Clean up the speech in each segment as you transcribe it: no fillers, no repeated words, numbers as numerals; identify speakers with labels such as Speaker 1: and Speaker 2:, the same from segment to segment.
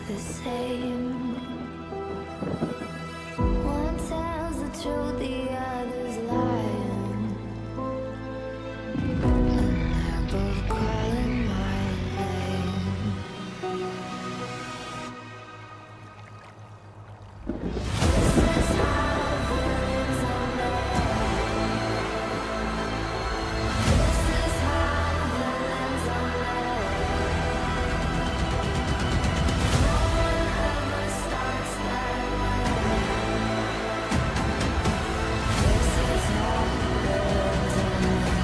Speaker 1: the same. One tells the truth, the other's lying. And they're both calling my name. This is how villains are made. This is how villains are made. No one ever starts that way. This is how villains are made. Villains are made.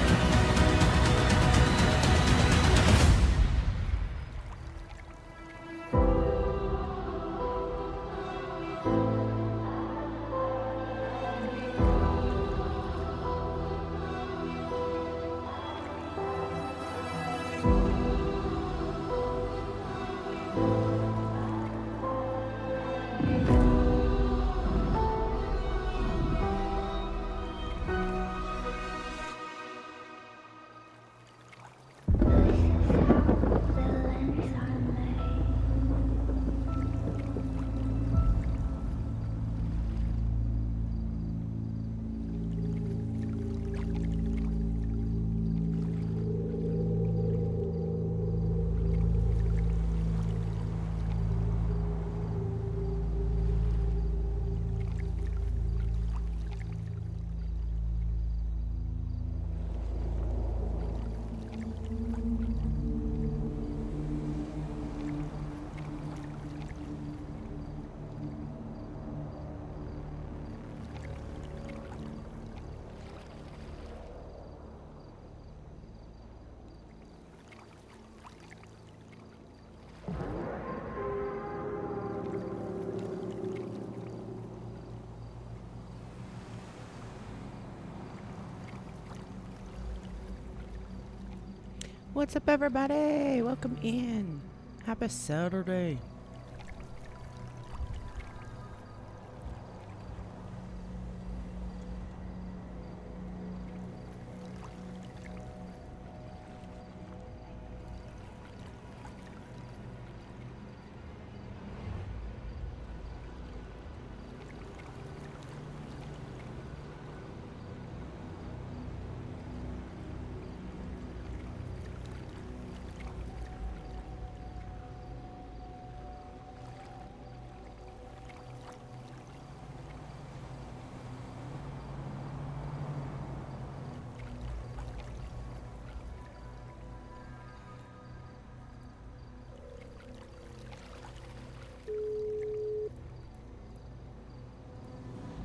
Speaker 2: What's up, everybody? Welcome in. Happy Saturday.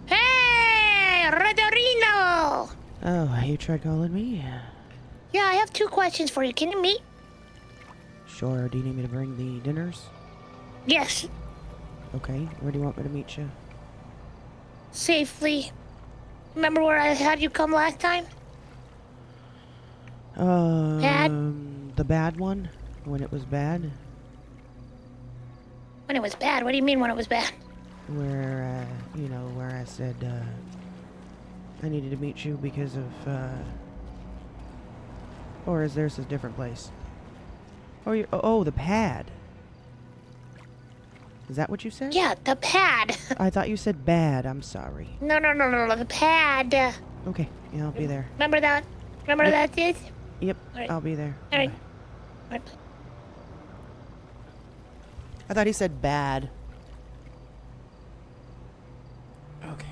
Speaker 3: Hey, Rodorino!
Speaker 2: Oh, you tried calling me?
Speaker 3: Yeah, I have 2 questions for you. Can you meet?
Speaker 2: Sure. Do you need me to bring the dinners?
Speaker 3: Yes,
Speaker 2: Okay. Where do you want me to meet you?
Speaker 3: safely. Remember where I had you come last time?
Speaker 2: The bad one? When it was bad?
Speaker 3: When it was bad. What do you mean when it was bad?
Speaker 2: Where, where I said, I needed to meet you because of, or is this a different place? Oh, the pad. Is that what you said?
Speaker 3: Yeah, the pad.
Speaker 2: I thought you said bad. I'm sorry.
Speaker 3: No, the pad.
Speaker 2: Okay. Yeah, I'll be there.
Speaker 3: Remember that? Remember
Speaker 2: Yep.
Speaker 3: that is?
Speaker 2: Yep.
Speaker 3: Alright.
Speaker 2: I'll be there.
Speaker 3: Alright.
Speaker 2: Bye.
Speaker 3: Alright.
Speaker 2: I thought he said bad. Okay.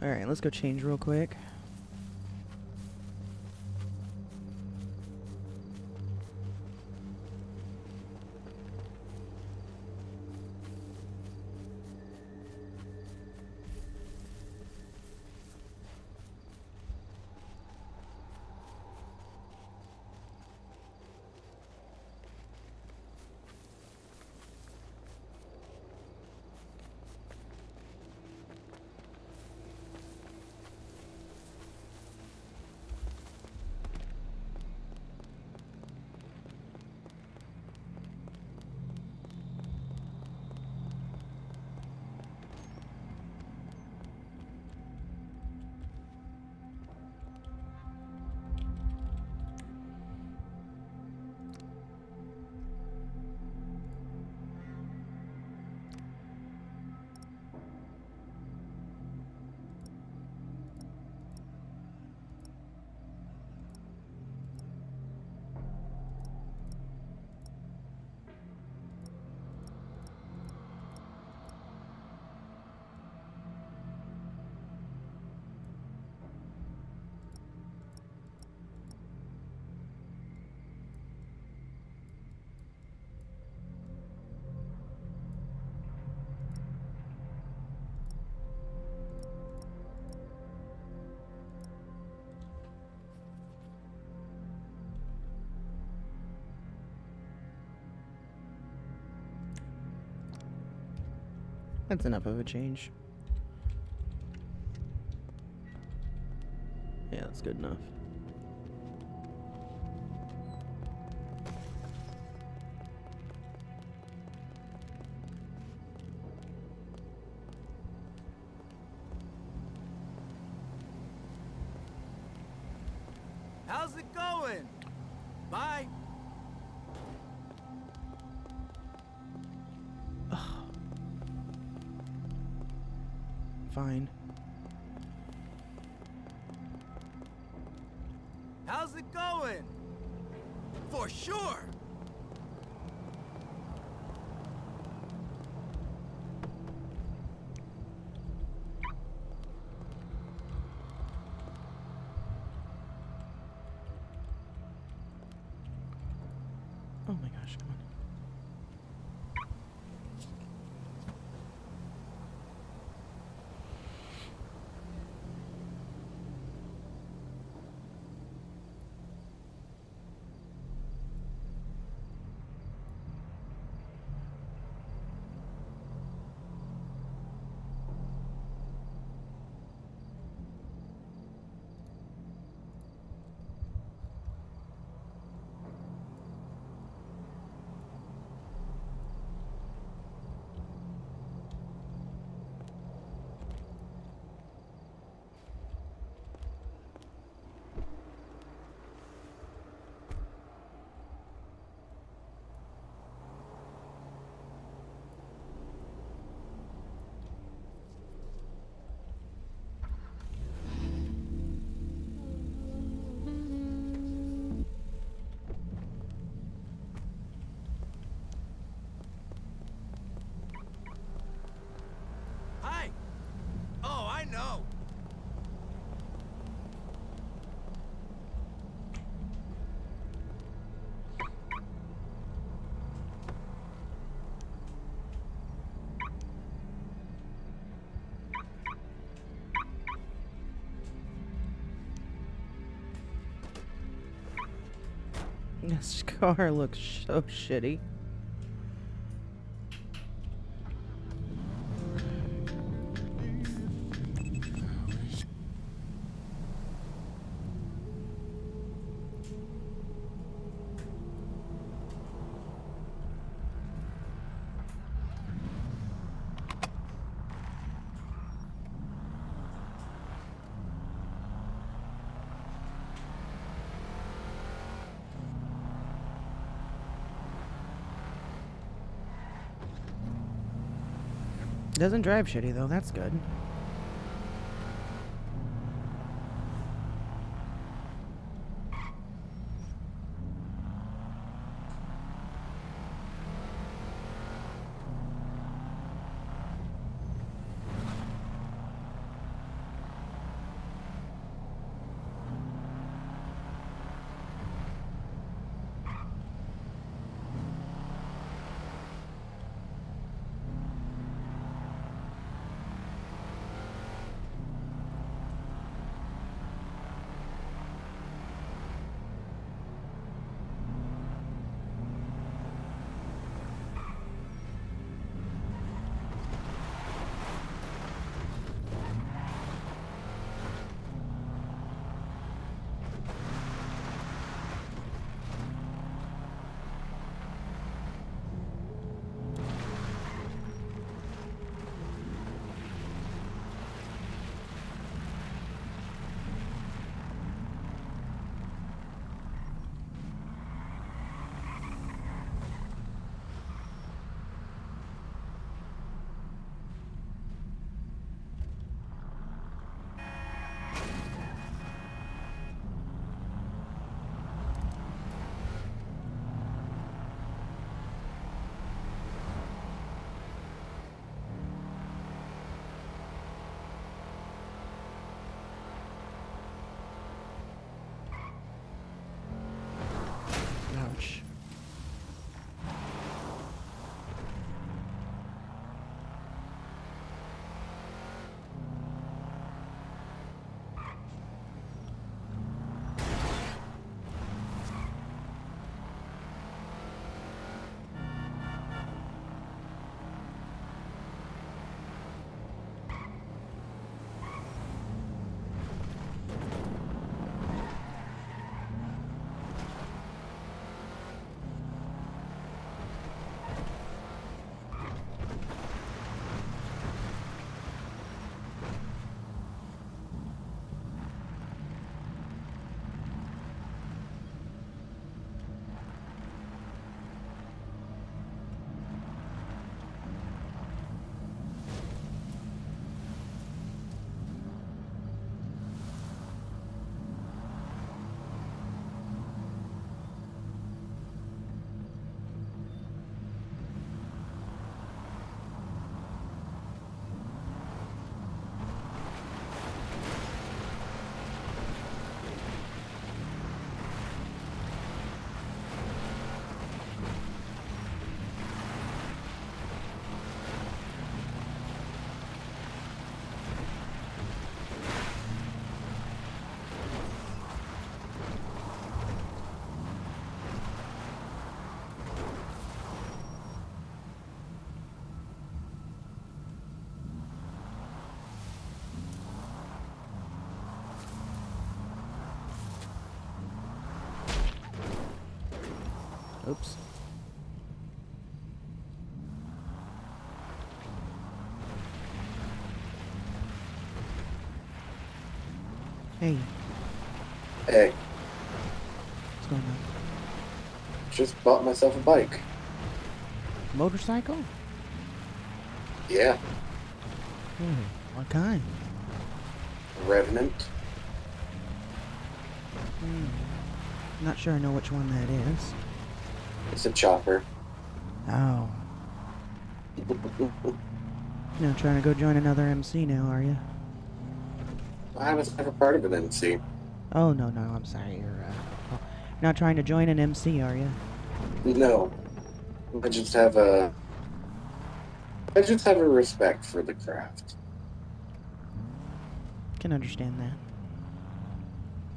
Speaker 2: Alright, let's go change real quick. That's enough of a change. Yeah, that's good enough.
Speaker 4: How's it going? Bye.
Speaker 2: Fine.
Speaker 4: How's it going? For sure.
Speaker 2: Oh my gosh, come on.
Speaker 4: Hi. Oh, I know.
Speaker 2: This car looks so shitty. Doesn't drive shitty though, that's good. Hey,
Speaker 5: Hey,
Speaker 2: what's going on?
Speaker 5: just bought myself a bike.
Speaker 2: Motorcycle?
Speaker 5: Yeah,
Speaker 2: Oh, what kind?
Speaker 5: a Revenant.
Speaker 2: Not sure I know which one that is.
Speaker 5: It's a chopper.
Speaker 2: Oh. Now trying to go join another MC now, are you?
Speaker 5: I was never part of an MC.
Speaker 2: Oh, no, no, I'm sorry. You're, well, not trying to join an MC, are you?
Speaker 5: No, I just have a. I just have a respect for the craft.
Speaker 2: Can understand that.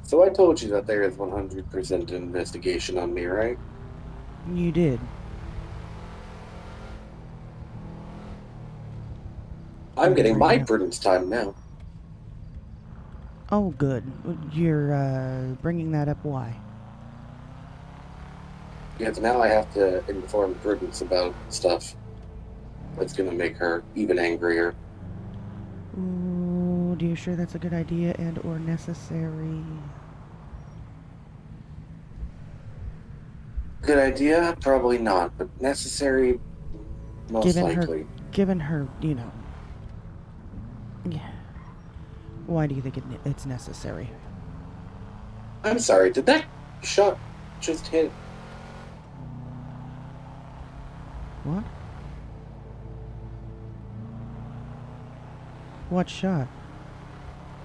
Speaker 5: So I told you that there is 100% investigation on me, right?
Speaker 2: You did.
Speaker 5: I'm
Speaker 2: I'm just
Speaker 5: getting my
Speaker 2: reading up.
Speaker 5: prudence time now.
Speaker 2: Oh, good. You're, bringing that up why?
Speaker 5: Because now I have to inform Prudence about stuff that's gonna make her even angrier.
Speaker 2: Ooh, do you sure that's a good idea and or necessary?
Speaker 5: Good idea? Probably not, but necessary? Most
Speaker 2: Given her,
Speaker 5: likely.
Speaker 2: you know. Yeah. Why do you think it's necessary?
Speaker 5: I'm sorry, did that shot just hit?
Speaker 2: What? What shot?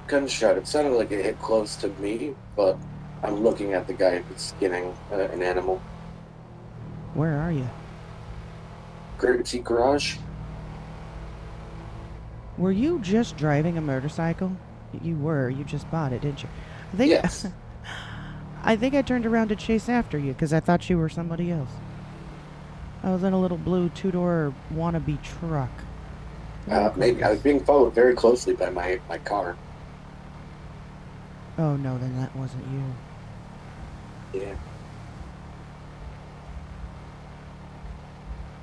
Speaker 5: Gunshot. It sounded like it hit close to me, but I'm looking at the guy who's skinning an animal.
Speaker 2: Where are you?
Speaker 5: Courtesy garage?
Speaker 2: Were you just driving a motorcycle? You were. You just bought it, didn't you? I think
Speaker 5: Yes.
Speaker 2: I think I turned around to chase after you because I thought you were somebody else. I was in a little blue two-door wannabe truck.
Speaker 5: Maybe. I was being followed very closely by my car.
Speaker 2: Oh no, then that wasn't you.
Speaker 5: Yeah.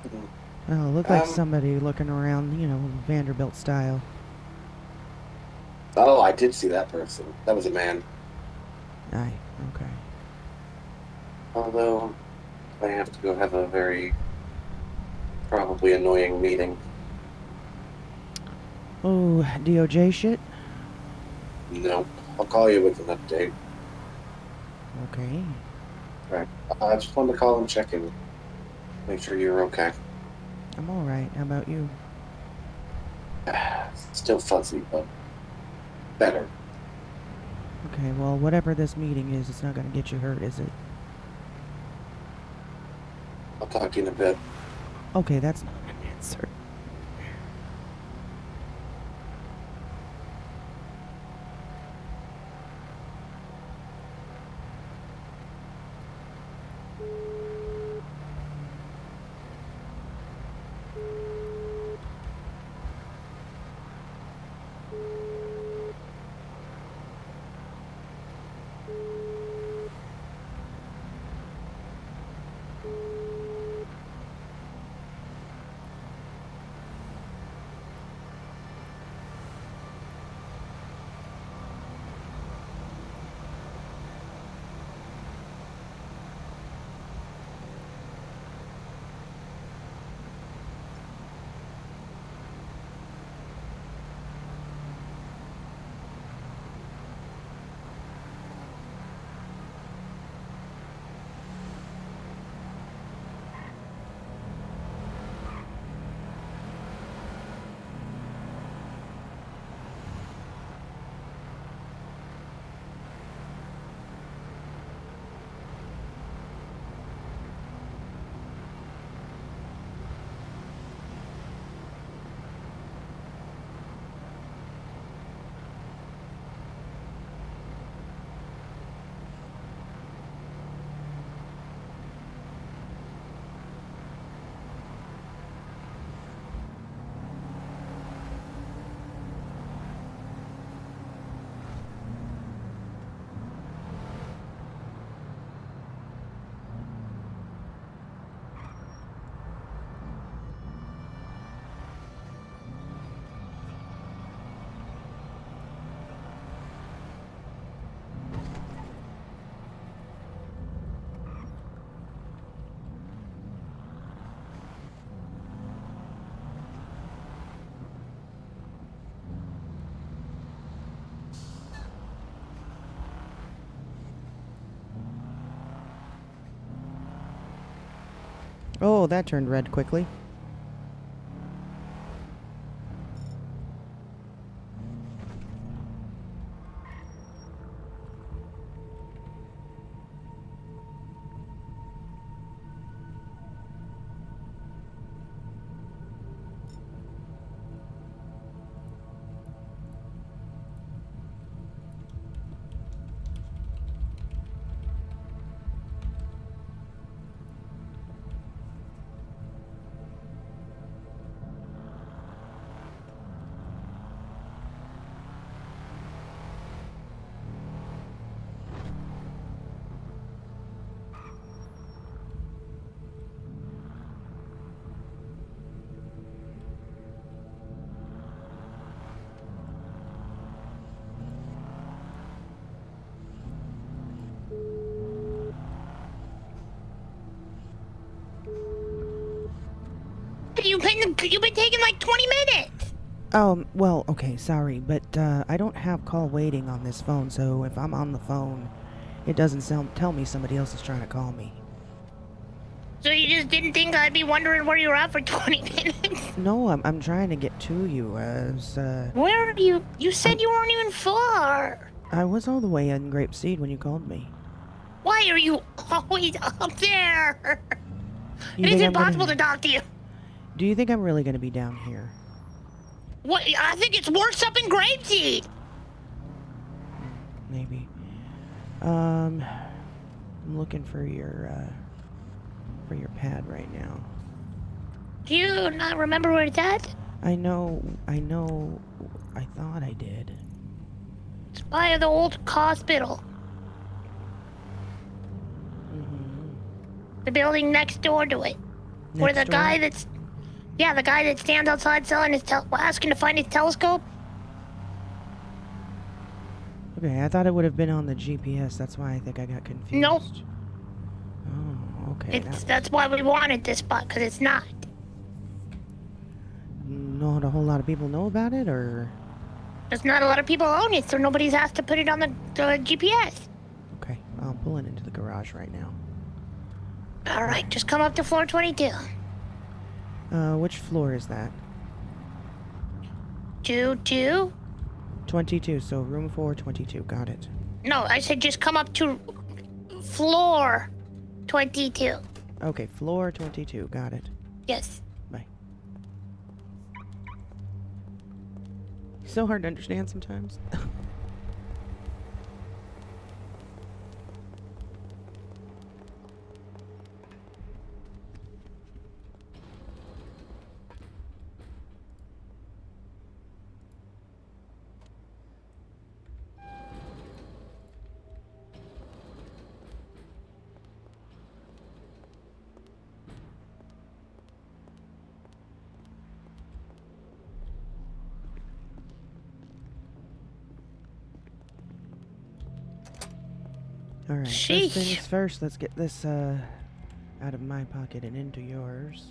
Speaker 5: Mm.
Speaker 2: Oh, it looked like somebody looking around, you know, Vanderbilt style.
Speaker 5: Oh, I did see that person. That was a man.
Speaker 2: Aye, okay.
Speaker 5: Although, I have to go have a very probably annoying meeting.
Speaker 2: Oh, DOJ shit?
Speaker 5: Nope. I'll call you with an update.
Speaker 2: Okay.
Speaker 5: Right. I just wanted to call and check in. Make sure you're okay.
Speaker 2: I'm alright. How about you?
Speaker 5: Still fuzzy, but better.
Speaker 2: Okay, well, whatever this meeting is, it's not gonna get you hurt, is it?
Speaker 5: I'll talk to you in a bit.
Speaker 2: Okay, that's not an answer. Oh, that turned red quickly.
Speaker 3: You've been taking like 20 minutes.
Speaker 2: Well, okay, sorry, but I don't have call waiting on this phone, so if I'm on the phone, it doesn't tell me somebody else is trying to call me.
Speaker 3: So you just didn't think I'd be wondering where you were at for 20 minutes?
Speaker 2: No, I'm trying to get to you.
Speaker 3: Where are you? You said you weren't even far.
Speaker 2: I was all the way in Grapeseed when you called me.
Speaker 3: Why are you always up there?
Speaker 2: You
Speaker 3: It is
Speaker 2: think I'm
Speaker 3: impossible
Speaker 2: gonna-
Speaker 3: to talk to you.
Speaker 2: Do you think I'm really gonna be down here?
Speaker 3: What? I think it's worse up in Grapeseed.
Speaker 2: Maybe. I'm looking for your pad right now.
Speaker 3: Do you not remember where it's at?
Speaker 2: I know, I thought I did.
Speaker 3: It's by the old hospital.
Speaker 2: Mm-hmm.
Speaker 3: The building next door to it. Where the guy that's... Yeah, the guy that stands outside selling his asking to find his telescope.
Speaker 2: Okay, I thought it would have been on the GPS. That's why I think I got confused.
Speaker 3: Nope.
Speaker 2: Oh, okay.
Speaker 3: That's why we wanted this spot, because it's not.
Speaker 2: Not a whole lot of people know about it, or?
Speaker 3: There's not a lot of people own it, so nobody's asked to put it on the GPS.
Speaker 2: Okay, I'll pull it into the garage right now.
Speaker 3: Alright, just come up to floor 22.
Speaker 2: Which floor is that?
Speaker 3: 2.
Speaker 2: 22, so room 422, got it.
Speaker 3: No, I said just come up to floor 22.
Speaker 2: Okay, floor 22, got it.
Speaker 3: Yes.
Speaker 2: Bye. So hard to understand sometimes. Alright, first
Speaker 3: Sheesh.
Speaker 2: things first, let's get this out of my pocket and into yours.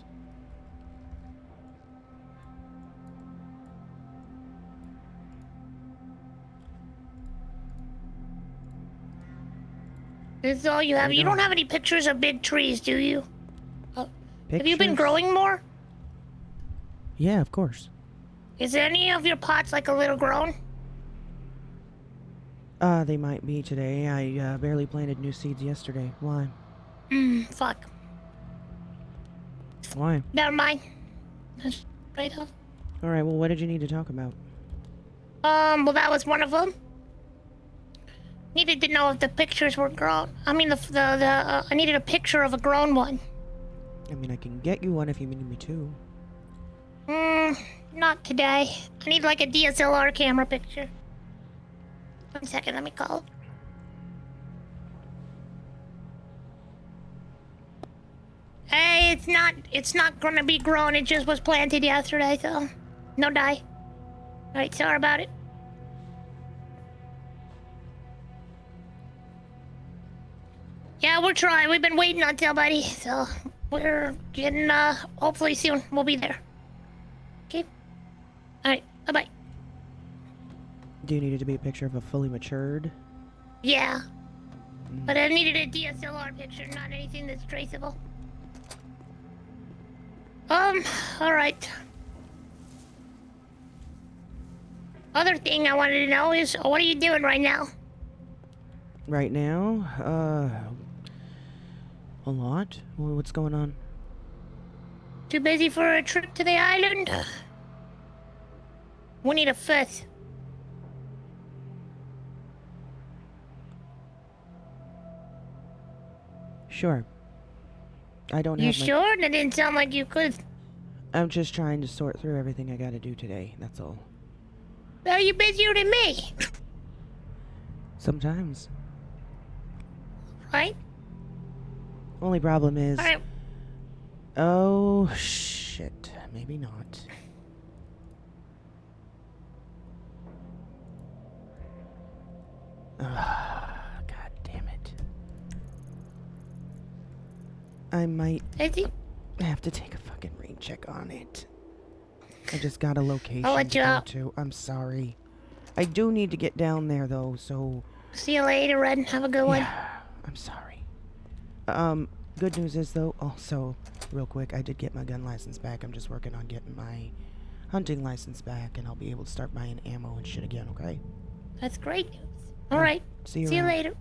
Speaker 3: This is all you have.
Speaker 2: I
Speaker 3: You don't
Speaker 2: don't.
Speaker 3: have any pictures of big trees, do you? Have you been
Speaker 2: Pictures?
Speaker 3: growing more?
Speaker 2: Yeah, of course.
Speaker 3: Is any of your pots like a little grown?
Speaker 2: They might be today. I barely planted new seeds yesterday. Why?
Speaker 3: Fuck.
Speaker 2: Why?
Speaker 3: Never mind. That's right off.
Speaker 2: Alright, well, what did you need to talk about?
Speaker 3: Well, that was one of them. Needed to know if the pictures were grown. I mean, I needed a picture of a grown one.
Speaker 2: I mean, I can get you one if you need me to.
Speaker 3: Not today. I need like a DSLR camera picture. 1 second, let me call. Hey, it's not gonna be grown. It just was planted yesterday, so no die. Alright, sorry about it. Yeah, we're trying. We've been waiting until, buddy. So we're getting, hopefully soon we'll be there. Okay? Alright, bye-bye.
Speaker 2: Do you need it to be a picture of a fully matured?
Speaker 3: Yeah. But I needed a DSLR picture, not anything that's traceable. All right. Other thing I wanted to know is, what are you doing right now?
Speaker 2: Right now, a lot. What's going on?
Speaker 3: Too busy for a trip to the island? We need a fifth.
Speaker 2: Sure. I don't
Speaker 3: You
Speaker 2: have my...
Speaker 3: sure? That didn't sound like you could.
Speaker 2: I'm just trying to sort through everything I gotta do today, that's all.
Speaker 3: Are you busier than me?
Speaker 2: Sometimes.
Speaker 3: Right?
Speaker 2: Only problem is...
Speaker 3: All right.
Speaker 2: Oh, shit. Maybe not. God damn it. I might
Speaker 3: Is he?
Speaker 2: have to take a fucking rain check on it. I just got a location
Speaker 3: I'll let
Speaker 2: to
Speaker 3: you
Speaker 2: go
Speaker 3: out.
Speaker 2: to. I'm sorry. I do need to get down there though, so
Speaker 3: See you later, Red. Have a good one.
Speaker 2: yeah, I'm sorry. Good news is though, also, real quick, I did get my gun license back. I'm just working on getting my hunting license back, and I'll be able to start buying ammo and shit again. Okay?
Speaker 3: That's great news. All right.
Speaker 2: See you
Speaker 3: See you
Speaker 2: around.
Speaker 3: later.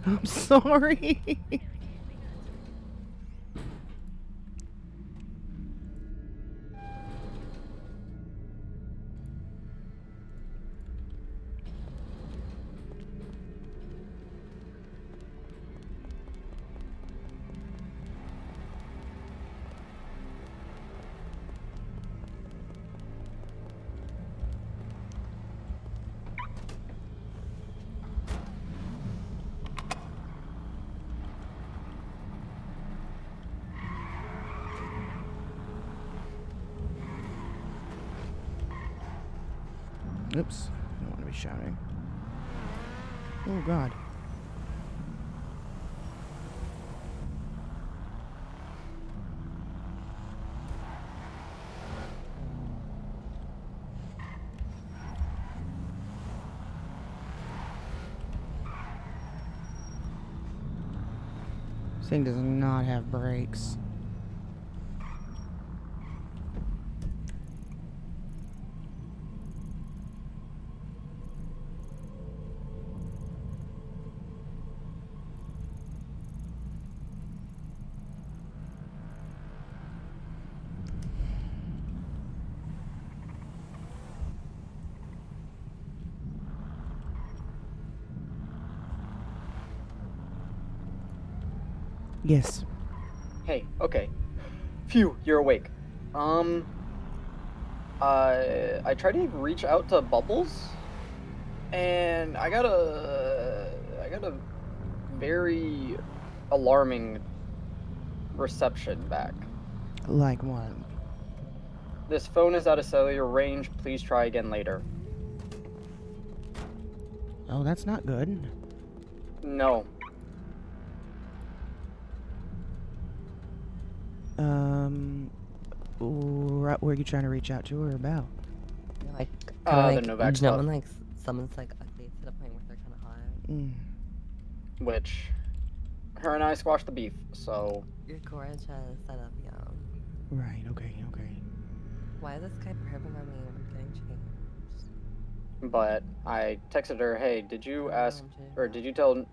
Speaker 2: I'm sorry. Oops. I don't want to be shouting. Oh, God. This thing does not have brakes. Yes.
Speaker 6: Hey, okay. Phew, you're awake. I tried to reach out to Bubbles, and I got a very alarming reception back.
Speaker 2: Like what?
Speaker 6: This phone is out of cellular range. Please try again later.
Speaker 2: Oh, that's not good.
Speaker 6: No.
Speaker 2: Where are you trying to reach out to her about?
Speaker 7: Yeah, like,
Speaker 6: The
Speaker 7: kinda
Speaker 6: Novak
Speaker 7: like, you know,
Speaker 6: stuff.
Speaker 7: when like someone's like ugly to the point where they're kind of hot.
Speaker 2: Mm.
Speaker 6: Which, her and I squashed the beef, so...
Speaker 7: You're gorgeous. I love you.
Speaker 2: Right, okay.
Speaker 7: Why is this guy perving on me when I'm getting changed?
Speaker 6: But I texted her, hey, did you ask,
Speaker 7: OMG.
Speaker 6: or did you tell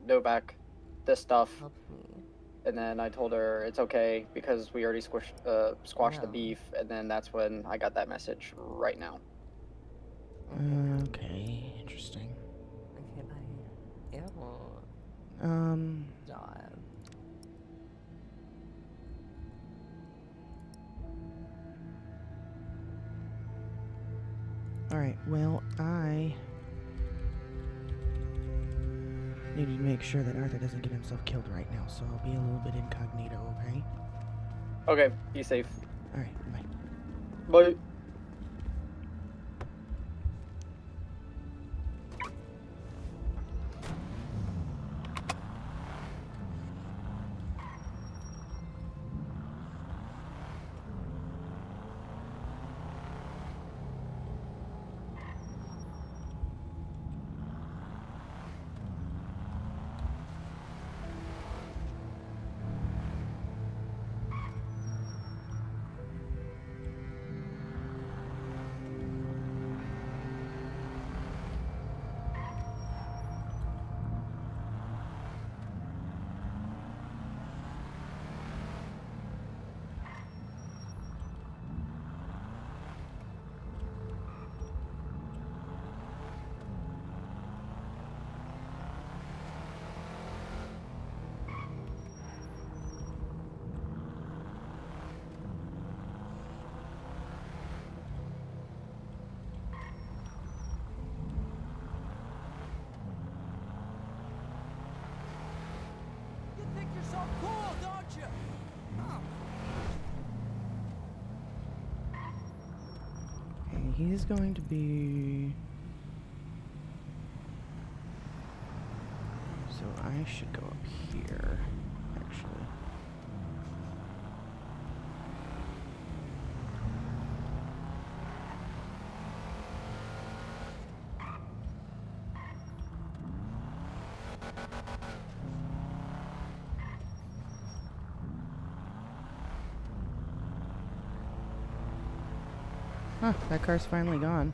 Speaker 6: Novak this stuff?
Speaker 7: Help me.
Speaker 6: And then I told her it's okay because we already squashed the
Speaker 7: No.
Speaker 6: beef, and then that's when I got that message right now.
Speaker 2: Okay, interesting.
Speaker 7: Okay, bye. Ew. God.
Speaker 2: Alright, well, I need to make sure that Arthur doesn't get himself killed right now, so I'll be a little bit incognito, okay?
Speaker 6: Okay, be safe.
Speaker 2: Alright, bye.
Speaker 6: Bye.
Speaker 2: he's going to be... So I should go up here, actually. Huh, that car's finally gone.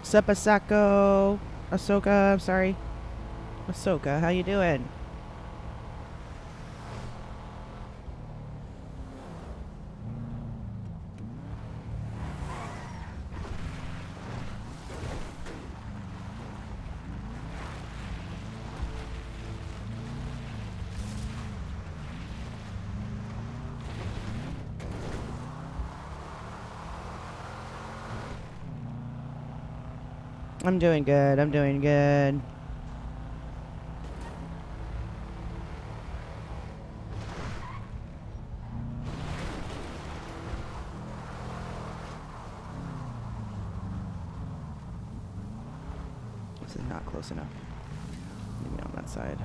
Speaker 2: Sup, Asako? Ahsoka, I'm sorry. Ahsoka, how you doing? I'm doing good, I'm doing good. This is not close enough. Maybe on that side.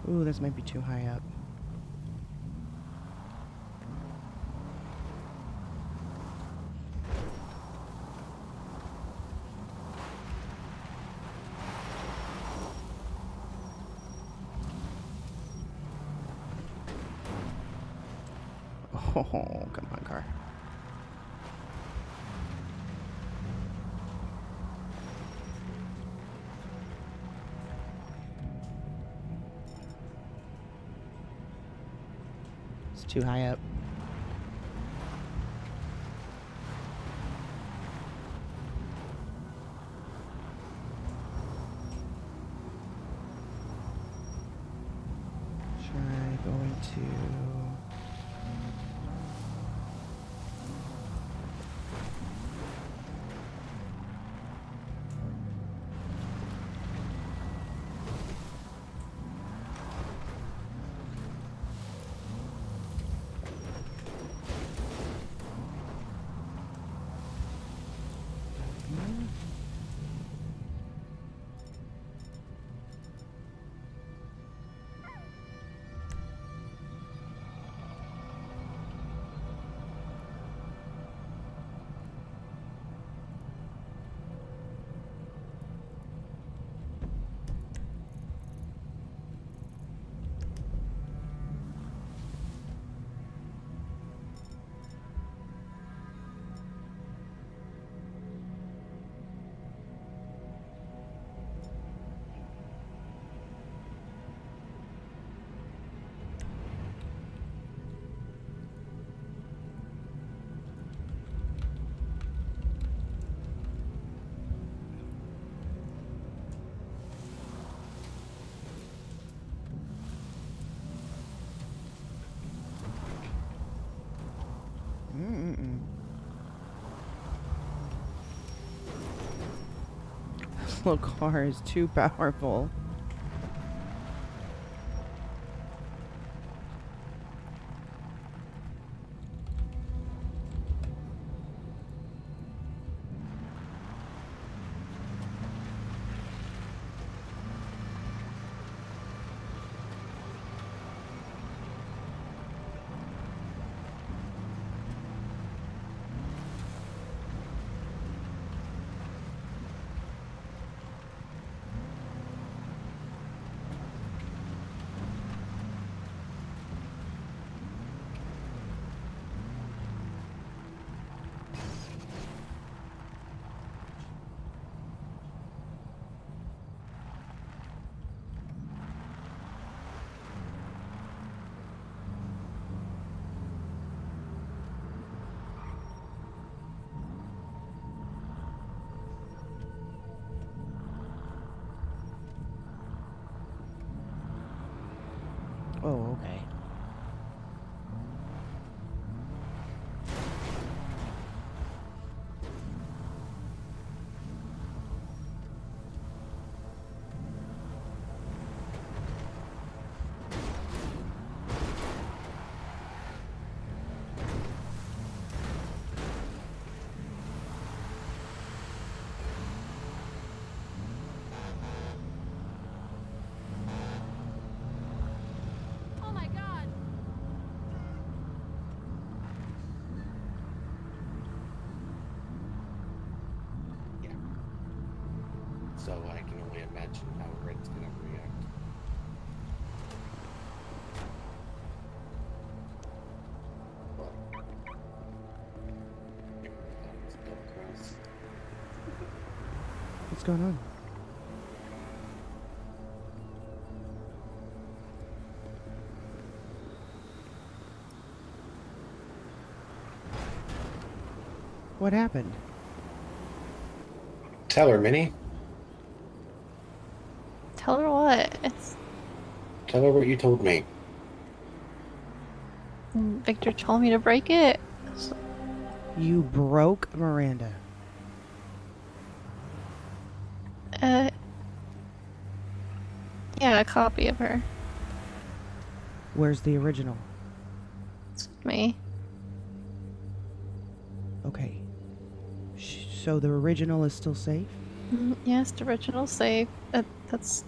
Speaker 2: Ooh, this might be too high up. Oh, come on, car. It's too high up. Try going to... This little car is too powerful. Oh, okay.
Speaker 8: Oh my god!
Speaker 5: Yeah. So I can only imagine how Red's gonna react. But it's double cross.
Speaker 2: What's going on? What happened?
Speaker 5: Tell her, Minnie.
Speaker 9: Tell her what? It's
Speaker 5: Tell her what you told me.
Speaker 9: Victor told me to break it. So,
Speaker 2: You broke Miranda.
Speaker 9: yeah, a copy of her.
Speaker 2: Where's the original?
Speaker 9: It's with me.
Speaker 2: Okay. So the original is still safe?
Speaker 9: Yes, the original's safe. It's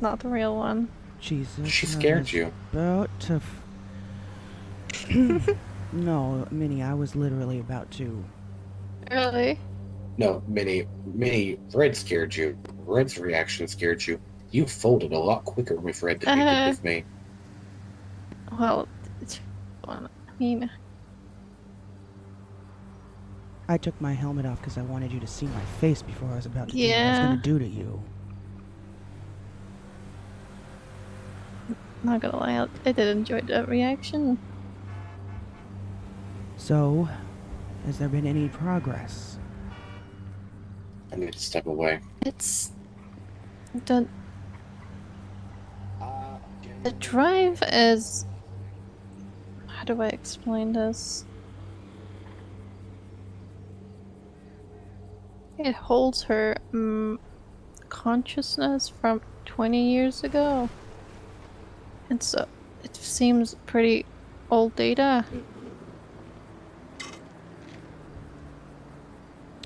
Speaker 9: not the real one.
Speaker 2: Jesus.
Speaker 5: She
Speaker 2: I
Speaker 5: scared
Speaker 2: was
Speaker 5: you.
Speaker 2: About to. No, Minnie, I was literally about to.
Speaker 9: Really?
Speaker 5: No, Minnie, Red scared you. Red's reaction scared you. You folded a lot quicker with Red than you did with me.
Speaker 9: Well, I mean,
Speaker 2: I took my helmet off because I wanted you to see my face before I was about to do what I was
Speaker 9: Yeah.
Speaker 2: going to do to you.
Speaker 9: not gonna lie, I did enjoy that reaction.
Speaker 2: So, has there been any progress?
Speaker 5: I need to step away.
Speaker 9: It's the drive is. How do I explain this? It holds her consciousness from 20 years ago. And so it seems pretty old data.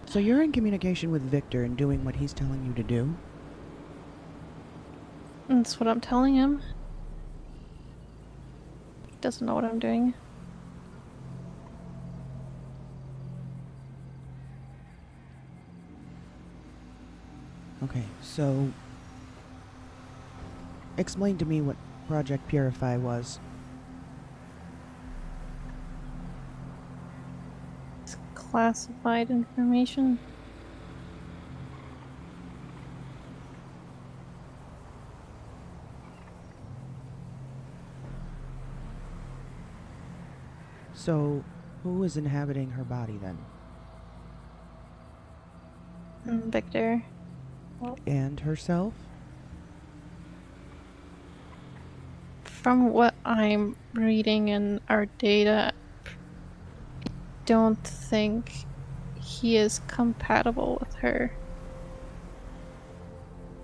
Speaker 2: So you're in communication with Victor and doing what he's telling you to do?
Speaker 9: That's what I'm telling him. He doesn't know what I'm doing.
Speaker 2: Okay, so explain to me what Project Purify was.
Speaker 9: It's classified information.
Speaker 2: So, who is inhabiting her body then?
Speaker 9: Victor.
Speaker 2: And herself?
Speaker 9: From what I'm reading in our data, I don't think he is compatible with her.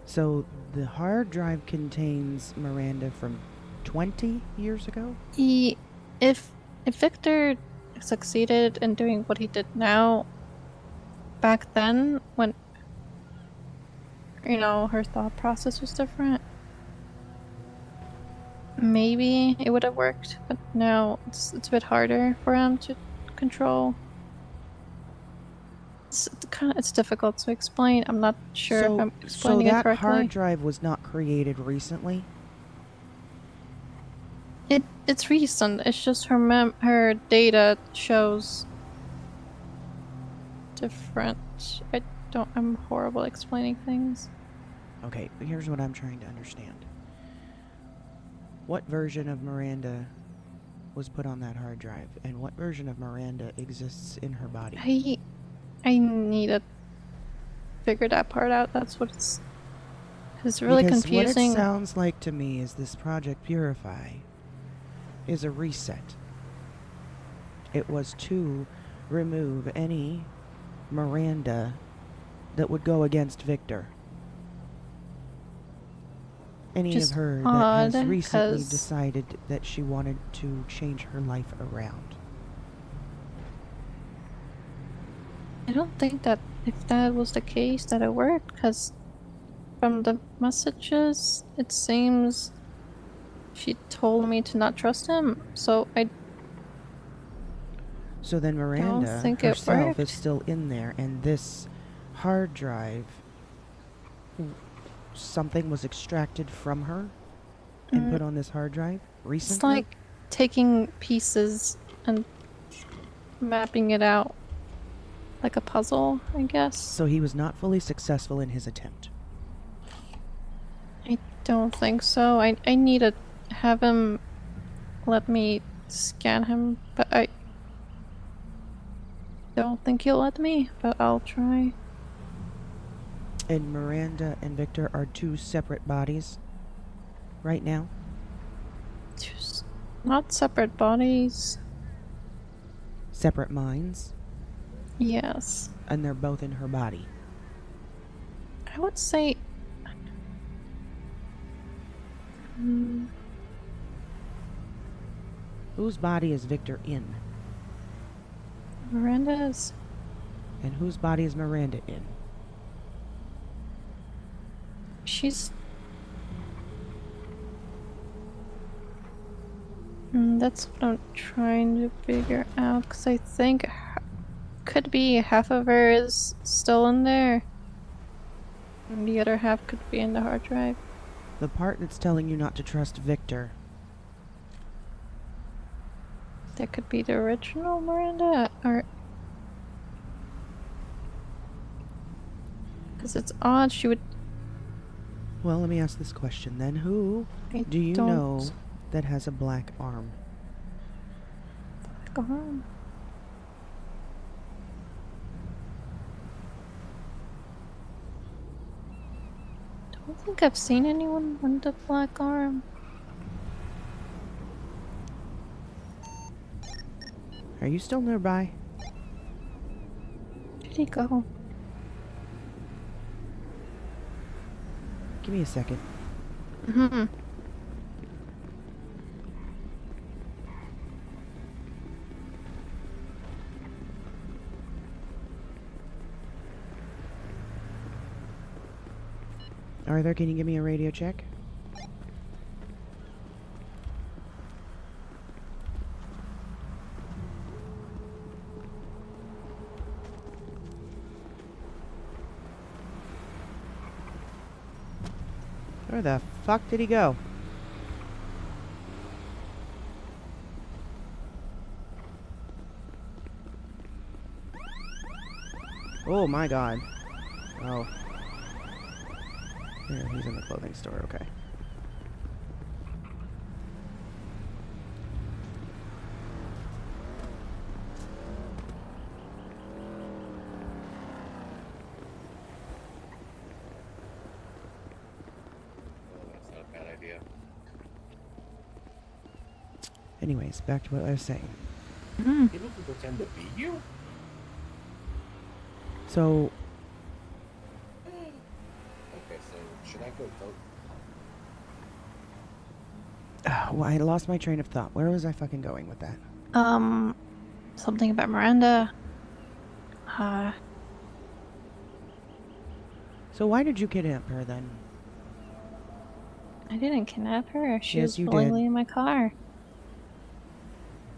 Speaker 2: So, the hard drive contains Miranda from 20 years ago?
Speaker 9: If Victor succeeded in doing what he did now, back then, when, her thought process was different, maybe it would have worked, but now it's a bit harder for him to control. It's difficult to explain. I'm not sure if I'm explaining
Speaker 2: so
Speaker 9: it
Speaker 2: that
Speaker 9: correctly.
Speaker 2: hard drive was not created recently?
Speaker 9: It's recent. It's just her data shows different. I'm horrible at explaining things.
Speaker 2: Okay, but here's what I'm trying to understand. What version of Miranda was put on that hard drive, and what version of Miranda exists in her body?
Speaker 9: I need to figure that part out. That's what it's really
Speaker 2: because
Speaker 9: confusing.
Speaker 2: what it sounds like to me is this Project Purify is a reset. It was to remove any Miranda that would go against Victor. Any
Speaker 9: Just
Speaker 2: of her
Speaker 9: odd,
Speaker 2: that has recently
Speaker 9: 'cause
Speaker 2: decided that she wanted to change her life around.
Speaker 9: I don't think that if that was the case that it worked, because from the messages it seems she told me to not trust him, so I
Speaker 2: So then
Speaker 9: don't
Speaker 2: Miranda
Speaker 9: think it
Speaker 2: herself is
Speaker 9: worked.
Speaker 2: still in there, and this hard drive, something was extracted from her and put on this hard drive recently?
Speaker 9: It's like taking pieces and mapping it out like a puzzle, I guess.
Speaker 2: So he was not fully successful in his attempt.
Speaker 9: I don't think so. I need to have him let me scan him, but I don't think he'll let me, but I'll try.
Speaker 2: And Miranda and Victor are two separate bodies right now?
Speaker 9: Just not separate bodies.
Speaker 2: Separate minds?
Speaker 9: Yes.
Speaker 2: And they're both in her body.
Speaker 9: I would say
Speaker 2: Whose body is Victor in?
Speaker 9: Miranda's.
Speaker 2: And whose body is Miranda in?
Speaker 9: She's. That's what I'm trying to figure out, because I think could be half of her is still in there, and the other half could be in the hard drive.
Speaker 2: The part that's telling you not to trust Victor.
Speaker 9: That could be the original Miranda, or because it's odd she would.
Speaker 2: Well, let me ask this question then. Who
Speaker 9: I
Speaker 2: do you
Speaker 9: don't
Speaker 2: know that has a black arm?
Speaker 9: Go on. Don't think I've seen anyone with a black arm.
Speaker 2: Are you still nearby?
Speaker 9: Where did he go?
Speaker 2: Give me a second. Arthur, can you give me a radio check? Where the fuck did he go? Oh my god. Oh. Yeah, he's in the clothing store, okay.
Speaker 5: That's not a bad idea.
Speaker 2: Anyways, back to what I was saying.
Speaker 5: People can pretend to be you?
Speaker 2: So,
Speaker 5: Okay, so should I go vote?
Speaker 2: well, I lost my train of thought. Where was I fucking going with that?
Speaker 9: Something about Miranda.
Speaker 2: So why did you kidnap her then?
Speaker 9: I didn't kidnap her. She
Speaker 2: Yes,
Speaker 9: was
Speaker 2: you did.
Speaker 9: willingly in my car.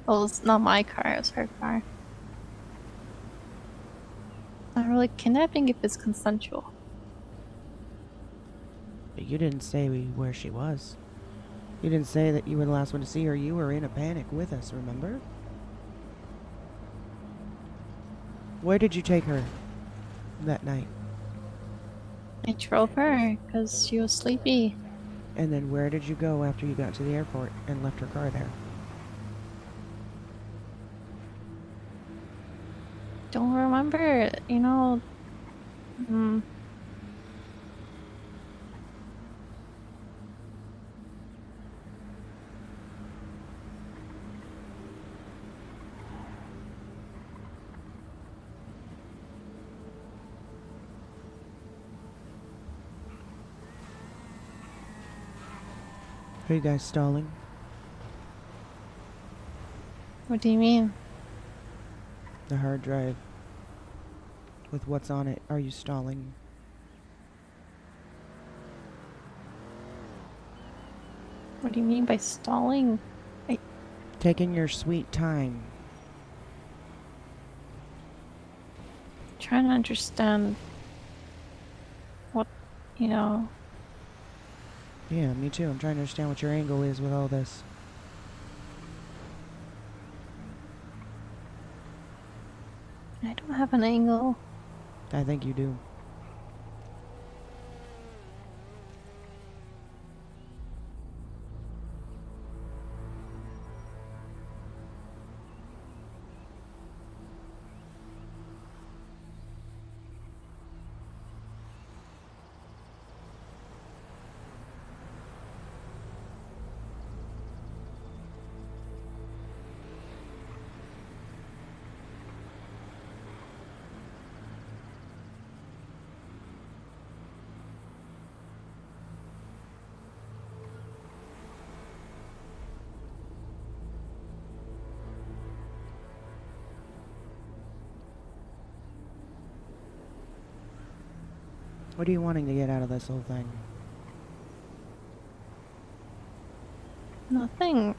Speaker 9: Well, it's not my car, it was her car. Not really kidnapping if it's consensual.
Speaker 2: But you didn't say where she was. You didn't say that you were the last one to see her. You were in a panic with us, remember? Where did you take her that night?
Speaker 9: I drove her because she was sleepy.
Speaker 2: And then where did you go after you got to the airport and left her car there?
Speaker 9: Don't remember, you know.
Speaker 2: Are you guys stalling?
Speaker 9: What do you mean?
Speaker 2: The hard drive. With what's on it, are you stalling?
Speaker 9: What do you mean by stalling?
Speaker 2: Taking your sweet time.
Speaker 9: Trying to understand what, you know.
Speaker 2: Yeah, me too. I'm trying to understand what your angle is with all this.
Speaker 9: I don't have an angle.
Speaker 2: I think you do. What are you wanting to get out of this whole thing?
Speaker 9: Nothing.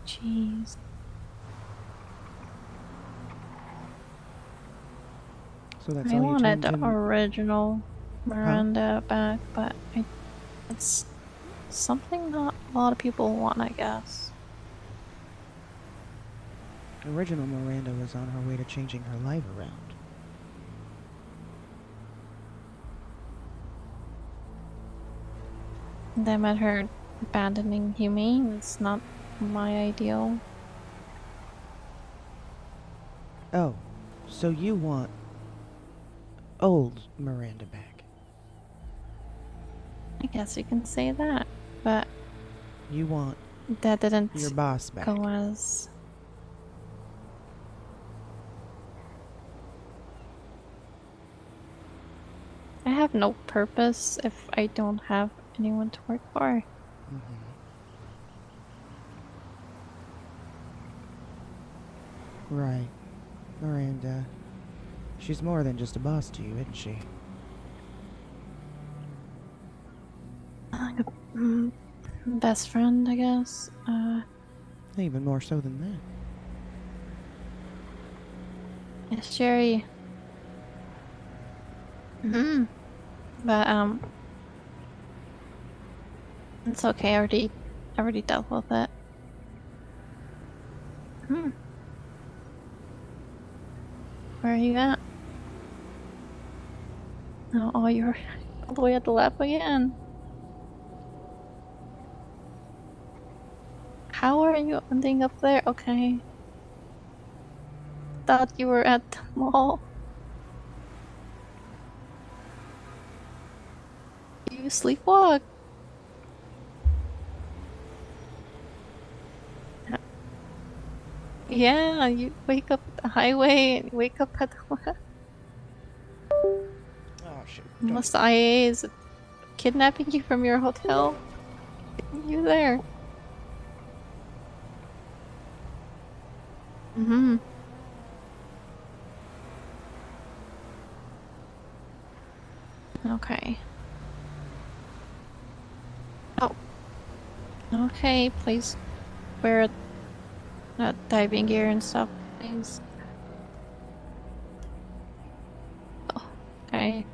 Speaker 9: Jeez.
Speaker 2: So that's
Speaker 9: I
Speaker 2: all you
Speaker 9: wanted
Speaker 2: turned
Speaker 9: the
Speaker 2: him...
Speaker 9: original Miranda back, but it's something not a lot of people want, I guess.
Speaker 2: Original Miranda was on her way to changing her life around.
Speaker 9: Them at her abandoning Humane is not my ideal.
Speaker 2: Oh, so you want old Miranda back.
Speaker 9: I guess you can say that, but
Speaker 2: You want
Speaker 9: that didn't
Speaker 2: your boss back.
Speaker 9: go as... I have no purpose if I don't have anyone to work for.
Speaker 2: Right. Miranda. She's more than just a boss to you, isn't she?
Speaker 9: Best friend, I guess.
Speaker 2: Even more so than that.
Speaker 9: Yes, Jerry. But it's okay. I already dealt with it. Where are you at? Oh, you're all the way at the lab again. How are you ending up there? Okay. Thought you were at the mall. You sleepwalk. Yeah, you wake up at the highway and wake up at the lab.
Speaker 2: Oh, shit.
Speaker 9: Unless the IA is kidnapping you from your hotel. You there. Okay. Oh. Okay, please wear diving gear and stuff, please. Oh, okay.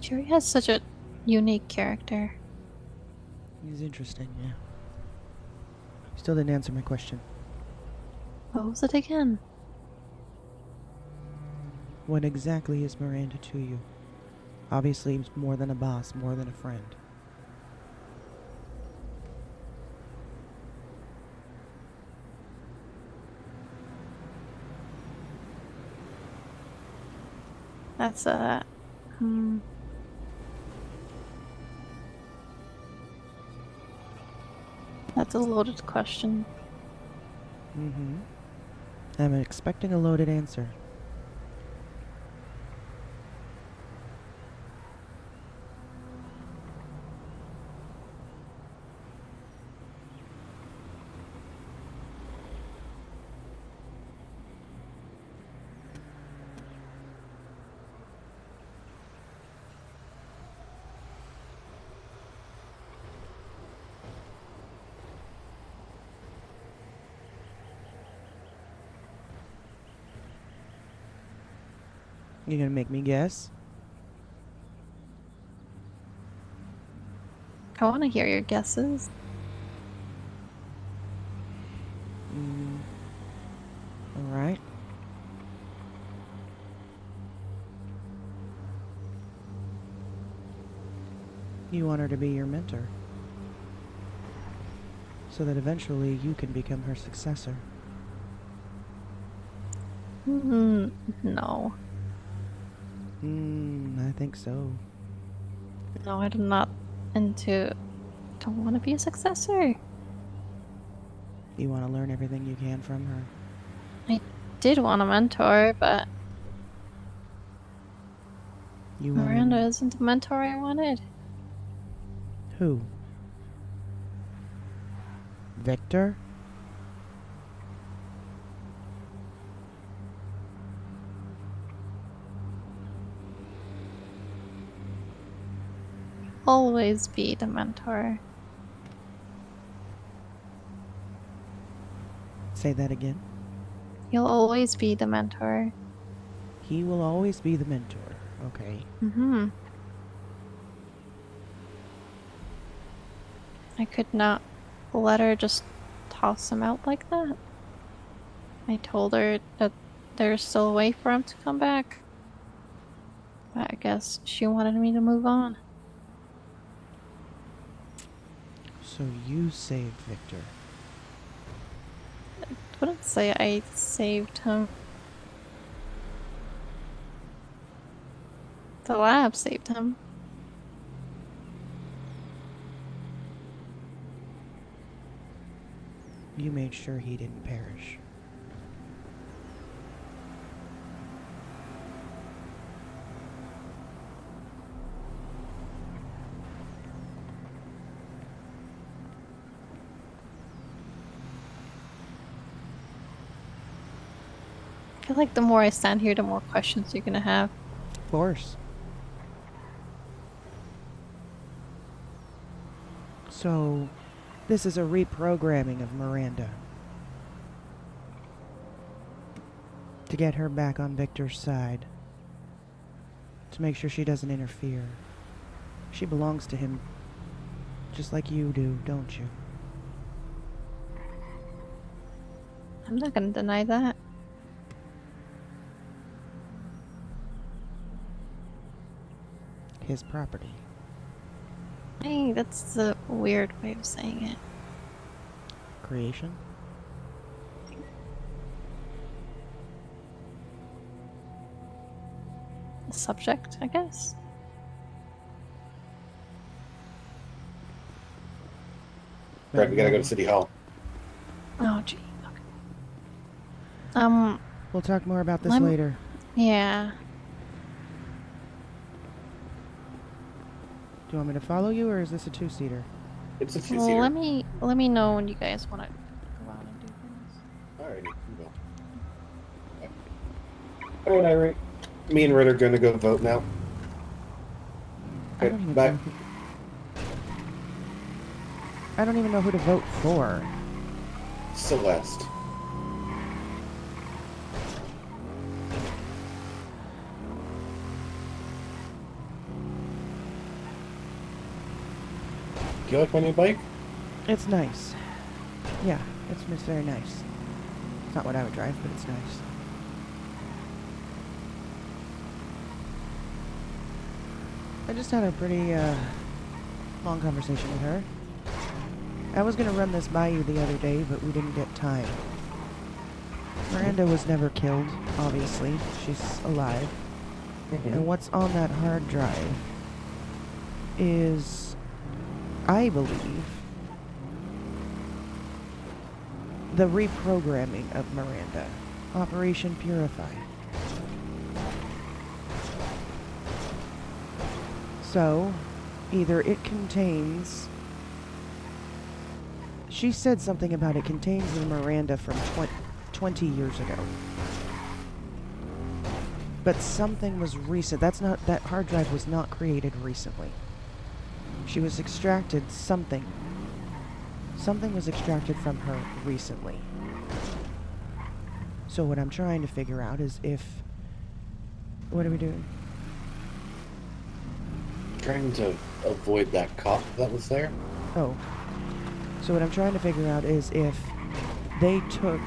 Speaker 9: Jerry has such a unique character.
Speaker 2: He's interesting, yeah. Still didn't answer my question.
Speaker 9: What was it again?
Speaker 2: What exactly is Miranda to you? Obviously, more than a boss, more than a friend.
Speaker 9: That's a um, that's a loaded question.
Speaker 2: Mm-hmm. I'm expecting a loaded answer. You gonna make me guess?
Speaker 9: I want to hear your guesses.
Speaker 2: Alright. You want her to be your mentor, so that eventually you can become her successor.
Speaker 9: No.
Speaker 2: I think so.
Speaker 9: No, I'm not into. Don't want to be a successor.
Speaker 2: You want to learn everything you can from her.
Speaker 9: I did want a mentor, but
Speaker 2: You
Speaker 9: Miranda
Speaker 2: want
Speaker 9: isn't the mentor I wanted.
Speaker 2: who? Victor?
Speaker 9: Always be the mentor.
Speaker 2: Say that again.
Speaker 9: You'll always be the mentor.
Speaker 2: He will always be the mentor. Okay.
Speaker 9: I could not let her just toss him out like that. I told her that there's still a way for him to come back. But I guess she wanted me to move on.
Speaker 2: So you saved Victor.
Speaker 9: I wouldn't say I saved him. The lab saved him.
Speaker 2: You made sure he didn't perish.
Speaker 9: I feel like the more I stand here, the more questions you're gonna have.
Speaker 2: Of course. So, this is a reprogramming of Miranda. To get her back on Victor's side. To make sure she doesn't interfere. She belongs to him just like you do, don't you?
Speaker 9: I'm not gonna deny that.
Speaker 2: His property.
Speaker 9: Hey, that's a weird way of saying it.
Speaker 2: Creation?
Speaker 9: A subject, I guess.
Speaker 5: Fred, we gotta go to City Hall.
Speaker 9: Oh, gee. Okay.
Speaker 2: We'll talk more about this
Speaker 9: Lem-
Speaker 2: later.
Speaker 9: Yeah.
Speaker 2: Do you want me to follow you, or is this a two-seater?
Speaker 5: It's a two-seater.
Speaker 9: Well, let me know when you guys want to go out and do things.
Speaker 5: Alrighty, we will. Alright, Irene. Me and Red are gonna go vote now.
Speaker 2: I
Speaker 5: Okay,
Speaker 2: don't even
Speaker 5: bye.
Speaker 2: know. I don't even know who to vote for.
Speaker 5: Celeste. Do you like my new bike?
Speaker 2: It's nice. Yeah, it's very nice. It's not what I would drive, but it's nice. I just had a pretty long conversation with her. I was gonna run this by you the other day, but we didn't get time. Miranda was never killed, obviously. She's alive. And what's on that hard drive is, I believe, the reprogramming of Miranda. Operation Purify. So, either it contains... She said something about it contains the Miranda from 20 years ago. But something was recent. That hard drive was not created recently. She was extracted something. Something was extracted from her recently. So what I'm trying to figure out is if... What are we doing?
Speaker 5: Trying to avoid that cop that was there.
Speaker 2: Oh. So what I'm trying to figure out is if they took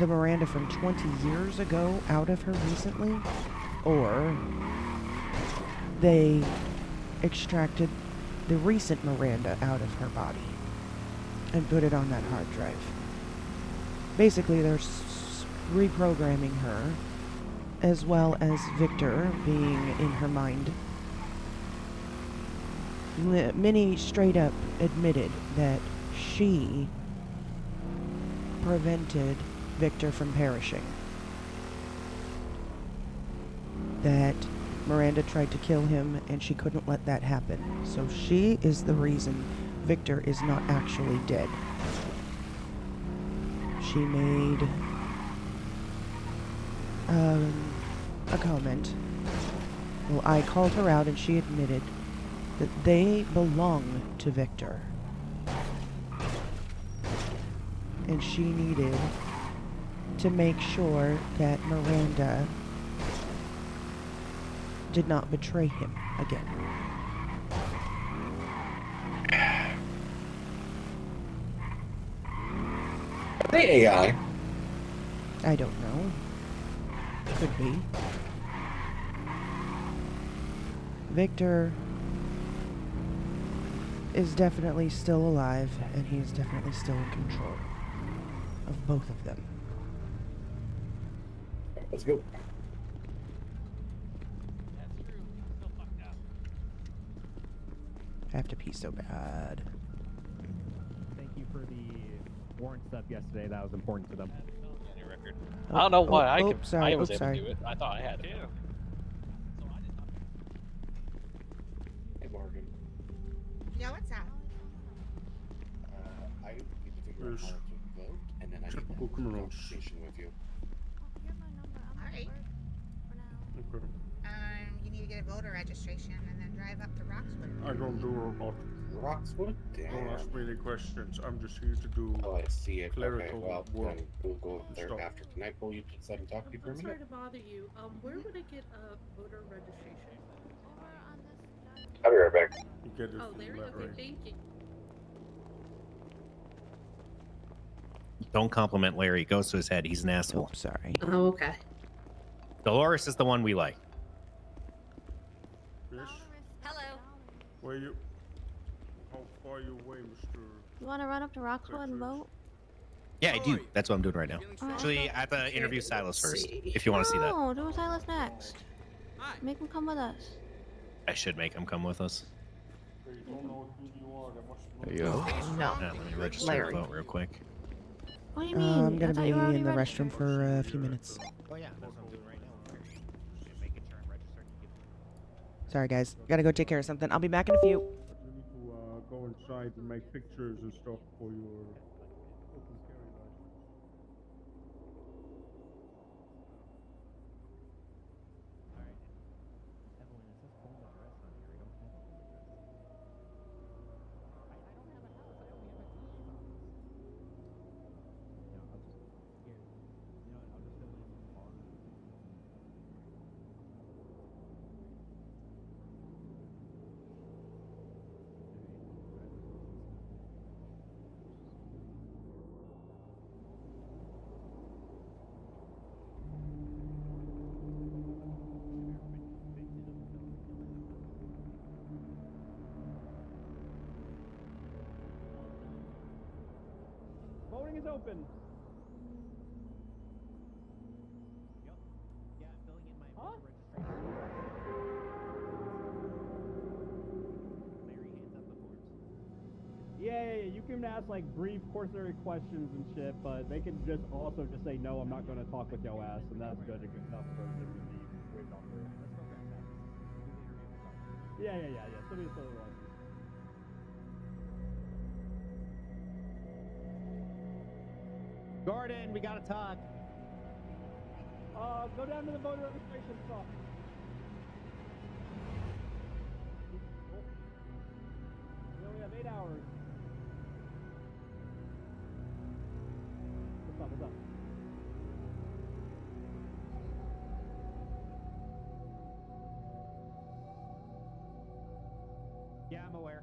Speaker 2: the Miranda from 20 years ago out of her recently, or they extracted the recent Miranda out of her body and put it on that hard drive. Basically, they're reprogramming her, as well as Victor being in her mind. Minnie straight up admitted that she prevented Victor from perishing. That Miranda tried to kill him and she couldn't let that happen. So she is the reason Victor is not actually dead. She made a comment. Well, I called her out and she admitted that they belong to Victor. And she needed to make sure that Miranda did not betray him again.
Speaker 5: Are they AI?
Speaker 2: I don't know. Could be. Victor is definitely still alive, and he is definitely still in control of both of them.
Speaker 5: Let's go.
Speaker 2: I have to pee so bad.
Speaker 10: Thank you for the warrant stuff yesterday. That was important to them.
Speaker 11: I don't know why I was able
Speaker 2: sorry.
Speaker 11: to do it. I thought I had to.
Speaker 5: Hey, Morgan.
Speaker 12: Yeah, what's up?
Speaker 5: I need to figure out how to vote, and then I need to have a conversation with you.
Speaker 12: Alright. You need to get a voter registration and then drive up to Roxwood.
Speaker 13: I don't do robot.
Speaker 5: Roxwood? Damn.
Speaker 13: Don't ask me any questions. I'm just here to do
Speaker 5: Oh, I see it. Okay,
Speaker 13: clerical
Speaker 5: well,
Speaker 13: work.
Speaker 5: then we'll go up there
Speaker 13: Stuff.
Speaker 5: after tonight. Will you just let him talk to you for a
Speaker 8: I'm
Speaker 5: minute?
Speaker 8: sorry to bother you. Where would I get a voter registration?
Speaker 5: I'll be right back.
Speaker 13: You get it
Speaker 8: Oh,
Speaker 13: from
Speaker 8: Larry?
Speaker 13: that
Speaker 8: Okay,
Speaker 13: right.
Speaker 8: thank you.
Speaker 10: Don't compliment Larry. It goes to his head. He's an asshole.
Speaker 2: Oh, sorry.
Speaker 8: Oh, okay.
Speaker 10: Dolores is the one we like.
Speaker 13: Yes?
Speaker 12: Hello.
Speaker 13: Where you? How far you away, Mr.
Speaker 9: You want to run up to Roxwood and vote?
Speaker 10: Yeah, I do. That's what I'm doing right now.
Speaker 9: Alright,
Speaker 10: Actually,
Speaker 9: okay.
Speaker 10: I have to interview Silas first, if you want to see that.
Speaker 9: No, do Silas next. Make him come with us.
Speaker 10: I should make him come with us.
Speaker 13: You don't know who you are. There must be
Speaker 7: No.
Speaker 10: Let me register
Speaker 7: Larry.
Speaker 10: the vote real quick.
Speaker 9: What do you mean?
Speaker 2: I'm
Speaker 9: I
Speaker 2: gonna
Speaker 9: thought
Speaker 2: be
Speaker 9: you were already
Speaker 2: in the
Speaker 9: registered.
Speaker 2: restroom for a few minutes.
Speaker 10: Oh yeah, that's what I'm doing right now. Making sure I'm registered.
Speaker 2: Sorry, guys. Gotta go take care of something. I'll be back in a few.
Speaker 13: You need to go inside and make pictures and stuff for your open carry license.
Speaker 10: Evelyn, it says home address on here. I don't have a home address. I don't have a house. I only have a DA's office. Yeah, I'll just here. You know what? I'll just fill in all the. open. Yep. Yeah, I'm filling in my voter registration. Larry hands out the forms. Yeah, you can ask like brief cursory questions and shit, but they can just also just say no, I'm not going to talk with your ass, and that's good enough for them to be waived off for. Let's go grab that. Do the interview in the car. Yeah. Still be license. Gordon, we gotta talk. Go down to the voter registration stuff. We only have 8 hours. What's up? Yeah, I'm aware.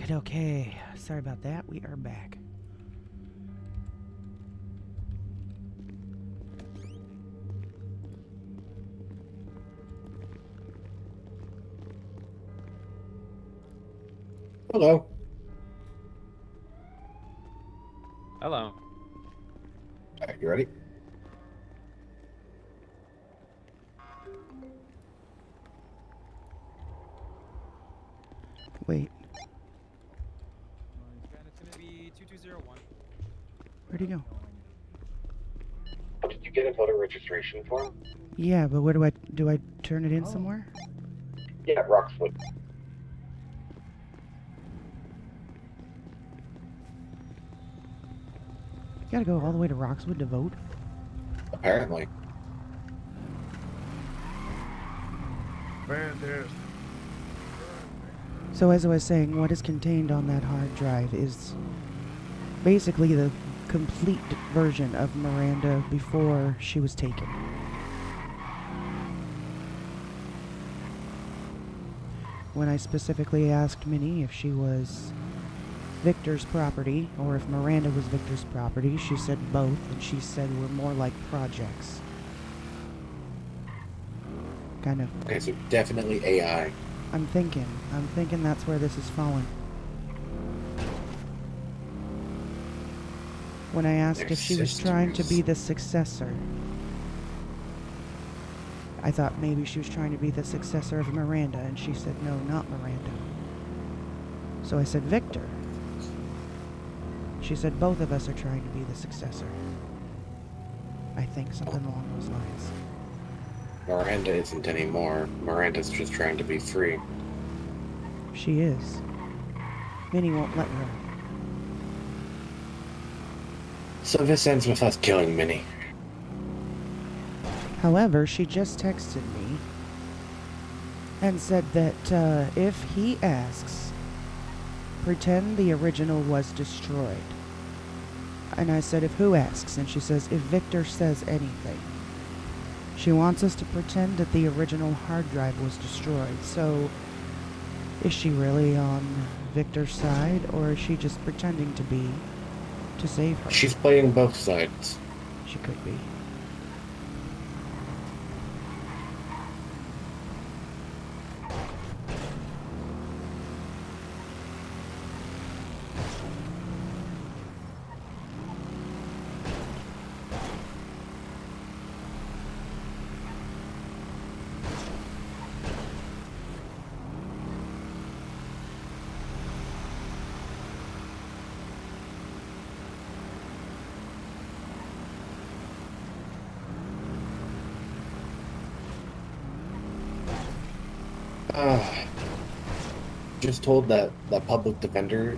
Speaker 2: Okay. Sorry about that. We are back.
Speaker 5: Hello.
Speaker 11: Hello.
Speaker 5: Alright, you ready?
Speaker 2: Wait,
Speaker 10: It's gonna be 2201.
Speaker 2: where'd he go?
Speaker 5: Did you get a voter registration form?
Speaker 2: Yeah, but where do I turn it in somewhere?
Speaker 5: Yeah, Roxwood.
Speaker 2: You gotta go all the way to Roxwood to vote?
Speaker 5: Apparently.
Speaker 13: Fantastic.
Speaker 2: So as I was saying, what is contained on that hard drive is basically the complete version of Miranda before she was taken. When I specifically asked Minnie if she was Victor's property or if Miranda was Victor's property, she said both, and she said we're more like projects. Kind of.
Speaker 5: Okay, so definitely AI.
Speaker 2: I'm thinking that's where this is falling. When I asked if she was trying to be the successor, I thought maybe she was trying to be the successor of Miranda, and she said no, not Miranda. So I said Victor. She said both of us are trying to be the successor. I think something along those lines.
Speaker 5: Miranda isn't anymore. Miranda's just trying to be free.
Speaker 2: She is. Minnie won't let her.
Speaker 5: So this ends with us killing Minnie.
Speaker 2: However, she just texted me and said that if he asks, pretend the original was destroyed. And I said, if who asks? And she says, if Victor says anything. She wants us to pretend that the original hard drive was destroyed. So, is she really on Victor's side, or is she just pretending to be to save her?
Speaker 5: She's playing both sides.
Speaker 2: She could be.
Speaker 5: Just told that public defender.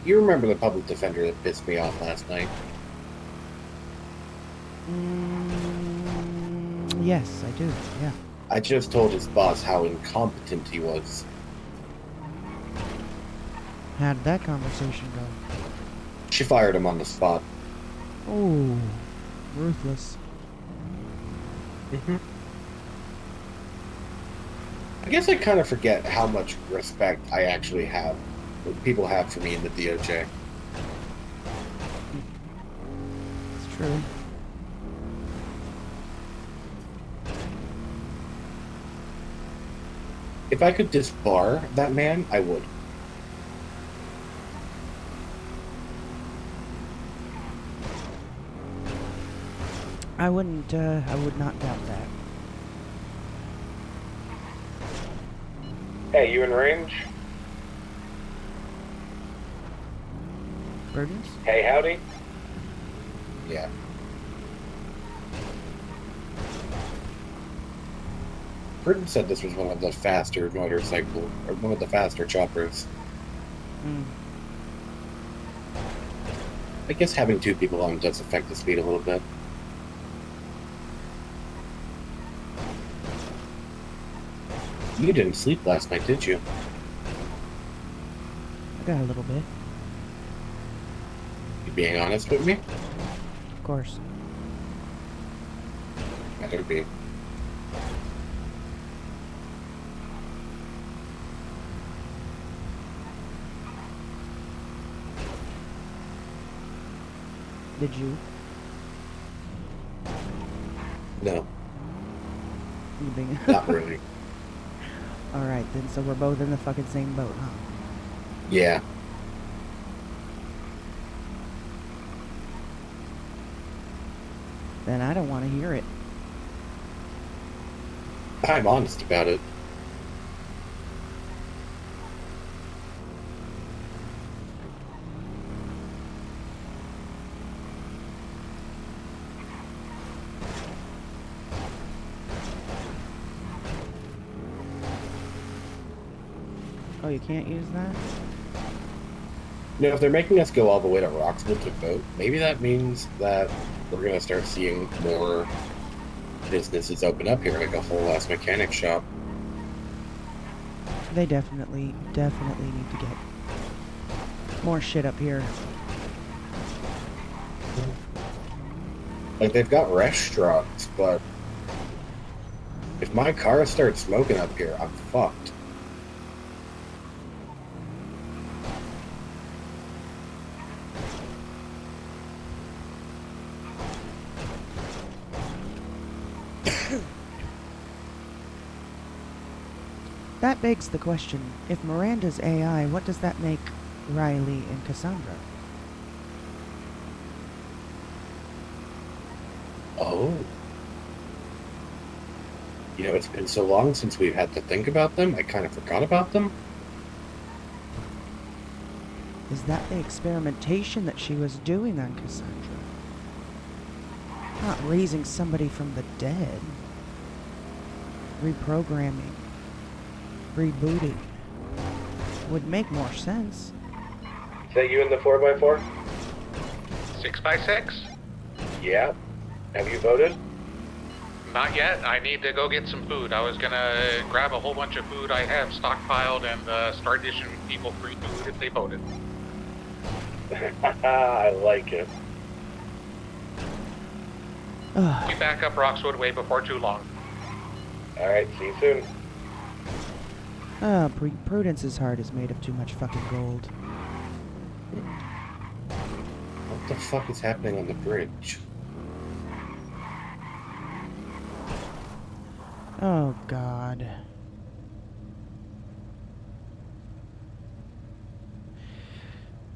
Speaker 5: You remember the public defender that pissed me off last night?
Speaker 2: Yes, I do, yeah.
Speaker 5: I just told his boss how incompetent he was.
Speaker 2: How did that conversation go?
Speaker 5: She fired him on the spot.
Speaker 2: Oh, ruthless.
Speaker 5: I guess I kind of forget how much respect I actually have, that people have for me in the DOJ.
Speaker 2: It's true.
Speaker 5: If I could disbar that man, I would.
Speaker 2: I would not doubt that.
Speaker 5: Hey, you in range?
Speaker 2: Burdens?
Speaker 5: Hey, howdy? Yeah. Burton said this was one of the faster motorcycle, or one of the faster choppers. I guess having two people on does affect the speed a little bit. You didn't sleep last night, did you?
Speaker 2: I got a little bit.
Speaker 5: You being honest with me?
Speaker 2: Of course.
Speaker 5: Better be.
Speaker 2: Did you?
Speaker 5: No.
Speaker 2: You being
Speaker 5: Not really.
Speaker 2: Alright then, so we're both in the fucking same boat, huh?
Speaker 5: Yeah.
Speaker 2: Then I don't want to hear it.
Speaker 5: I'm honest about it.
Speaker 2: Oh, you can't use that?
Speaker 5: You know, if they're making us go all the way to Roxwood to vote, maybe that means that we're going to start seeing more businesses open up here, like a whole ass mechanic shop.
Speaker 2: They definitely need to get more shit up here.
Speaker 5: Like, they've got restaurants, but if my car starts smoking up here, I'm fucked.
Speaker 2: That begs the question, if Miranda's AI, what does that make Riley and Cassandra?
Speaker 5: Oh. You know, it's been so long since we've had to think about them, I kind of forgot about them.
Speaker 2: Is that the experimentation that she was doing on Cassandra? Not raising somebody from the dead. Reprogramming. Rebooting. Would make more sense.
Speaker 5: Is that you in the 4x4?
Speaker 14: 6x6?
Speaker 5: Yeah. Have you voted?
Speaker 14: Not yet. I need to go get some food. I was gonna grab a whole bunch of food I have stockpiled and start dishing people free food if they voted.
Speaker 5: I like it.
Speaker 14: We back up Roxwood way before too long.
Speaker 5: Alright, see you soon.
Speaker 2: Prudence's heart is made of too much fucking gold.
Speaker 5: What the fuck is happening on the bridge?
Speaker 2: Oh, God.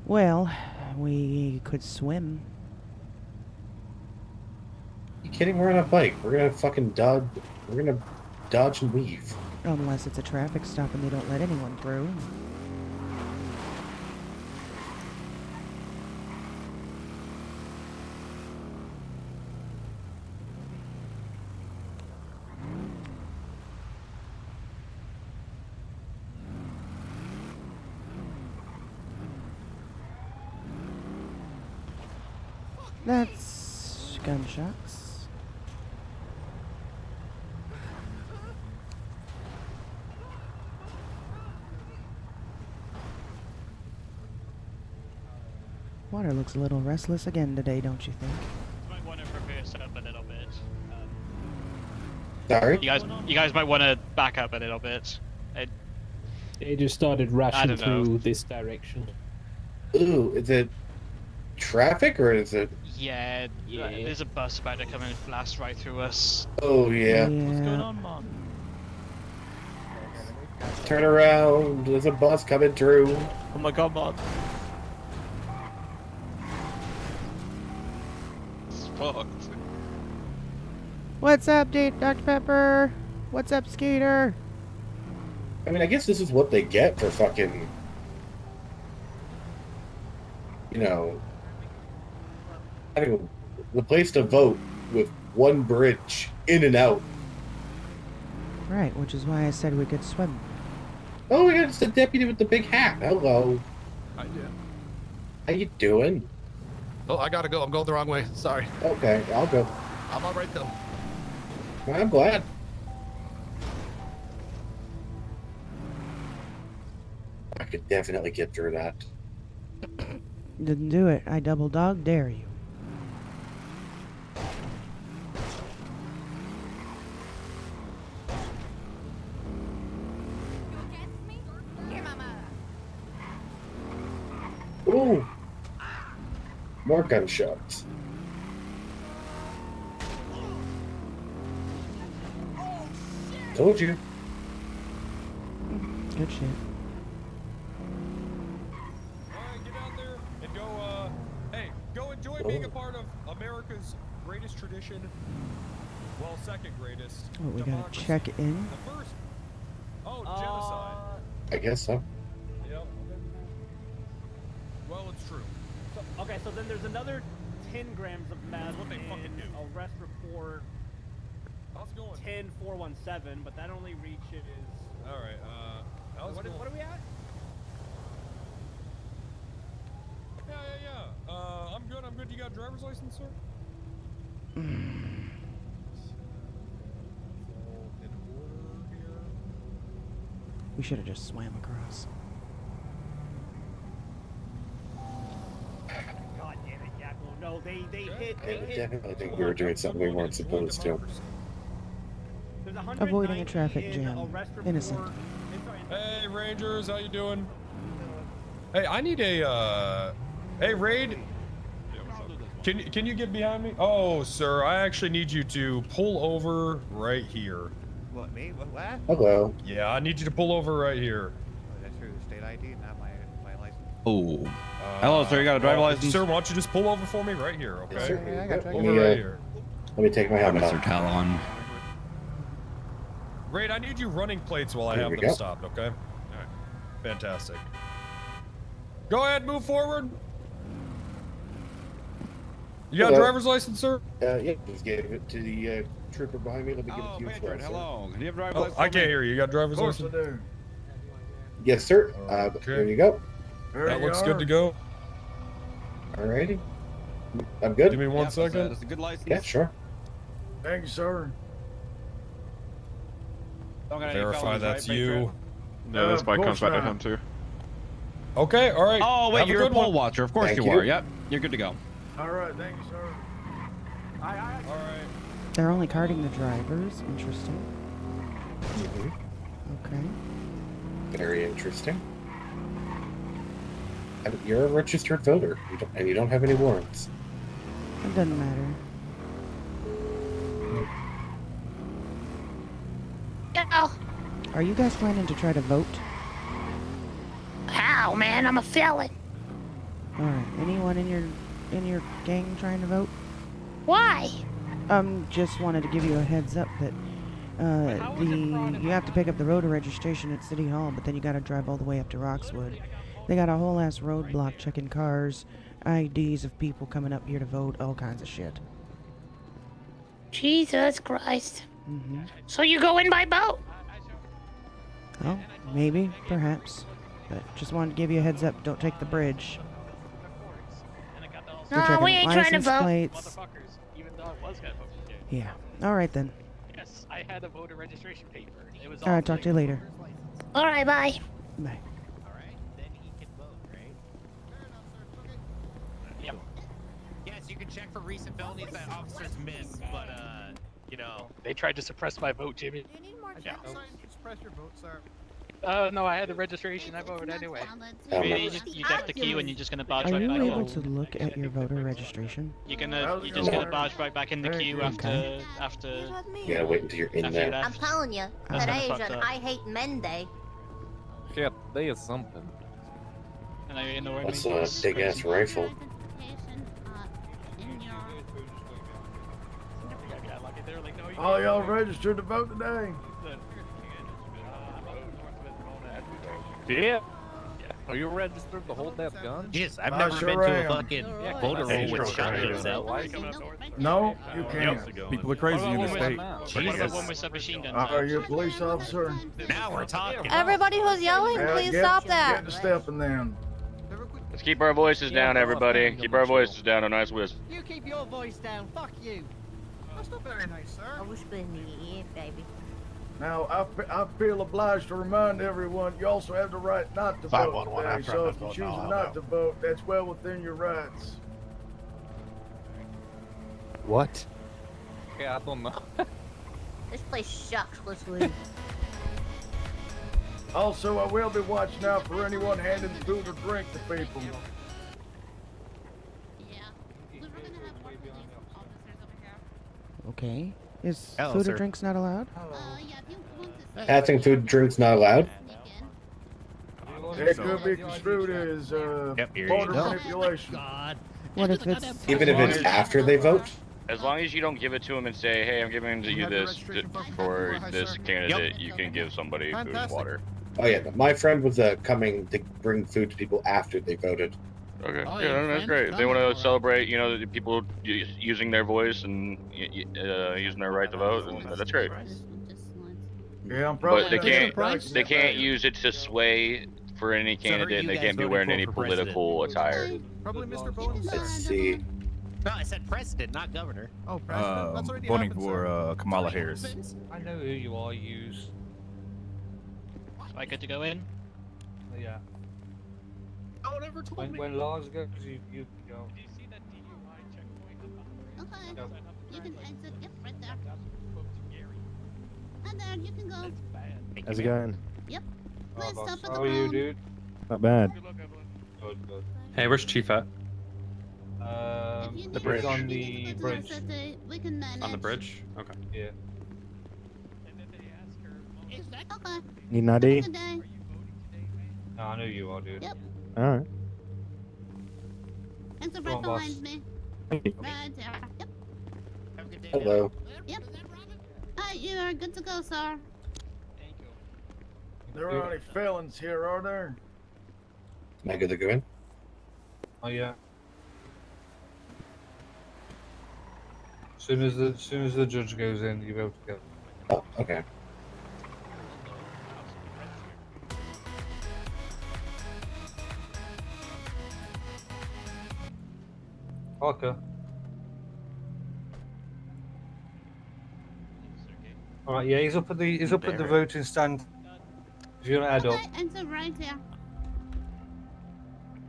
Speaker 2: Well, we could swim.
Speaker 5: You kidding? We're on a bike. We're gonna fucking dodge. We're gonna dodge and weave.
Speaker 2: Unless it's a traffic stop and they don't let anyone through. That's gunshots. Water looks a little restless again today, don't you think?
Speaker 15: You might want to prepare yourself a little bit.
Speaker 5: Sorry?
Speaker 15: You guys might want to back up a little bit.
Speaker 10: They just started rushing through this direction.
Speaker 5: Ooh, is it traffic or is it?
Speaker 15: Yeah, there's a bus about to come and blast right through us.
Speaker 5: Oh yeah.
Speaker 15: What's going on, Mom?
Speaker 5: Turn around. There's a bus coming through.
Speaker 15: Oh my God, Mom. It's fucked.
Speaker 2: What's up, Dr. Pepper? What's up, Skater?
Speaker 5: I mean, I guess this is what they get for fucking, you know, having the place to vote with one bridge in and out.
Speaker 2: Right, which is why I said we could swim.
Speaker 5: Oh, yeah, it's the deputy with the big hat. Hello.
Speaker 16: Hi, yeah.
Speaker 5: How you doing?
Speaker 16: Oh, I gotta go. I'm going the wrong way. Sorry.
Speaker 5: Okay, I'll go.
Speaker 16: I'm all right though.
Speaker 5: I'm glad. I could definitely get through that.
Speaker 2: Didn't do it. I double dog dare you.
Speaker 5: Ooh. More gunshots. Told you.
Speaker 2: Good shit.
Speaker 17: Alright, get out there and go, hey, go enjoy being a part of America's greatest tradition. Well, second greatest.
Speaker 2: Oh, we gotta
Speaker 17: democracy.
Speaker 2: check in.
Speaker 17: The first. Oh, genocide.
Speaker 5: I guess so.
Speaker 17: Yep. Well, it's true.
Speaker 10: So, okay, so then there's another 10 grams of meth
Speaker 17: That's what they fucking do.
Speaker 10: arrest report
Speaker 17: How's it going?
Speaker 10: 10417, but that only reaches.
Speaker 17: Alright, how's it going?
Speaker 10: What are we at?
Speaker 17: driver's license, sir?
Speaker 2: We should have just swam across.
Speaker 10: God damn it, Jackal. No, they hit.
Speaker 5: I definitely think we were doing something we weren't supposed to.
Speaker 2: Avoiding a traffic jam. Innocent.
Speaker 17: Hey, Rangers, how you doing? Hey, I need a, hey, Raid. Can you get behind me? Oh, sir, I actually need you to pull over right here.
Speaker 18: What, me? What?
Speaker 5: Hello.
Speaker 17: Yeah, I need you to pull over right here.
Speaker 18: Oh, that's through the state ID, not my license.
Speaker 19: Oh. Hello, sir. You got a driver license?
Speaker 17: Sir, why don't you just pull over for me right here, okay?
Speaker 5: Yes, sir.
Speaker 18: Yeah, I got you.
Speaker 17: Over right here.
Speaker 5: Let me take my helmet
Speaker 19: Mr.
Speaker 5: off.
Speaker 19: Talon.
Speaker 17: Raid, I need you running plates while I
Speaker 5: There
Speaker 17: have
Speaker 5: we
Speaker 17: them
Speaker 5: go.
Speaker 17: stopped, okay? Alright. Fantastic. Go ahead, move forward. You got a
Speaker 5: Hello.
Speaker 17: driver's license, sir?
Speaker 5: Yeah, just gave it to the trooper behind me. Let me give it to you as well, sir.
Speaker 19: Hello. Can you have a driver's
Speaker 17: Oh,
Speaker 19: license?
Speaker 17: I can't hear you. You got a driver's license?
Speaker 13: do.
Speaker 5: Yes, sir. There you go.
Speaker 17: That looks good to go.
Speaker 5: Alrighty. I'm good.
Speaker 17: Give me one second.
Speaker 19: That's a good license.
Speaker 5: Yeah, sure.
Speaker 13: Thank you, sir.
Speaker 19: Don't got any
Speaker 17: Verify
Speaker 19: felonies,
Speaker 17: that's
Speaker 19: right,
Speaker 17: you.
Speaker 20: No, this bike comes back to
Speaker 13: not.
Speaker 20: him too.
Speaker 17: Okay, all right.
Speaker 19: Oh, wait,
Speaker 17: Have
Speaker 19: you're a
Speaker 17: good
Speaker 19: poll
Speaker 17: one.
Speaker 19: watcher. Of course
Speaker 5: Thank
Speaker 19: you
Speaker 5: you.
Speaker 19: are. Yep. You're good to go.
Speaker 13: All right, thank you, sir.
Speaker 17: All right.
Speaker 2: They're only carding the drivers. Interesting. Okay.
Speaker 5: Very interesting. You're a registered voter, and you don't have any warrants.
Speaker 2: It doesn't matter.
Speaker 3: Go.
Speaker 2: Are you guys planning to try to vote?
Speaker 3: How, man? I'm a felon.
Speaker 2: Alright. Anyone in your gang trying to vote?
Speaker 3: Why?
Speaker 2: Just wanted to give you a heads up that you have to pick up the voter registration at City Hall, but then you gotta drive all the way up to Roxwood. They got a whole ass roadblock checking cars, IDs of people coming up here to vote, all kinds of shit.
Speaker 3: Jesus Christ.
Speaker 2: Mm-hmm.
Speaker 3: So you go in by boat?
Speaker 2: Oh, maybe, perhaps. But just wanted to give you a heads up, don't take the bridge. They're
Speaker 3: No,
Speaker 2: checking
Speaker 3: we ain't trying to
Speaker 2: license
Speaker 3: vote.
Speaker 2: plates.
Speaker 15: Even though I was gonna vote for you.
Speaker 2: Yeah. Alright then.
Speaker 15: Yes, I had a voter registration paper. It was
Speaker 2: Alright, talk to you later.
Speaker 3: Alright, bye.
Speaker 2: Bye.
Speaker 15: Yep.
Speaker 18: Yes, you can check for recent felonies that officers missed, but you know.
Speaker 15: They tried to suppress my vote, Jimmy.
Speaker 12: Do you need more
Speaker 15: Yeah.
Speaker 18: Express your vote, sir.
Speaker 15: No, I had the registration. I voted anyway. You get the queue and you're just gonna barge
Speaker 2: Are
Speaker 15: right
Speaker 2: you
Speaker 15: back
Speaker 2: able
Speaker 15: in.
Speaker 2: to look at your voter registration?
Speaker 15: You're just gonna barge right back in the queue after
Speaker 5: You gotta wait until you're in
Speaker 15: after you
Speaker 5: there.
Speaker 12: I'm
Speaker 15: left.
Speaker 12: telling you,
Speaker 15: That's
Speaker 12: today's
Speaker 15: fucked
Speaker 12: an
Speaker 15: up.
Speaker 12: I hate men day.
Speaker 20: Yeah, they is something.
Speaker 15: And I know
Speaker 5: That's a big ass rifle.
Speaker 13: All y'all registered to vote today.
Speaker 20: Yeah. Are you registered to hold that gun?
Speaker 18: Yes, I've
Speaker 13: I
Speaker 18: never
Speaker 13: sure
Speaker 18: been to a
Speaker 13: am.
Speaker 18: fucking voter roll with shotguns out.
Speaker 13: No, you can't.
Speaker 20: People are crazy in this state.
Speaker 15: What about one with submachine guns?
Speaker 13: Are you a police officer?
Speaker 18: Now we're talking.
Speaker 12: Everybody who's yelling,
Speaker 13: Yeah,
Speaker 12: please
Speaker 13: get-
Speaker 12: stop that.
Speaker 13: Get to stepping then.
Speaker 21: Let's keep our voices down, everybody. Keep our voices down. A nice whisper.
Speaker 18: You keep your voice down. Fuck you. That's not very nice, sir.
Speaker 12: I whisper in the ear, baby.
Speaker 13: Now, I feel obliged to remind everyone you also have the right not to vote
Speaker 20: 511,
Speaker 13: today. So if you choose not to vote, that's well within your rights.
Speaker 20: What? Yeah, I don't know.
Speaker 12: This place sucks. Let's leave.
Speaker 13: Also, I will be watching out for anyone handing food or drink to people.
Speaker 2: Okay. Is
Speaker 5: Hello,
Speaker 2: food
Speaker 5: sir.
Speaker 2: or drinks not allowed?
Speaker 5: Passing food and drinks not allowed.
Speaker 13: It could be construed as
Speaker 5: here
Speaker 13: voter
Speaker 5: you go.
Speaker 13: manipulation.
Speaker 2: What if it's...
Speaker 5: Even if it's after they vote?
Speaker 21: As long as you don't give it to them and say, "Hey, I'm giving you this for this candidate," you can give somebody food and water.
Speaker 5: Oh yeah, my friend was coming to bring food to people after they voted.
Speaker 21: Okay.
Speaker 5: Oh,
Speaker 21: Yeah,
Speaker 5: your
Speaker 21: that's
Speaker 5: friend's
Speaker 21: great. If they
Speaker 5: coming,
Speaker 21: want to celebrate, you know, the people using their voice and using their right to vote, and that's great.
Speaker 13: Yeah, I'm probably
Speaker 21: But they
Speaker 13: not
Speaker 21: can't.
Speaker 13: surprised
Speaker 21: They
Speaker 13: at
Speaker 21: can't
Speaker 13: that.
Speaker 21: use it to sway for any
Speaker 18: So who are
Speaker 21: candidate, and
Speaker 18: you
Speaker 21: they
Speaker 18: guys
Speaker 21: can't be
Speaker 18: voting
Speaker 21: wearing
Speaker 18: for
Speaker 21: any
Speaker 18: for president?
Speaker 21: political attire.
Speaker 18: Probably Mr. Bones.
Speaker 5: Let's see.
Speaker 18: No, I said president, not governor.
Speaker 1: Oh, president? That's already
Speaker 20: Voting
Speaker 1: happened,
Speaker 20: for
Speaker 1: sir.
Speaker 20: Kamala Harris.
Speaker 15: I know who you are, use.
Speaker 11: Am I good to go in?
Speaker 15: Yeah.
Speaker 1: No one ever told me.
Speaker 15: When Lars goes, you go.
Speaker 11: Do you see that DUI checkpoint?
Speaker 3: Okay.
Speaker 15: Yep.
Speaker 3: You can exit. Yep, right there. And there, you can go.
Speaker 20: How's it going?
Speaker 3: Yep. Please stop at the
Speaker 15: How are you,
Speaker 3: phone.
Speaker 15: dude?
Speaker 20: Not bad.
Speaker 15: Good, good.
Speaker 19: Hey, where's Chief at?
Speaker 3: If you
Speaker 19: The
Speaker 3: need
Speaker 19: bridge.
Speaker 3: to-
Speaker 15: on
Speaker 3: if you need
Speaker 15: the
Speaker 3: to go to our
Speaker 15: bridge.
Speaker 3: city, we can manage.
Speaker 19: On the bridge? Okay.
Speaker 15: Yeah.
Speaker 3: Okay.
Speaker 20: Need an
Speaker 3: Have a
Speaker 20: ID?
Speaker 3: good day.
Speaker 15: No, I know you are, dude.
Speaker 3: Yep.
Speaker 20: All right.
Speaker 3: Exit
Speaker 15: Come
Speaker 3: right
Speaker 15: on, boss.
Speaker 3: behind me.
Speaker 20: Thank you.
Speaker 3: Right there. Yep.
Speaker 5: Hello.
Speaker 3: Yep. Alright, you are good to go, sir.
Speaker 1: There aren't any felons here, are there?
Speaker 5: Am I good to go in?
Speaker 15: Oh yeah. Soon as the judge goes in, you'll be able to go.
Speaker 5: Oh, okay.
Speaker 15: Okay. All right. Yeah, he's up at the voting stand. If you want to add up.
Speaker 3: Okay, exit right here.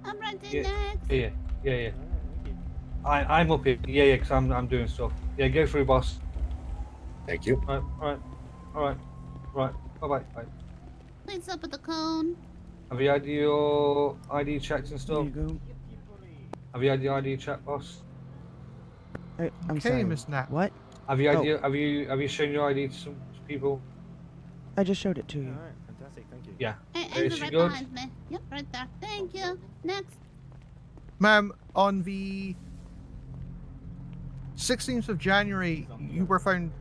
Speaker 3: I'm right
Speaker 15: Yeah.
Speaker 3: next.
Speaker 15: Yeah. I'm up here. Yeah, because I'm doing stuff. Yeah, go through, boss.
Speaker 5: Thank you.
Speaker 15: All right. Bye.
Speaker 3: Please stop at the cone.
Speaker 15: Have you had your ID checks and
Speaker 2: There
Speaker 15: stuff?
Speaker 2: you go.
Speaker 15: Have you had your ID check, boss?
Speaker 2: Hey, I'm
Speaker 1: Okay,
Speaker 2: sorry.
Speaker 1: Miss Nat.
Speaker 2: What?
Speaker 15: Have you
Speaker 2: Oh.
Speaker 15: have you shown your ID to some people?
Speaker 2: I just showed it to you.
Speaker 20: All right. Fantastic. Thank you.
Speaker 15: Yeah.
Speaker 3: Hey,
Speaker 15: Is
Speaker 3: exit
Speaker 15: she
Speaker 3: right
Speaker 15: good?
Speaker 3: behind me. Yep, right there. Thank you. Next.
Speaker 1: Ma'am, on the 16th of January, you were found.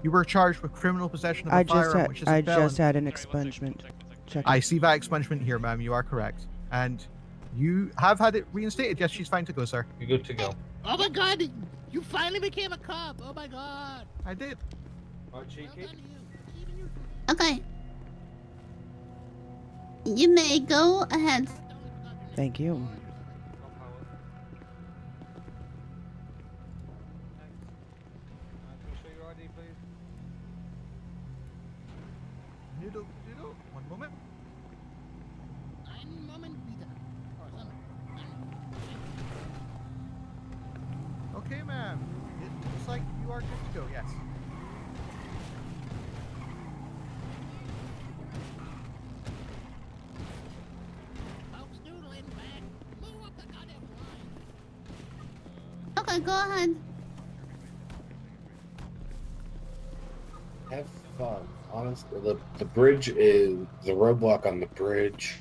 Speaker 1: You were charged with criminal possession of a firearm, which is a
Speaker 2: I
Speaker 1: felon.
Speaker 2: just had an expungement. Check.
Speaker 1: I see that expungement here, ma'am. You are correct. And you have had it reinstated. Yes, she's fine to go, sir.
Speaker 15: You're good to go.
Speaker 22: Oh my god, you finally became a cop. Oh my god.
Speaker 1: I did.
Speaker 15: Right, cheeky.
Speaker 3: Okay. You may go ahead.
Speaker 2: Thank you.
Speaker 1: Noodle. One moment. Okay, ma'am. It looks like you are good to go, yes.
Speaker 3: Okay, go ahead.
Speaker 5: Have fun. Honestly, the bridge is the roadblock on the bridge.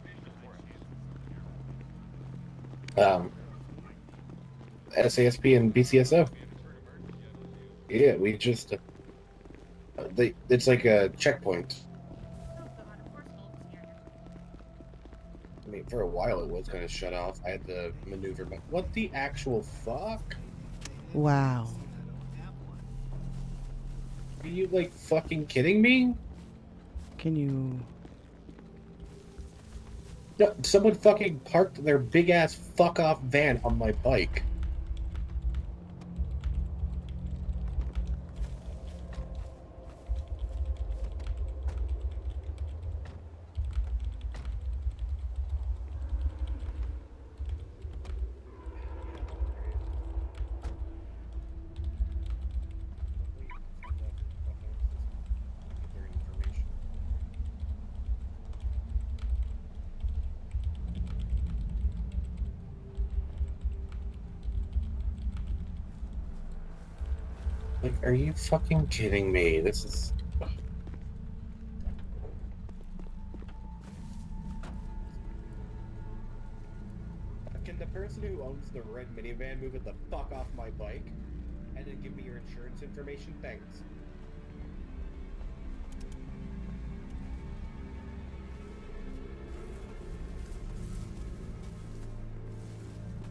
Speaker 5: SASP and BCSO. Yeah, we just it's like a checkpoint. I mean, for a while it was kind of shut off. I had to maneuver. What the actual fuck?
Speaker 2: Wow.
Speaker 5: Are you like fucking kidding me?
Speaker 2: Can you?
Speaker 5: No, someone fucking parked their big ass fuck off van on my bike. Like, are you fucking kidding me? This is... Can the person who owns the red minivan move it the fuck off my bike? And then give me your insurance information? Thanks.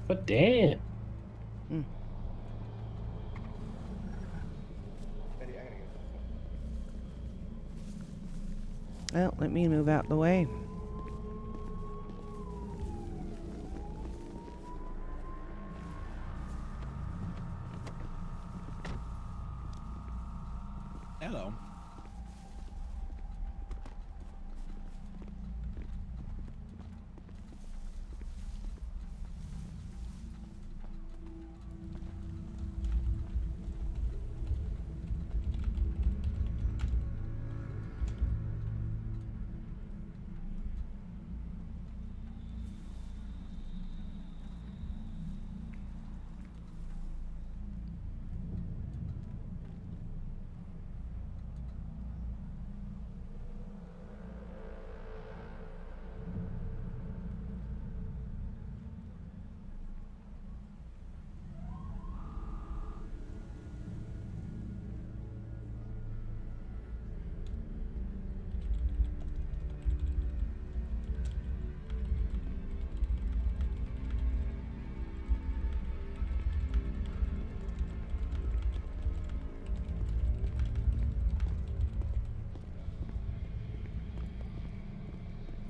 Speaker 23: But damn.
Speaker 2: Well, let me move out the way.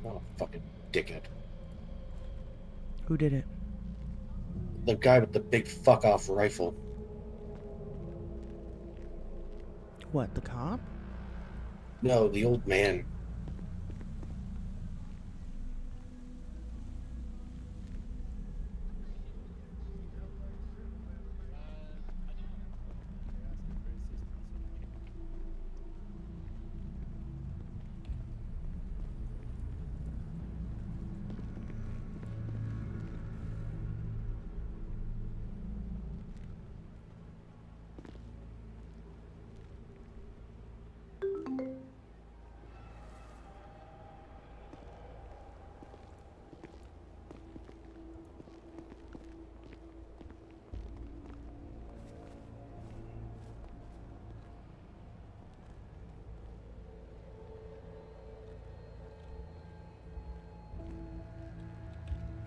Speaker 5: Oh, fucking dickhead.
Speaker 2: Who did it?
Speaker 5: The guy with the big fuck off rifle.
Speaker 2: What, the cop?
Speaker 5: No, the old man.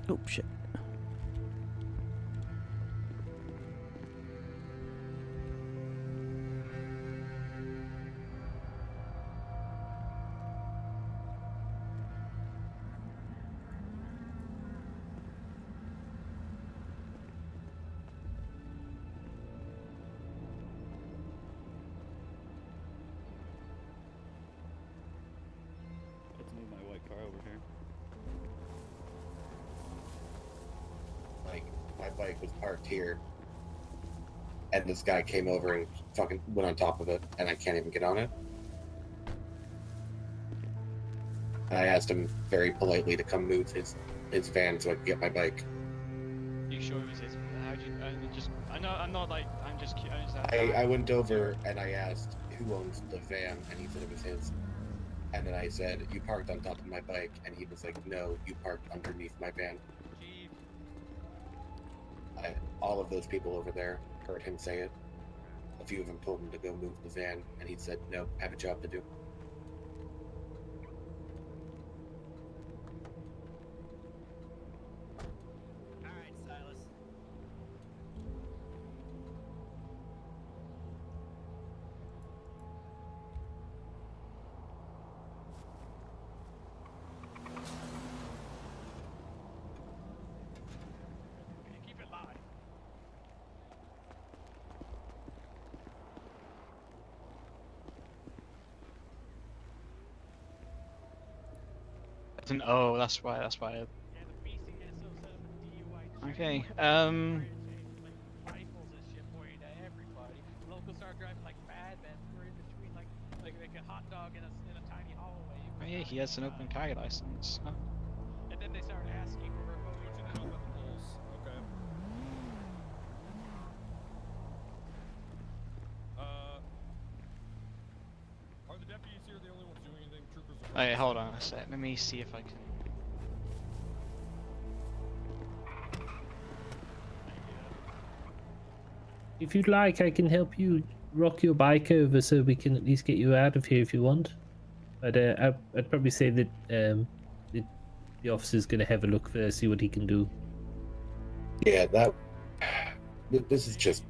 Speaker 2: Oh, shit.
Speaker 19: Let's move my white car over here.
Speaker 5: Like, my bike was parked here, and this guy came over and fucking went on top of it, and I can't even get on it. And I asked him very politely to come move his van so I could get my bike.
Speaker 11: You sure it was his? How do you? I know. I'm not like. I'm just.
Speaker 5: I went over and I asked who owns the van, and he said it was his. And then I said, "You parked on top of my bike," and he was like, "No, you parked underneath my van." All of those people over there heard him say it. A few of them told him to go move the van, and he said, "No, I have a job to do."
Speaker 18: Alright, Silas.
Speaker 11: Keep it live. Oh, that's why. That's why. Okay.
Speaker 18: Locals start driving like madmen. We're in between like a hot dog in a tiny hallway.
Speaker 11: Oh yeah, he has an open carry license. Oh.
Speaker 18: And then they start asking for photos.
Speaker 17: Okay. Are the deputies here the only ones doing anything? Troopers are...
Speaker 11: Hey, hold on a sec. Let me see if I can.
Speaker 23: If you'd like, I can help you rock your bike over so we can at least get you out of here if you want. But I'd probably say that the officer's going to have a look first, see what he can do.
Speaker 5: Yeah, this is just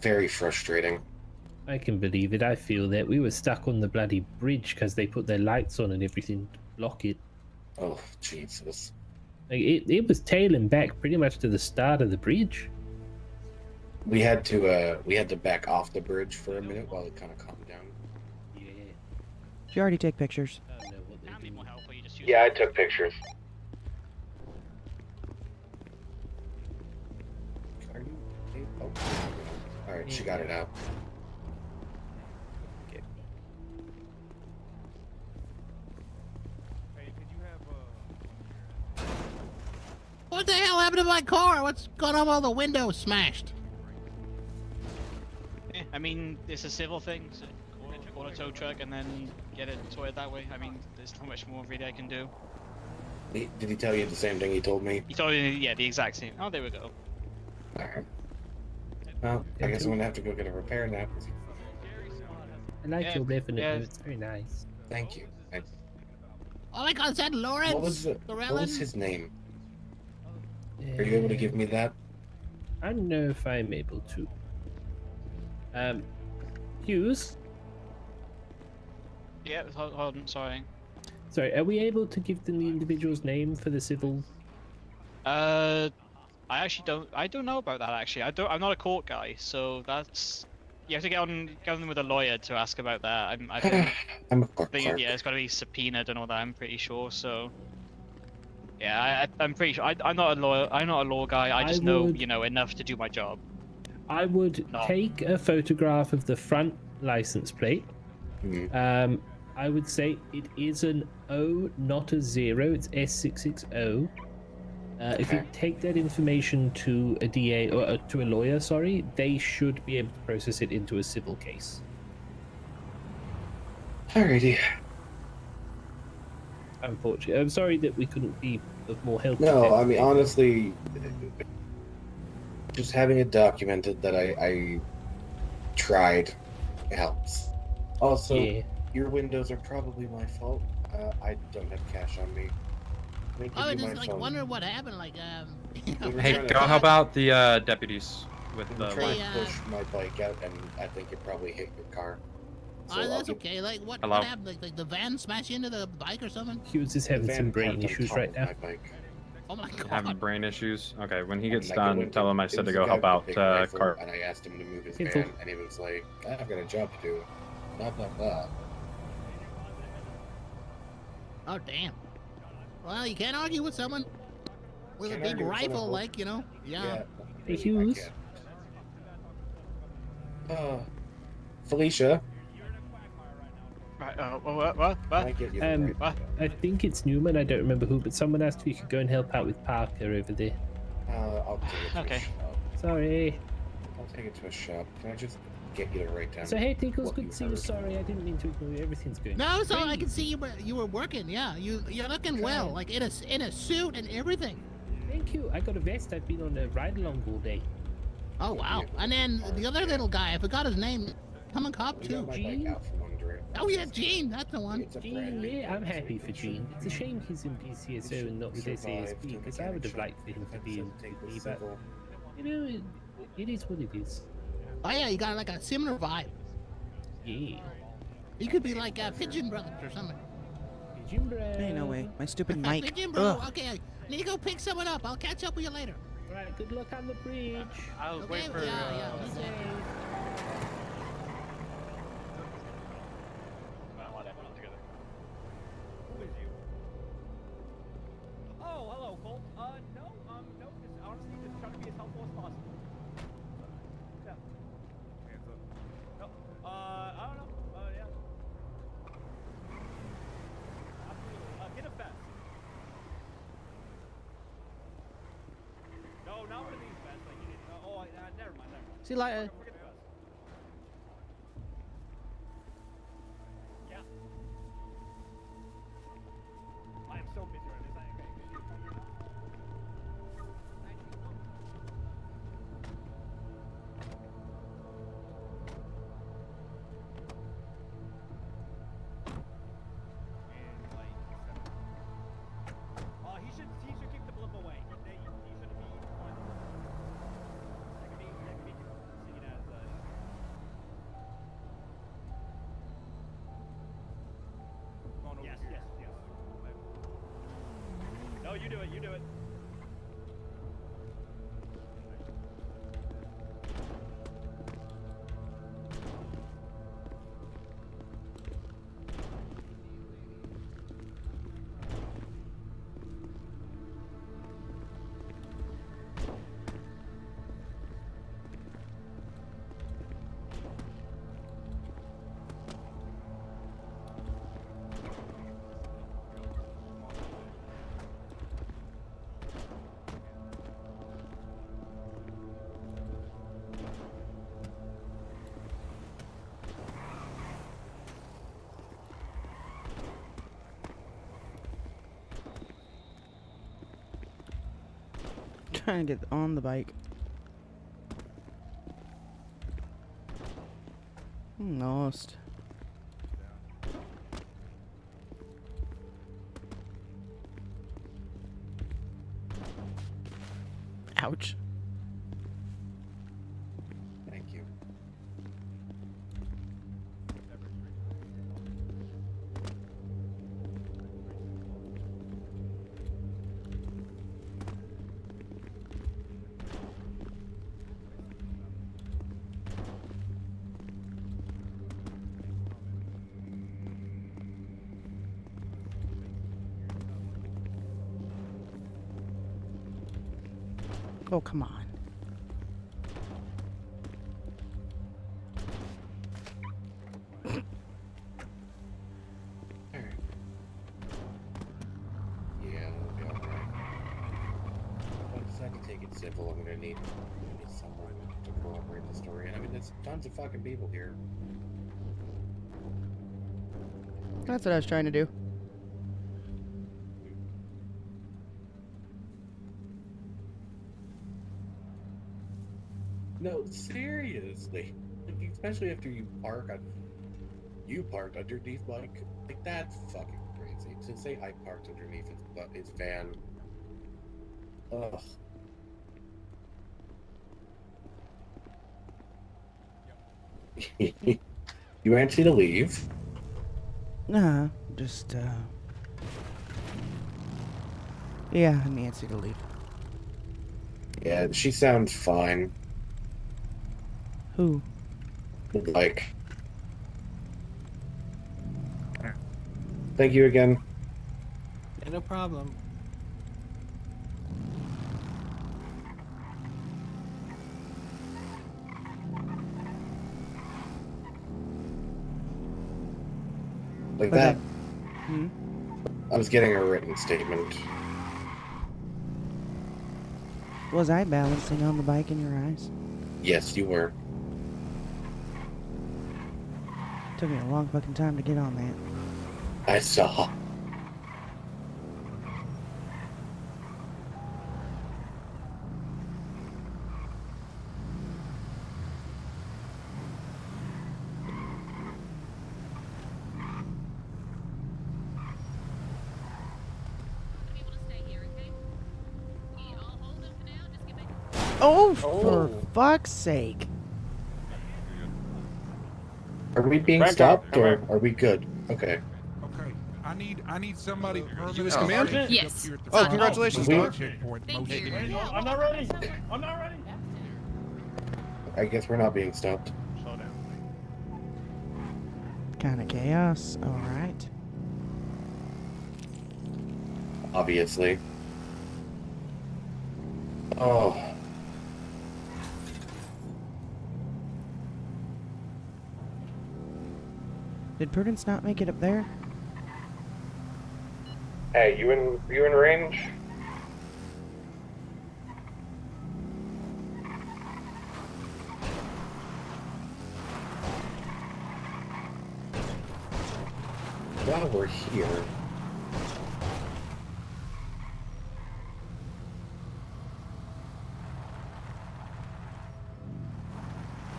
Speaker 5: very frustrating.
Speaker 23: I can believe it. I feel that we were stuck on the bloody bridge because they put their lights on and everything to block it.
Speaker 5: Oh, Jesus.
Speaker 23: Like it was tailing back pretty much to the start of the bridge.
Speaker 5: We had to back off the bridge for a minute while it kind of calmed down.
Speaker 23: Yeah.
Speaker 2: Did you already take pictures?
Speaker 23: I don't know what they do.
Speaker 5: Yeah, I took pictures. Are you? Oh. All right, she got it out.
Speaker 23: Okay.
Speaker 10: Hey, could you have
Speaker 22: What the hell happened to my car? What's going on with all the windows smashed?
Speaker 11: Yeah, I mean, it's a civil thing, so call a tow truck and then get it sorted that way. I mean, there's not much more really I can do.
Speaker 5: Did he tell you the same thing he told me?
Speaker 11: He told me, yeah, the exact same. Oh, there we go.
Speaker 5: Alright. Well, I guess I'm gonna have to go get a repair now.
Speaker 23: I like
Speaker 11: Yeah,
Speaker 23: your definite.
Speaker 11: yeah.
Speaker 23: It's very nice.
Speaker 5: Thank you.
Speaker 22: Oh my God, is that Lawrence?
Speaker 5: What was
Speaker 22: Llewellyn?
Speaker 5: his name? Are you able to give me that?
Speaker 23: I don't know if I'm able to. Hughes.
Speaker 11: Yeah, hold on, sorry.
Speaker 23: Sorry, are we able to give them the individual's name for the civil?
Speaker 11: I actually don't. I don't know about that actually. I'm not a court guy, so that's. You have to get on with a lawyer to ask about that. I think.
Speaker 5: I'm a court
Speaker 11: think,
Speaker 5: clerk.
Speaker 11: yeah, it's got to be subpoenaed and all that. I'm pretty sure. So. Yeah, I'm pretty sure. I'm not a lawyer. I'm not a law guy. I just know,
Speaker 23: would-
Speaker 11: you know, enough to do my job.
Speaker 23: I would
Speaker 11: No.
Speaker 23: take a photograph of the front license plate. I would say it is an O, not a 0. It's S660. If you take that information to a DA or to a lawyer, sorry, they should be able to process it into a civil case.
Speaker 5: Alrighty.
Speaker 23: Unfortunately, I'm sorry that we couldn't be of more help. with
Speaker 5: No,
Speaker 23: that
Speaker 5: I mean,
Speaker 23: today.
Speaker 5: honestly, just having it documented that I tried helps. Also,
Speaker 23: Yeah.
Speaker 5: your windows are probably my fault. I don't have cash on me. Let me give
Speaker 22: I
Speaker 5: you
Speaker 22: was
Speaker 5: my
Speaker 22: just like
Speaker 5: phone.
Speaker 22: wondering what happened. Like,
Speaker 4: Hey, go. How about the deputies with
Speaker 5: I'm
Speaker 4: the
Speaker 5: trying
Speaker 4: light?
Speaker 5: to push my bike out, and I think it probably hit your car. So I'll
Speaker 22: that's
Speaker 5: give-
Speaker 22: okay. Like, what
Speaker 4: Hello?
Speaker 22: happened? Like the van smashed into the bike or something?
Speaker 23: He was just having
Speaker 5: The
Speaker 23: some
Speaker 5: van
Speaker 23: brain
Speaker 5: parked on
Speaker 23: issues
Speaker 5: top
Speaker 23: right
Speaker 5: of
Speaker 23: now.
Speaker 5: my bike.
Speaker 22: Oh my god.
Speaker 4: Having brain issues. Okay, when he gets
Speaker 5: And, like, it
Speaker 4: done,
Speaker 5: went
Speaker 4: tell him I
Speaker 5: it
Speaker 4: said
Speaker 5: was
Speaker 4: to
Speaker 5: the
Speaker 4: go
Speaker 5: guy
Speaker 4: help
Speaker 5: with the
Speaker 4: out
Speaker 5: big rifle,
Speaker 4: Car.
Speaker 5: and I asked him to move his
Speaker 23: Info.
Speaker 5: van, and he was like, "I've got a job to do." Blah blah blah.
Speaker 22: Oh damn. Well, you can't argue with someone with
Speaker 5: Can't
Speaker 22: a big
Speaker 5: argue with someone
Speaker 22: rifle,
Speaker 5: who-
Speaker 22: like, you know. Yeah.
Speaker 23: Hey,
Speaker 5: I
Speaker 23: Hughes.
Speaker 5: can't. Felicia.
Speaker 11: Right. What?
Speaker 5: I get you the right.
Speaker 23: I think it's Newman. I don't remember who, but someone asked if you could go and help out with Parker over there.
Speaker 5: I'll take it to
Speaker 11: Okay.
Speaker 5: a shop.
Speaker 23: Sorry.
Speaker 5: I'll take it to a shop. Can I just get you to write down?
Speaker 23: So hey, Tinkles,
Speaker 5: what
Speaker 23: good to see you.
Speaker 5: heard?
Speaker 23: Sorry, I didn't mean to ignore you. Everything's good.
Speaker 22: No, so I can see you were working. Yeah, you're looking well, like in a suit and everything.
Speaker 23: Thank you. I got a vest. I've been on a ride along all day.
Speaker 22: Oh wow. And then the other little guy, I forgot his name. Coming cop
Speaker 5: You
Speaker 22: too.
Speaker 5: got my bike out from under it.
Speaker 22: Oh yeah, Gene. That's the one.
Speaker 5: It's a
Speaker 23: Gene,
Speaker 5: brand new
Speaker 23: yeah, I'm
Speaker 5: bike, so
Speaker 23: happy
Speaker 5: you
Speaker 23: for
Speaker 5: can
Speaker 23: Gene. It's a shame he's in PCSO and not with
Speaker 5: survive
Speaker 23: SASP,
Speaker 5: to
Speaker 23: because I would have
Speaker 5: mechanic
Speaker 23: liked for him
Speaker 5: shop.
Speaker 23: to be
Speaker 5: That's
Speaker 23: with
Speaker 5: the
Speaker 23: me, but
Speaker 5: civil.
Speaker 23: you know, it is what it is.
Speaker 22: Oh yeah, you got like a similar vibe.
Speaker 23: Yeah.
Speaker 22: You could be like Pigeon Brothers or something.
Speaker 23: Pigeon Bro.
Speaker 2: Hey, no way. My stupid mic.
Speaker 22: Pigeon Bro.
Speaker 2: Ugh.
Speaker 22: Okay, I need to go pick someone up. I'll catch up with you later.
Speaker 23: Right, good luck on the bridge.
Speaker 4: I'll
Speaker 22: Okay,
Speaker 4: wait for.
Speaker 22: yeah. Be safe.
Speaker 10: Oh, hello, Colt. No, just honestly just trying to be as helpful as possible. Yeah. No, I don't know. Yeah. Absolutely. Get a vest. No, not one of these vests. Like you need. Never mind.
Speaker 22: See you later.
Speaker 10: Forget the vest. Yeah. I am so busy right now. Okay. He should keep the blip away. He shouldn't be. That could be seen as. Yes. No, you do it. You do it.
Speaker 2: Trying to get on the bike. I'm lost. Ouch.
Speaker 5: Thank you.
Speaker 2: Oh, come on.
Speaker 5: Yeah, we'll be alright. If I decide to take it civil, I'm gonna need someone to corroborate the story. I mean, there's tons of fucking people here.
Speaker 2: That's what I was trying to do.
Speaker 5: No, seriously. Like, especially after you park on... You parked underneath, like that's fucking crazy. To say I parked underneath his van. Ugh. You antsy to leave?
Speaker 2: Nah, just, yeah, I'm antsy to leave.
Speaker 5: Yeah, she sounds fine.
Speaker 2: Who?
Speaker 5: Like... Thank you again.
Speaker 22: Yeah, no problem.
Speaker 5: Like
Speaker 2: What's
Speaker 5: that.
Speaker 2: up? Hmm?
Speaker 5: I was getting a written statement.
Speaker 2: Was I balancing on the bike in your eyes?
Speaker 5: Yes, you were.
Speaker 2: Took me a long fucking time to get on that.
Speaker 5: I saw.
Speaker 2: Oh, for fuck's sake.
Speaker 5: Are we being stopped or are we good? Okay.
Speaker 6: Okay. I need somebody permanent.
Speaker 17: U.S. Command?
Speaker 6: Yes.
Speaker 17: Oh, congratulations, Doc.
Speaker 6: Thank you.
Speaker 15: I'm not ready. I'm not ready.
Speaker 5: I guess we're not being stopped.
Speaker 15: Slow down.
Speaker 2: Kind of chaos. All right.
Speaker 5: Obviously. Oh.
Speaker 2: Did Prudence not make it up there?
Speaker 5: Hey, you in range? While we're here.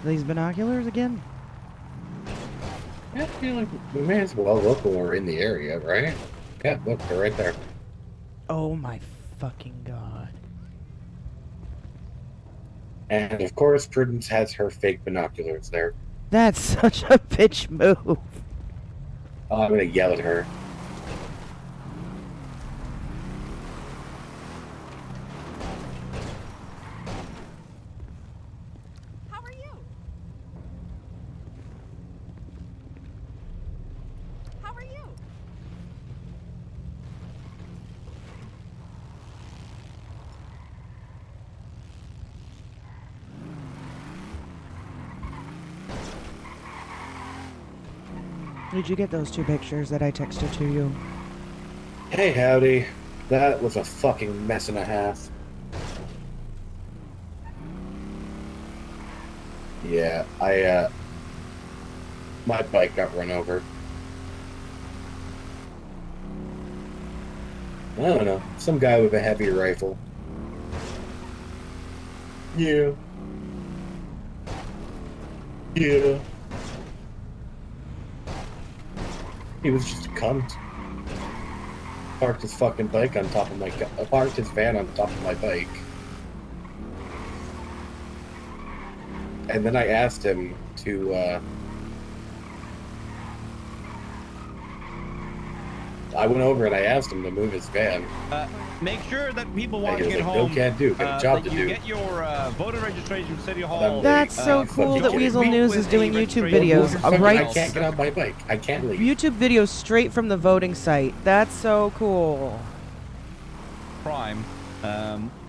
Speaker 2: These binoculars again?
Speaker 5: Yeah, I feel like we may as well look when we're in the area, right? Yeah, look, they're right there.
Speaker 2: Oh my fucking god.
Speaker 5: And of course, Prudence has her fake binoculars there.
Speaker 2: That's such a bitch move.
Speaker 5: Oh, I'm gonna yell at her.
Speaker 12: How are you? How are you?
Speaker 2: Did you get those 2 pictures that I texted to you?
Speaker 5: Hey, howdy. That was a fucking mess and a half. Yeah, my bike got run over. I don't know, some guy with a heavy rifle. Yeah. Yeah. He was just a cunt. Parked his fucking bike on top of my... parked his van on top of my bike. And then I asked him to, I went over and I asked him to move his van.
Speaker 19: Make sure that people
Speaker 5: And he
Speaker 19: watching
Speaker 5: was
Speaker 19: at
Speaker 5: like,
Speaker 19: home
Speaker 5: no, can't do. Got a job
Speaker 19: that
Speaker 5: to
Speaker 19: you
Speaker 5: do.
Speaker 19: get your voter registration from City Hall.
Speaker 2: That's so cool that Weasel News is doing YouTube videos.
Speaker 5: I can't get on my bike. I can't leave.
Speaker 2: YouTube videos straight from the voting site. That's so cool.
Speaker 19: Prime.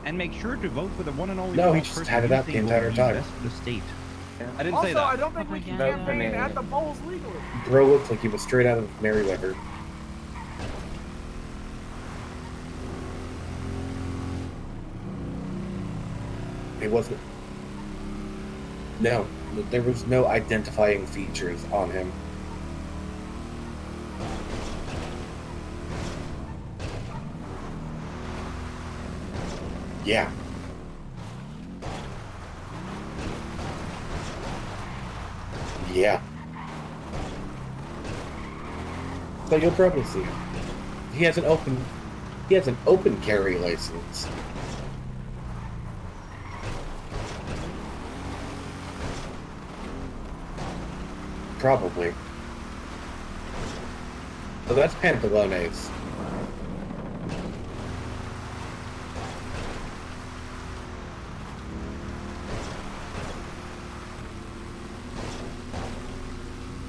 Speaker 19: And make sure to vote for the one and only
Speaker 5: No, he
Speaker 19: person
Speaker 5: just had it
Speaker 19: you
Speaker 5: up the
Speaker 19: think will
Speaker 5: entire
Speaker 19: be
Speaker 5: time.
Speaker 19: best for the state. I didn't
Speaker 7: Also,
Speaker 19: say that.
Speaker 7: I don't think we can campaign at the polls legally.
Speaker 5: Bro looked like he was straight out of Merryweather. It wasn't. No, there was no identifying features on him. Yeah. Yeah. So you'll probably see him. He has an open carry license. Probably. So that's Pantalones.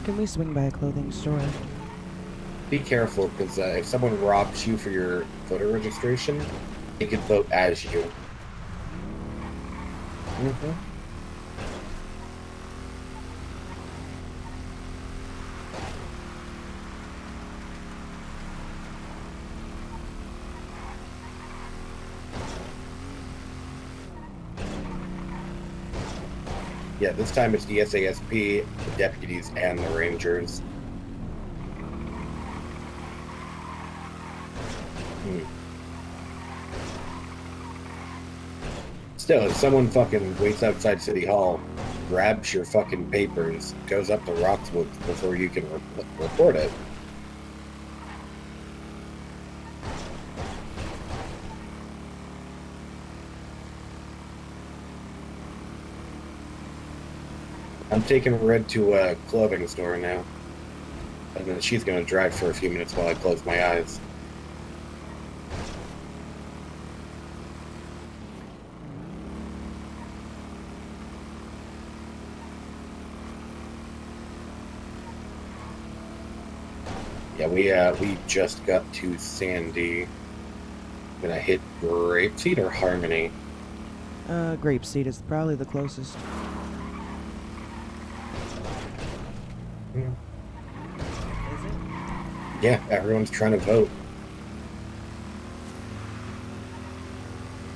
Speaker 2: Can we swing by a clothing store?
Speaker 5: Be careful, because if someone robs you for your voter registration, they could vote as you. Mm-hmm. Yeah, this time it's the SASP, the deputies, and the rangers. Still, if someone fucking waits outside City Hall, grabs your fucking papers, goes up to Roxwood before you can report it. I'm taking Red to a clothing store now. And then she's gonna drive for a few minutes while I close my eyes. Yeah, we just got to Sandy. Gonna hit Grapeseed or Harmony?
Speaker 2: Grapeseed is probably the closest.
Speaker 5: Yeah, everyone's trying to vote.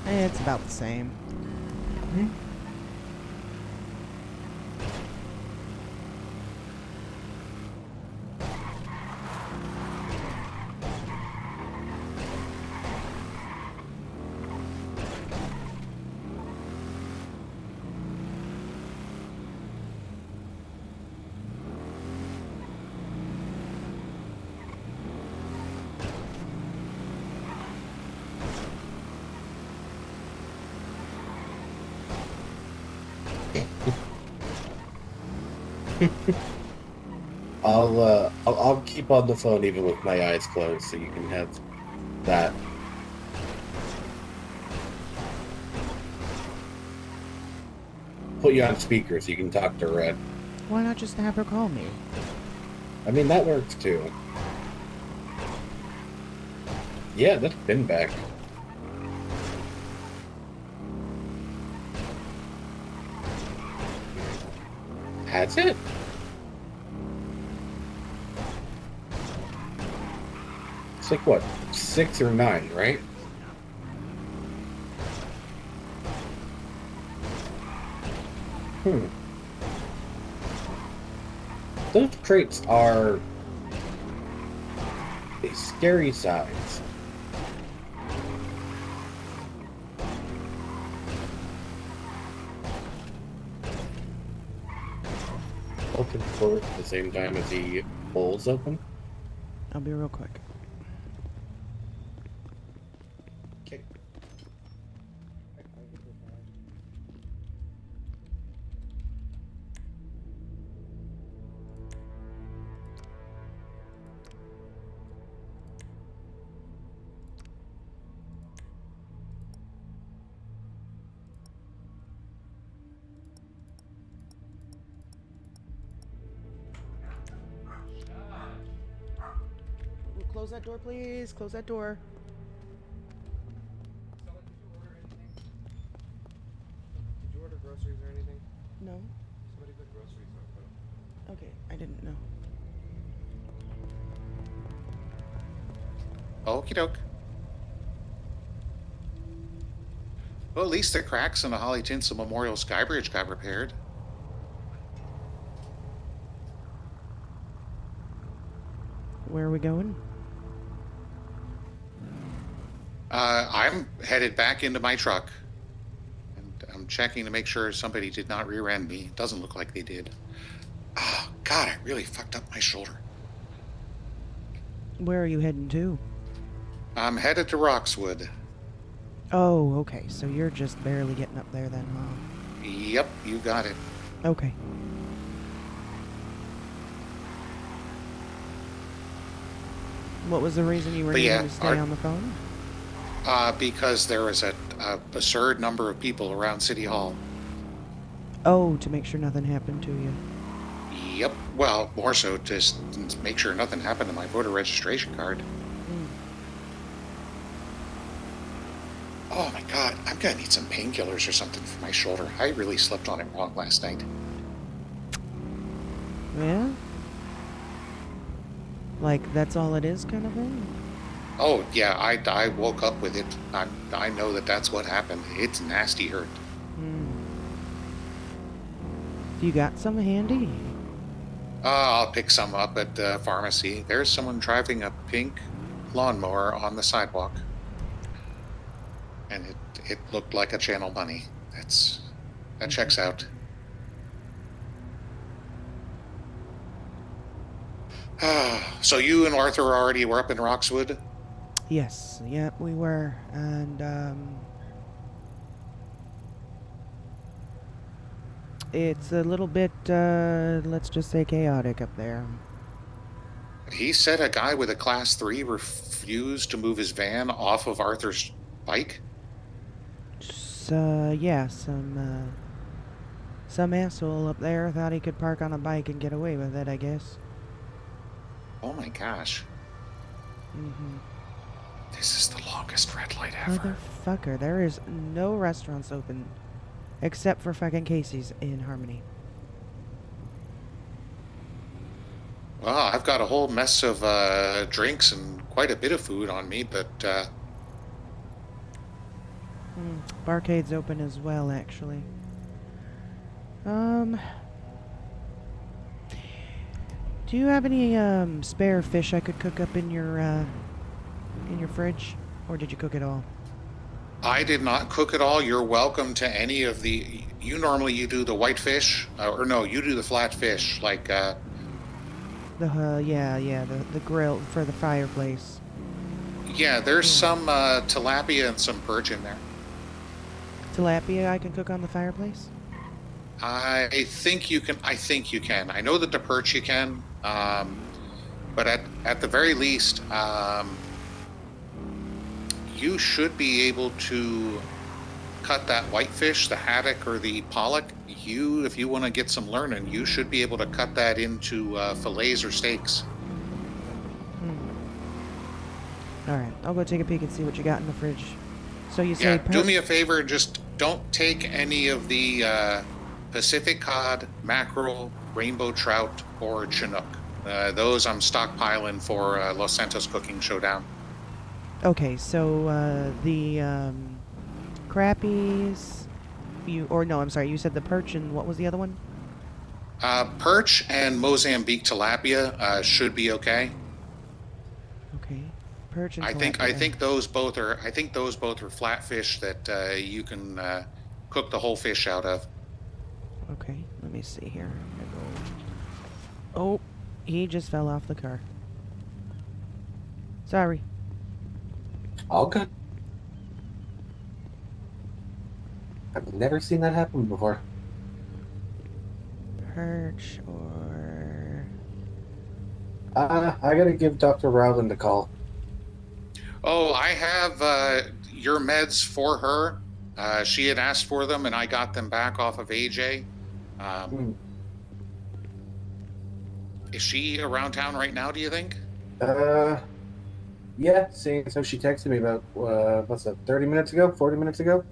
Speaker 2: It's about the same.
Speaker 5: I'll keep on the phone even with my eyes closed, so you can have that. Put you on speaker so you can talk to Red.
Speaker 2: Why not just have her call me?
Speaker 5: I mean, that works too. Yeah, that's been back. Has it? It's like, what, 6 or 9, right? Those crates are a scary size. Open court at the same time as the bowls open.
Speaker 2: I'll be real quick.
Speaker 5: Okay.
Speaker 2: Close that door, please. Close that door. No. Okay, I didn't know.
Speaker 8: Okie doke. Well, at least the cracks in the Holly Tinsel Memorial Skybridge got repaired.
Speaker 2: Where are we going?
Speaker 8: I'm headed back into my truck. And I'm checking to make sure somebody did not rear end me. It doesn't look like they did. Oh, God, I really fucked up my shoulder.
Speaker 2: Where are you heading to?
Speaker 8: I'm headed to Roxwood.
Speaker 2: Oh, okay. So you're just barely getting up there then, huh?
Speaker 8: Yep, you got it.
Speaker 2: Okay. What was the reason you were needing to stay on the phone?
Speaker 8: Because there was a absurd number of people around City Hall.
Speaker 2: Oh, to make sure nothing happened to you.
Speaker 8: Yep. Well, more so just to make sure nothing happened to my voter registration card. Oh my God, I'm gonna need some painkillers or something for my shoulder. I really slept on it wrong last night.
Speaker 2: Yeah? Like, that's all it is kind of thing?
Speaker 8: Oh, yeah, I woke up with it. I know that's what happened. It's nasty hurt.
Speaker 2: You got some handy?
Speaker 8: I'll pick some up at the pharmacy. There's someone driving a pink lawnmower on the sidewalk. And it looked like a Channel Bunny. That checks out. So you and Arthur already were up in Roxwood?
Speaker 2: Yes, yeah, we were. And, it's a little bit, let's just say chaotic up there.
Speaker 8: He said a guy with a Class 3 refused to move his van off of Arthur's bike?
Speaker 2: Yeah, some asshole up there thought he could park on a bike and get away with it, I guess.
Speaker 8: Oh my gosh. This is the longest red light ever.
Speaker 2: Motherfucker, there is no restaurants open except for fucking Casey's in Harmony.
Speaker 8: Well, I've got a whole mess of drinks and quite a bit of food on me, but
Speaker 2: Barcade's open as well, actually. Do you have any spare fish I could cook up in your fridge, or did you cook it all?
Speaker 8: I did not cook it all. You're welcome to any of the. You normally do the white fish, or no, you do the flat fish, like. The
Speaker 2: grill for the fireplace.
Speaker 8: Yeah, there's some tilapia and some perch in there.
Speaker 2: Tilapia I can cook on the fireplace?
Speaker 8: I think you can. I know that the perch you can, but at the very least, you should be able to cut that whitefish, the haddock or the pollock. If you want to get some learning, you should be able to cut that into fillets or steaks.
Speaker 2: All right, I'll go take a peek and see what you got in the fridge. So you say
Speaker 8: do me a favor and just don't take any of the Pacific cod, mackerel, rainbow trout, or Chinook. Those I'm stockpiling for Los Santos Cooking Showdown.
Speaker 2: Okay, so the crappies, you said the perch and what was the other one?
Speaker 8: Perch and Mozambique tilapia should be okay.
Speaker 2: Okay, perch and
Speaker 8: tilapia. I think those both are flatfish that you can cook the whole fish out of.
Speaker 2: Okay, let me see here. Oh, he just fell off the car. Sorry.
Speaker 5: All good. I've never seen that happen before.
Speaker 2: Perch or...
Speaker 5: I gotta give Dr. Rowland a call.
Speaker 8: Oh, I have your meds for her. She had asked for them, and I got them back off of AJ. Is she around town right now, do you think?
Speaker 5: Yeah, seeing so she texted me about, 30 minutes ago, 40 minutes ago?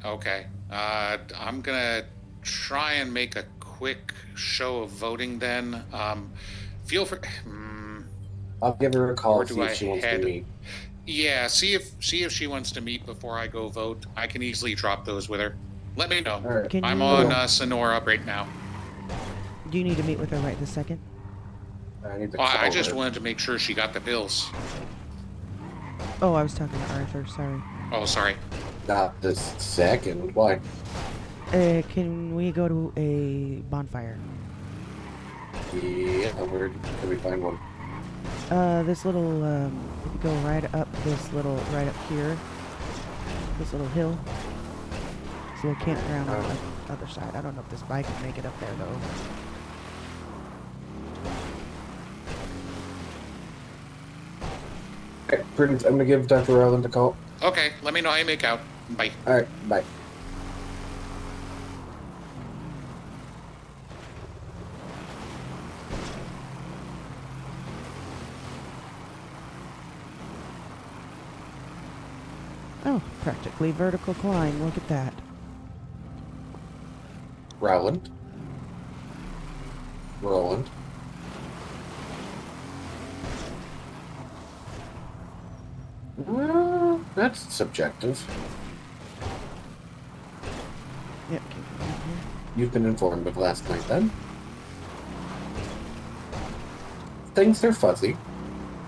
Speaker 8: Okay. I'm gonna try and make a quick show of voting then. Feel free.
Speaker 5: I'll give her a call
Speaker 8: Or
Speaker 5: and
Speaker 8: do
Speaker 5: see if
Speaker 8: I
Speaker 5: she wants to
Speaker 8: head?
Speaker 5: meet.
Speaker 8: Yeah, see if she wants to meet before I go vote. I can easily drop those with her. Let me know.
Speaker 5: All right.
Speaker 2: Can
Speaker 8: I'm
Speaker 2: you,
Speaker 8: on Sonora right now.
Speaker 2: Do you need to meet with her right this second?
Speaker 5: I need to
Speaker 8: Oh,
Speaker 5: call
Speaker 8: I just
Speaker 5: her.
Speaker 8: wanted to make sure she got the pills.
Speaker 2: Oh, I was talking to Arthur. Sorry.
Speaker 8: Oh, sorry.
Speaker 5: Not this second. Why?
Speaker 2: Can we go to a bonfire?
Speaker 5: Yeah, where can we find one?
Speaker 2: This little, if you go right up right up here, this little hill, this little campground on the other side. I don't know if this bike can make it up there, though.
Speaker 5: Okay, Prudence, I'm gonna give Dr. Rowland a call.
Speaker 8: Okay, let me know how you make out. Bye.
Speaker 5: Alright, bye.
Speaker 2: Oh, practically vertical climb. Look at that.
Speaker 5: Rowland. Roland. Well, that's subjective.
Speaker 2: Yep.
Speaker 5: You've been informed of last night, then? Things are fuzzy,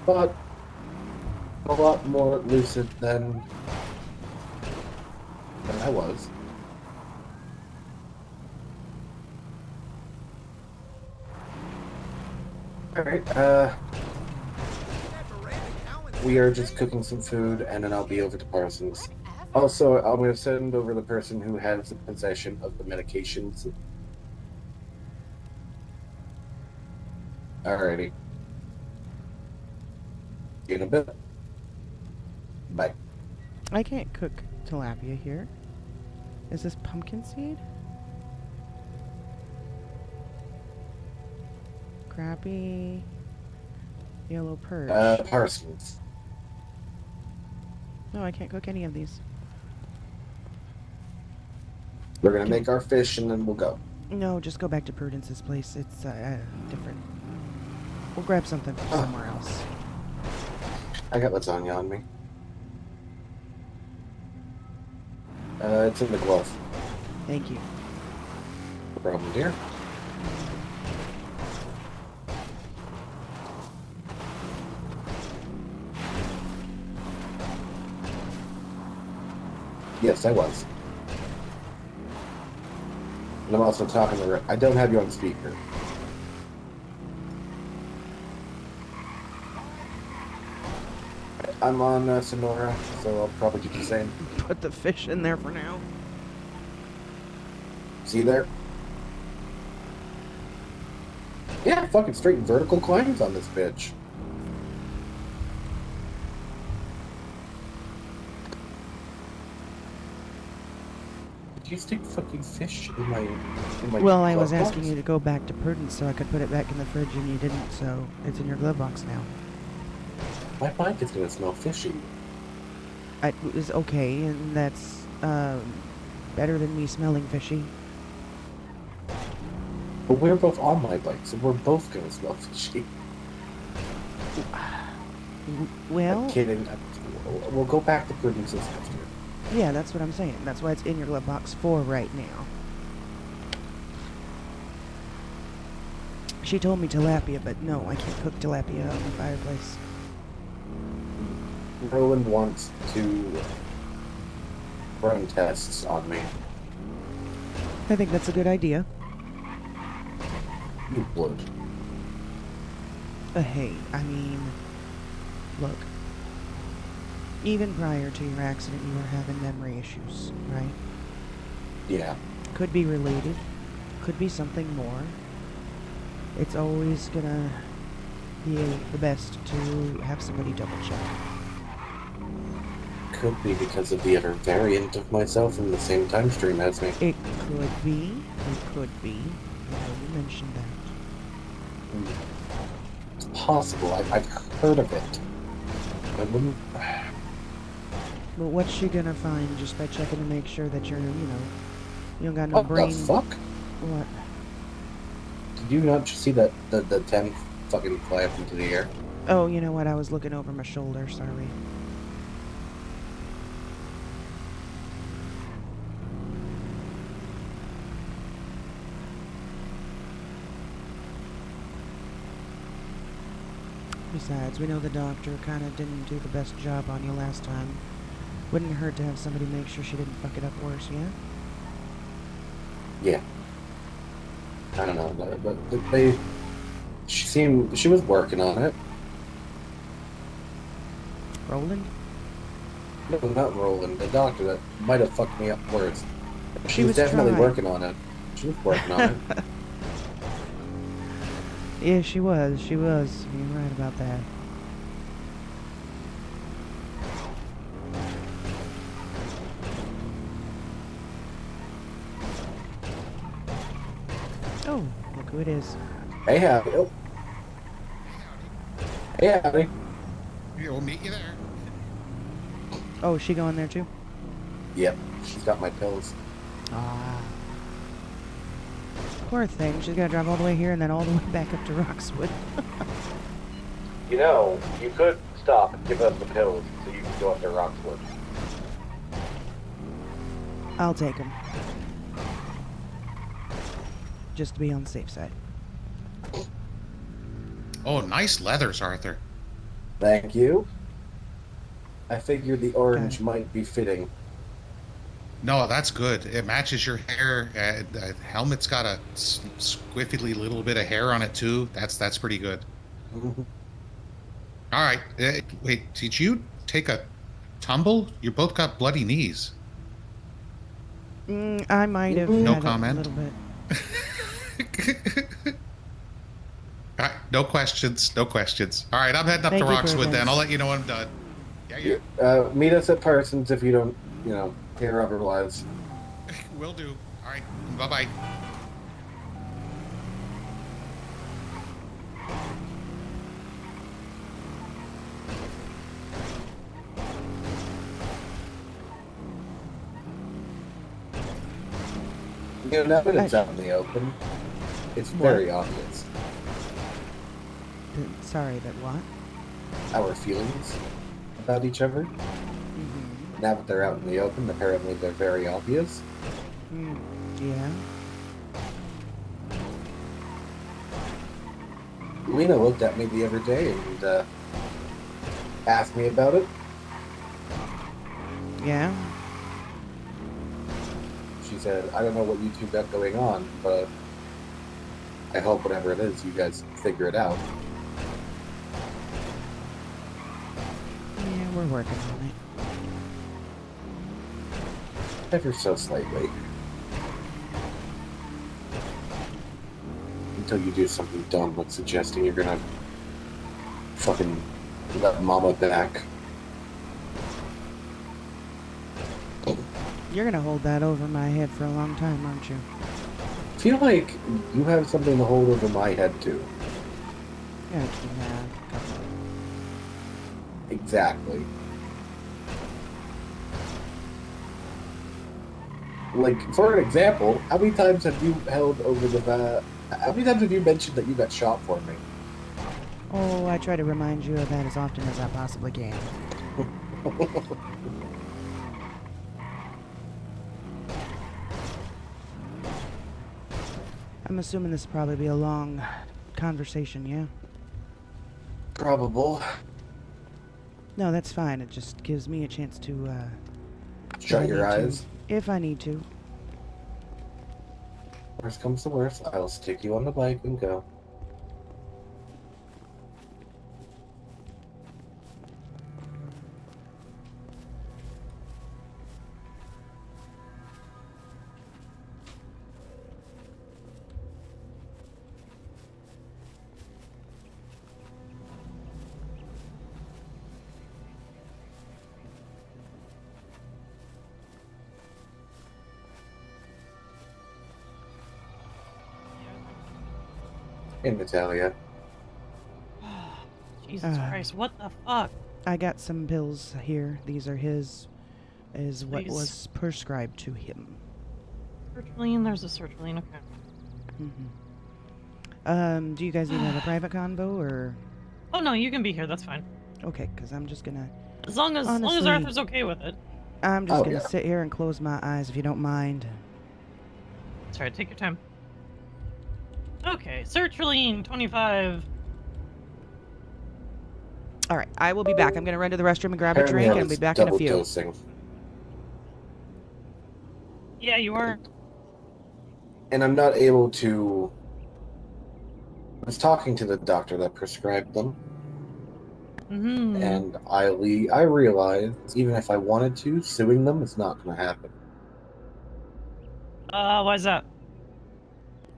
Speaker 5: but a lot more lucid than I was. Alright, we are just cooking some food, and then I'll be over to Parsons. Also, I'm going to send over the person who has the possession of the medications. Alrighty. See you in a bit. Bye.
Speaker 2: I can't cook tilapia here. Is this pumpkin seed? Crappie. Yellow perch.
Speaker 5: Parsons.
Speaker 2: No, I can't cook any of these.
Speaker 5: We're gonna make our fish and then we'll go.
Speaker 2: No, just go back to Prudence's place. It's different. We'll grab something from somewhere else.
Speaker 5: I got lasagna on me. It's in the glove.
Speaker 2: Thank you.
Speaker 5: No problem, dear. Yes, I was. And I'm also talking to her. I don't have you on speaker. I'm on Sonora, so I'll probably do the same.
Speaker 2: Put the fish in there for now.
Speaker 5: See there? Yeah, fucking straight vertical climbs on this bitch. Did you stick fucking fish in my
Speaker 2: Well, I was
Speaker 5: glove
Speaker 2: asking
Speaker 5: box?
Speaker 2: you to go back to Prudence so I could put it back in the fridge and you didn't, so it's in your glove box now.
Speaker 5: My bike is gonna smell fishy.
Speaker 2: It was okay, and that's better than me smelling fishy.
Speaker 5: But we're both on my bike, so we're both gonna smell fishy.
Speaker 2: Well,
Speaker 5: I'm kidding. We'll go back to Prudence's after.
Speaker 2: yeah, that's what I'm saying. That's why it's in your glove box for right now. She told me tilapia, but no, I can't cook tilapia on the fireplace.
Speaker 5: Roland wants to run tests on me.
Speaker 2: I think that's a good idea.
Speaker 5: You would.
Speaker 2: Hey, I mean, look. Even prior to your accident, you were having memory issues, right?
Speaker 5: Yeah.
Speaker 2: Could be related. Could be something more. It's always gonna be the best to have somebody double check.
Speaker 5: Could be because of the other variant of myself in the same time stream as me.
Speaker 2: It could be. It could be. You mentioned that.
Speaker 5: It's possible. I've heard of it. I wouldn't.
Speaker 2: But what's she gonna find just by checking to make sure that you're, you don't got no
Speaker 5: What
Speaker 2: brain.
Speaker 5: the fuck?
Speaker 2: What?
Speaker 5: Did you not see that the 10 fucking fly up into the air?
Speaker 2: Oh, you know what? I was looking over my shoulder. Sorry. Besides, we know the doctor kind of didn't do the best job on you last time. Wouldn't hurt to have somebody make sure she didn't fuck it up worse, yeah?
Speaker 5: Yeah. I don't know, but she was working on it.
Speaker 2: Roland?
Speaker 5: No, not Roland. The doctor that might have fucked me up worse.
Speaker 2: She was
Speaker 5: definitely
Speaker 2: trying.
Speaker 5: working on it. She was working on it.
Speaker 2: Yeah, she was. She was. You're right about that. Oh, look who it is.
Speaker 5: Hey, howdy. Oh. Hey, howdy.
Speaker 8: We'll meet you there.
Speaker 2: Oh, is she going there too?
Speaker 5: Yep, she's got my pills.
Speaker 2: Ah. Poor thing. She's got to drive all the way here and then all the way back up to Roxwood.
Speaker 5: You know, you could stop and give us the pills so you can go up to Roxwood.
Speaker 2: I'll take them. Just to be on the safe side.
Speaker 8: Oh, nice leathers, Arthur.
Speaker 5: Thank you. I figured the orange might be fitting.
Speaker 8: No, that's good. It matches your hair. The helmet's got a squiffily little bit of hair on it too. That's pretty good. All right. Wait, did you take a tumble? You both got bloody knees.
Speaker 2: I might have
Speaker 8: No
Speaker 2: had
Speaker 8: comment.
Speaker 2: a little bit.
Speaker 8: No questions. No questions. All right, I'm heading up
Speaker 2: Thank
Speaker 8: to
Speaker 2: you,
Speaker 8: Roxwood then.
Speaker 2: Perkins.
Speaker 8: I'll let you know when I'm done. Yeah.
Speaker 5: Meet us at Parsons if you don't, hear otherwise.
Speaker 8: Will do. All right. Bye-bye.
Speaker 5: Now that it's out in the open, it's very obvious.
Speaker 2: Sorry, that what?
Speaker 5: Our feelings about each other. Now that they're out in the open, apparently they're very obvious.
Speaker 2: Yeah.
Speaker 5: Lena looked at me the other day and asked me about it.
Speaker 2: Yeah.
Speaker 5: She said, I don't know what you two got going on, but I hope whatever it is, you guys figure it out.
Speaker 2: Yeah, we're working on it.
Speaker 5: Ever so slightly. Until you do something dumb like suggesting you're gonna fucking let Mama back.
Speaker 2: You're gonna hold that over my head for a long time, aren't you?
Speaker 5: I feel like you have something to hold over my head too.
Speaker 2: Yeah,
Speaker 5: Exactly. Like, for an example, how many times have you held over the how many times have you mentioned that you got shot for me?
Speaker 2: Oh, I try to remind you of that as often as I possibly can. I'm assuming this will probably be a long conversation, yeah?
Speaker 5: Probable.
Speaker 2: No, that's fine. It just gives me a chance to,
Speaker 5: Shut your eyes.
Speaker 2: If I need to.
Speaker 5: Worst comes to worst, I'll stick you on the bike and go. In Natalia.
Speaker 9: Jesus Christ, what the fuck?
Speaker 2: I got some pills here. These are his, what
Speaker 9: Please.
Speaker 2: was prescribed to him.
Speaker 9: Sertraline, there's a sertraline, okay.
Speaker 2: Do you guys need to have a private convo or?
Speaker 9: Oh no, you can be here. That's fine.
Speaker 2: Okay, because I'm just gonna.
Speaker 9: As long as Arthur's okay with it.
Speaker 2: I'm just gonna sit here and close my eyes if you don't mind.
Speaker 9: That's right. Take your time. Okay, sertraline 25.
Speaker 2: All right, I will be back. I'm gonna run to the restroom and grab a
Speaker 5: Apparently
Speaker 2: drink,
Speaker 5: I
Speaker 2: and I'll be
Speaker 5: was
Speaker 2: back in a
Speaker 5: double
Speaker 2: few.
Speaker 5: dosing.
Speaker 9: Yeah, you are.
Speaker 5: And I'm not able to. I was talking to the doctor that prescribed them, and I realized even if I wanted to, suing them is not going to happen
Speaker 9: Why is that?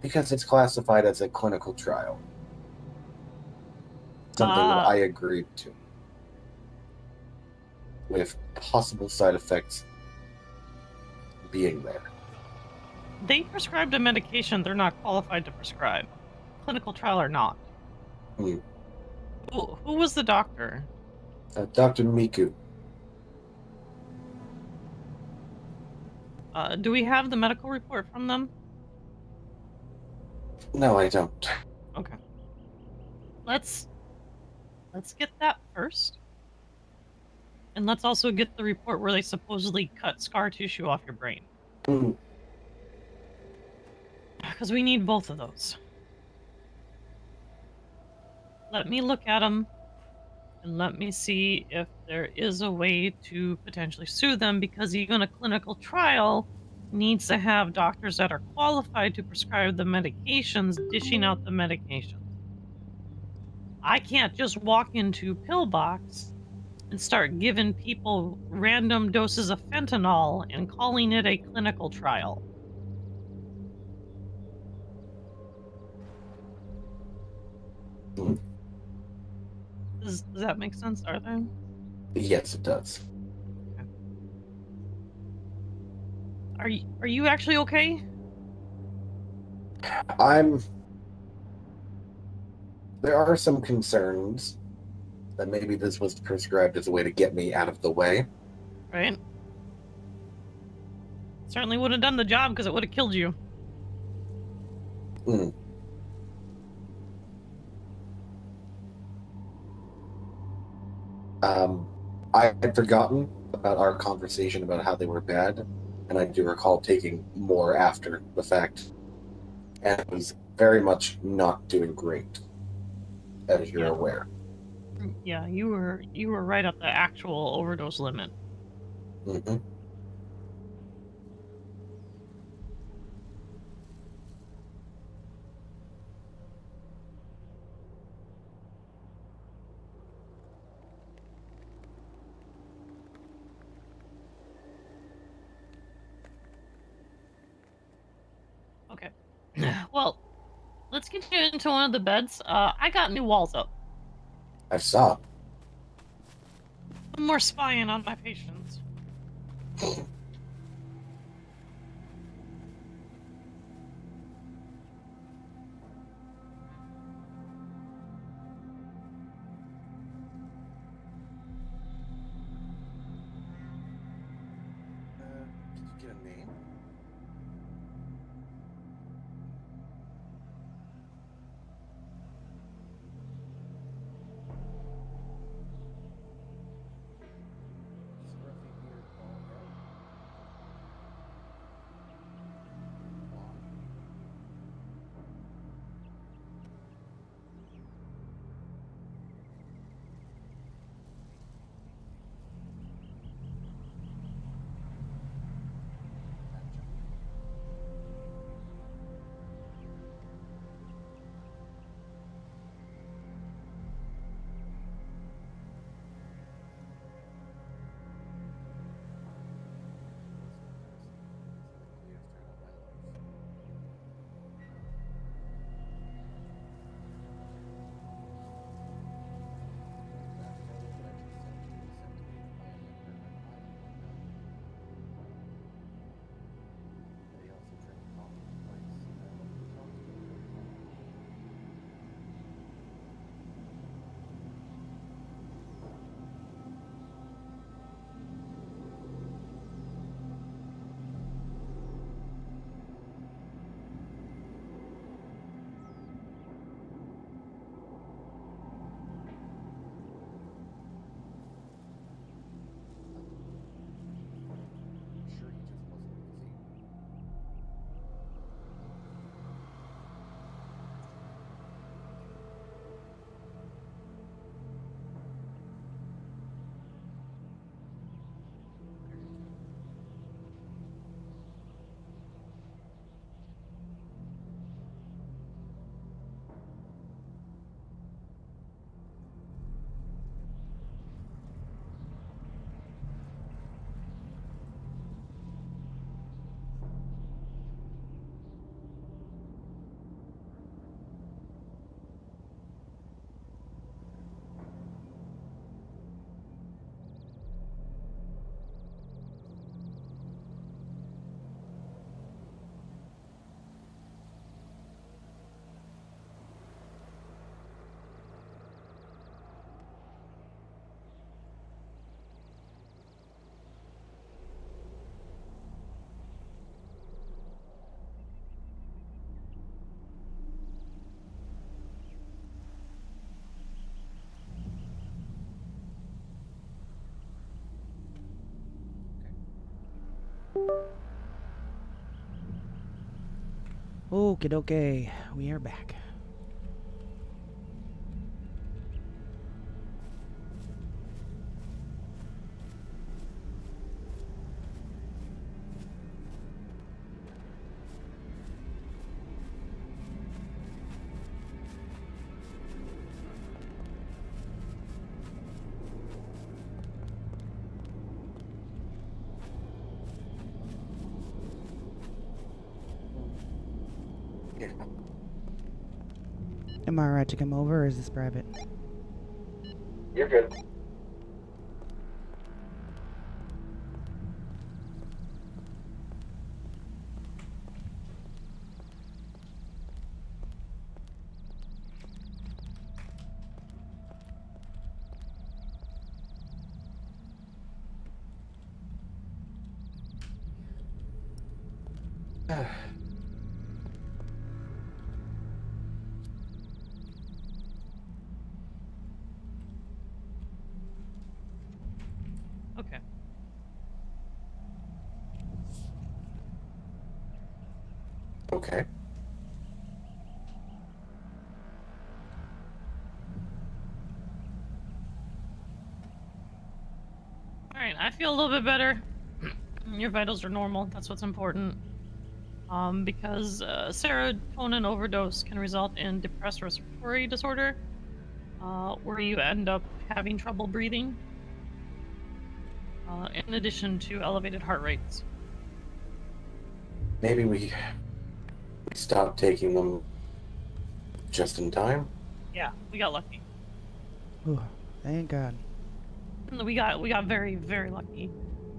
Speaker 5: because it's classified as a clinical trial. Something that I agreed to, with possible side effects being there.
Speaker 9: They prescribed a medication they're not qualified to prescribe. Clinical trial or not.
Speaker 5: Hmm.
Speaker 9: Who was the doctor?
Speaker 5: Dr. Miku.
Speaker 9: Do we have the medical report from them?
Speaker 5: No, I don't.
Speaker 9: Okay. Let's get that first. And let's also get the report where they supposedly cut scar tissue off your brain.
Speaker 5: Mm.
Speaker 9: Because we need both of those. Let me look at them and let me see if there is a way to potentially sue them, because even a clinical trial needs to have doctors that are qualified to prescribe the medications, dishing out the medications. I can't just walk into Pillbox and start giving people random doses of fentanyl and calling it a clinical trial. Does that make sense, Arthur?
Speaker 5: Yes, it does.
Speaker 9: Okay. Are you actually okay?
Speaker 5: There are some concerns that maybe this was prescribed as a way to get me out of the way.
Speaker 9: Right. Certainly would have done the job because it would have killed you.
Speaker 5: Hmm. I had forgotten about our conversation about how they were bad, and I do recall taking more after the fact, and it was very much not doing great, as you're aware.
Speaker 9: Yeah, you were right at the actual overdose limit.
Speaker 5: Mm-hmm.
Speaker 9: Okay. Well, let's get you into one of the beds. I got new walls up.
Speaker 5: I saw.
Speaker 9: No more spying on my patients.
Speaker 5: Did you get a name?
Speaker 2: Okay, we are back. Am I right to come over, or is this private?
Speaker 5: You're good.
Speaker 9: Okay.
Speaker 5: Okay.
Speaker 9: Alright, I feel a little bit better. Your vitals are normal, that's what's important. Because serotonin overdose can result in depressed respiratory disorder, where you end up having trouble breathing, in addition to elevated heart rates.
Speaker 5: Maybe we stopped taking them just in time.
Speaker 9: Yeah, we got lucky.
Speaker 2: Ooh, thank God.
Speaker 9: We got very, very lucky.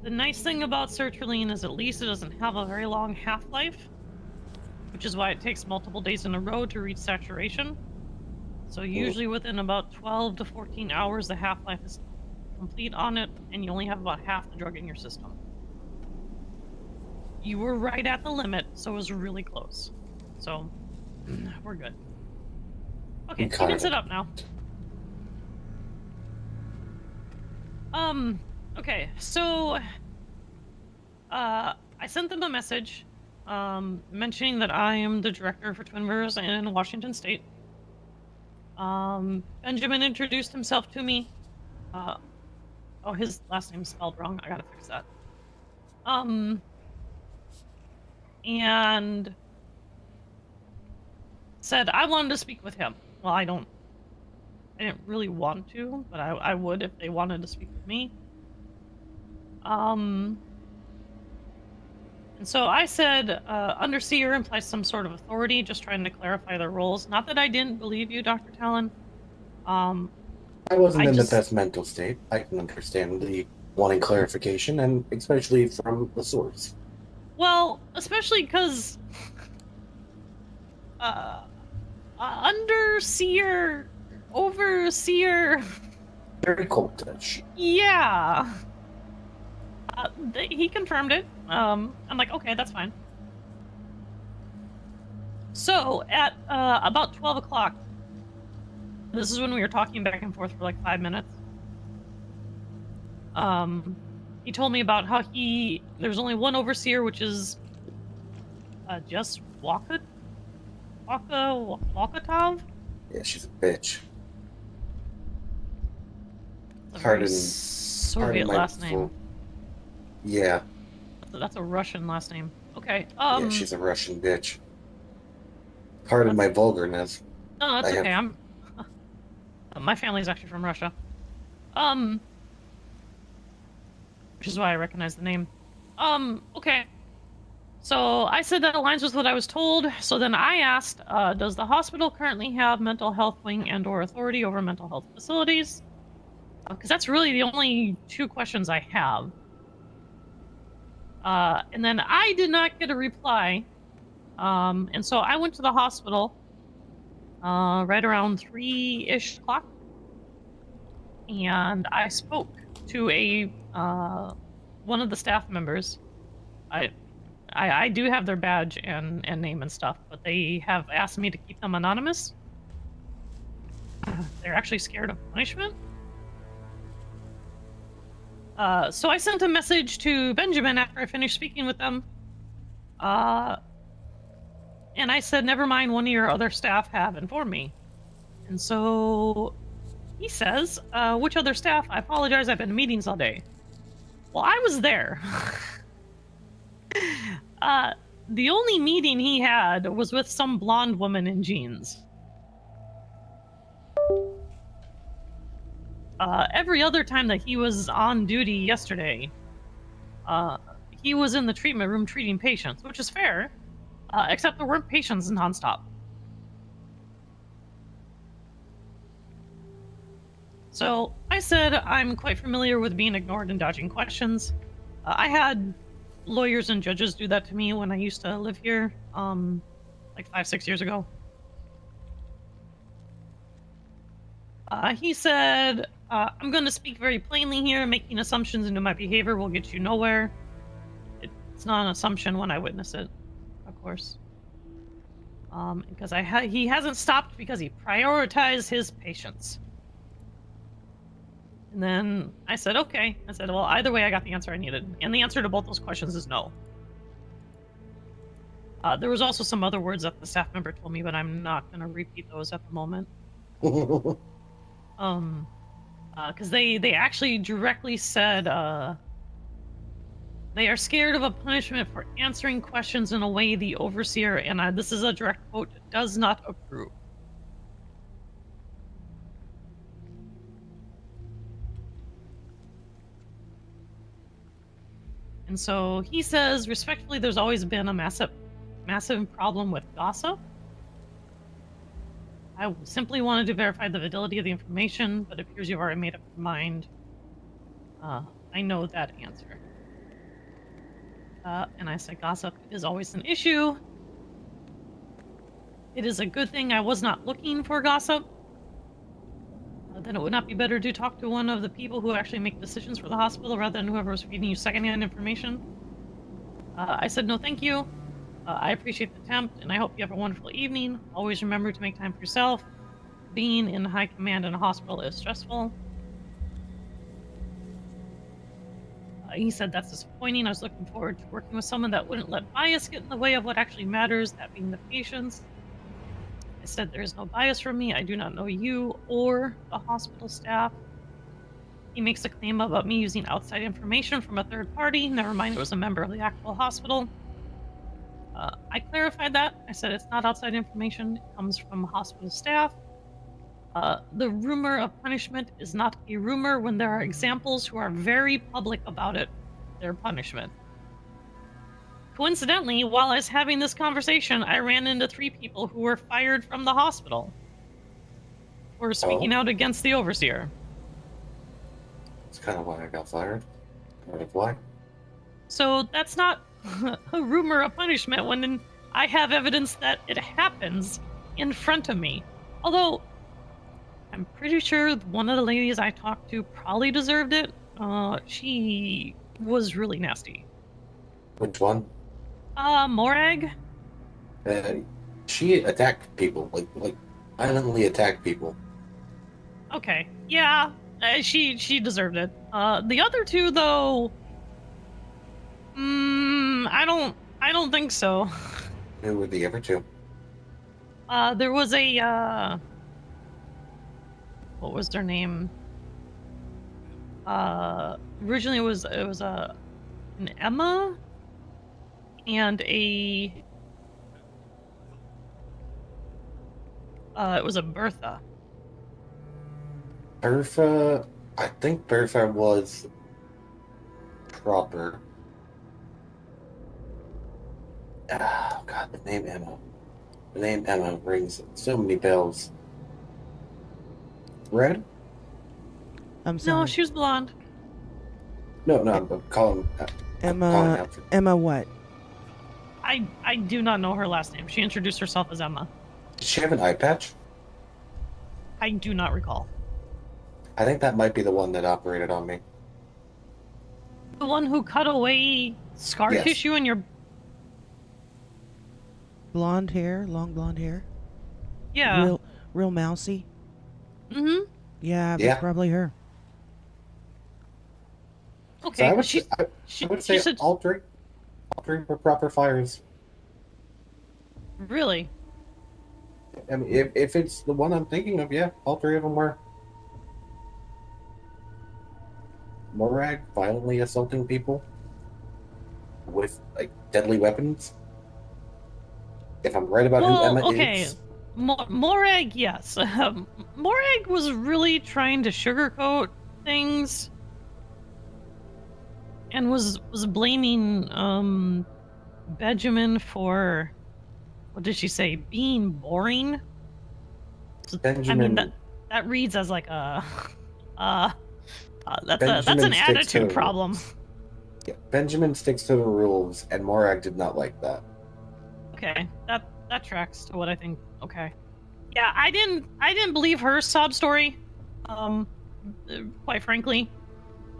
Speaker 9: The nice thing about sertraline is at least it doesn't have a very long half-life, which is why it takes multiple days in a row to reach saturation. So usually within about 12 to 14 hours, the half-life is complete on it, and you only have about half the drug in your system. You were right at the limit, so it was really close. So, we're good. Okay, you can sit up now. Okay, so, I sent them a message, mentioning that I am the director for Twin Rivers in Washington State. Benjamin introduced himself to me. Oh, his last name's spelled wrong. I gotta fix that. And said I wanted to speak with him. Well, I didn't really want to, but I would if they wanted to speak with me. And so I said, underseer implies some sort of authority, just trying to clarify their roles. Not that I didn't believe you, Dr. Talon.
Speaker 5: I wasn't in the best mental state. I can understand the wanting clarification, and especially from the source.
Speaker 9: Well, especially because underseer, overseer.
Speaker 5: Very cultish.
Speaker 9: Yeah. He confirmed it. I'm like, okay, that's fine. So at about 12 o'clock, this is when we were talking back and forth for like 5 minutes. He told me about how there's only one overseer, which is just Wakatov?
Speaker 5: Yeah, she's a bitch.
Speaker 9: Pardon Soviet last name.
Speaker 5: Yeah.
Speaker 9: That's a Russian last name. Okay.
Speaker 5: Yeah, she's a Russian bitch. Pardon my vulgarness.
Speaker 9: No, that's okay. My family's actually from Russia. Which is why I recognize the name. Okay. So I said that aligns with what I was told. So then I asked, does the hospital currently have mental health wing and/or authority over mental health facilities? Because that's really the only two questions I have. And then I did not get a reply. And so I went to the hospital right around 3-ish o'clock. And I spoke to one of the staff members. I do have their badge and name and stuff, but they have asked me to keep them anonymous. They're actually scared of punishment. So I sent a message to Benjamin after I finished speaking with them. And I said, never mind, one of your other staff have informed me. And so he says, which other staff? I apologize, I've been in meetings all day. Well, I was there. The only meeting he had was with some blonde woman in jeans. Every other time that he was on duty yesterday, he was in the treatment room treating patients, which is fair, except there weren't patients nonstop. So I said I'm quite familiar with being ignored and dodging questions. I had lawyers and judges do that to me when I used to live here, like 5-6 years ago. He said, I'm going to speak very plainly here. Making assumptions into my behavior will get you nowhere. It's not an assumption when I witness it, of course. Because he hasn't stopped because he prioritized his patients. And then I said, okay. I said, well, either way, I got the answer I needed. And the answer to both those questions is no. There was also some other words that the staff member told me, but I'm not going to repeat those at the moment. Because they actually directly said, they are scared of a punishment for answering questions in a way the overseer, and this is a direct quote, does not approve. And so he says, respectfully, there's always been a massive problem with gossip. I simply wanted to verify the validity of the information, but it appears you've already made up your mind. I know that answer. And I said, gossip is always an issue. It is a good thing I was not looking for gossip. Then it would not be better to talk to one of the people who actually make decisions for the hospital rather than whoever was feeding you secondhand information. I said, no, thank you. I appreciate the attempt, and I hope you have a wonderful evening. Always remember to make time for yourself. Being in high command in a hospital is stressful. He said that's disappointing. I was looking forward to working with someone that wouldn't let bias get in the way of what actually matters, that being the patients. I said there is no bias from me. I do not know you or the hospital staff. He makes a claim about me using outside information from a third party. Never mind, it was a member of the actual hospital. I clarified that. I said it's not outside information. It comes from hospital staff. The rumor of punishment is not a rumor when there are examples who are very public about it, their punishment. Coincidentally, while I was having this conversation, I ran into 3 people who were fired from the hospital for speaking out against the overseer.
Speaker 5: That's kind of why I got fired. Part of why.
Speaker 9: So that's not a rumor of punishment when I have evidence that it happens in front of me. Although, I'm pretty sure one of the ladies I talked to probably deserved it. She was really nasty.
Speaker 5: Which one?
Speaker 9: Morag?
Speaker 5: She attacked people, like violently attacked people.
Speaker 9: Okay, yeah, she deserved it. The other 2 though, I don't think so.
Speaker 5: Who were the other 2?
Speaker 9: There was a what was their name? Originally it was an Emma and it was a Bertha.
Speaker 5: Bertha, I think Bertha was proper. Oh god, the name Emma. The name Emma rings so many bells. Red?
Speaker 2: I'm sorry.
Speaker 9: No, she was blonde.
Speaker 5: No, I'm calling
Speaker 2: Emma. Emma what?
Speaker 9: I do not know her last name. She introduced herself as Emma.
Speaker 5: Did she have an eye patch?
Speaker 9: I do not recall.
Speaker 5: I think that might be the one that operated on me.
Speaker 9: The one who cut away scar tissue in your...
Speaker 2: Blonde hair, long blonde hair.
Speaker 9: Yeah.
Speaker 2: Real mousy.
Speaker 9: Mm-hmm.
Speaker 2: Yeah, that's probably her.
Speaker 9: Okay,
Speaker 5: I would,
Speaker 9: she,
Speaker 5: I,
Speaker 9: she,
Speaker 5: I would
Speaker 9: she
Speaker 5: say
Speaker 9: said,
Speaker 5: all three were proper fires.
Speaker 9: really?
Speaker 5: I mean, if it's the one I'm thinking of, yeah, all three of them were. Morag violently assaulting people with like deadly weapons. If I'm right about who Emma
Speaker 9: okay.
Speaker 5: is,
Speaker 9: Morag, yes. Morag was really trying to sugarcoat things and was blaming Benjamin for, what did she say, being boring? So, I mean,
Speaker 5: Benjamin
Speaker 9: that reads as like a that's an
Speaker 5: Benjamin sticks to
Speaker 9: attitude
Speaker 5: the
Speaker 9: problem.
Speaker 5: rules. Yeah, Benjamin sticks to the rules, and Morag did not like that.
Speaker 9: Okay, that tracks to what I think. Okay, yeah, I didn't believe her sob story. Quite frankly,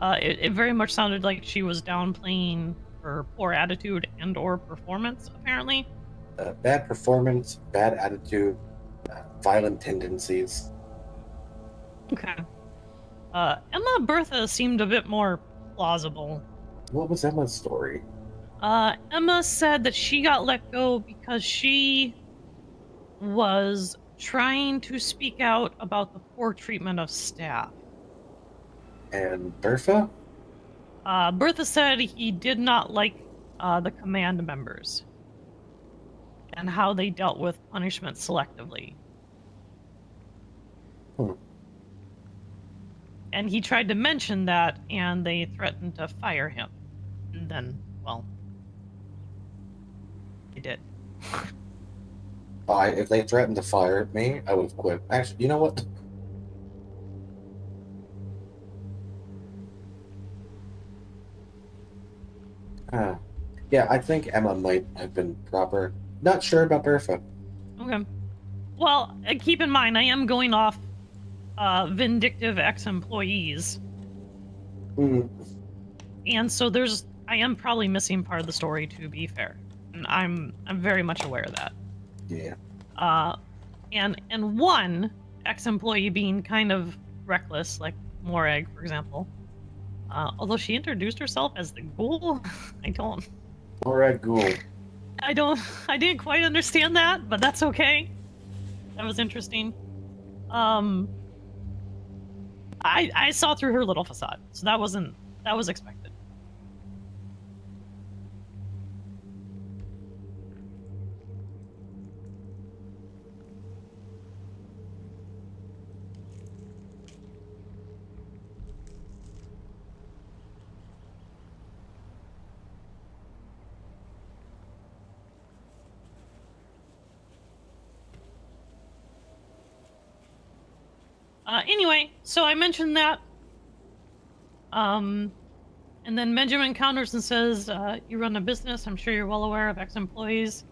Speaker 9: it very much sounded like she was downplaying her poor attitude and or performance. Apparently,
Speaker 5: Bad performance, bad attitude, violent tendencies.
Speaker 9: okay. Emma Bertha seemed a bit more plausible.
Speaker 5: What was Emma's story?
Speaker 9: Emma said that she got let go because she was trying to speak out about the poor treatment of staff.
Speaker 5: And Bertha?
Speaker 9: Bertha said he did not like the command members and how they dealt with punishment selectively. And he tried to mention that, and they threatened to fire him. And then, well, they did.
Speaker 5: If they threatened to fire me, I would have quit. Actually, you know what? Yeah, I think Emma might have been proper. Not sure about Bertha.
Speaker 9: Okay. Well, keep in mind, I am going off vindictive ex-employees. And so I am probably missing part of the story, to be fair. And I'm very much aware of that.
Speaker 5: Yeah.
Speaker 9: And one ex-employee being kind of reckless, like Morag, for example. Although she introduced herself as the ghoul,
Speaker 5: Morag Ghoul.
Speaker 9: I didn't quite understand that, but that's okay. That was interesting. I saw through her little facade, so that was expected. Anyway, so I mentioned that. And then Benjamin counters and says, you run a business. I'm sure you're well aware of ex-employees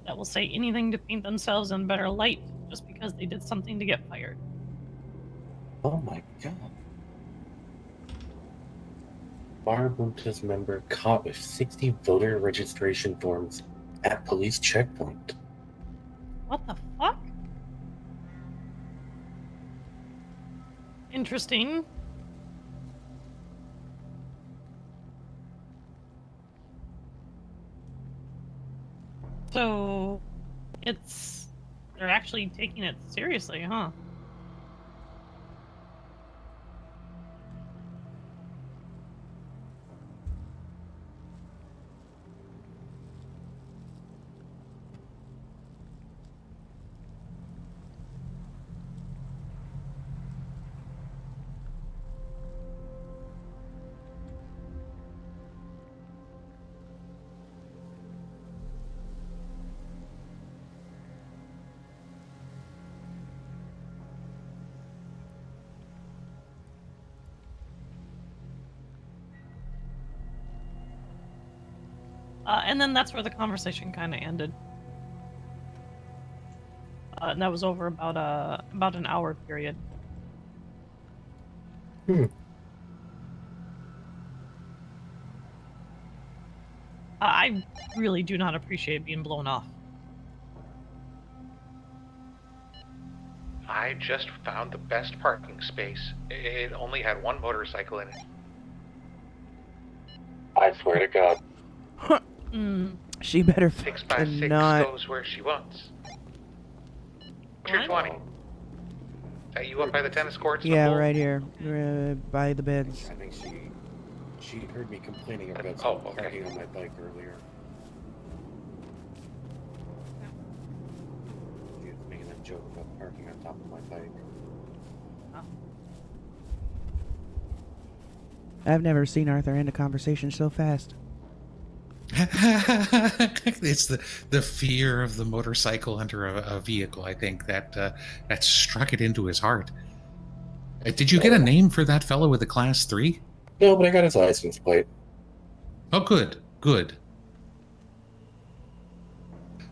Speaker 9: that will say anything to paint themselves in better light just because they did something to get fired.
Speaker 5: Oh my god. Bar Bunta's member caught with 60 voter registration forms at police checkpoint.
Speaker 9: What the fuck? Interesting. So, they're actually taking it seriously, huh? And then that's where the conversation kind of ended. And that was over about an hour period. I really do not appreciate being blown off.
Speaker 13: I just found the best parking space. It only had one motorcycle in it.
Speaker 5: I swear to God.
Speaker 2: She better
Speaker 13: 6 by 6
Speaker 2: not.
Speaker 13: goes where she wants. What's your 20? Is that you up by the tennis courts? and the
Speaker 2: Yeah,
Speaker 13: pool?
Speaker 2: right here, by the beds.
Speaker 5: I think she heard me complaining about parking on my bike earlier. She was making a joke about parking on top of my bike.
Speaker 2: I've never seen Arthur end a conversation so fast.
Speaker 14: It's the fear of the motorcycle under a vehicle, I think, that struck it into his heart. Did you get a name for that fellow with the class 3?
Speaker 5: No, but I got his license plate.
Speaker 14: Oh, good, good.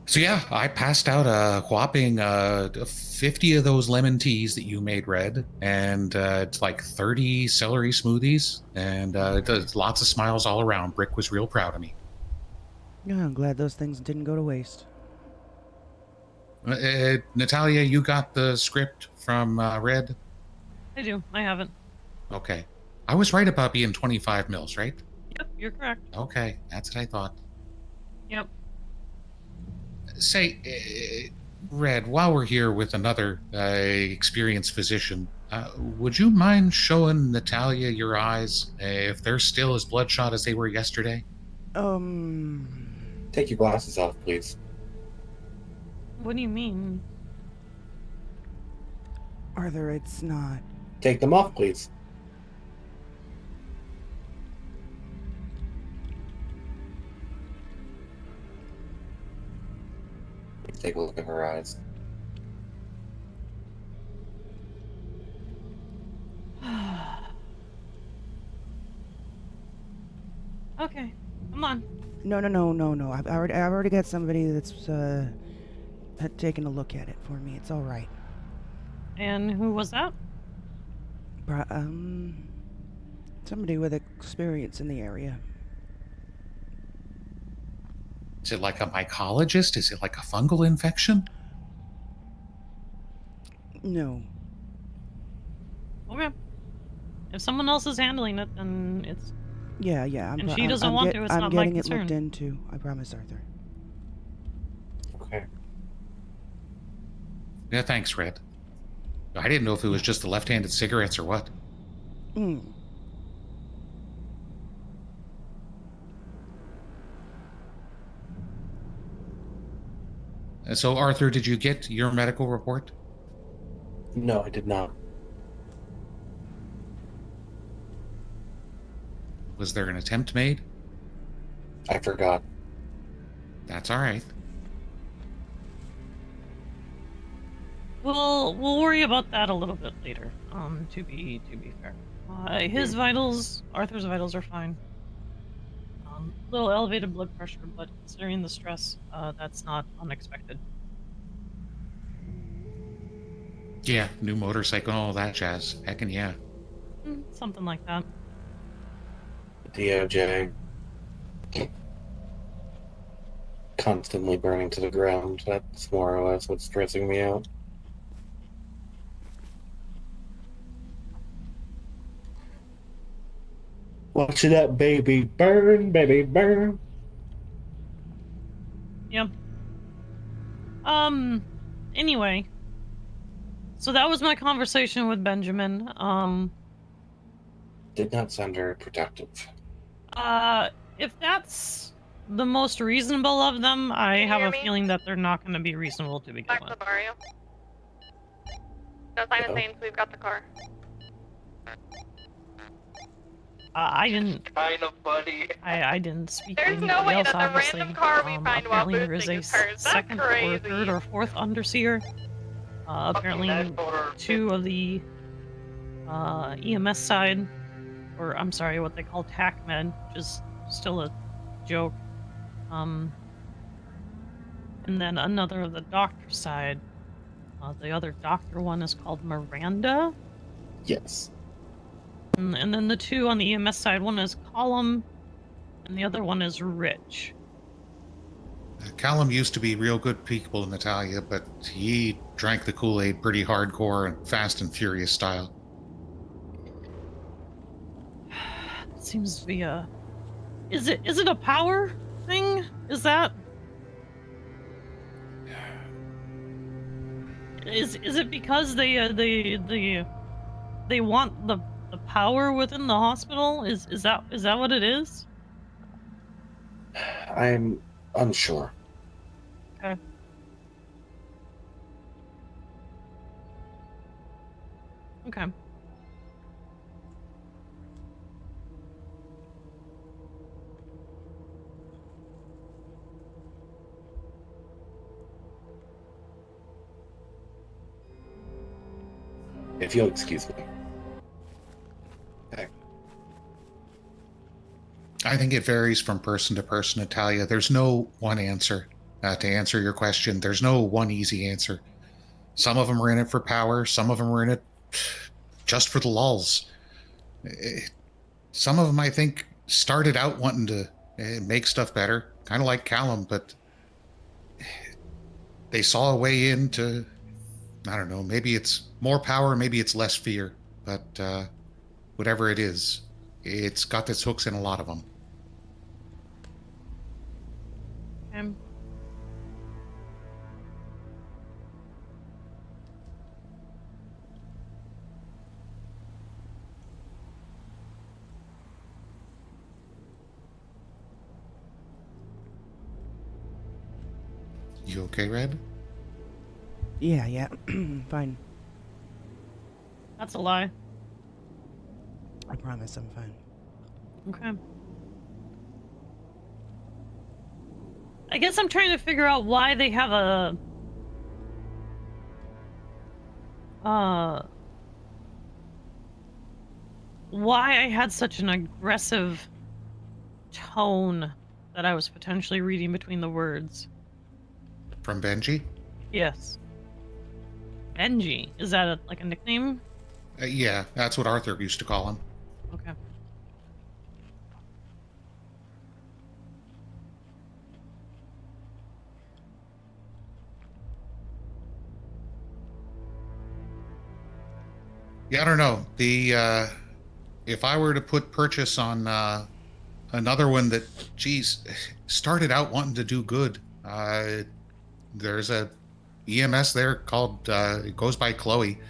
Speaker 14: So yeah, I passed out a whopping 50 of those lemon teas that you made, Red, and it's like 30 celery smoothies, and there's lots of smiles all around. Brick was real proud of me.
Speaker 2: Yeah, I'm glad those things didn't go to waste.
Speaker 14: Natalia, you got the script from Red?
Speaker 9: I do. I haven't.
Speaker 14: Okay. I was right about being 25 mils, right?
Speaker 9: Yep, you're correct.
Speaker 14: Okay, that's what I thought.
Speaker 9: Yep.
Speaker 14: Say, Red, while we're here with another experienced physician, would you mind showing Natalia your eyes if they're still as bloodshot as they were yesterday?
Speaker 5: Take your glasses off, please.
Speaker 9: What do you mean?
Speaker 2: Arthur, it's not.
Speaker 5: Take them off, please. Take a look at her eyes.
Speaker 9: Okay, come on.
Speaker 2: No. I've already got somebody that's had taken a look at it for me. It's all right.
Speaker 9: And who was that?
Speaker 2: Somebody with experience in the area.
Speaker 14: Is it like a mycologist? Is it like a fungal infection?
Speaker 2: No.
Speaker 9: Okay. If someone else is handling it, then it's...
Speaker 2: Yeah.
Speaker 9: And she doesn't want to, it's not my
Speaker 2: I'm getting it
Speaker 9: concern.
Speaker 2: looked into. I promise, Arthur.
Speaker 5: Okay.
Speaker 14: Yeah, thanks, Red. I didn't know if it was just the left-handed cigarettes or what. So, Arthur, did you get your medical report?
Speaker 5: No, I did not.
Speaker 14: Was there an attempt made?
Speaker 5: I forgot.
Speaker 14: That's all right.
Speaker 9: We'll worry about that a little bit later. To be fair, his vitals, Arthur's vitals are fine. Little elevated blood pressure, but considering the stress, that's not unexpected.
Speaker 14: Yeah, new motorcycle and all that jazz. Heckin' yeah.
Speaker 9: Something like that.
Speaker 5: DOJ. Constantly burning to the ground. That's more or less what's stressing me out. Watch it up, baby. Burn, baby, burn.
Speaker 9: Yep. Anyway. So that was my conversation with Benjamin.
Speaker 5: Did not sound very productive.
Speaker 9: If that's the most reasonable of them, I have a feeling that they're not going to be reasonable to begin with.
Speaker 16: No sign of Saints, we've got the car.
Speaker 9: I didn't.
Speaker 16: Kind of funny.
Speaker 9: I didn't speak to
Speaker 16: There's
Speaker 9: anybody
Speaker 16: no way
Speaker 9: else,
Speaker 16: that the
Speaker 9: obviously.
Speaker 16: random car we find while
Speaker 9: Apparently there is
Speaker 16: boosting
Speaker 9: a
Speaker 16: is hers. That's
Speaker 9: second
Speaker 16: crazy.
Speaker 9: or third or fourth underseer. Apparently 2 of the EMS side, or I'm sorry, what they call TAC med, which is still a joke. And then another of the doctor side. The other doctor one is called Miranda.
Speaker 5: Yes.
Speaker 9: And then the 2 on the EMS side, one is Column, and the other one is Rich.
Speaker 14: Callum used to be real good people, Natalia, but he drank the Kool-Aid pretty hardcore and fast and furious style.
Speaker 9: Seems to be a Is it a power thing? Is that? Is it because they want the power within the hospital? Is that what it is?
Speaker 5: I'm unsure.
Speaker 9: Okay. Okay.
Speaker 5: If you'll excuse me. Okay.
Speaker 14: I think it varies from person to person, Natalia. There's no one answer to answer your question. There's no one easy answer. Some of them are in it for power. Some of them are in it just for the lulz. Some of them, I think, started out wanting to make stuff better, kind of like Callum, but they saw a way into, I don't know, maybe it's more power, maybe it's less fear, but whatever it is, it's got its hooks in a lot of them. You okay, Red?
Speaker 2: Yeah, fine.
Speaker 9: That's a lie.
Speaker 2: I promise I'm fine.
Speaker 9: Okay. I guess I'm trying to figure out why they have a why I had such an aggressive tone that I was potentially reading between the words.
Speaker 14: From Benji?
Speaker 9: Yes. Benji. Is that like a nickname?
Speaker 14: Yeah, that's what Arthur used to call him.
Speaker 9: Okay.
Speaker 14: Yeah, I don't know. The if I were to put purchase on another one that, geez, started out wanting to do good. There's a EMS there called it goes by Chloe.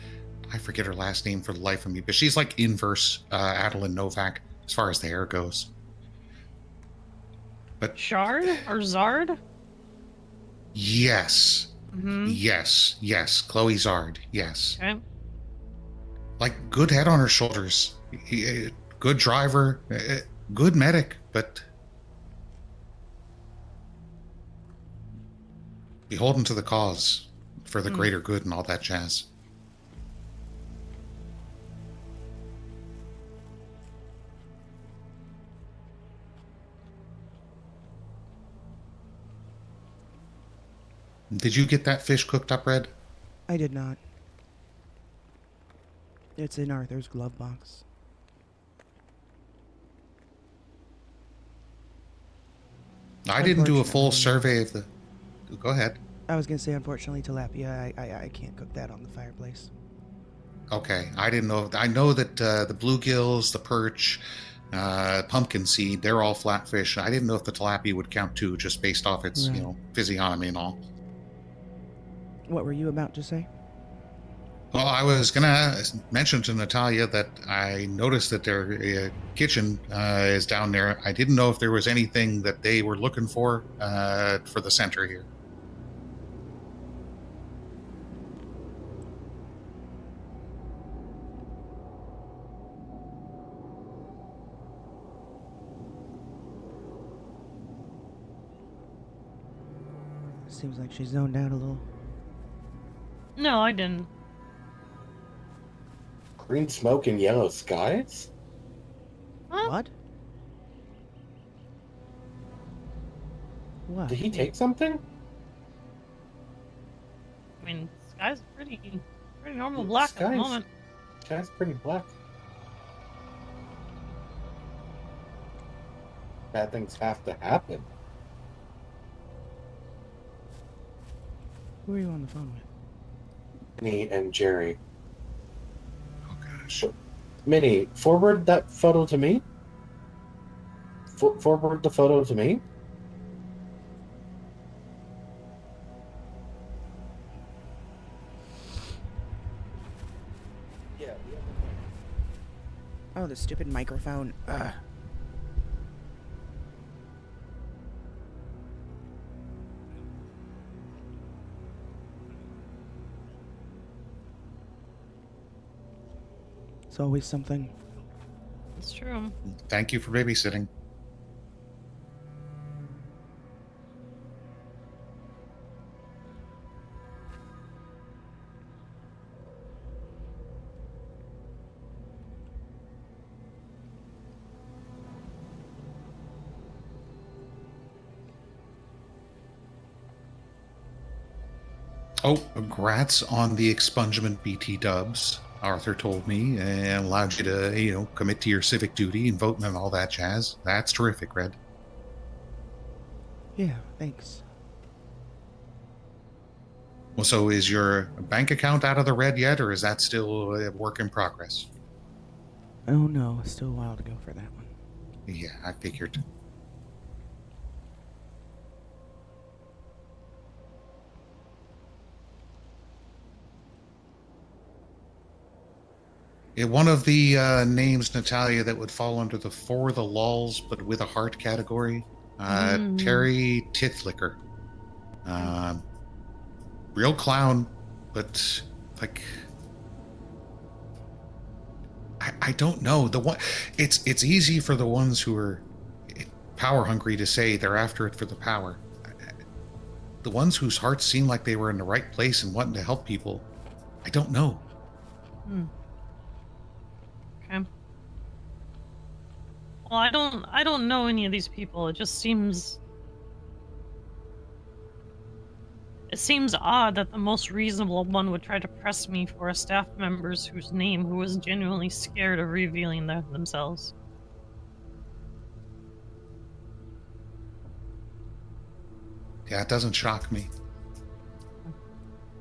Speaker 14: I forget her last name for the life of me, but she's like inverse Adeline Novak as far as the hair goes. But
Speaker 9: Shard or Zard?
Speaker 14: Yes.
Speaker 9: Mm-hmm.
Speaker 14: Yes. Chloe Zard. Yes.
Speaker 9: Okay.
Speaker 14: Like good head on her shoulders. Good driver. Good medic, but beholden to the cause for the greater good and all that jazz. Did you get that fish cooked up, Red?
Speaker 2: I did not. It's in Arthur's glove box.
Speaker 14: I didn't do a full survey of the... Go ahead.
Speaker 2: I was going to say, unfortunately, tilapia, I can't cook that on the fireplace.
Speaker 14: Okay, I didn't know. I know that the bluegills, the perch, pumpkin seed, they're all flatfish. I didn't know if the tilapia would count too, just based off its,
Speaker 2: Right.
Speaker 14: physiognomy and all.
Speaker 2: What were you about to say?
Speaker 14: Well, I was going to mention to Natalia that I noticed that their kitchen is down there. I didn't know if there was anything that they were looking for the center here.
Speaker 2: Seems like she's zoned out a little.
Speaker 9: No, I didn't.
Speaker 5: Green smoke and yellow skies?
Speaker 9: Huh?
Speaker 2: What? What?
Speaker 5: Did he take something?
Speaker 9: I mean, sky's pretty normal black at the moment.
Speaker 5: Sky's pretty black. Bad things have to happen.
Speaker 2: Who are you on the phone with?
Speaker 5: Minnie and Jerry. Oh gosh. Minnie, forward that photo to me. forward the photo to me?
Speaker 2: Oh, the stupid microphone. Ugh. It's always something.
Speaker 9: It's true.
Speaker 14: Thank you for babysitting. Oh, congrats on the expungement, BT Dubs. Arthur told me and allowed you to, commit to your civic duty and voting and all that jazz. That's terrific, Red.
Speaker 2: Yeah, thanks.
Speaker 14: Well, so is your bank account out of the red yet, or is that still a work in progress?
Speaker 2: Oh no, still a while to go for that one.
Speaker 14: Yeah, I figured. Yeah, one of the names, Natalia, that would fall under the for the lulls but with a heart category. Terry Tithlicker. Real clown, but like I don't know. It's easy for the ones who are power hungry to say they're after it for the power. The ones whose hearts seem like they were in the right place and wanting to help people, I don't know.
Speaker 9: Okay. Well, I don't know any of these people. It just seems odd that the most reasonable one would try to press me for a staff member's whose name who was genuinely scared of revealing themselves.
Speaker 14: Yeah, it doesn't shock me.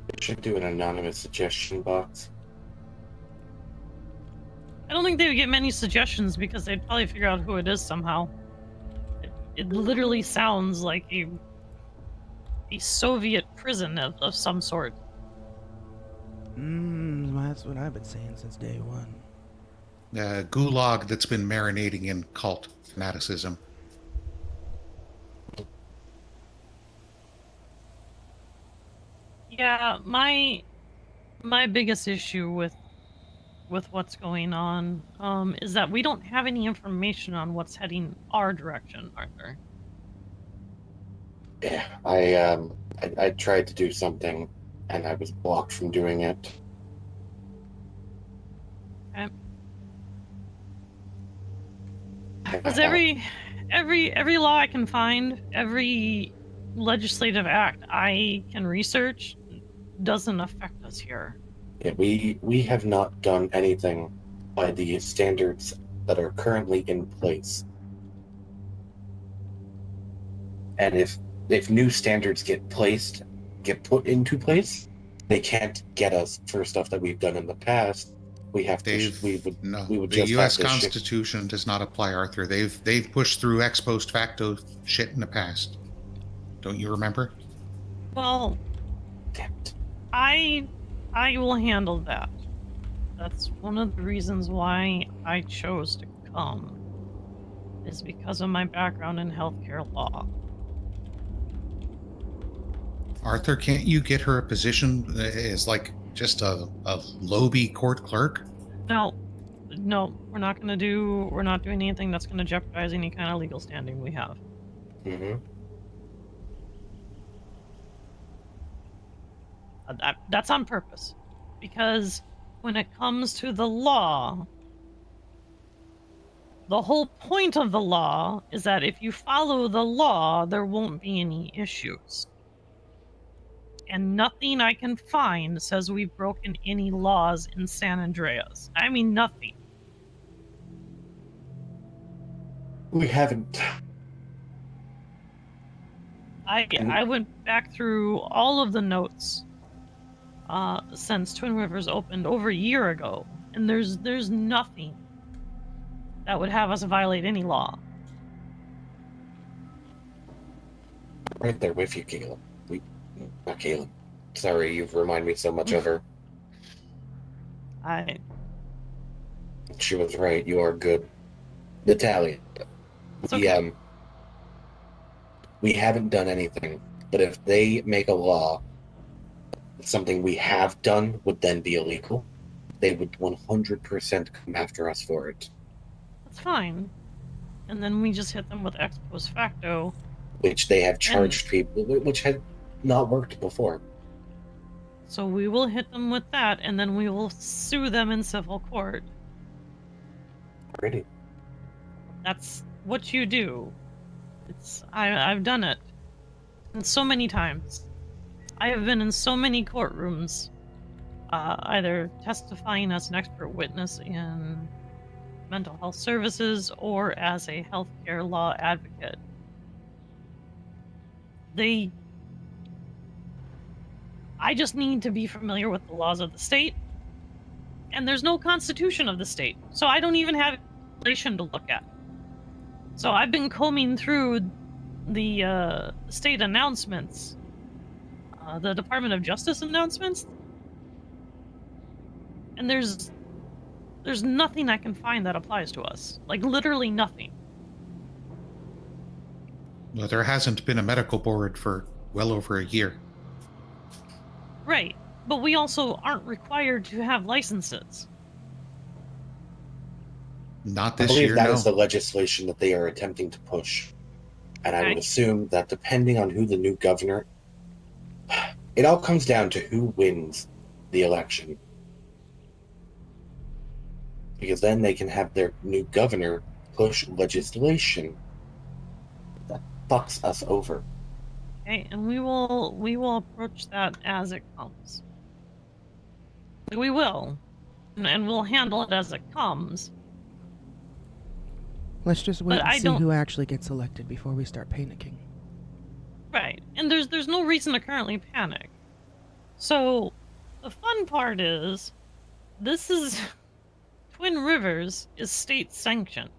Speaker 5: It should do an anonymous suggestion box.
Speaker 9: I don't think they would get many suggestions because they'd probably figure out who it is somehow. It literally sounds like a Soviet prison of some sort.
Speaker 2: That's what I've been saying since day one.
Speaker 14: Gulag that's been marinating in cult fanaticism.
Speaker 9: Yeah, my biggest issue with what's going on is that we don't have any information on what's heading our direction, Arthur.
Speaker 5: Yeah, I tried to do something, and I was blocked from doing it.
Speaker 9: Okay. Because every law I can find, every legislative act I can research doesn't affect us here.
Speaker 5: Yeah, we have not done anything by the standards that are currently in place. And if new standards get put into place, they can't get us for stuff that we've done in the past. We have to. We would
Speaker 14: the
Speaker 5: just
Speaker 14: U.S.
Speaker 5: have to
Speaker 14: Constitution does not apply, Arthur. They've pushed through ex post facto shit in the past. Don't you remember?
Speaker 9: Well, I will handle that. That's one of the reasons why I chose to come, is because of my background in healthcare law.
Speaker 14: Arthur, can't you get her a position as like just a lobby court clerk?
Speaker 9: No, we're not doing anything that's gonna jeopardize any kind of legal standing we have. That's on purpose, because when it comes to the law, the whole point of the law is that if you follow the law, there won't be any issues. And nothing I can find says we've broken any laws in San Andreas. I mean, nothing.
Speaker 5: We haven't.
Speaker 9: I went back through all of the notes since Twin Rivers opened over a year ago, and there's nothing that would have us violate any law.
Speaker 5: right there with you, Caleb. Not Caleb. Sorry, you've reminded me so much of her. She was right. You are good. Natalia. We haven't done anything, but if they make a law, something we have done would then be illegal. They would 100% come after us for it.
Speaker 9: That's fine. And then we just hit them with ex post facto.
Speaker 5: Which they have charged people, which had not worked before.
Speaker 9: So we will hit them with that, and then we will sue them in civil court.
Speaker 5: Pretty.
Speaker 9: That's what you do. I've done it. And so many times. I have been in so many courtrooms, either testifying as an expert witness in mental health services or as a healthcare law advocate. I just need to be familiar with the laws of the state, and there's no constitution of the state, so I don't even have legislation to look at. So I've been combing through the state announcements, the Department of Justice announcements, and there's nothing I can find that applies to us. Like, literally nothing.
Speaker 14: Well, there hasn't been a medical board for well over a year.
Speaker 9: Right, but we also aren't required to have licenses.
Speaker 14: Not
Speaker 5: I
Speaker 14: this
Speaker 5: believe
Speaker 14: year,
Speaker 5: that
Speaker 14: no.
Speaker 5: is the legislation that they are attempting to push. And I would assume that depending on who the new governor... It all comes down to who wins the election. Because then they can have their new governor push legislation that fucks us over.
Speaker 9: Okay, and we will approach that as it comes. We will. And we'll handle it as it comes.
Speaker 2: Let's just wait and see who actually gets elected before we start panicking.
Speaker 9: Right, and there's no reason to currently panic. So, the fun part is, this is... Twin Rivers is state sanctioned.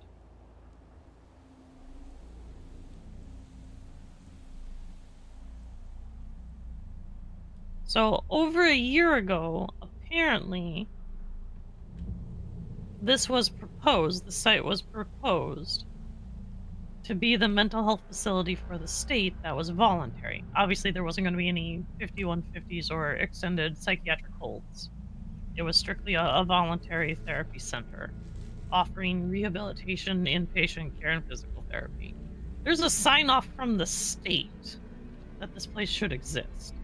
Speaker 9: So, over a year ago, apparently, this was proposed, the site was proposed to be the mental health facility for the state that was voluntary. Obviously, there wasn't going to be any 5150s or extended psychiatric holds. It was strictly a voluntary therapy center, offering rehabilitation, inpatient care, and physical therapy. There's a sign-off from the state that this place should exist.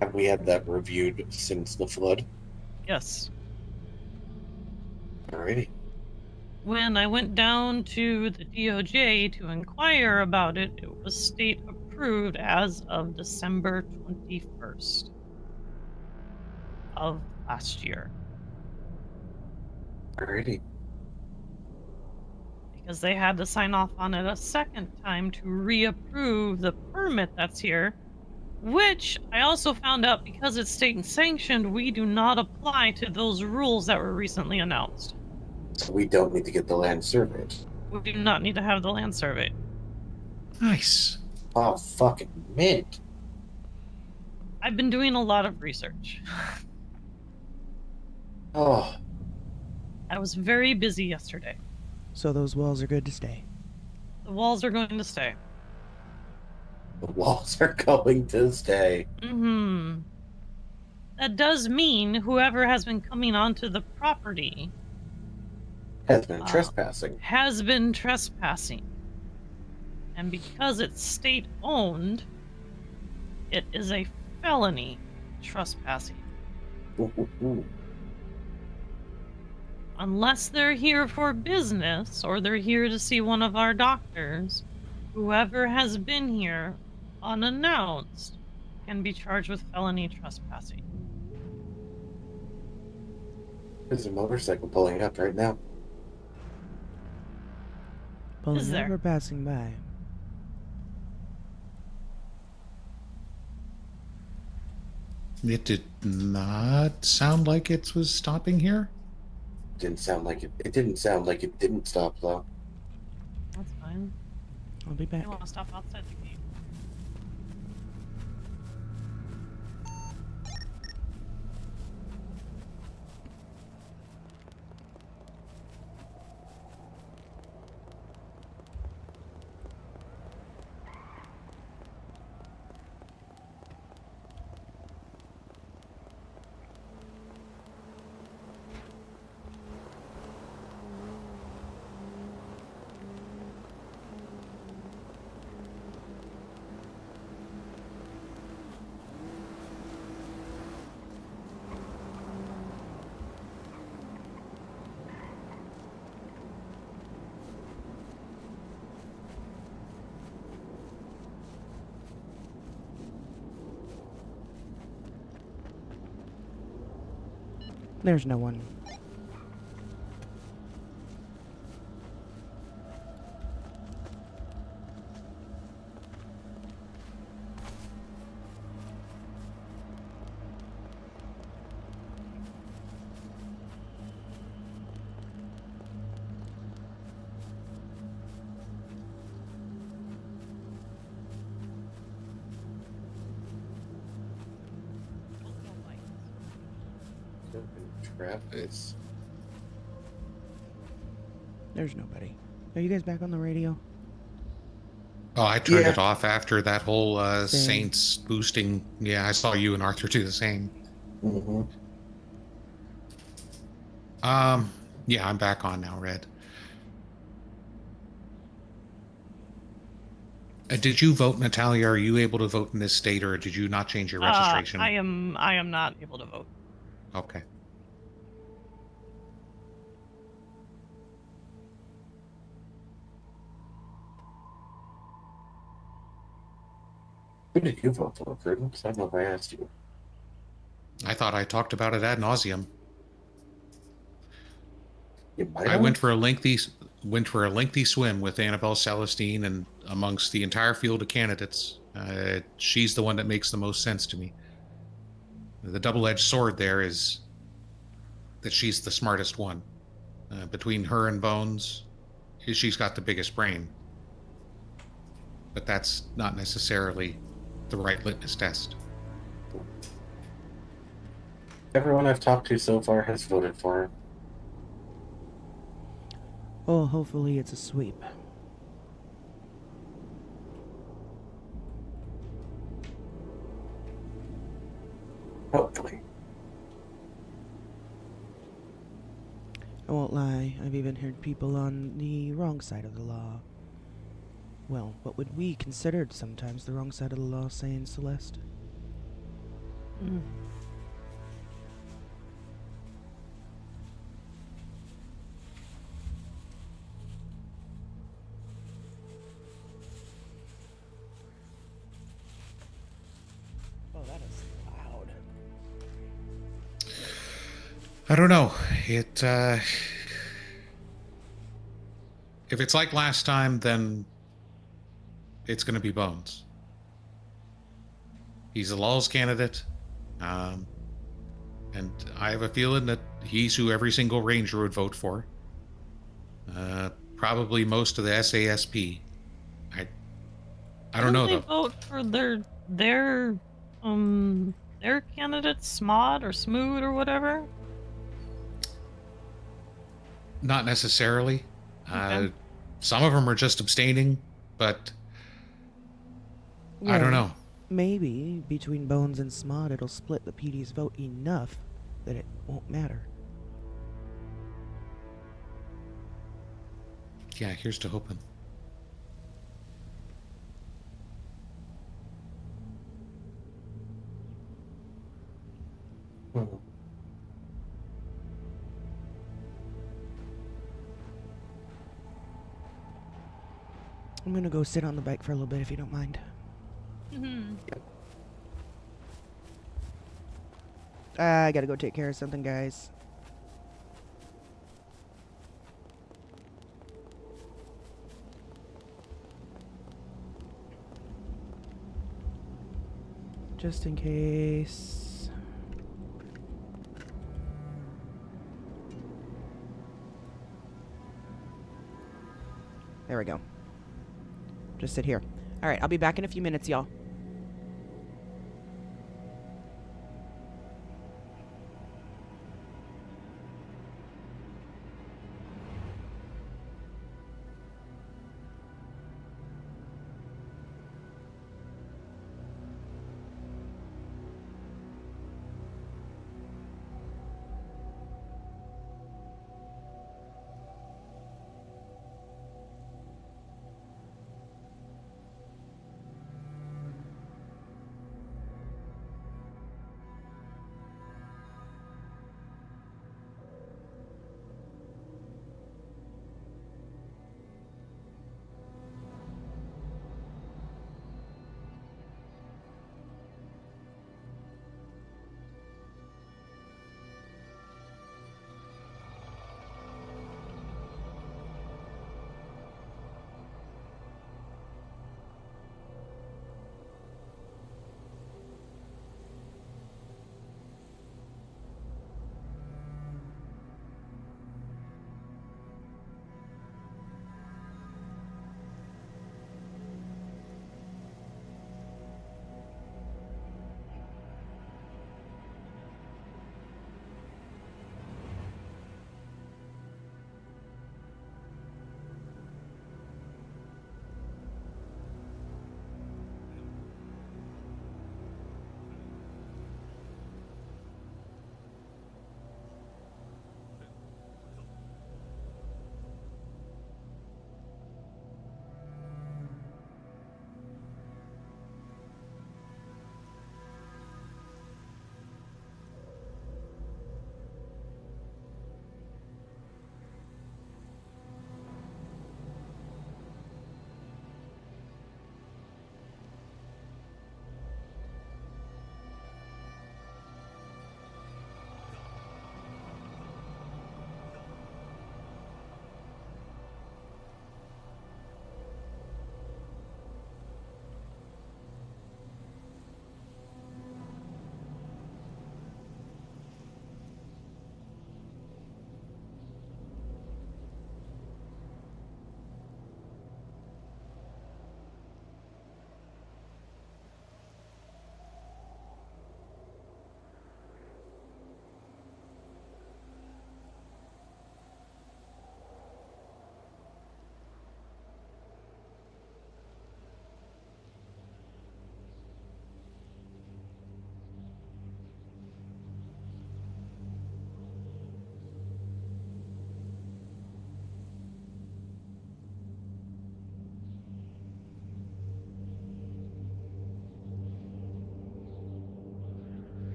Speaker 5: Have we had that reviewed since the flood?
Speaker 9: Yes.
Speaker 5: Alrighty.
Speaker 9: When I went down to the DOJ to inquire about it, it was state approved as of December 21st of last year.
Speaker 5: Alrighty.
Speaker 9: Because they had to sign off on it a second time to reapprove the permit that's here, which I also found out because it's state sanctioned, we do not apply to those rules that were recently announced.
Speaker 5: So we don't need to get the land surveyed.
Speaker 9: We do not need to have the land surveyed.
Speaker 14: Nice.
Speaker 5: Oh, fucking mint.
Speaker 9: I've been doing a lot of research.
Speaker 5: Oh.
Speaker 9: I was very busy yesterday.
Speaker 2: So those walls are good to stay.
Speaker 9: The walls are going to stay.
Speaker 5: The walls are going to stay.
Speaker 9: Mm-hmm. That does mean whoever has been coming onto the property
Speaker 5: Has been trespassing.
Speaker 9: Has been trespassing. And because it's state-owned, it is a felony trespassing.
Speaker 5: Ooh.
Speaker 9: Unless they're here for business or they're here to see one of our doctors, whoever has been here unannounced can be charged with felony trespassing.
Speaker 5: There's a motorcycle pulling up right now.
Speaker 2: Pulling over, passing by.
Speaker 14: It did not sound like it was stopping here.
Speaker 5: Didn't sound like it. It didn't sound like it didn't stop though.
Speaker 9: That's fine.
Speaker 2: I'll be back.
Speaker 9: You want to stop outside the gate?
Speaker 2: There's no one.
Speaker 5: Travis.
Speaker 2: There's nobody. Are you guys back on the radio?
Speaker 14: Oh, I turned
Speaker 5: Yeah.
Speaker 14: it off after that whole
Speaker 2: Same.
Speaker 14: Saints boosting. Yeah, I saw you and Arthur do the same.
Speaker 5: Mm-hmm.
Speaker 14: Yeah, I'm back on now, Red. Did you vote, Natalia? Are you able to vote in this state, or did you not change your registration?
Speaker 9: I am not able to vote.
Speaker 14: Okay.
Speaker 5: Who did you vote for, Curtin? Because I don't know if I asked you.
Speaker 14: I thought I talked about it ad nauseum.
Speaker 5: You might
Speaker 14: I
Speaker 5: have.
Speaker 14: went for a lengthy swim with Annabelle Celestine, and amongst the entire field of candidates, she's the one that makes the most sense to me. The double-edged sword there is that she's the smartest one. Between her and Bones, she's got the biggest brain. But that's not necessarily the right litmus test.
Speaker 5: Everyone I've talked to so far has voted for her.
Speaker 2: Oh, hopefully it's a sweep.
Speaker 5: Hopefully.
Speaker 2: I won't lie, I've even heard people on the wrong side of the law. Well, what would we consider sometimes the wrong side of the law saying, Celeste?
Speaker 9: Mm.
Speaker 2: Oh, that is loud.
Speaker 14: I don't know. If it's like last time, then it's going to be Bones. He's a Lulz candidate, and I have a feeling that he's who every single ranger would vote for. Probably most of the SASP. I don't know
Speaker 9: Didn't
Speaker 14: though.
Speaker 9: they vote for their candidate Smod or Smoot or whatever?
Speaker 14: Not necessarily.
Speaker 9: Okay.
Speaker 14: Some of them are just abstaining, but I don't
Speaker 2: Well,
Speaker 14: know.
Speaker 2: Maybe between Bones and Smod it'll split the PD's vote enough that it won't matter.
Speaker 14: Yeah, here's to hoping.
Speaker 2: I'm gonna go sit on the bike for a little bit if you don't mind.
Speaker 9: Mm-hmm.
Speaker 2: I gotta go take care of something, guys. Just in case. There we go. Just sit here. All right, I'll be back in a few minutes, y'all.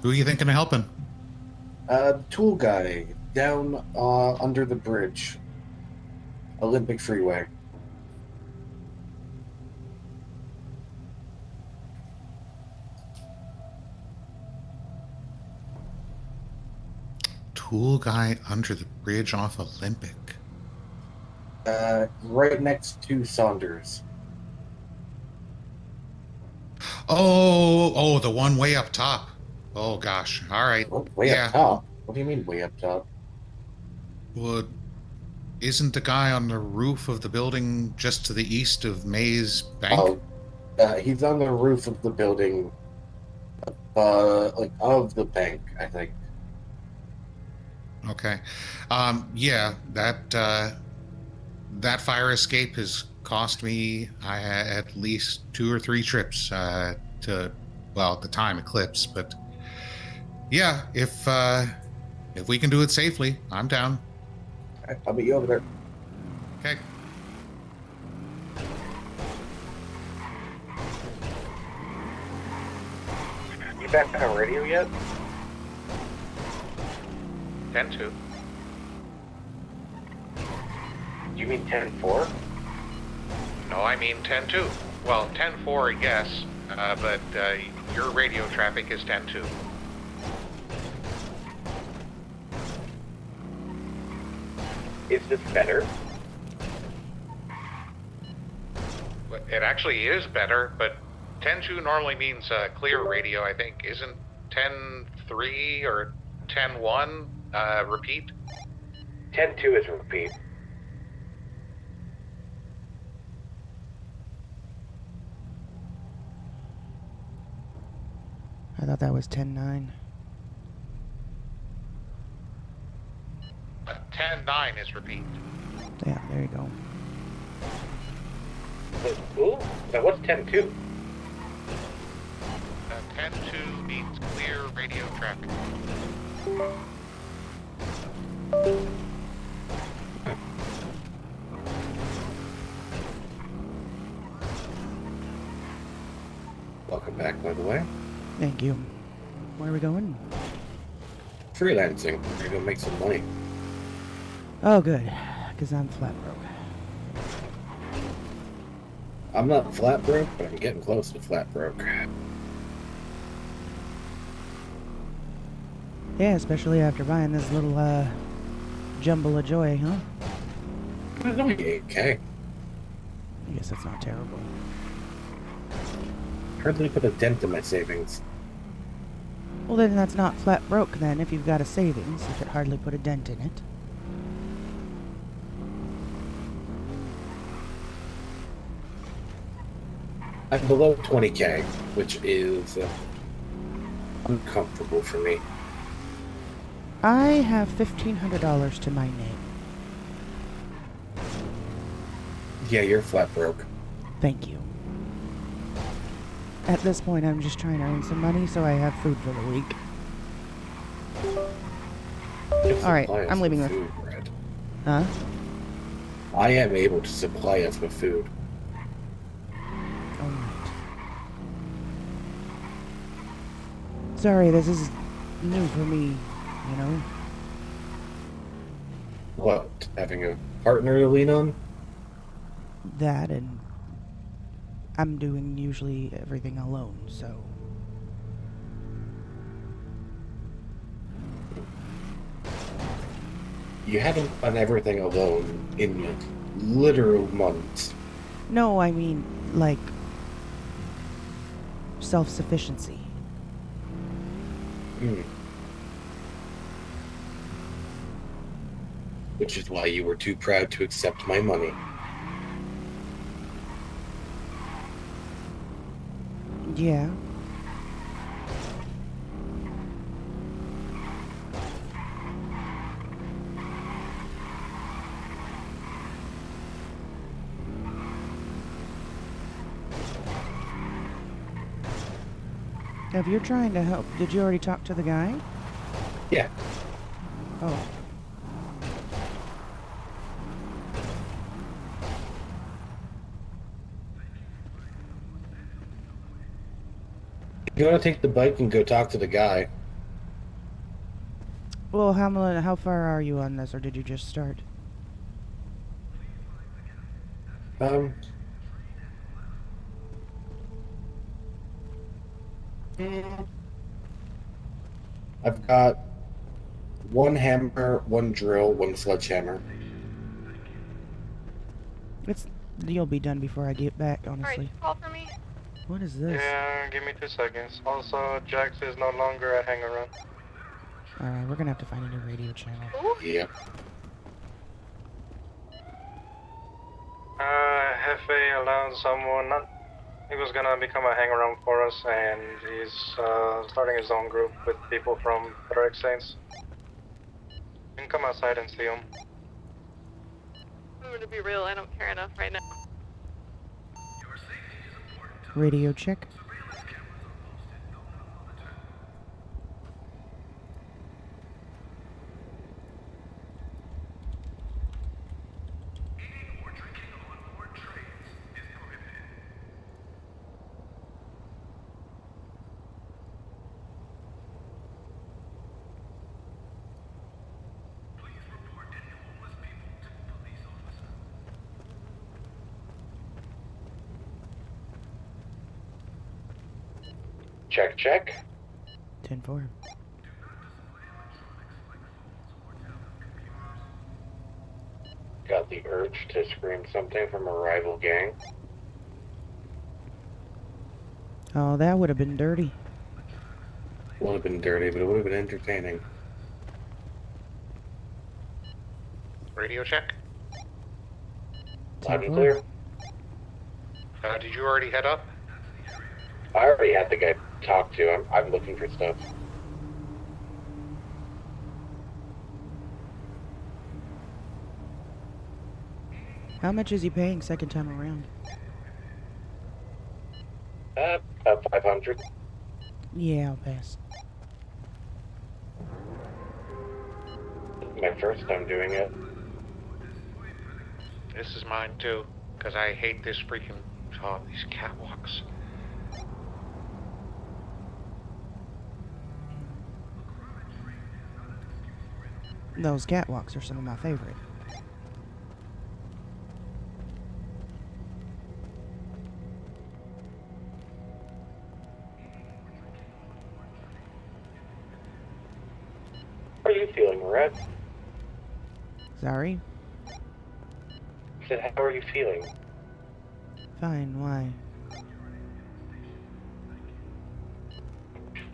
Speaker 14: Who are you thinking of helping?
Speaker 5: Tool guy down under the bridge. Olympic Freeway.
Speaker 14: tool guy under the bridge off Olympic?
Speaker 5: Right next to Saunders.
Speaker 14: Oh, the one way up top. Oh gosh. All right.
Speaker 5: Way
Speaker 14: yeah.
Speaker 5: up top? What do you mean way up top?
Speaker 14: Well, isn't the guy on the roof of the building just to the east of May's bank?
Speaker 5: Oh, he's on the roof of the building, like of the bank, I think.
Speaker 14: Okay. Yeah, that fire escape has cost me at least 2 or 3 trips to, well, at the time Eclipse, but yeah, if we can do it safely, I'm down.
Speaker 5: I'll meet you over there.
Speaker 14: Okay.
Speaker 5: You back on radio yet?
Speaker 8: 10-2.
Speaker 5: You mean 10-4?
Speaker 8: No, I mean 10-2. Well, 10-4, yes, but your radio traffic is 10-2.
Speaker 5: Is this better?
Speaker 8: It actually is better, but 10-2 normally means clear radio, I think. Isn't 10-3 or 10-1 repeat?
Speaker 5: 10-2 is repeat.
Speaker 2: I thought that was 10-9.
Speaker 8: 10-9 is repeat.
Speaker 2: Yeah, there you go.
Speaker 5: Ooh, so what's 10-2?
Speaker 8: 10-2 means clear radio traffic.
Speaker 5: Welcome back, by the way.
Speaker 2: Thank you. Where are we going?
Speaker 5: Freelancing. You're gonna make some money.
Speaker 2: Oh, good. Because I'm flat broke.
Speaker 5: I'm not flat broke, but I'm getting close to flat broke.
Speaker 2: Yeah, especially after buying this little, jumble of joy, huh?
Speaker 5: It's only 8K.
Speaker 2: I guess that's not terrible.
Speaker 5: Hardly put a dent in my savings.
Speaker 2: Well, then that's not flat broke, then, if you've got a savings. You could hardly put a dent in it.
Speaker 5: I'm below 20K, which is uncomfortable for me.
Speaker 2: I have $1,500 to my name.
Speaker 5: Yeah, you're flat broke.
Speaker 2: Thank you. At this point, I'm just trying to earn some money so I have food for the week. Alright, I'm leaving this.
Speaker 5: Food, Red.
Speaker 2: Huh?
Speaker 5: I am able to supply us with food.
Speaker 2: Alright. Sorry, this is new for me, you know?
Speaker 5: What? Having a partner to lean on?
Speaker 2: That, and I'm doing usually everything alone, so...
Speaker 5: You haven't done everything alone in literal months.
Speaker 2: No, I mean, like... self-sufficiency.
Speaker 5: Which is why you were too proud to accept my money.
Speaker 2: Yeah. If you're trying to help, did you already talk to the guy?
Speaker 5: Yeah.
Speaker 2: Oh.
Speaker 5: If you want to take the bike and go talk to the guy.
Speaker 2: Well, how far are you on this, or did you just start?
Speaker 5: I've got 1 hammer, 1 drill, 1 sledgehammer.
Speaker 2: You'll be done before I get back,
Speaker 16: Alright,
Speaker 2: honestly.
Speaker 16: just call for me.
Speaker 2: What is this?
Speaker 1: Yeah, give me 2 seconds. Also, Jax is no longer a hang-around.
Speaker 2: Alright, we're gonna have to find a new radio channel.
Speaker 5: Yep.
Speaker 1: Hefe allowed someone, he was gonna become a hang-around for us, and he's starting his own group with people from Frederick Saints. You can come outside and see him.
Speaker 16: I'm gonna be real, I don't care enough right now.
Speaker 2: Radio check.
Speaker 5: Check, check.
Speaker 2: 10-4.
Speaker 5: Got the urge to scream something from a rival gang.
Speaker 2: Oh, that would have been dirty.
Speaker 5: Would have been dirty, but it would have been entertaining.
Speaker 8: Radio check.
Speaker 5: Loud and clear.
Speaker 8: Did you already head up?
Speaker 5: I already had the guy talk to. I'm looking for stuff.
Speaker 2: How much is he paying second time around?
Speaker 5: About 500.
Speaker 2: Yeah, I'll pass.
Speaker 5: My first time doing it.
Speaker 8: This is mine too, because I hate this freaking, these catwalks.
Speaker 2: Those catwalks are some of my favorite.
Speaker 5: How are you feeling, Red?
Speaker 2: Sorry?
Speaker 5: I said, how are you feeling?
Speaker 2: Fine, why?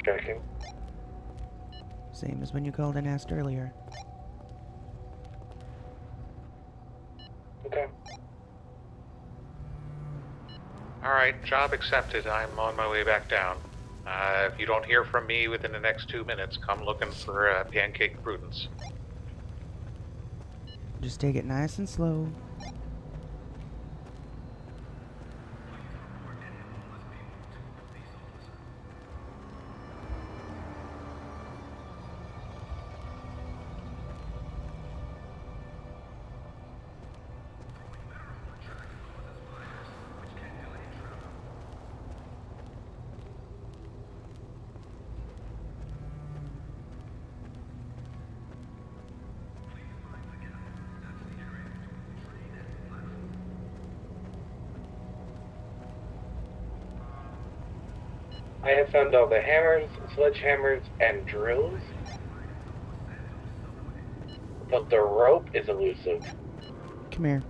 Speaker 5: Checking.
Speaker 2: Same as when you called and asked earlier.
Speaker 5: Okay.
Speaker 8: Alright, job accepted. I'm on my way back down. If you don't hear from me within the next 2 minutes, come looking for Pancake Prudence.
Speaker 2: Just take it nice and slow.
Speaker 5: I have found all the hammers, sledgehammers, and drills. But the rope is elusive.
Speaker 2: Come here.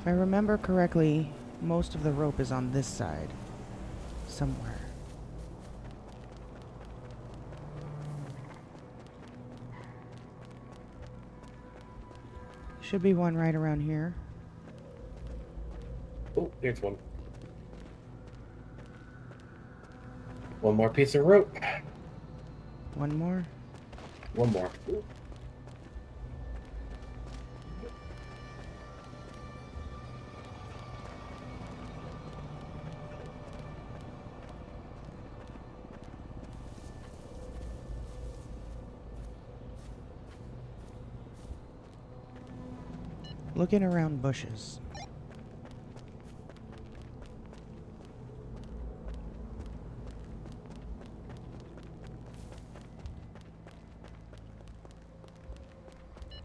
Speaker 2: If I remember correctly, most of the rope is on this side. Somewhere. Should be one right around here.
Speaker 5: Oh, there's one. One more piece of rope.
Speaker 2: One more.
Speaker 5: One more.
Speaker 2: Looking around bushes.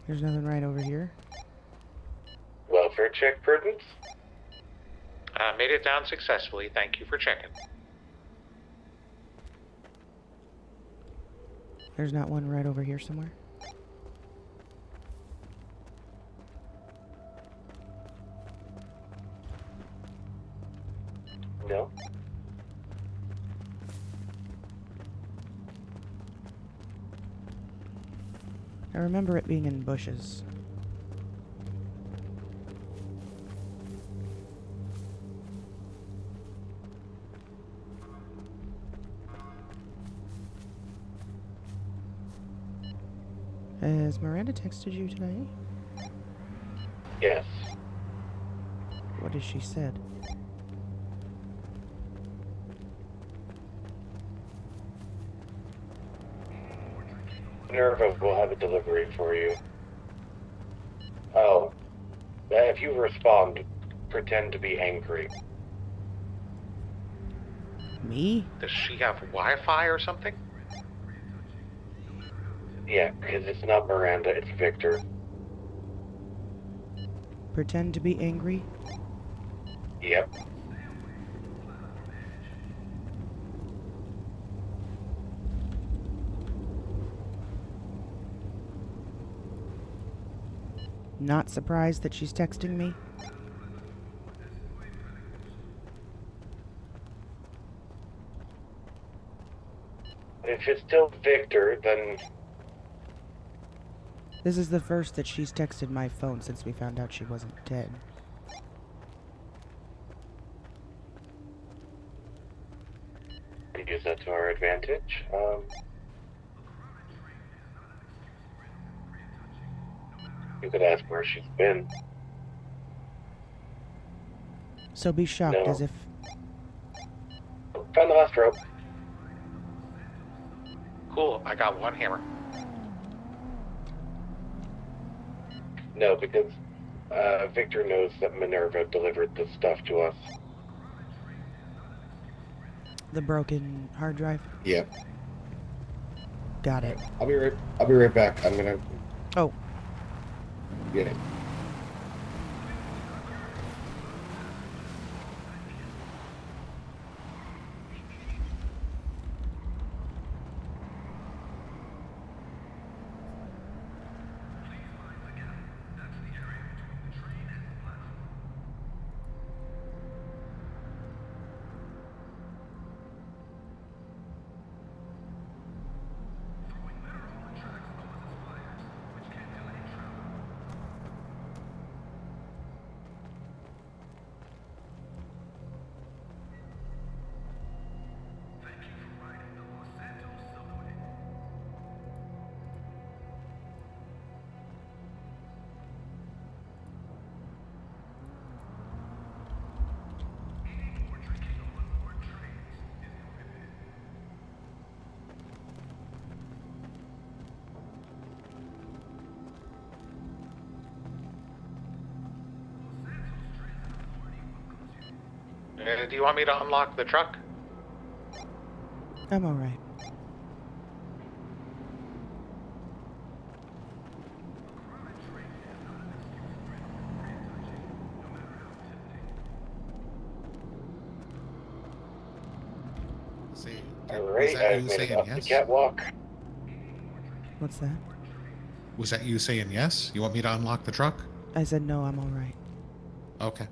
Speaker 2: There's nothing right over here.
Speaker 5: Welfare check, Prudence?
Speaker 13: Made it down successfully. Thank you for checking.
Speaker 2: There's not one right over here somewhere?
Speaker 5: No.
Speaker 2: I remember it being in bushes. Has Miranda texted you today?
Speaker 5: Yes.
Speaker 2: What has she said?
Speaker 5: Minerva will have a delivery for you. Oh. If you respond, pretend to be angry.
Speaker 2: Me?
Speaker 13: Does she have Wi-Fi or something?
Speaker 5: Yeah, because it's not Miranda, it's Victor.
Speaker 2: Pretend to be angry?
Speaker 5: Yep.
Speaker 2: Not surprised that she's texting me?
Speaker 5: If it's still Victor, then...
Speaker 2: This is the first that she's texted my phone since we found out she wasn't dead.
Speaker 5: Use that to our advantage. You could ask where she's been.
Speaker 2: So be shocked
Speaker 5: No.
Speaker 2: as if...
Speaker 5: Found the last rope.
Speaker 13: Cool, I got one hammer.
Speaker 5: No, because Victor knows that Minerva delivered the stuff to us.
Speaker 2: The broken hard drive?
Speaker 5: Yep.
Speaker 2: Got it.
Speaker 5: I'll be right back. I'm gonna...
Speaker 2: Oh.
Speaker 5: Yeah.
Speaker 13: Do you want me to unlock the truck?
Speaker 2: I'm alright.
Speaker 14: See,
Speaker 5: Alright,
Speaker 14: was that
Speaker 5: I've
Speaker 14: you
Speaker 5: made it
Speaker 14: saying
Speaker 5: up the
Speaker 14: yes?
Speaker 5: catwalk.
Speaker 2: What's that?
Speaker 14: Was that you saying yes? You want me to unlock the truck?
Speaker 2: I said no, I'm alright.
Speaker 14: Okay.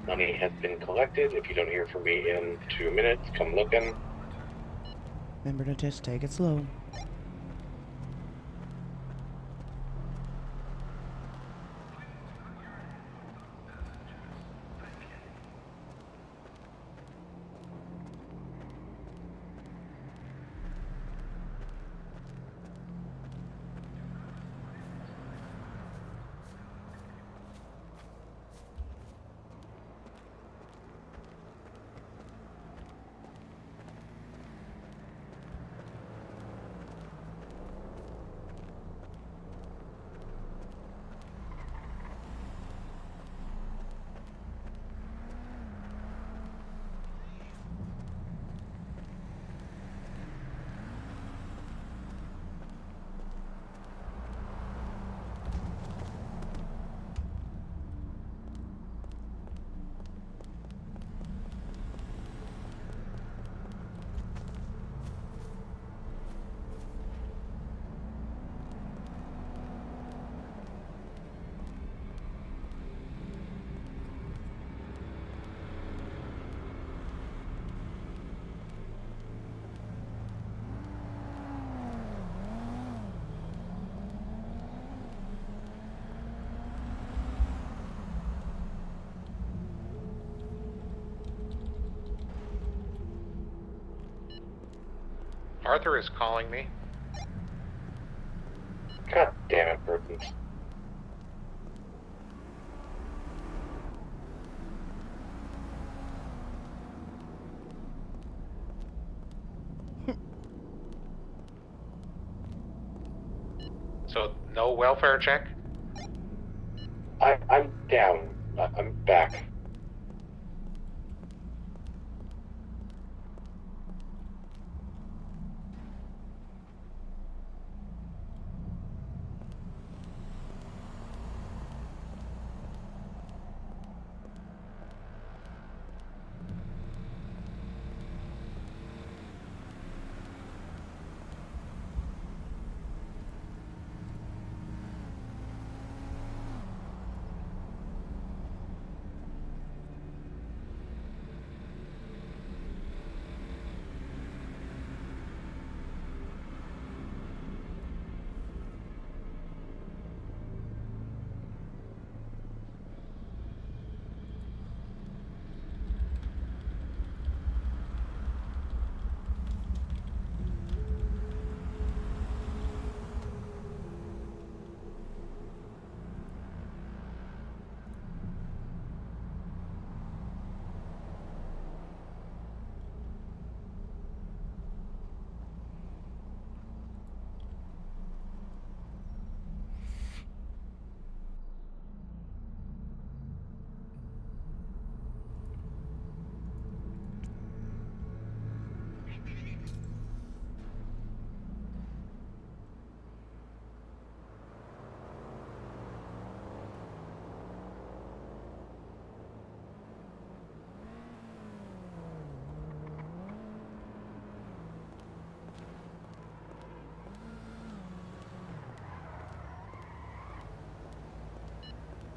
Speaker 5: Money has been collected. If you don't hear from me in 2 minutes, come looking.
Speaker 2: Remember to just take it slow.
Speaker 13: Arthur is calling me.
Speaker 5: God damn it, Perkins.
Speaker 13: So, no welfare check?
Speaker 5: I'm down. I'm back.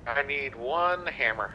Speaker 13: I need one hammer.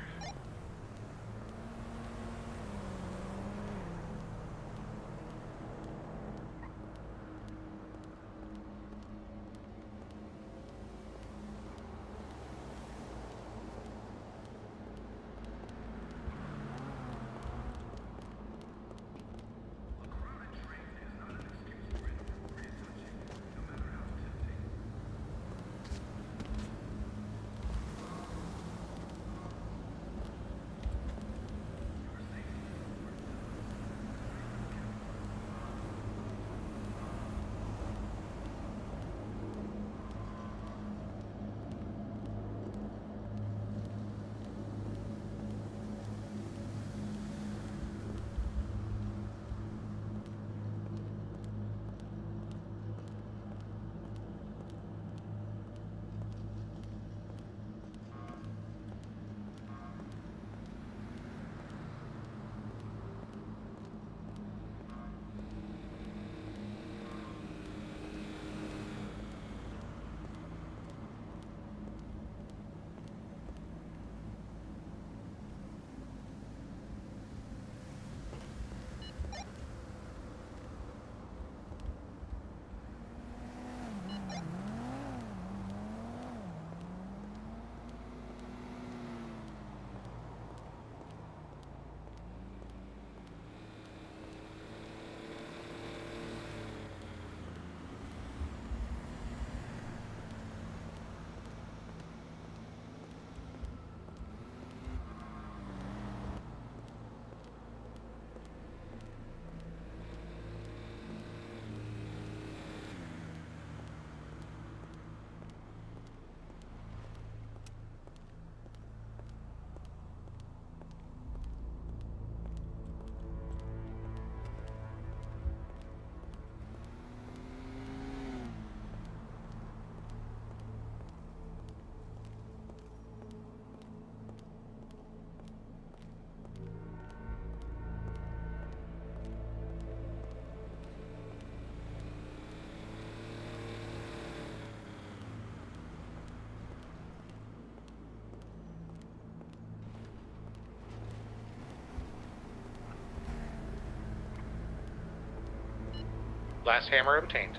Speaker 13: Last hammer obtained.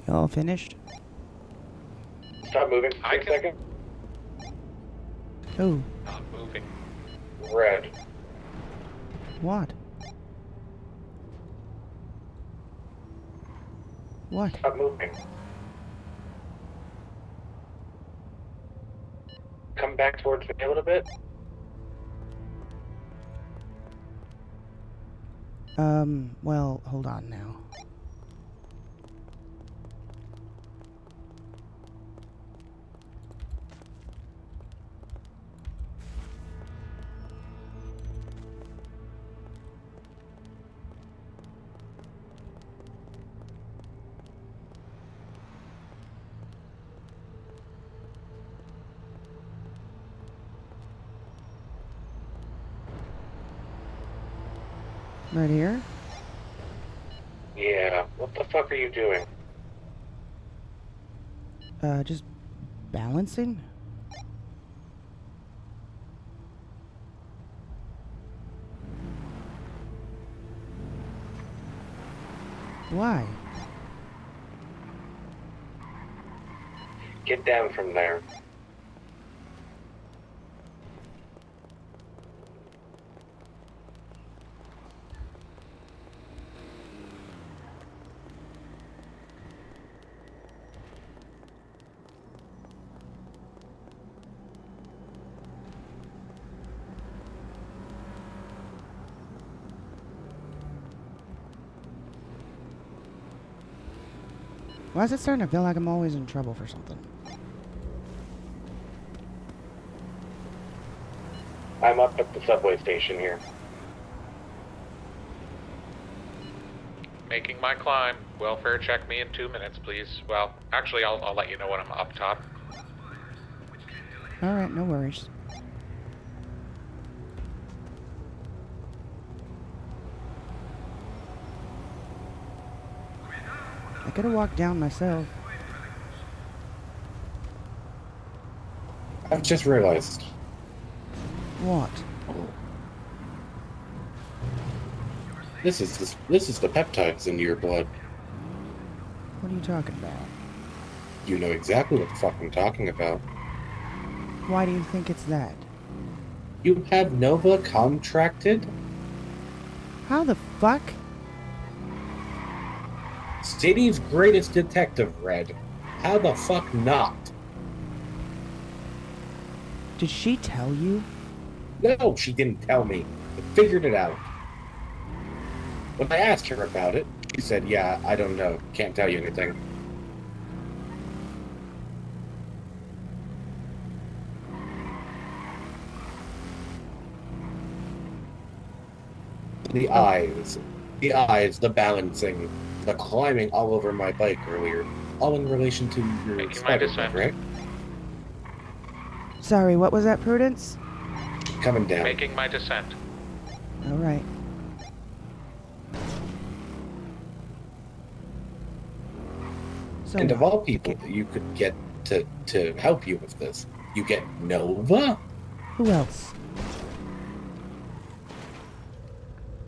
Speaker 2: You all finished?
Speaker 5: Stop moving for a second.
Speaker 2: Oh.
Speaker 5: Red.
Speaker 2: What? What?
Speaker 5: Stop moving. Come back towards me a little bit.
Speaker 2: Well, hold on now. Right here?
Speaker 5: Yeah, what the fuck are you doing?
Speaker 2: Just balancing? Why?
Speaker 5: Get down from there.
Speaker 2: Why is it starting to feel like I'm always in trouble for something?
Speaker 5: I'm up at the subway station here.
Speaker 13: Making my climb. Welfare check me in 2 minutes, please. Well, actually, I'll let you know when I'm up top.
Speaker 2: Alright, no worries. I could have walked down myself.
Speaker 5: I've just realized.
Speaker 2: What?
Speaker 5: This is the peptides in your blood.
Speaker 2: What are you talking about?
Speaker 5: You know exactly what the fuck I'm talking about.
Speaker 2: Why do you think it's that?
Speaker 5: You have Nova contracted?
Speaker 2: How the fuck?
Speaker 5: City's greatest detective, Red. How the fuck not?
Speaker 2: Did she tell you?
Speaker 5: No, she didn't tell me. I figured it out. When I asked her about it, she said, yeah, I don't know. Can't tell you anything. The eyes, the balancing, the climbing all over my bike earlier, all in relation to your
Speaker 13: Making my
Speaker 5: spider,
Speaker 13: descent.
Speaker 5: right?
Speaker 2: Sorry, what was that, Prudence?
Speaker 5: Coming down.
Speaker 13: Making my descent.
Speaker 2: Alright. So
Speaker 5: And of all people that you could get to help you with this, you get Nova?
Speaker 2: who else?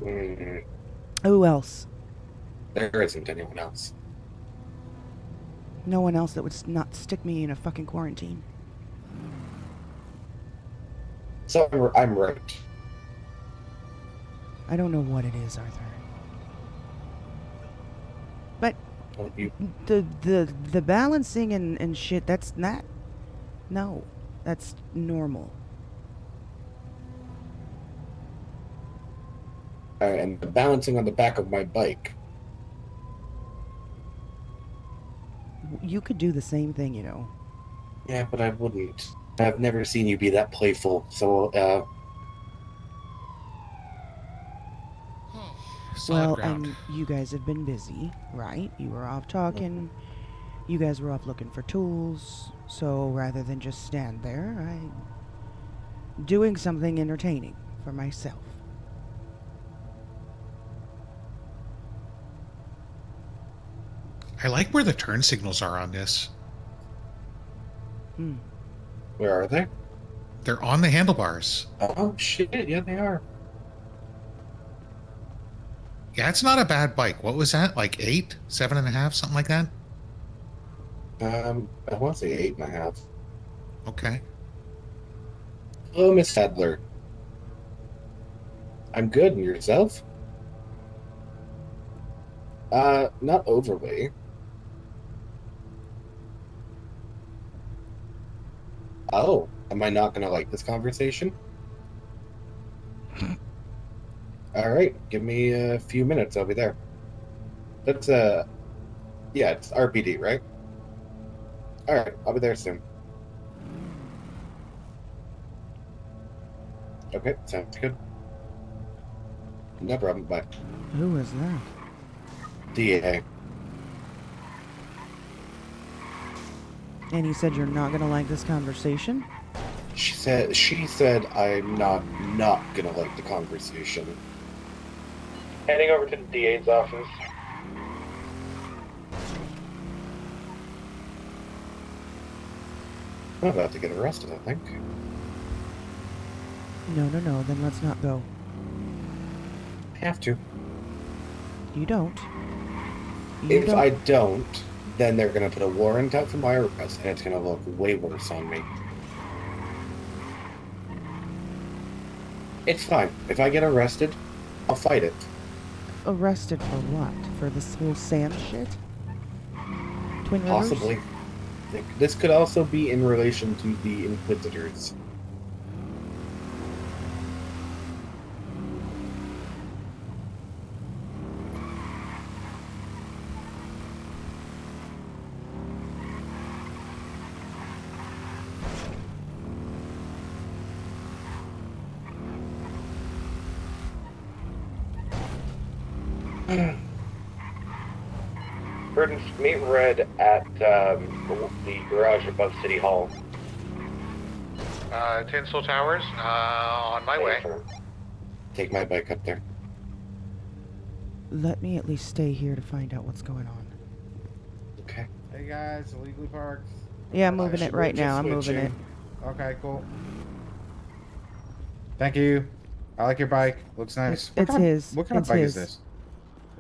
Speaker 5: Mm,
Speaker 2: Who else?
Speaker 5: there isn't anyone else.
Speaker 2: No one else that would not stick me in a fucking quarantine.
Speaker 5: So I'm right.
Speaker 2: I don't know what it is, Arthur. But
Speaker 5: Well, you,
Speaker 2: the balancing and shit, that's not. No, that's normal.
Speaker 5: and the balancing on the back of my bike.
Speaker 2: You could do the same thing, you know.
Speaker 5: Yeah, but I wouldn't. I've never seen you be that playful. So,
Speaker 2: Well,
Speaker 14: ground.
Speaker 2: and you guys have been busy, right? You were off talking. You guys were off looking for tools. So rather than just stand there, I'm doing something entertaining for myself.
Speaker 14: I like where the turn signals are on this.
Speaker 5: Where are they?
Speaker 14: They're on the handlebars.
Speaker 5: Oh, shit. Yeah, they are.
Speaker 14: Yeah, it's not a bad bike. What was that? Like 8, 7.5, something like that?
Speaker 5: I want to say 8.5.
Speaker 14: Okay.
Speaker 5: Hello, Miss Sadler. I'm good, and yourself? Not overly. Oh, am I not gonna like this conversation? Alright, give me a few minutes, I'll be there. That's, yeah, it's RPD, right? Alright, I'll be there soon. Okay, sounds good. No problem, bye.
Speaker 2: Who is that?
Speaker 5: DA.
Speaker 2: And you said you're not gonna like this conversation?
Speaker 5: She said I'm not gonna like the conversation. Heading over to the DA's office. I'm about to get arrested, I think.
Speaker 2: No, then let's not go.
Speaker 5: Have to.
Speaker 2: You don't.
Speaker 5: If I don't, then they're gonna put a warrant out for my arrest, and it's gonna look way worse on me. It's fine. If I get arrested, I'll fight it.
Speaker 2: Arrested for what? For this whole Sam shit? Twin Rivers?
Speaker 5: Possibly. This could also be in relation to the Inquisitors. Prudence, meet Red at the garage above City Hall.
Speaker 13: Tinsel Towers, on my way.
Speaker 5: Take my bike up there.
Speaker 2: Let me at least stay here to find out what's going on.
Speaker 5: Okay.
Speaker 3: Hey guys, illegally parked.
Speaker 2: Yeah, I'm moving it right now. I'm moving it.
Speaker 3: Okay, cool. Thank you. I like your bike. Looks nice.
Speaker 2: It's his.
Speaker 3: What kind of
Speaker 2: It's
Speaker 3: bike
Speaker 2: his.
Speaker 3: is this?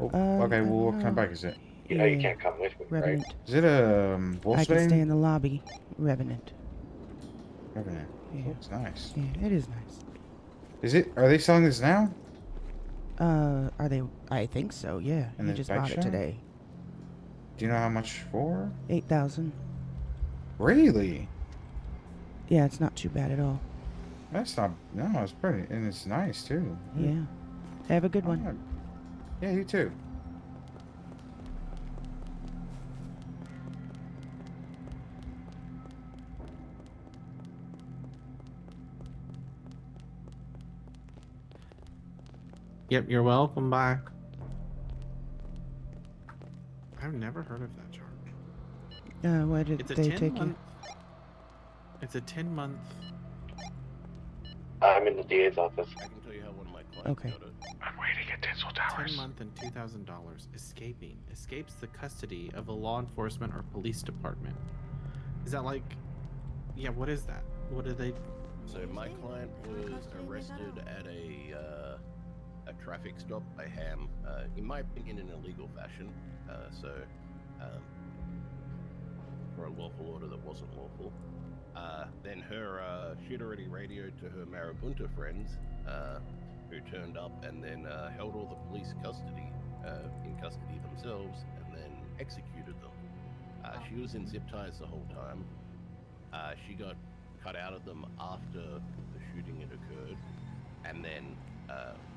Speaker 3: Oh, okay, well, what kind of
Speaker 2: know.
Speaker 3: bike is it?
Speaker 5: You know you can't come with me,
Speaker 2: Revenant.
Speaker 5: right?
Speaker 3: Is it a
Speaker 2: I can stay
Speaker 3: Volkswagen?
Speaker 2: in the lobby. Revenant.
Speaker 3: Revenant.
Speaker 2: Yeah.
Speaker 3: Looks nice.
Speaker 2: Yeah, it is nice.
Speaker 3: Is it? Are they selling this now?
Speaker 2: Are they? I think so, yeah.
Speaker 3: In
Speaker 2: He
Speaker 3: the
Speaker 2: just
Speaker 3: bike
Speaker 2: bought it
Speaker 3: shop?
Speaker 2: today.
Speaker 3: Do you know how much for?
Speaker 2: 8,000.
Speaker 3: Really?
Speaker 2: Yeah, it's not too bad at all.
Speaker 3: That's not. No, it's pretty, and it's nice too.
Speaker 2: Yeah. Have a good one.
Speaker 3: Yeah, you too.
Speaker 20: Yep, you're welcome back. I've never heard of that charge.
Speaker 2: Why did
Speaker 20: It's a
Speaker 2: they
Speaker 20: 10
Speaker 2: take
Speaker 20: month. It's a 10-month.
Speaker 5: I'm in the DA's office.
Speaker 20: I can tell you how one of my clients
Speaker 2: Okay.
Speaker 20: got it.
Speaker 13: I'm waiting at Tinsel Towers.
Speaker 20: 10-month and $2,000. Escapes the custody of a law enforcement or police department. Is that like? Yeah. What is that? What do they?
Speaker 21: So my client was arrested at a traffic stop by Ham, in my opinion, in a legal fashion. For a lawful order that wasn't lawful. Then she'd already radioed to her Marabunta friends, who turned up and then held all the police in custody themselves, and then executed them. She was in zip ties the whole time. She got cut out of them after the shooting had occurred, and then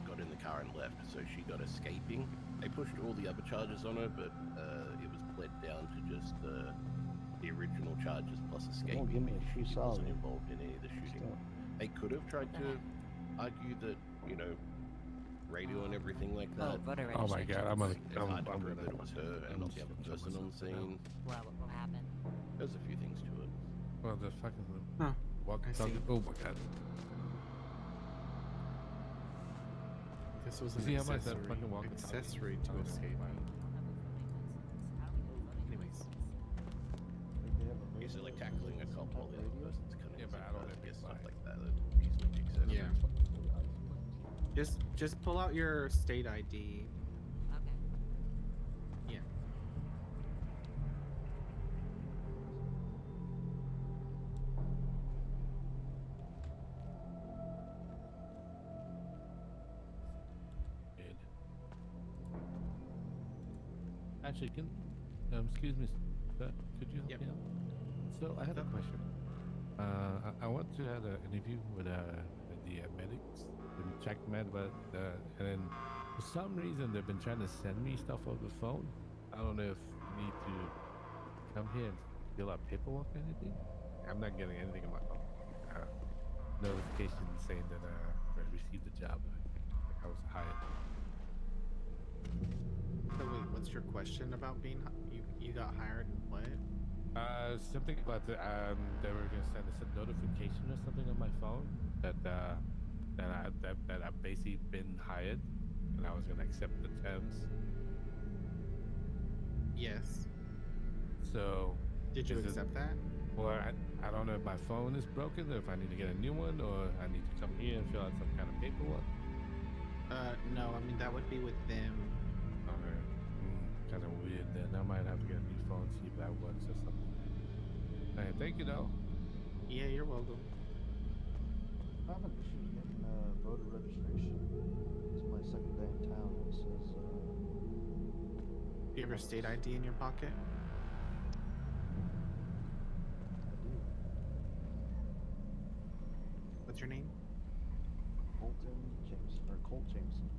Speaker 21: got in the car and left. So she got escaping. They pushed all the other charges on her, but it was pled down to just the original charges plus escaping.
Speaker 24: Give me a few
Speaker 21: She
Speaker 24: solid.
Speaker 21: wasn't involved in any of the shooting. They could have tried to argue that, radio and everything like that.
Speaker 6: Oh my god, I'm gonna.
Speaker 21: It's hard to prove that it was her and not the other person on scene.
Speaker 25: What will happen?
Speaker 21: There's a few things to it.
Speaker 6: Well, the fucking.
Speaker 20: Huh.
Speaker 6: Walk
Speaker 20: I see.
Speaker 6: oh my god.
Speaker 20: This was
Speaker 6: You
Speaker 20: an
Speaker 6: see how much that
Speaker 20: accessory,
Speaker 6: fucking walk
Speaker 20: accessory to escape. Anyways.
Speaker 21: Is it like tackling a cop while the other person's cutting?
Speaker 6: Yeah, but I don't
Speaker 21: guess stuff like that. These would be accessories.
Speaker 20: Yeah. Just pull out your state ID.
Speaker 25: Okay.
Speaker 20: Yeah.
Speaker 6: Actually, excuse me, sir, could you help me out? So I had a question. I want to have an interview with the medics, the check med, but and then for some reason they've been trying to send me stuff over the phone. I don't know if you need to come here and fill out paperwork or anything. I'm not getting anything on my phone. Notification saying that I received the job, like I was hired.
Speaker 20: So wait, what's your question about being you got hired and what?
Speaker 6: Something about they were gonna send us a notification or something on my phone that I've basically been hired, and I was gonna accept the terms.
Speaker 20: Yes.
Speaker 6: So
Speaker 20: Did you accept that?
Speaker 6: Or I don't know if my phone is broken, or if I need to get a new one, or I need to come here and fill out some kind of paperwork.
Speaker 20: No, I mean that would be with them.
Speaker 6: Okay. Kind of weird then. I might have to get a new phone, see if that works or something. Hey, thank you though.
Speaker 20: Yeah, you're welcome.
Speaker 11: I have an issue getting voter registration. It's my second day in town. It says,
Speaker 20: Do you have your state ID in your pocket?
Speaker 11: I do.
Speaker 20: What's your name?
Speaker 11: Colton Jameson, or Colt Jameson.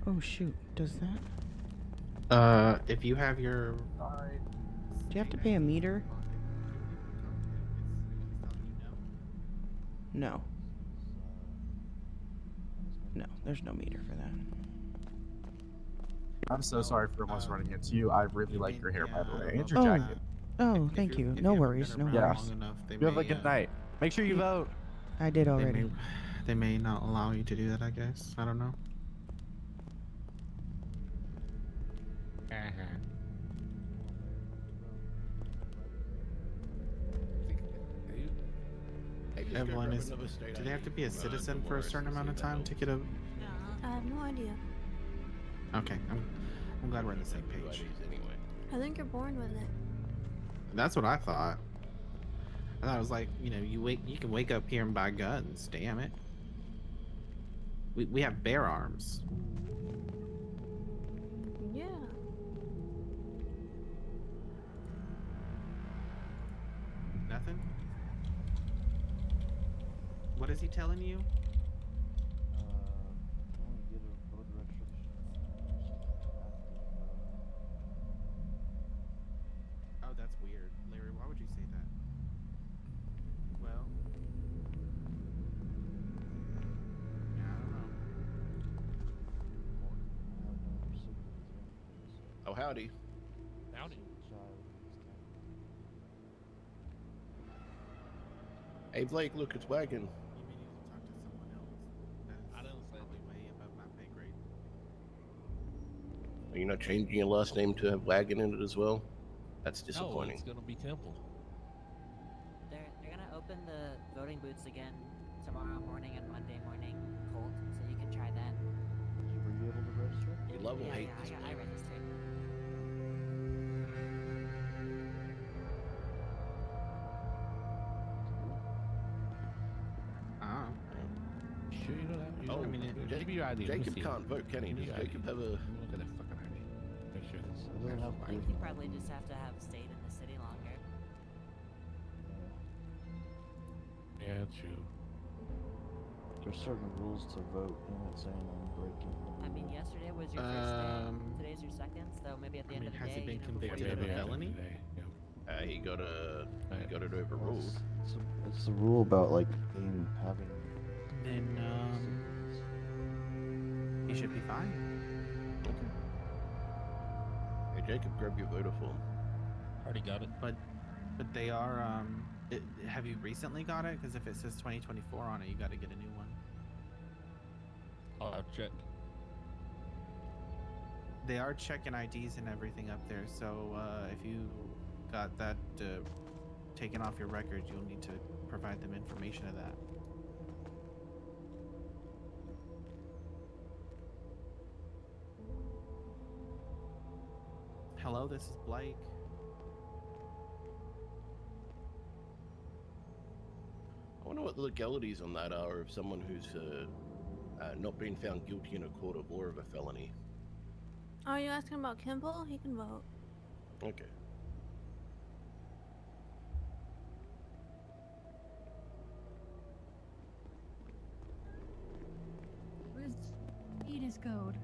Speaker 2: Oh shoot, does that?
Speaker 20: If you have your...
Speaker 2: Do you have to pay a meter? No. No, there's no meter for that.
Speaker 18: I'm so sorry for almost running into you. I really like your hair, by the way, and your
Speaker 2: Oh,
Speaker 18: jacket.
Speaker 2: oh, thank you. No worries, no
Speaker 18: Yeah.
Speaker 2: worries.
Speaker 18: You have a good night. Make sure you vote.
Speaker 2: I did already.
Speaker 20: They may not allow you to do that, I guess. I don't know. Everyone is. Do they have to be a citizen for a certain amount of time to get a?
Speaker 23: I have no idea.
Speaker 20: Okay, I'm glad we're on the same page.
Speaker 23: I think you're born with it.
Speaker 20: That's what I thought. I thought it was like, you can wake up here and buy guns. Damn it. We have bear arms.
Speaker 23: Yeah.
Speaker 20: Nothing? What is he telling you?
Speaker 11: Only get a voter registration.
Speaker 20: Oh, that's weird. Larry, why would you say that? Well, yeah, I don't know.
Speaker 21: Oh, howdy.
Speaker 6: Howdy.
Speaker 21: Hey, Blake, look, it's wagon.
Speaker 20: I don't say way above my pay grade.
Speaker 21: Are you not changing your last name to have wagon in it as well? That's
Speaker 24: No,
Speaker 21: disappointing.
Speaker 24: it's gonna be Temple.
Speaker 25: They're gonna open the voting booths again tomorrow morning and Monday morning, Colt, so you can try that.
Speaker 11: Were you able to register?
Speaker 21: You love or
Speaker 25: Yeah,
Speaker 21: hate
Speaker 25: yeah,
Speaker 21: this
Speaker 25: I registered.
Speaker 24: Sure you don't have.
Speaker 21: Oh,
Speaker 24: I mean, give me your ID. Let me
Speaker 21: Jacob
Speaker 24: see.
Speaker 21: can't vote, can he?
Speaker 24: Give me
Speaker 21: Does
Speaker 24: your
Speaker 21: Jacob
Speaker 24: ID.
Speaker 21: have a...
Speaker 24: Let me look at that fucking ID. Make sure this is.
Speaker 25: You probably just have to have stayed in the city longer.
Speaker 24: Yeah, true.
Speaker 11: There's certain rules to vote. I'm not saying I'm breaking.
Speaker 25: I mean, yesterday was your first day. Today's your second, so maybe at the end of the
Speaker 20: has he
Speaker 25: day,
Speaker 20: been
Speaker 25: before
Speaker 20: convicted
Speaker 25: you
Speaker 20: of a
Speaker 25: vote.
Speaker 20: felony?
Speaker 21: He got it overruled.
Speaker 11: It's the rule about like having.
Speaker 20: Then he should be fine.
Speaker 21: Hey, Jacob, grab your voter form.
Speaker 24: Already got it.
Speaker 20: But they are have you recently got it? Because if it says 2024 on it, you got to get a new one.
Speaker 24: I'll have to check.
Speaker 20: They are checking IDs and everything up there, so if you got that taken off your record, you'll need to provide them information of that. Hello, this is Blake.
Speaker 21: I wonder what the legalities on that are of someone who's not being found guilty in a court of law of a felony.
Speaker 23: Are you asking about Kimball? He can vote.
Speaker 21: Okay.
Speaker 4: Where's Edith's code?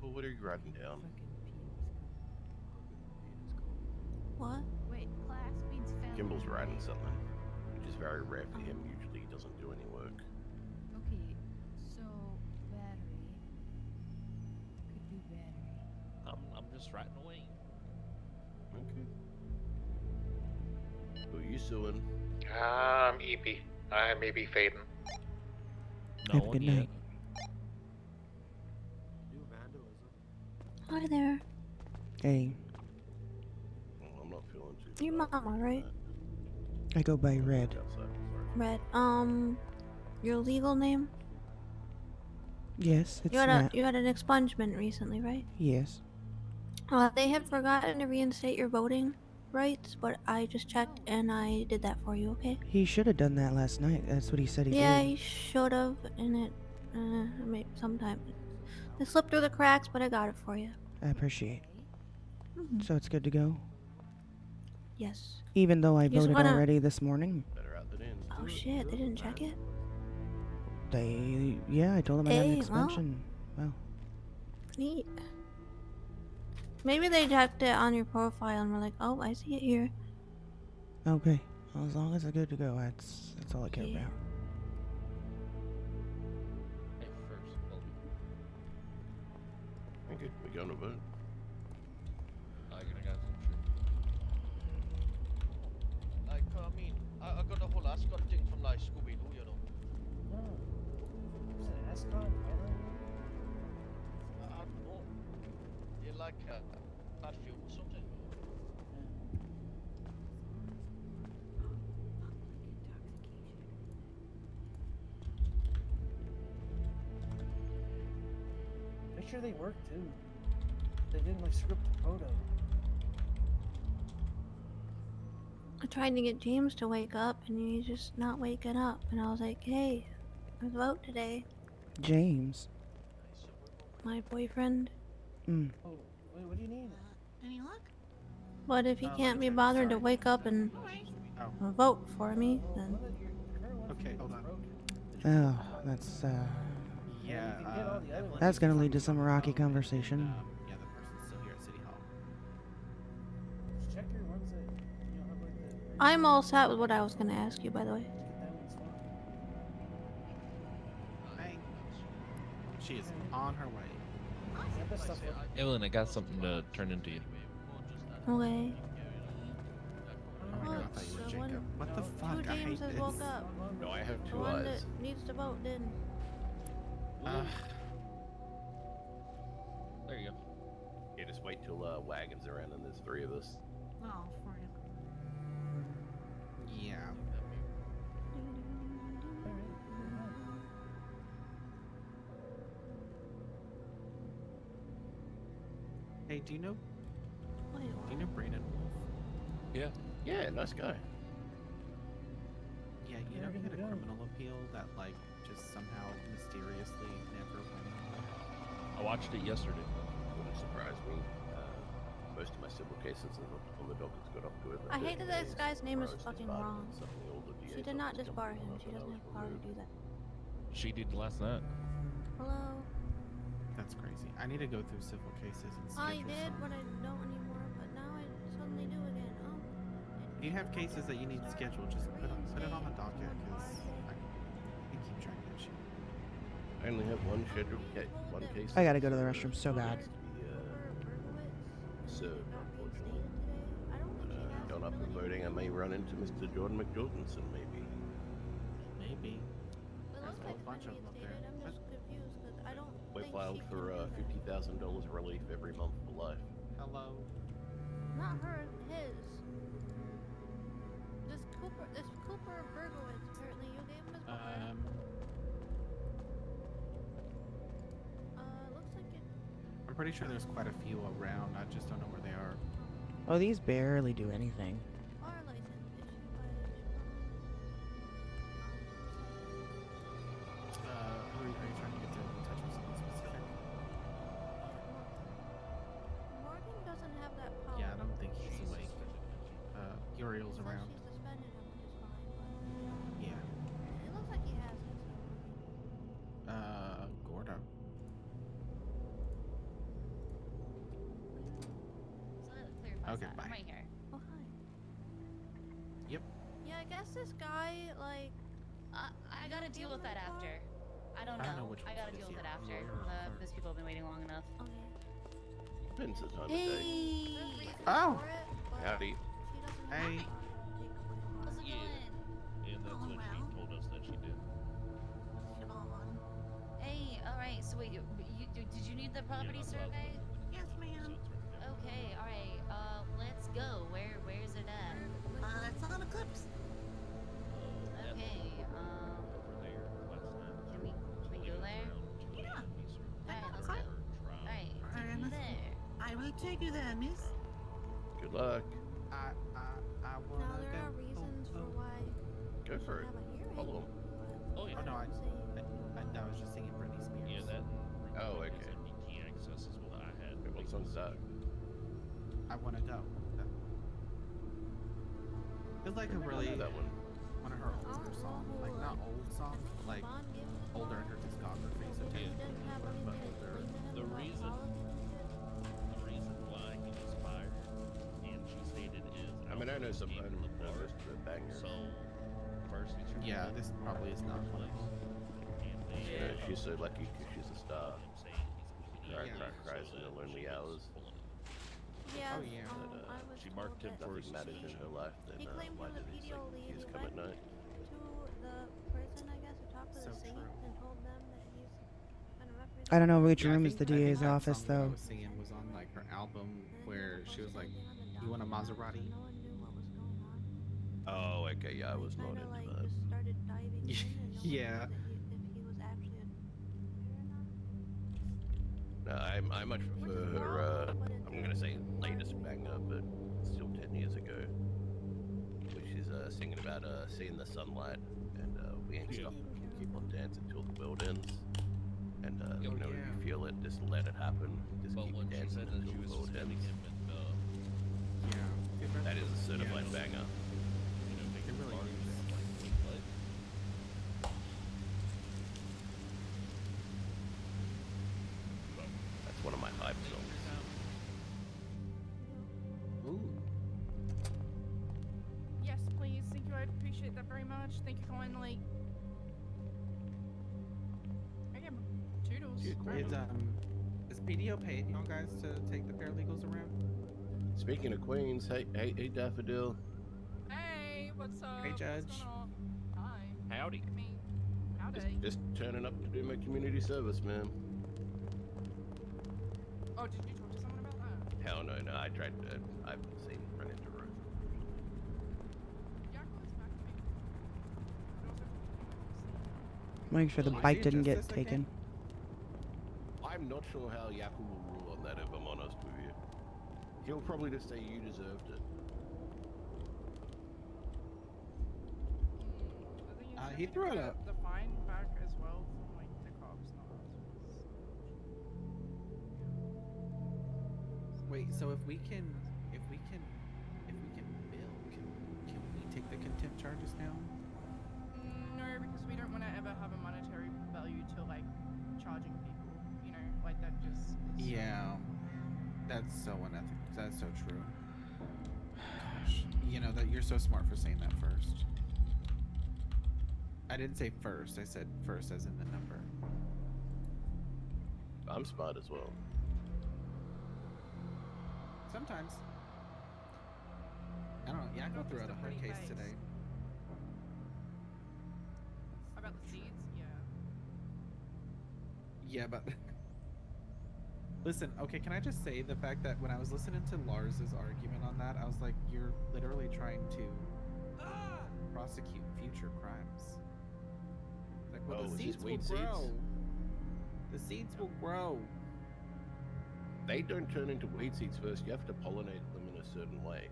Speaker 21: Well, what are you writing down?
Speaker 23: What?
Speaker 4: Wait, class means felony.
Speaker 21: Kimball's writing something, which is very rare for him. Usually he doesn't do any work.
Speaker 4: Okay, so battery. Could do battery.
Speaker 10: I'm just writing away.
Speaker 21: Okay. Who are you suing?
Speaker 13: I'm EP. I may be fading.
Speaker 10: No
Speaker 2: Have a
Speaker 10: one
Speaker 2: good
Speaker 10: yet.
Speaker 2: night.
Speaker 23: Hi there.
Speaker 2: Hey,
Speaker 21: Well, I'm not feeling too.
Speaker 23: Your mama, right?
Speaker 2: I go by Red.
Speaker 23: Red. Your legal name?
Speaker 2: Yes, it's
Speaker 23: You had
Speaker 2: Matt.
Speaker 23: you had an expungement recently, right?
Speaker 2: Yes.
Speaker 23: They had forgotten to reinstate your voting rights, but I just checked and I did that for you. Okay?
Speaker 2: He should have done that last night. That's what he said he
Speaker 23: Yeah,
Speaker 2: did.
Speaker 23: he should have, and it maybe sometime it slipped through the cracks, but I got it for you.
Speaker 2: I appreciate.
Speaker 23: Mhm.
Speaker 2: So it's good to go?
Speaker 23: Yes.
Speaker 2: Even though I
Speaker 23: You just
Speaker 2: voted
Speaker 23: wanna-
Speaker 2: already this morning.
Speaker 21: Better out than in.
Speaker 23: Oh shit! They didn't check it.
Speaker 2: Yeah, I told them I had an
Speaker 23: Hey, well.
Speaker 2: expansion. Well,
Speaker 23: Neat. Maybe they checked it on your profile and were like, "Oh, I see it here."
Speaker 2: okay. Well, as long as it's good to go, that's all I care
Speaker 23: Yeah.
Speaker 2: about.
Speaker 10: Hey, first,
Speaker 21: Okay, we're going to vote.
Speaker 10: I got some shit.
Speaker 15: Like, I mean, I got a whole ascot thing from like Scooby-Doo, you know.
Speaker 11: Is it an ascot?
Speaker 15: I don't know. You like bad film or something?
Speaker 11: Make sure they work too. They didn't like script the photo.
Speaker 23: I tried to get James to wake up, and he's just not waking up. And I was like, "Hey, let's vote today."
Speaker 2: James.
Speaker 23: My boyfriend.
Speaker 2: Mm.
Speaker 11: Oh, wait, what do you need?
Speaker 12: Any luck?
Speaker 23: But if he can't be bothered to wake up and vote for me, then
Speaker 20: Okay, hold on.
Speaker 2: Oh, that's
Speaker 20: Yeah, Evelyn
Speaker 2: that's
Speaker 20: needs
Speaker 2: gonna
Speaker 20: to
Speaker 2: lead to
Speaker 20: find
Speaker 2: some
Speaker 20: out
Speaker 2: rocky
Speaker 20: if,
Speaker 2: conversation.
Speaker 20: yeah, the person's still here at City Hall.
Speaker 11: Just check your ones that you know have like the.
Speaker 23: I'm all set with what I was gonna ask you, by the way.
Speaker 20: She is on her way.
Speaker 10: Evelyn, I got something to turn into you.
Speaker 23: Okay.
Speaker 20: Oh my god, I thought you were
Speaker 23: So
Speaker 20: Jacob. What the
Speaker 23: Two
Speaker 20: fuck? I hate
Speaker 23: Jameses
Speaker 20: this.
Speaker 23: woke up.
Speaker 21: No, I have
Speaker 23: The
Speaker 21: two
Speaker 23: one
Speaker 21: eyes.
Speaker 23: that needs to vote didn't.
Speaker 10: There you go.
Speaker 21: Yeah, just wait till Wagon's around and there's three of us.
Speaker 12: Oh, for real.
Speaker 20: Yeah. Hey, do you know Brandon Wolf?
Speaker 10: Yeah.
Speaker 21: Yeah, nice guy.
Speaker 20: Yeah, you know he had a criminal appeal that like just somehow mysteriously never went anywhere.
Speaker 10: I watched it yesterday.
Speaker 21: Wouldn't surprise me. Most of my civil cases on the docket's got up to it.
Speaker 23: I hate that this guy's name is fucking wrong. She did not disbar him. She doesn't have power to do that.
Speaker 10: She did last night.
Speaker 23: Hello?
Speaker 20: That's crazy. I need to go through civil cases and
Speaker 23: I
Speaker 20: schedule
Speaker 23: did,
Speaker 20: some.
Speaker 23: but I don't anymore. But now I suddenly do again. Oh.
Speaker 20: If you have cases that you need scheduled, just put it on the docket, because I keep track of that shit.
Speaker 21: I only have one scheduled one case.
Speaker 2: I gotta go to the restroom so bad.
Speaker 21: Served, unfortunately. Going up and voting, I may run into Mr. Jordan McJordanson, maybe.
Speaker 20: Maybe. There's a whole bunch of them up there.
Speaker 23: I'm just confused because I don't
Speaker 21: We
Speaker 23: think
Speaker 21: filed
Speaker 23: she
Speaker 21: for $50,000 relief every month for life.
Speaker 20: Hello.
Speaker 23: Not her, his. This Cooper Bergowitz, apparently you gave him his book. Looks like it.
Speaker 20: I'm pretty sure there's quite a few around. I just don't know where they are.
Speaker 2: Oh, these barely do anything.
Speaker 23: Bar license issued by
Speaker 20: materials
Speaker 23: He says
Speaker 20: around.
Speaker 23: she suspended him, which is fine, but
Speaker 20: Yeah.
Speaker 23: it looks like he has it, so
Speaker 20: Gordo.
Speaker 7: So that clarifies
Speaker 20: Okay,
Speaker 7: that.
Speaker 20: bye.
Speaker 7: I'm right here.
Speaker 23: oh hi.
Speaker 20: Yep.
Speaker 23: Yeah, I guess this guy like
Speaker 7: I gotta deal with that after. I don't
Speaker 20: I don't know
Speaker 7: know.
Speaker 20: which
Speaker 7: I gotta
Speaker 20: one's
Speaker 7: deal with it
Speaker 20: easier,
Speaker 7: after.
Speaker 20: lawyer or clerk.
Speaker 7: Because people have been waiting long enough.
Speaker 23: Okay.
Speaker 21: Depends the time of day.
Speaker 20: Oh.
Speaker 21: Howdy.
Speaker 20: Hey.
Speaker 7: How's it going?
Speaker 10: And that's what she told us that she did.
Speaker 7: Hey, alright, so wait, did you need the property survey?
Speaker 12: Yes, ma'am.
Speaker 7: Okay, alright, let's go. Where's it at?
Speaker 12: It's on Eclipse.
Speaker 7: Okay,
Speaker 10: Over there last night.
Speaker 7: can we go there?
Speaker 12: Yeah.
Speaker 7: Alright, let's go. Alright, take me there.
Speaker 12: I will take you there, miss.
Speaker 21: Good luck.
Speaker 20: I
Speaker 23: Now
Speaker 20: wanna
Speaker 23: there
Speaker 20: go.
Speaker 23: are reasons for why
Speaker 21: Go
Speaker 23: we
Speaker 21: for
Speaker 23: should
Speaker 21: it.
Speaker 23: have a hearing.
Speaker 21: Follow him.
Speaker 10: Oh yeah.
Speaker 20: Oh no, I was just singing Britney Spears.
Speaker 10: Yeah, that.
Speaker 21: Oh, okay.
Speaker 10: MBT access is what I had.
Speaker 21: Wait, what song's that?
Speaker 20: I wanna go. It's like a really
Speaker 21: that one.
Speaker 20: one of her older songs, like not old song, like older in her discography. So technically, but older.
Speaker 10: The reason why he was fired, and she stated, is
Speaker 21: I mean, I know some
Speaker 10: the
Speaker 21: most of the bangers.
Speaker 10: So first it's your
Speaker 20: Yeah,
Speaker 10: wife,
Speaker 20: this probably is not one of them.
Speaker 10: and then
Speaker 21: Yeah, she's so lucky because she's a star.
Speaker 10: him saying he's completely
Speaker 21: Cries in the lonely hours.
Speaker 23: Yeah,
Speaker 20: Oh, yeah.
Speaker 21: That,
Speaker 23: I was
Speaker 10: she
Speaker 23: told
Speaker 10: marked him
Speaker 23: that
Speaker 10: for
Speaker 21: nothing matters in her life. Then
Speaker 23: he claimed
Speaker 21: why
Speaker 23: he was a
Speaker 21: did he
Speaker 23: PDO lead.
Speaker 21: he's
Speaker 23: He
Speaker 21: come at
Speaker 23: went
Speaker 21: night?
Speaker 23: to the prison, I guess, to talk to
Speaker 20: So
Speaker 23: the saint
Speaker 20: true.
Speaker 23: and told them that he's gonna represent.
Speaker 2: I don't know which
Speaker 20: Yeah,
Speaker 2: room
Speaker 20: I
Speaker 2: is the
Speaker 20: think
Speaker 2: DA's
Speaker 20: that
Speaker 2: office
Speaker 20: song that I
Speaker 2: though.
Speaker 20: was singing was on like her album where she was like, "You want a Maserati?"
Speaker 23: No one knew what was going on.
Speaker 21: Oh, okay, yeah, I was not
Speaker 23: Kind of
Speaker 21: into
Speaker 23: like
Speaker 21: that.
Speaker 23: just started diving in, and no one
Speaker 20: Yeah.
Speaker 23: knew that if he was actually a vampire or not.
Speaker 21: No, I much prefer her. I'm gonna say latest banger, but still 10 years ago, which is singing about seeing the sunlight, and we ain't stopping. Keep on dancing till the world ends. And you know, if you feel it, just let it happen. Just
Speaker 10: But
Speaker 21: keep
Speaker 10: when she
Speaker 21: dancing
Speaker 10: said that
Speaker 21: until
Speaker 10: she
Speaker 21: the
Speaker 10: was
Speaker 21: world
Speaker 10: suspending
Speaker 21: ends.
Speaker 10: him and
Speaker 20: Yeah.
Speaker 21: That is a certified banger.
Speaker 10: making
Speaker 20: really
Speaker 10: parties,
Speaker 20: is.
Speaker 10: I'm like, wait, what?
Speaker 21: That's one of my hype songs.
Speaker 20: Ooh.
Speaker 9: Yes, please. Thank you. I'd appreciate that very much. Thank you kindly. Okay, toodles.
Speaker 20: Is PDO paid y'all guys to take the paralegals around?
Speaker 21: Speaking of Queens, hey, Daffodil.
Speaker 9: Hey, what's up?
Speaker 20: Hey, Judge.
Speaker 9: What's going on? Hi.
Speaker 10: Howdy.
Speaker 9: Howdy.
Speaker 21: Just turning up to do my community service, man.
Speaker 9: Oh, did you talk to someone about that?
Speaker 21: Hell no, I tried to. I've seen run into Ruth.
Speaker 9: Yeah, call us back.
Speaker 2: Make sure the
Speaker 21: Oh,
Speaker 2: bike
Speaker 21: is
Speaker 2: didn't get
Speaker 21: Justice okay?
Speaker 2: taken.
Speaker 21: I'm not sure how Yaku will rule on that, if I'm honest with you. He'll probably just say you deserved it.
Speaker 20: He threw out
Speaker 9: the fine back as well from like the cops.
Speaker 20: Wait, so if we can bill, can we take the contempt charges now?
Speaker 9: No, because we don't want to ever have a monetary value to like charging people. You know, like that just. Is
Speaker 20: Yeah, that's so unethical. That's so true. Gosh, you know that you're so smart for saying that first. I didn't say first. I said first as in the number.
Speaker 21: I'm smart as well.
Speaker 20: Sometimes. I don't know. Yakko threw out a hard case today.
Speaker 9: About the seeds, yeah.
Speaker 20: Yeah, but listen, okay, can I just say the fact that when I was listening to Lars's argument on that, I was like, you're literally trying to prosecute future crimes. Like, well,
Speaker 21: Oh,
Speaker 20: the
Speaker 21: is
Speaker 20: seeds
Speaker 21: this
Speaker 20: will
Speaker 21: weed seeds?
Speaker 20: grow. The seeds will grow.
Speaker 21: They don't turn into weed seeds first. You have to pollinate them in a certain way.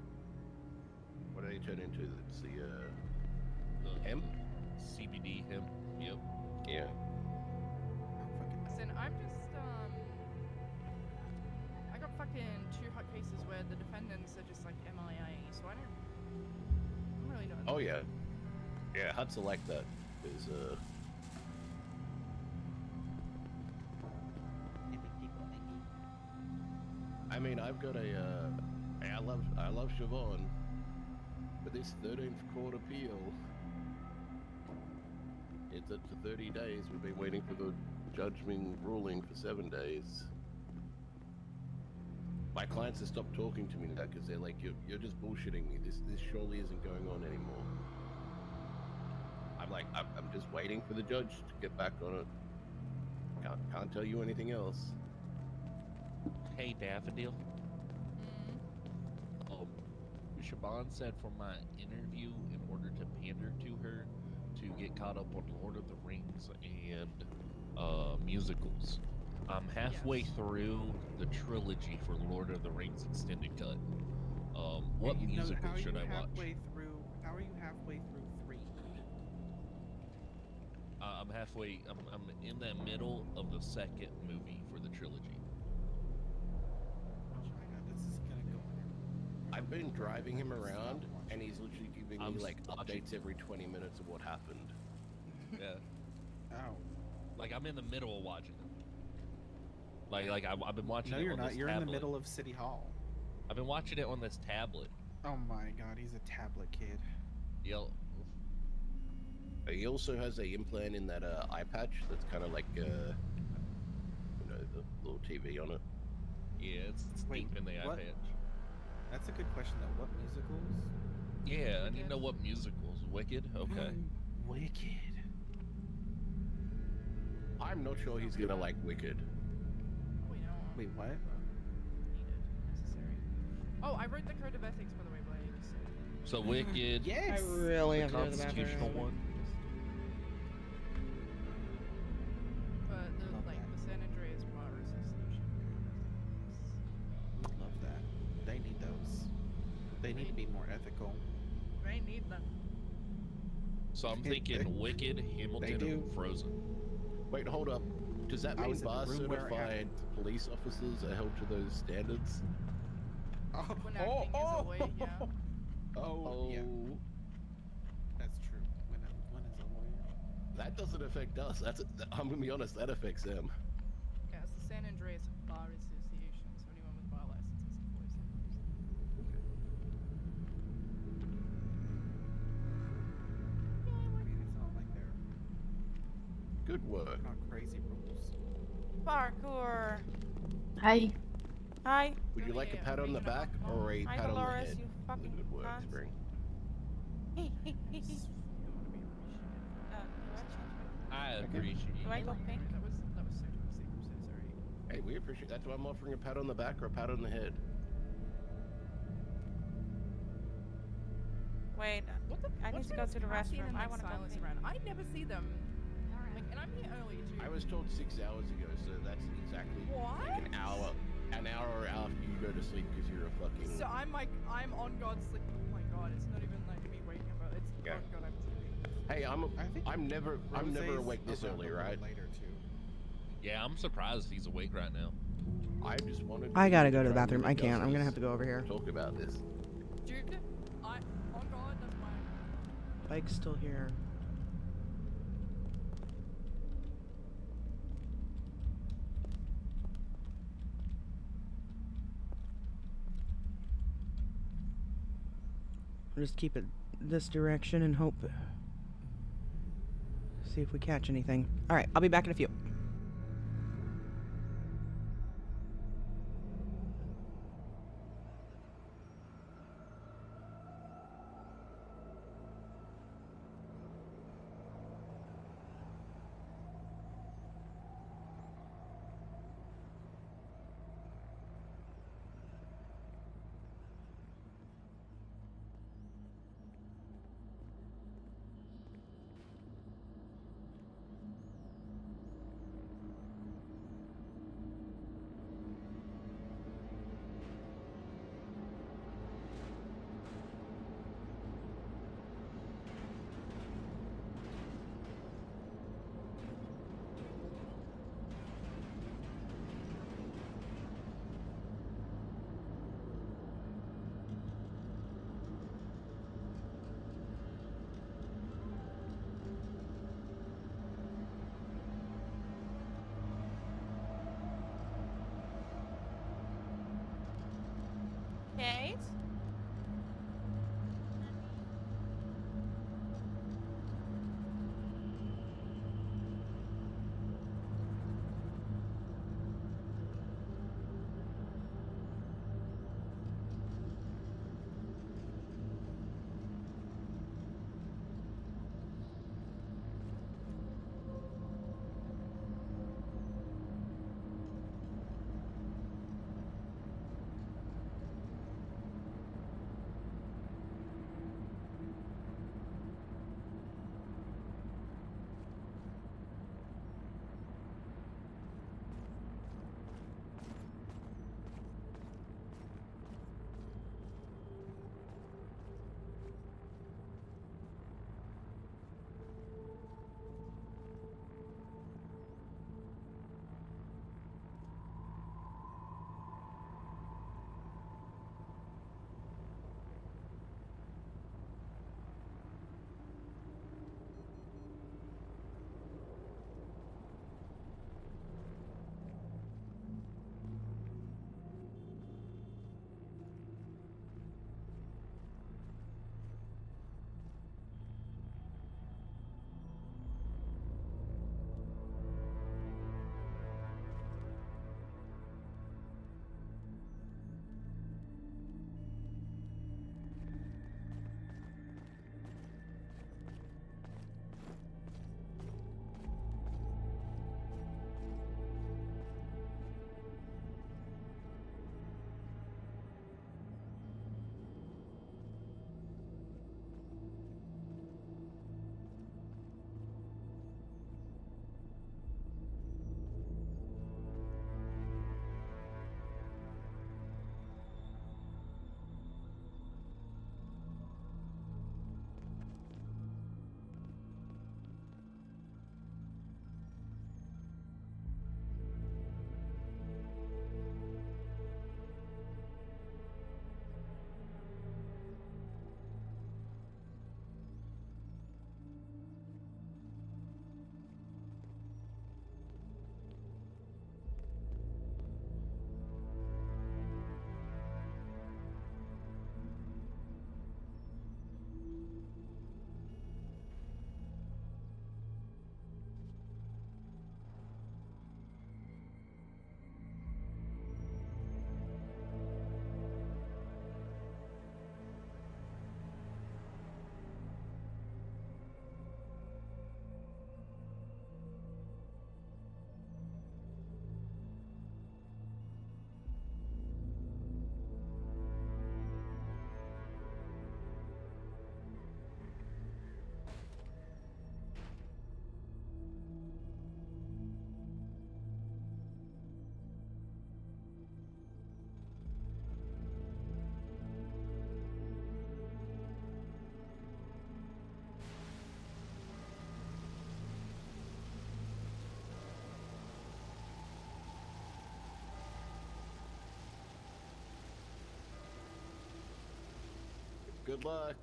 Speaker 21: What do they turn into? It's the hemp?
Speaker 10: CBD hemp. Yep.
Speaker 21: Yeah.
Speaker 9: Listen, I'm just I got fucking 2 hot cases where the defendants are just like MIA, so I don't
Speaker 21: Oh yeah, yeah. Huts are like that. Is I mean, I've got a. I love Siobhan, but this 13th court appeal. It's up to 30 days. We've been waiting for the judgment ruling for 7 days. My clients have stopped talking to me now because they're like, "You're just bullshitting me. This surely isn't going on anymore." I'm like, I'm just waiting for the judge to get back on it. Can't tell you anything else.
Speaker 10: Hey, Daffodil. Siobhan said for my interview, in order to pander to her, to get caught up on Lord of the Rings and musicals. I'm halfway through the trilogy for Lord of the Rings extended cut. What musical should I watch?
Speaker 20: How are you halfway through 3?
Speaker 10: I'm halfway. I'm in the middle of the second movie for the trilogy.
Speaker 20: Oh my god, this is gonna go.
Speaker 21: I've been driving him around, and he's literally giving me like updates every 20 minutes of what happened.
Speaker 10: Yeah.
Speaker 20: Oh.
Speaker 10: Like I'm in the middle of watching it. Like I've been watching.
Speaker 20: No,
Speaker 10: it
Speaker 20: you're
Speaker 10: on
Speaker 20: not.
Speaker 10: This
Speaker 20: You're
Speaker 10: tablet.
Speaker 20: in the middle of City Hall.
Speaker 10: I've been watching it on this tablet.
Speaker 20: Oh my god, he's a tablet kid.
Speaker 10: Yep.
Speaker 21: He also has a implant in that eye patch that's kind of like you know, the little TV on it.
Speaker 10: Yeah, it's deep in the eye patch.
Speaker 20: That's a good question though. What musicals?
Speaker 10: Yeah, I need to know what musicals. Wicked? Okay.
Speaker 20: Wicked.
Speaker 21: I'm not sure he's gonna like Wicked.
Speaker 20: Wait, what?
Speaker 9: Necessary. Oh, I wrote the code of ethics, by the way, Blake.
Speaker 10: So Wicked.
Speaker 2: Yes. I really
Speaker 10: the
Speaker 2: have to go to the bathroom.
Speaker 10: constitutional one.
Speaker 9: But the San Andreas Bar Association.
Speaker 20: Love that. They need those. They need to be more ethical.
Speaker 9: They need them.
Speaker 10: So I'm thinking Wicked, Hamilton, and Frozen.
Speaker 21: Wait, hold up. Does that mean bar certified police officers are held to those standards?
Speaker 9: When acting as a lawyer, yeah.
Speaker 20: Oh, yeah. That's true. When is a lawyer?
Speaker 21: That doesn't affect us. I'm gonna be honest. That affects them.
Speaker 9: Yeah, it's the San Andreas Bar Association, so anyone with bar license has to follow some rules.
Speaker 20: It's not like they're
Speaker 21: Good work.
Speaker 20: not crazy rules.
Speaker 1: Parkour.
Speaker 16: Hi.
Speaker 1: Hi.
Speaker 21: Would you like a pat on the back or a
Speaker 1: Hi,
Speaker 21: pat on the
Speaker 1: Dolores,
Speaker 21: head?
Speaker 1: you fucking
Speaker 21: Good work,
Speaker 1: cunt.
Speaker 21: Spring.
Speaker 10: I appreciate
Speaker 1: Do I go pink?
Speaker 9: That was so toxic. I'm so sorry.
Speaker 21: Hey, we appreciate. That's why I'm offering a pat on the back or a pat on the head.
Speaker 1: Wait, I need to go to the restroom. I want to go pink.
Speaker 9: I never see them. Like, and I'm here early too.
Speaker 21: I was told 6 hours ago, so that's exactly like an hour after you go to sleep because you're a fucking.
Speaker 9: So I'm on God's sleep. Oh my god, it's not even like me waking up. It's
Speaker 21: Yeah.
Speaker 9: oh god, I'm sleeping.
Speaker 21: Hey, I'm never awake this early, right?
Speaker 20: Later too.
Speaker 10: Yeah, I'm surprised he's awake right now.
Speaker 21: I just wanted.
Speaker 2: I gotta go to the bathroom. I can't. I'm gonna have to go over here.
Speaker 21: Talk about this.
Speaker 9: Dude, on God, that's my.
Speaker 2: Bike's still here. I'll just keep it this direction and hope. See if we catch anything. Alright, I'll be back in a few.
Speaker 21: Good luck.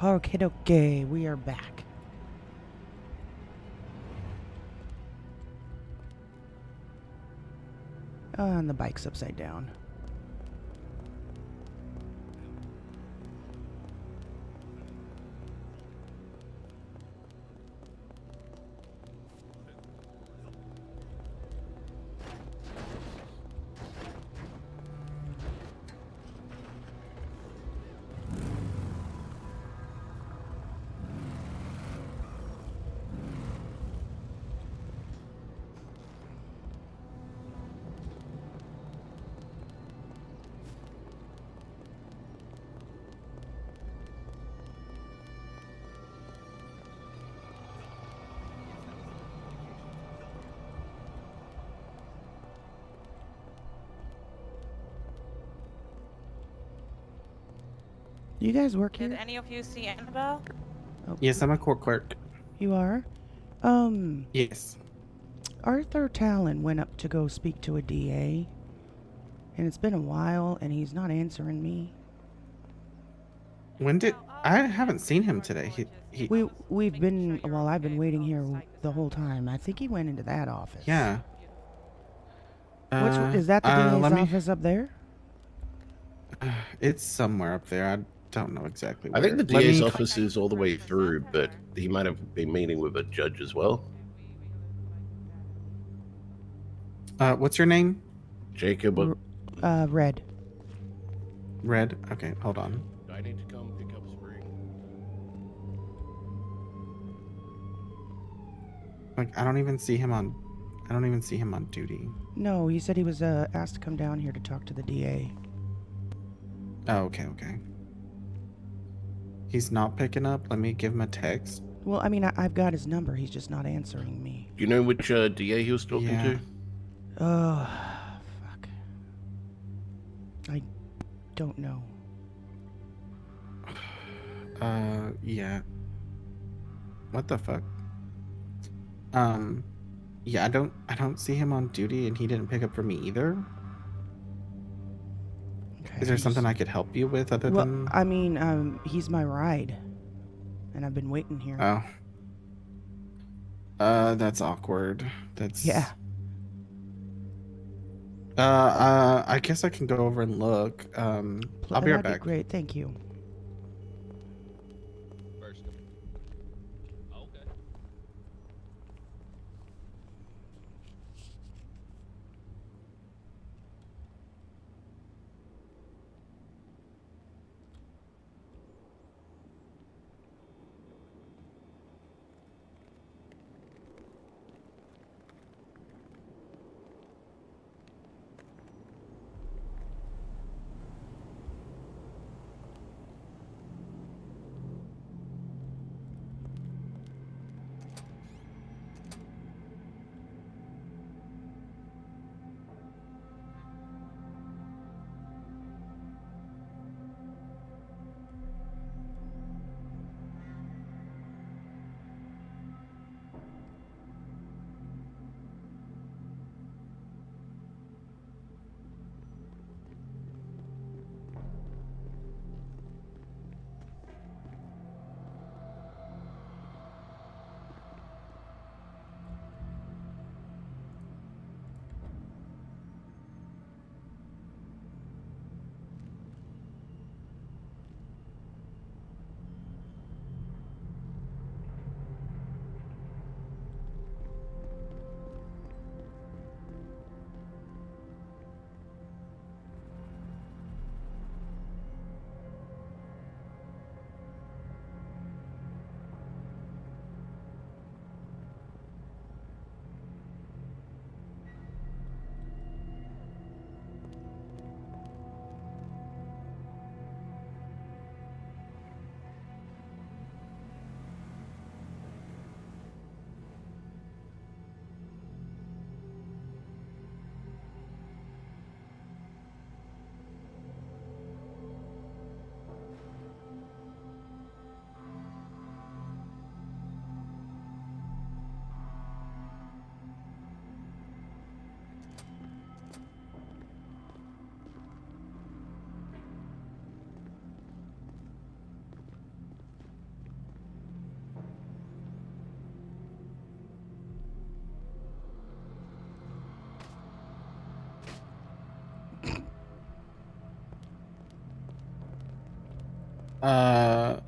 Speaker 2: Okay, we are back. And the bike's upside down. You guys work
Speaker 1: Did
Speaker 2: here?
Speaker 1: any of you see Annabelle?
Speaker 2: Oh.
Speaker 20: Yes, I'm a court clerk.
Speaker 2: You are?
Speaker 20: Yes.
Speaker 2: Arthur Talon went up to go speak to a DA. And it's been a while, and he's not answering me.
Speaker 20: When did... I haven't seen him today.
Speaker 2: We've been... Well, I've been waiting here the whole time. I think he went into that office.
Speaker 20: Yeah.
Speaker 2: Is that the DA's office up there?
Speaker 20: It's somewhere up there. I don't know exactly where.
Speaker 21: I think the DA's office is all the way through, but he might have been meeting with a judge as well.
Speaker 20: What's your name?
Speaker 21: Jacob.
Speaker 2: Red.
Speaker 20: Red? Okay, hold on.
Speaker 21: Do I need to come pick up Spring?
Speaker 20: Like, I don't even see him on duty.
Speaker 2: No, he said he was asked to come down here to talk to the DA.
Speaker 20: Oh, okay. He's not picking up. Let me give him a text.
Speaker 2: Well, I mean, I've got his number. He's just not answering me.
Speaker 21: Do you know which DA he was talking to?
Speaker 2: Oh, fuck. I don't know.
Speaker 20: Yeah. What the fuck? Yeah, I don't see him on duty, and he didn't pick up for me either.
Speaker 2: Okay,
Speaker 20: Is there something I could help you with other than...
Speaker 2: I mean, he's my ride. And I've been waiting here.
Speaker 20: Oh. That's awkward. That's...
Speaker 2: Yeah.
Speaker 20: I guess I can go over and look. I'll be right back.
Speaker 2: That'd be great, thank you.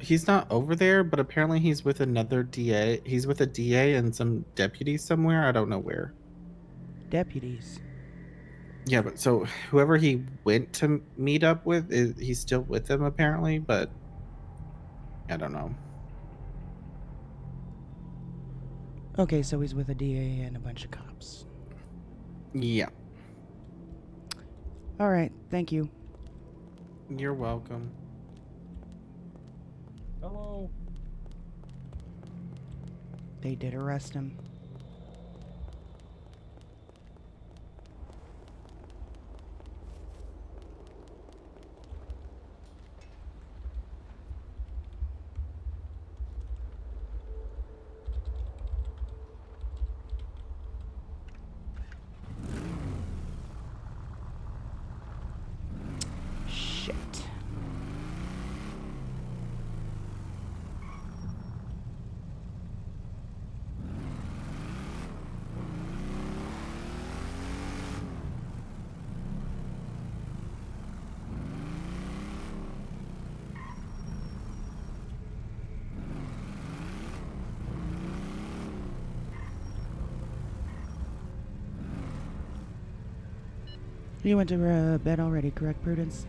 Speaker 20: He's not over there, but apparently he's with another DA. He's with a DA and some deputies somewhere. I don't know where.
Speaker 2: Deputies.
Speaker 20: Yeah, but so whoever he went to meet up with, he's still with them apparently, but I don't know.
Speaker 2: Okay, so he's with a DA and a bunch of cops.
Speaker 20: Yeah.
Speaker 2: All right, thank you.
Speaker 20: You're welcome.
Speaker 6: Hello.
Speaker 2: They did arrest him. Shit. You went to bed already, correct, Prudence?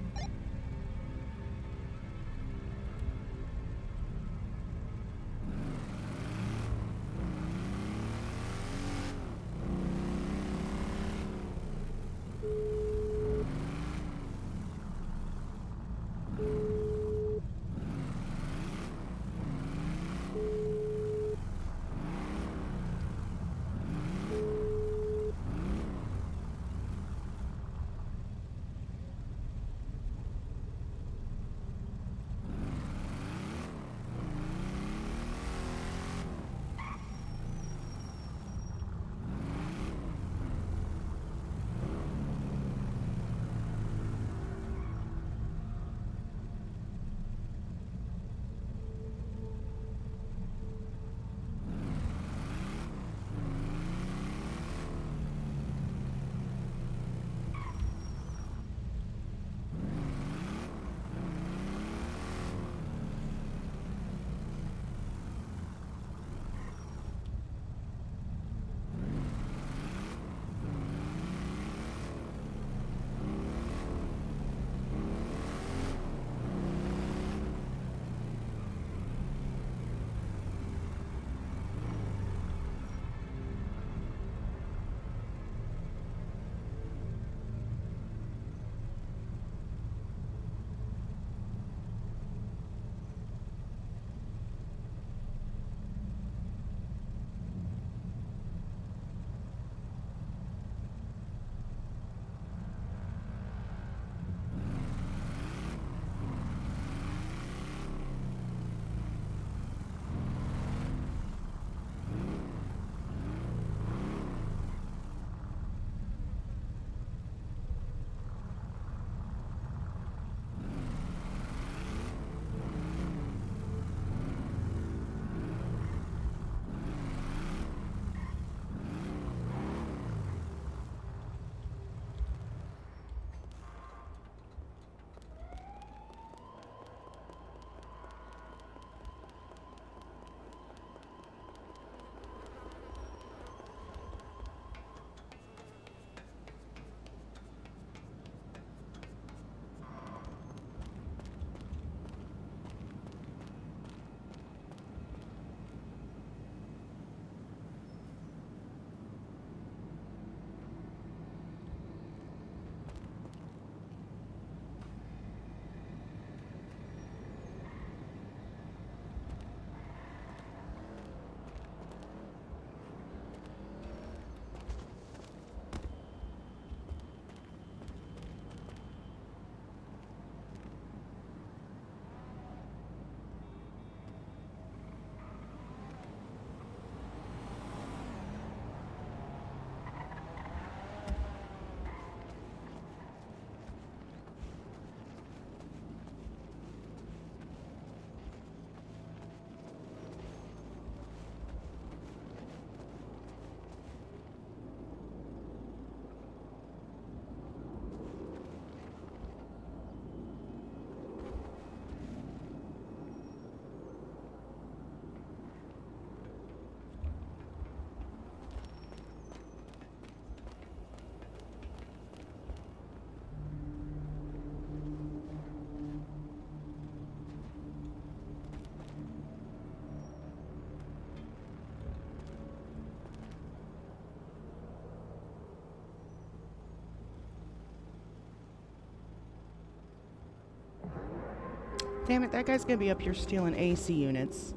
Speaker 2: Damn it, that guy's gonna be up here stealing AC units.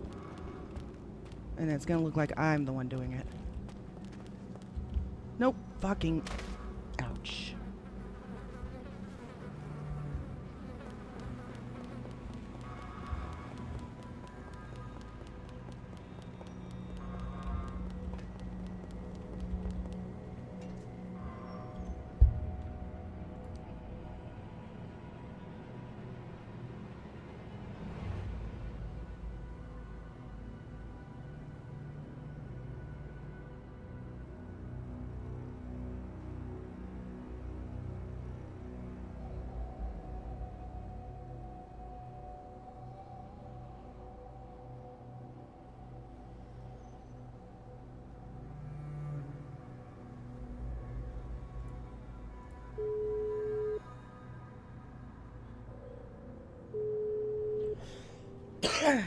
Speaker 2: And it's gonna look like I'm the one doing it. Nope. Fucking. Ouch.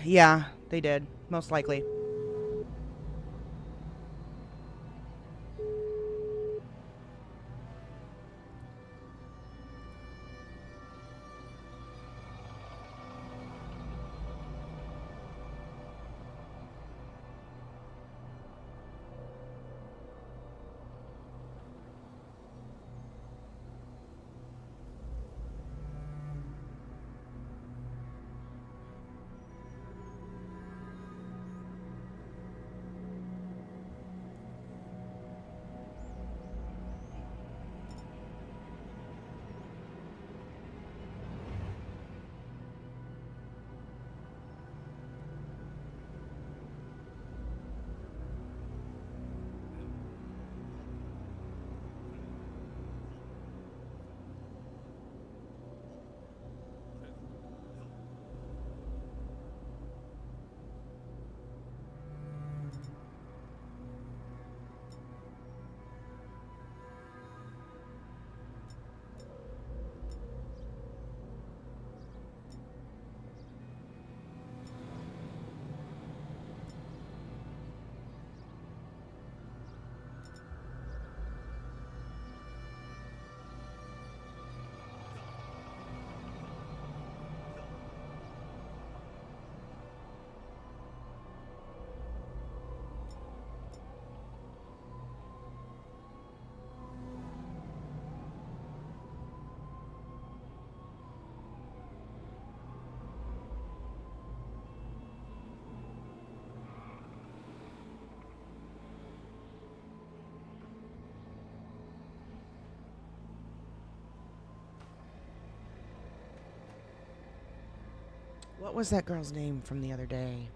Speaker 2: Yeah, they did. Most likely. What was that girl's name from the other day?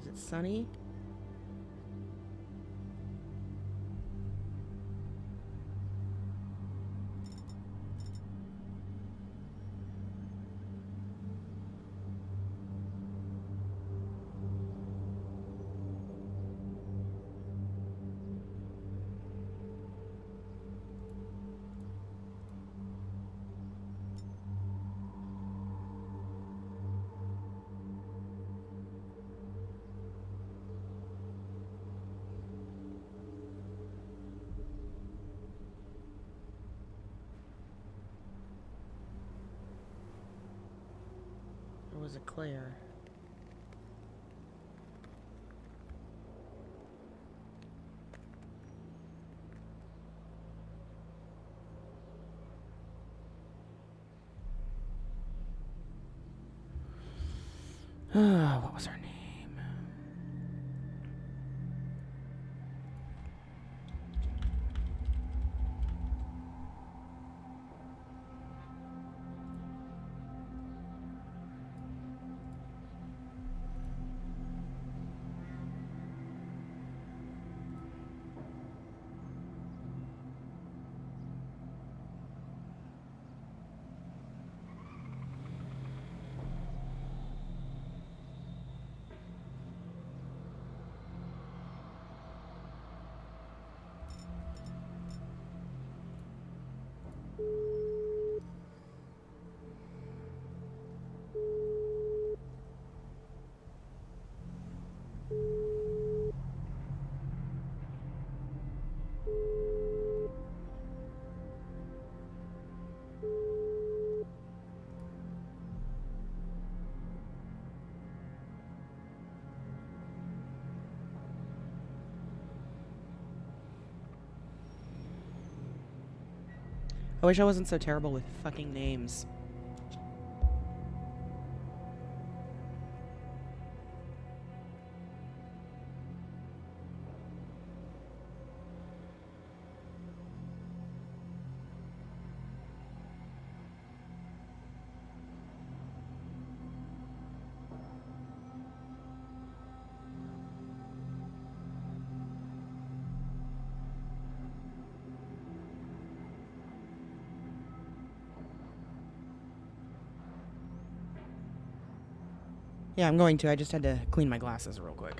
Speaker 2: Is it Sunny? Or was it Claire? What was her name? I wish I wasn't so terrible with fucking names. Yeah, I'm going to. I just had to clean my glasses real quick.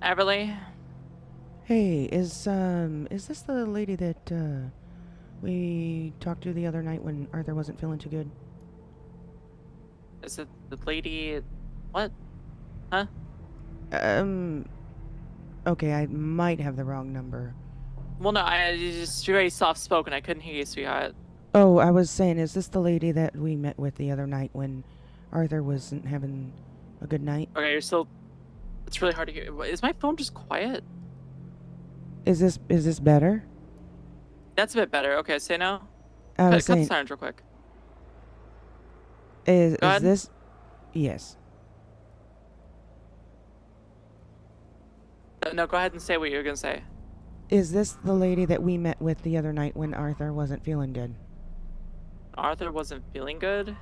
Speaker 1: Everly?
Speaker 2: Hey, is this the lady that, we talked to the other night when Arthur wasn't feeling too good?
Speaker 1: Is it the lady? What? Huh?
Speaker 2: Okay, I might have the wrong number.
Speaker 1: Well, no, you just very soft spoken. I couldn't hear you, sweetheart.
Speaker 2: Oh, I was saying, is this the lady that we met with the other night when Arthur wasn't having a good night?
Speaker 1: Okay, you're still. It's really hard to hear. Is my phone just quiet?
Speaker 2: Is this better?
Speaker 1: That's a bit better. Okay, say no.
Speaker 2: I was
Speaker 1: Cut the
Speaker 2: saying,
Speaker 1: sirens real quick.
Speaker 2: is
Speaker 1: Go ahead.
Speaker 2: this? Yes.
Speaker 1: No, go ahead and say what you're gonna say.
Speaker 2: Is this the lady that we met with the other night when Arthur wasn't feeling good?
Speaker 1: Arthur wasn't feeling good.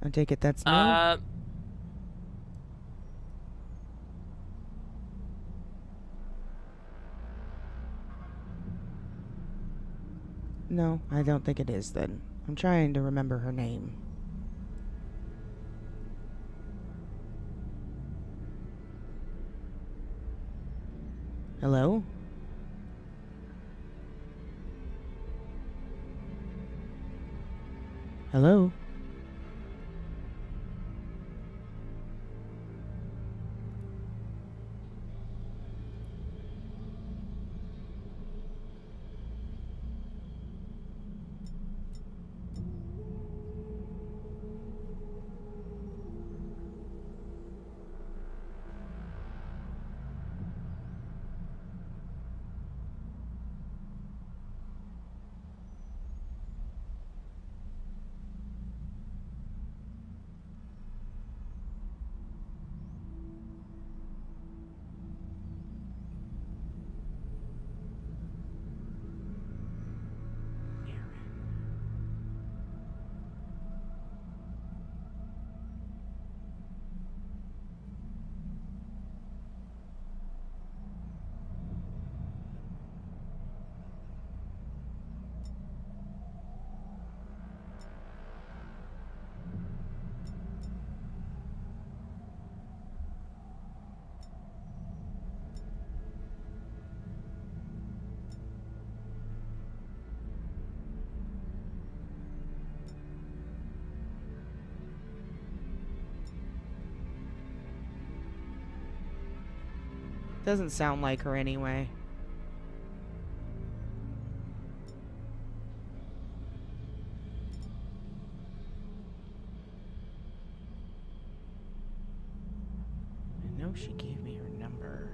Speaker 2: I take it that's no? No, I don't think it is then. I'm trying to remember her name. Hello? Hello? Doesn't sound like her anyway. I know she gave me her number.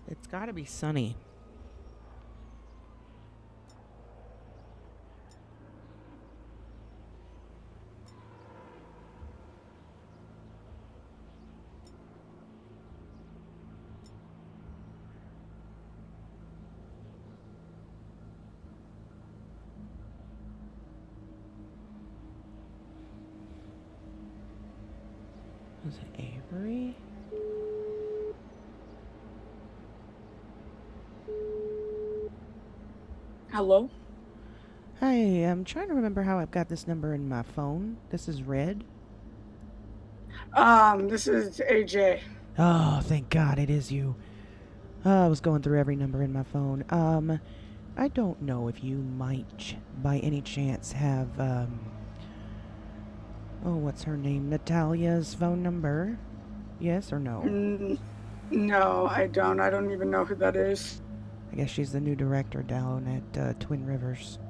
Speaker 2: It's gotta be Sunny. Was it Avery?
Speaker 8: Hello?
Speaker 2: Hi, I'm trying to remember how I've got this number in my phone. This is Red.
Speaker 8: This is AJ.
Speaker 2: Oh, thank God it is you. I was going through every number in my phone. I don't know if you might, by any chance, have, oh, what's her name? Natalia's phone number? Yes or no?
Speaker 8: No, I don't. I don't even know who that is.
Speaker 2: I guess she's the new director down at Twin Rivers.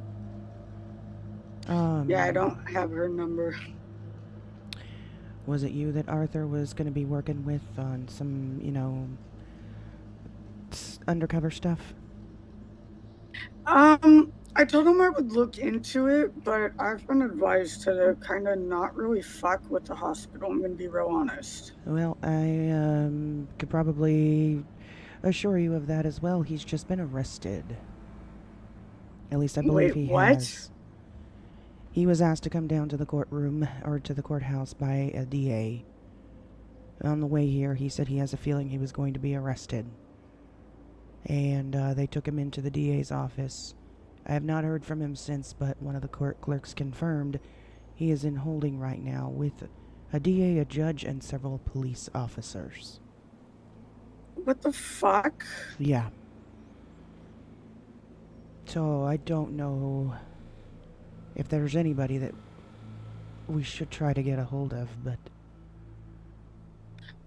Speaker 8: Yeah, I don't have her number.
Speaker 2: Was it you that Arthur was going to be working with on some, undercover stuff?
Speaker 8: I told him I would look into it, but I've been advised to kind of not really fuck with the hospital. I'm gonna be real honest.
Speaker 2: Well, I could probably assure you of that as well. He's just been arrested. At least I believe
Speaker 8: Wait,
Speaker 2: he
Speaker 8: what?
Speaker 2: has. He was asked to come down to the courtroom, or to the courthouse, by a DA. On the way here, he said he has a feeling he was going to be arrested. And they took him into the DA's office. I have not heard from him since, but one of the court clerks confirmed he is in holding right now with a DA, a judge, and several police officers.
Speaker 8: What the fuck?
Speaker 2: Yeah. So I don't know if there's anybody that we should try to get a hold of, but...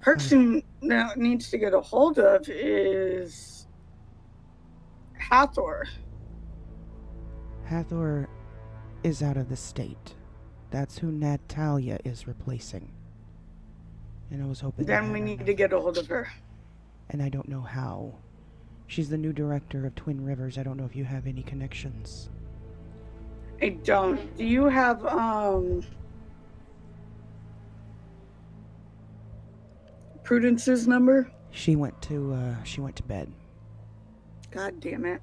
Speaker 8: Person that needs to get a hold of is Hathor.
Speaker 2: Hathor is out of the state. That's who Natalia is replacing. And I was hoping...
Speaker 8: Then we need to get a hold of her.
Speaker 2: And I don't know how. She's the new director of Twin Rivers. I don't know if you have any connections.
Speaker 8: I don't. Do you have, Prudence's number?
Speaker 2: She went to bed.
Speaker 8: God damn it.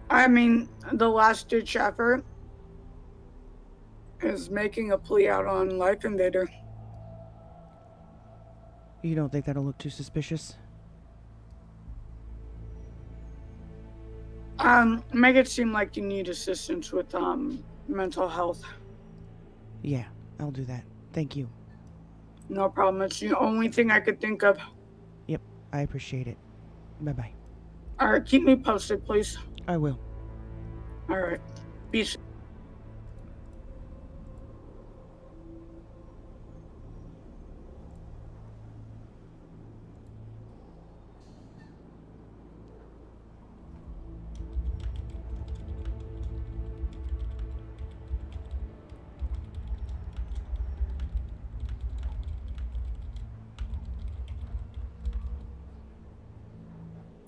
Speaker 8: I mean, the last ditch effort is making a plea out on Life Invader.
Speaker 2: You don't think that'll look too suspicious?
Speaker 8: Make it seem like you need assistance with, mental health.
Speaker 2: Yeah, I'll do that. Thank you.
Speaker 8: No problem. It's the only thing I could think of.
Speaker 2: Yep, I appreciate it. Bye-bye.
Speaker 8: Alright, keep me posted, please.
Speaker 2: I will.
Speaker 8: Alright. Be safe.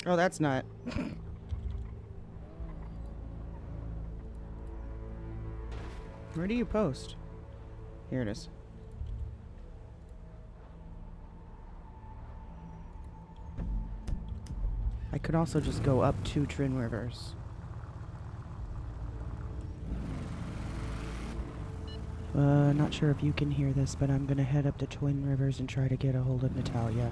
Speaker 2: Oh, that's not. Where do you post? Here it is. I could also just go up to Twin Rivers. Not sure if you can hear this, but I'm gonna head up to Twin Rivers and try to get a hold of Natalia.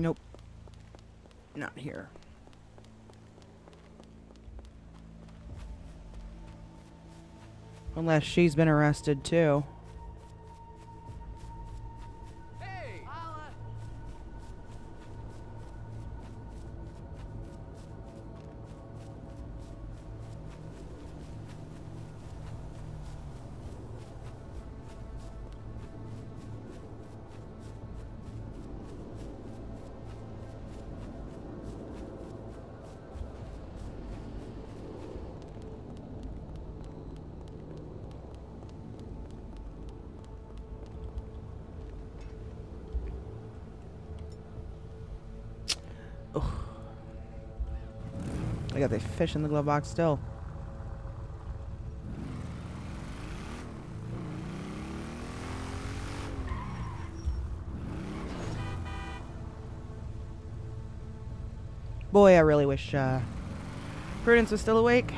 Speaker 2: Nope. Not here. Unless she's been arrested too.
Speaker 15: Hey!
Speaker 2: I got the fish in the glove box still. Boy, I really wish Prudence was still awake.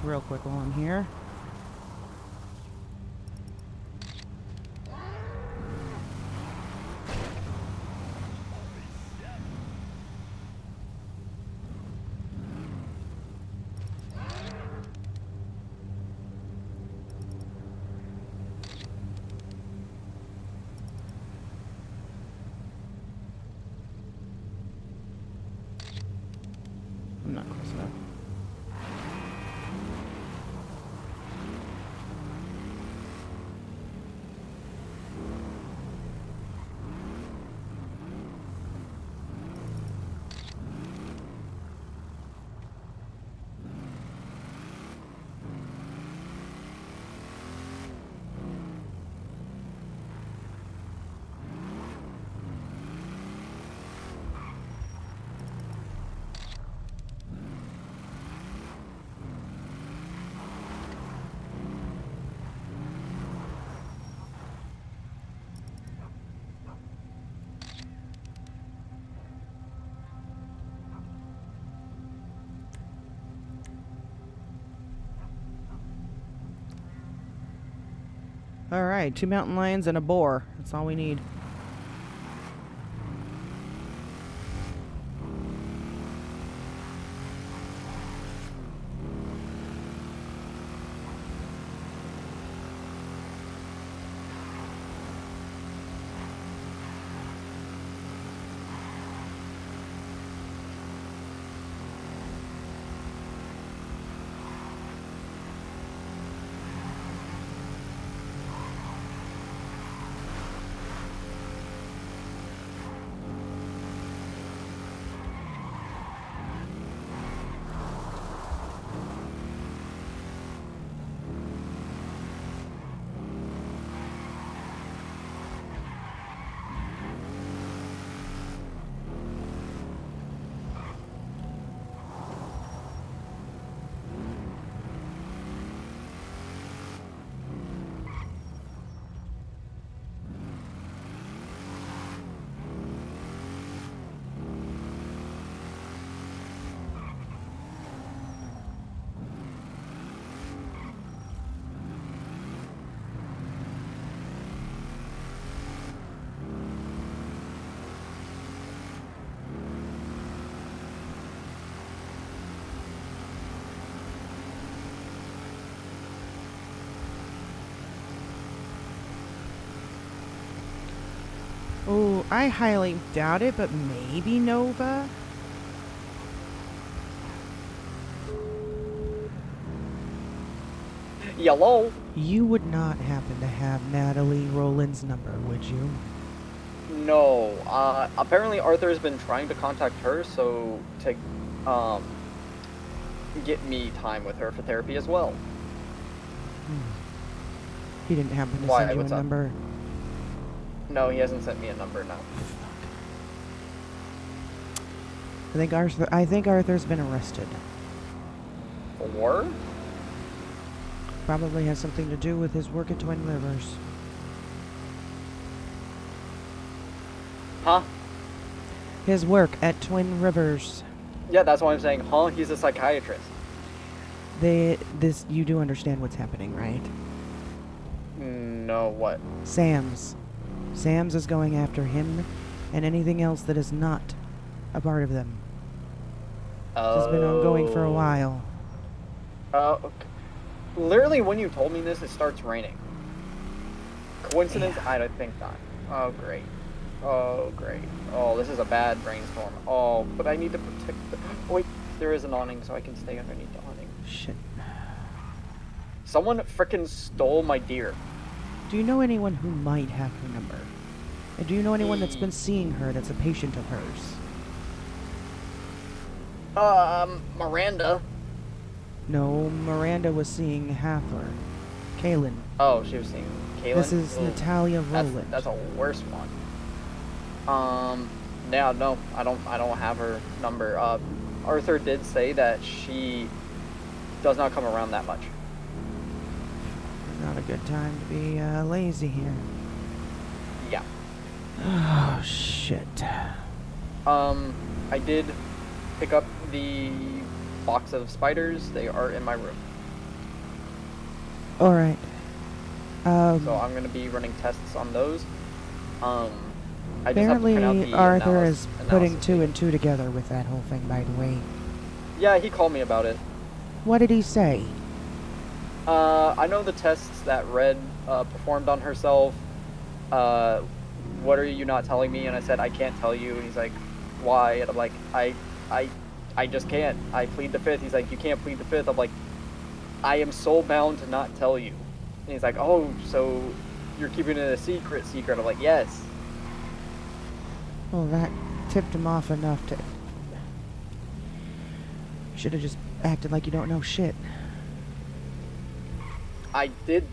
Speaker 2: Real quick while I'm here. I'm not close enough. Alright, 2 mountain lions and a boar. That's all we need. I highly doubt it, but maybe Nova?
Speaker 14: Yellow.
Speaker 2: You would not happen to have Natalie Rowland's number, would you?
Speaker 14: No. Apparently Arthur's been trying to contact her, so to get me time with her for therapy as well.
Speaker 2: He didn't happen to
Speaker 14: Why?
Speaker 2: send you a
Speaker 14: What's up?
Speaker 2: number?
Speaker 14: No, he hasn't sent me a number, no.
Speaker 2: I think Arthur's been arrested.
Speaker 14: Or?
Speaker 2: Probably has something to do with his work at Twin Rivers.
Speaker 14: Huh?
Speaker 2: His work at Twin Rivers.
Speaker 14: Yeah, that's why I'm saying, huh? He's a psychiatrist.
Speaker 2: You do understand what's happening, right?
Speaker 14: No, what?
Speaker 2: Sam's is going after him and anything else that is not a part of them. This has been ongoing for a while.
Speaker 14: Okay. Literally, when you told me this, it starts raining. Coincidence? I don't think not. Oh, great. Oh, great. Oh, this is a bad rainstorm. Oh, but I need to protect the... Oh, wait, there is an awning, so I can stay underneath the awning.
Speaker 2: Shit.
Speaker 14: Someone frickin' stole my deer.
Speaker 2: Do you know anyone who might have her number? And do you know anyone that's been seeing her that's a patient of hers?
Speaker 14: Miranda.
Speaker 2: No, Miranda was seeing Hathler. Kaylin.
Speaker 14: Oh, she was seeing Kaylin?
Speaker 2: This is Natalia Rowland.
Speaker 14: That's a worse one. Yeah, no, I don't have her number. Arthur did say that she does not come around that much.
Speaker 2: Not a good time to be lazy here.
Speaker 14: Yeah.
Speaker 2: Oh, shit.
Speaker 14: I did pick up the box of spiders. They are in my room.
Speaker 2: Alright.
Speaker 14: So I'm going to be running tests on those. I just have to print out
Speaker 2: Apparently,
Speaker 14: the
Speaker 2: Arthur is
Speaker 14: analysis
Speaker 2: putting two and two together with that whole thing, by the way.
Speaker 14: Yeah, he called me about it.
Speaker 2: What did he say?
Speaker 14: I know the tests that Red performed on herself. What are you not telling me? And I said, I can't tell you. And he's like, why? And I'm like, I just can't. I plead the fifth. He's like, you can't plead the fifth. I'm like, I am so bound to not tell you. And he's like, oh, so you're keeping it a secret? I'm like, yes.
Speaker 2: Well, that tipped him off enough to... Should have just acted like you don't know shit.
Speaker 14: I did.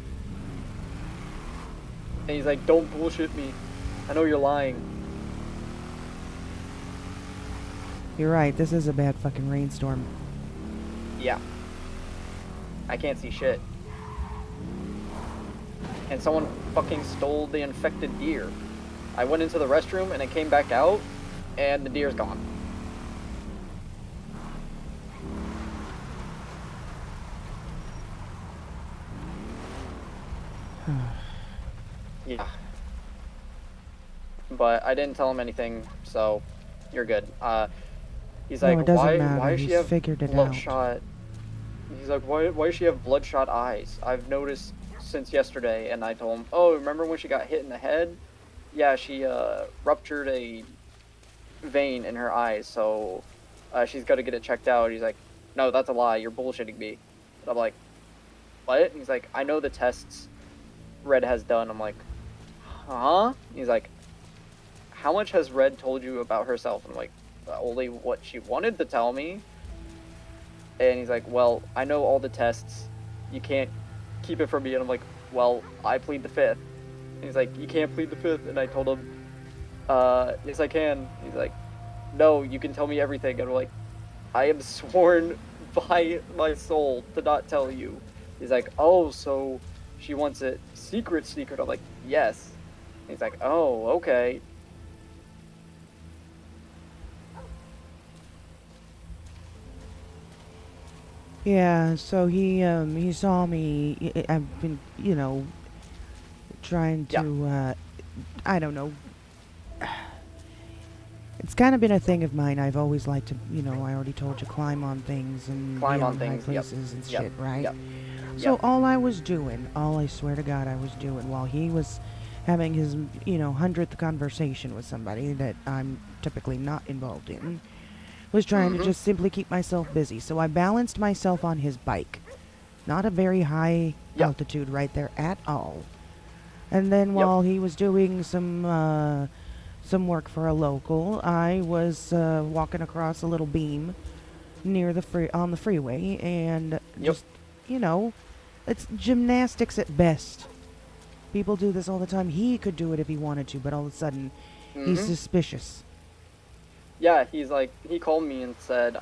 Speaker 14: And he's like, don't bullshit me. I know you're lying.
Speaker 2: You're right, this is a bad fucking rainstorm.
Speaker 14: Yeah. I can't see shit. And someone fucking stole the infected deer. I went into the restroom and I came back out and the deer's gone. Yeah. But I didn't tell him anything, so you're good. He's like,
Speaker 2: No, it doesn't matter.
Speaker 14: why does she
Speaker 2: He's
Speaker 14: have
Speaker 2: figured it out.
Speaker 14: bloodshot? He's like, why does she have bloodshot eyes? I've noticed since yesterday. And I told him, oh, remember when she got hit in the head? Yeah, she ruptured a vein in her eyes, so she's got to get it checked out. He's like, no, that's a lie. You're bullshitting me. And I'm like, what? And he's like, I know the tests Red has done. I'm like, huh? He's like, how much has Red told you about herself? And I'm like, only what she wanted to tell me. And he's like, well, I know all the tests. You can't keep it from me. And I'm like, well, I plead the fifth. And he's like, you can't plead the fifth. And I told him, yes, I can. He's like, no, you can tell me everything. And I'm like, I am sworn by my soul to not tell you. He's like, oh, so she wants it secret. I'm like, yes. And he's like, oh, okay.
Speaker 2: Yeah, so he saw me. I've been, you know, trying to, I don't know. It's kind of been a thing of mine. I've always liked to, you know, I already told you, climb on things and
Speaker 14: Climb
Speaker 2: be
Speaker 14: on
Speaker 2: high
Speaker 14: things,
Speaker 2: places and shit, right?
Speaker 14: Yep.
Speaker 2: So all I was doing, all I swear to God I was doing, while he was having his, 100th conversation with somebody that I'm typically not involved in, was trying to just simply keep myself busy. So I balanced myself on his bike. Not a very high altitude right there at all. And then while he was doing some work for a local, I was walking across a little beam near on the freeway, and just, it's gymnastics at best. People do this all the time. He could do it if he wanted to, but all of a sudden, he's suspicious.
Speaker 14: Yeah, he called me and said,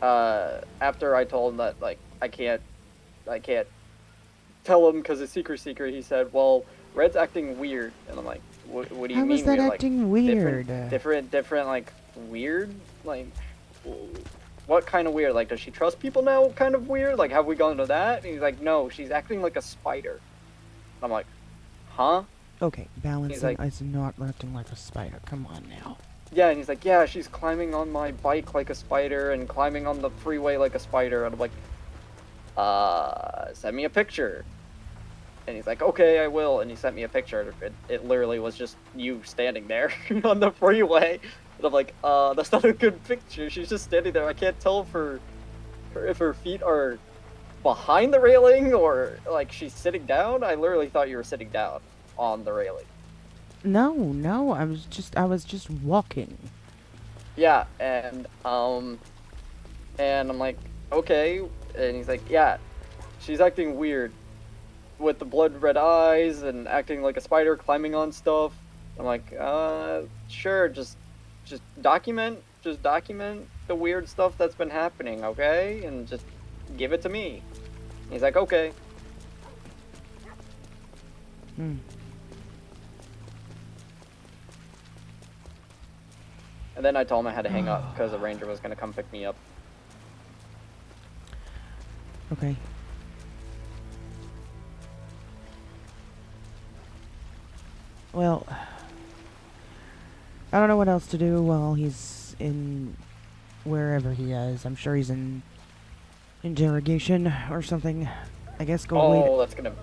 Speaker 14: after I told him that, like, I can't tell him because it's secret, he said, well, Red's acting weird. And I'm like, what do you mean?
Speaker 2: How is that
Speaker 14: weird?
Speaker 2: acting weird?
Speaker 14: Different, like, weird? Like, what kind of weird? Like, does she trust people now kind of weird? Like, have we gone to that? And he's like, no, she's acting like a spider. I'm like, huh?
Speaker 2: Okay, balancing
Speaker 14: like-
Speaker 2: is not acting like a spider. Come on now.
Speaker 14: Yeah, and he's like, yeah, she's climbing on my bike like a spider and climbing on the freeway like a spider. And I'm like, send me a picture. And he's like, okay, I will. And he sent me a picture. It literally was just you standing there on the freeway. And I'm like, that's not a good picture. She's just standing there. I can't tell if her feet are behind the railing or like she's sitting down. I literally thought you were sitting down on the railing.
Speaker 2: No, I was just walking.
Speaker 14: Yeah, and I'm like, okay. And he's like, yeah, she's acting weird with the blood red eyes and acting like a spider climbing on stuff. I'm like, sure, just document the weird stuff that's been happening, okay? And just give it to me. He's like, okay. And then I told him I had to hang up because the ranger was going to come pick me up.
Speaker 2: Okay. Well, I don't know what else to do while he's in wherever he is. I'm sure he's in interrogation or something. I guess go wait.
Speaker 14: Oh, that's gonna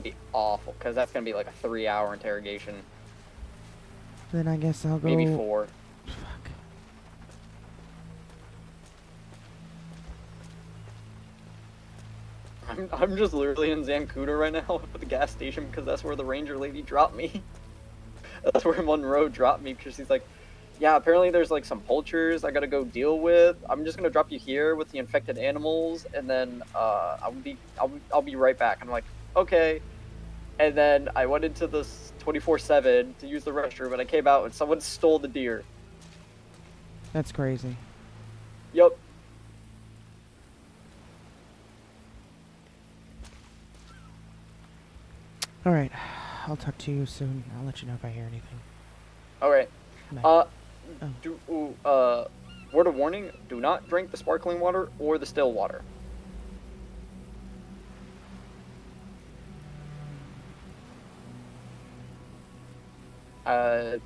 Speaker 14: be awful because that's gonna be like a 3-hour interrogation.
Speaker 2: Then I guess I'll go.
Speaker 14: Maybe 4.
Speaker 2: Fuck.
Speaker 14: I'm just literally in Zancudo right now at the gas station because that's where the ranger lady dropped me. That's where Monroe dropped me because she's like, yeah, apparently there's like some poachers I gotta go deal with. I'm just gonna drop you here with the infected animals, and then I'll be right back. I'm like, okay. And then I went into this 24/7 to use the restroom, and I came out and someone stole the deer.
Speaker 2: That's crazy.
Speaker 14: Yup.
Speaker 2: All right, I'll talk to you soon. I'll let you know if I hear anything.
Speaker 14: All right.
Speaker 2: Bye.
Speaker 14: Word of warning: do not drink the sparkling water or the still water.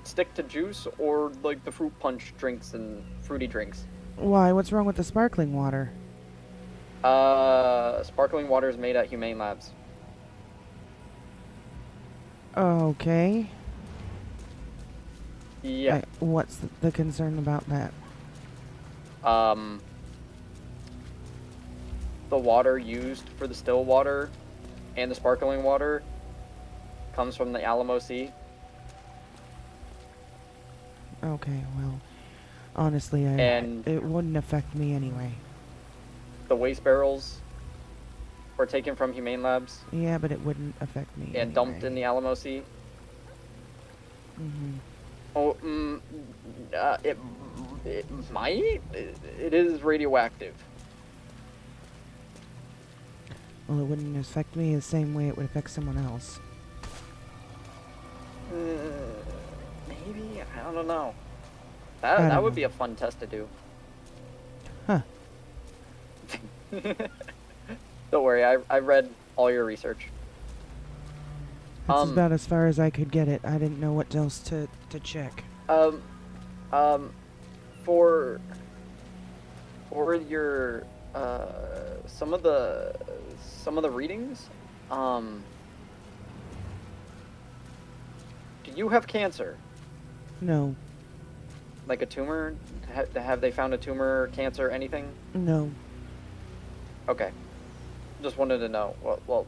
Speaker 14: Stick to juice or like the fruit punch drinks and fruity drinks.
Speaker 2: Why? What's wrong with the sparkling water?
Speaker 14: Sparkling water is made at Humane Labs.
Speaker 2: Okay.
Speaker 14: Yeah.
Speaker 2: What's the concern about that?
Speaker 14: The water used for the still water and the sparkling water comes from the Alamo Sea.
Speaker 2: Okay, well, honestly, it wouldn't affect me anyway.
Speaker 14: The waste barrels were taken from Humane Labs.
Speaker 2: Yeah, but it wouldn't affect me.
Speaker 14: And dumped in the Alamo Sea.
Speaker 2: Mm-hmm.
Speaker 14: Oh, it might. It is radioactive.
Speaker 2: Well, it wouldn't affect me the same way it would affect someone else.
Speaker 14: Maybe, I don't know. That would be a fun test to do.
Speaker 2: Huh.
Speaker 14: Don't worry, I read all your research.
Speaker 2: That's about as far as I could get it. I didn't know what else to check.
Speaker 14: For your some of the readings, Do you have cancer?
Speaker 2: No.
Speaker 14: Like a tumor? Have they found a tumor, cancer, anything?
Speaker 2: No.
Speaker 14: Okay. Just wanted to know. Well,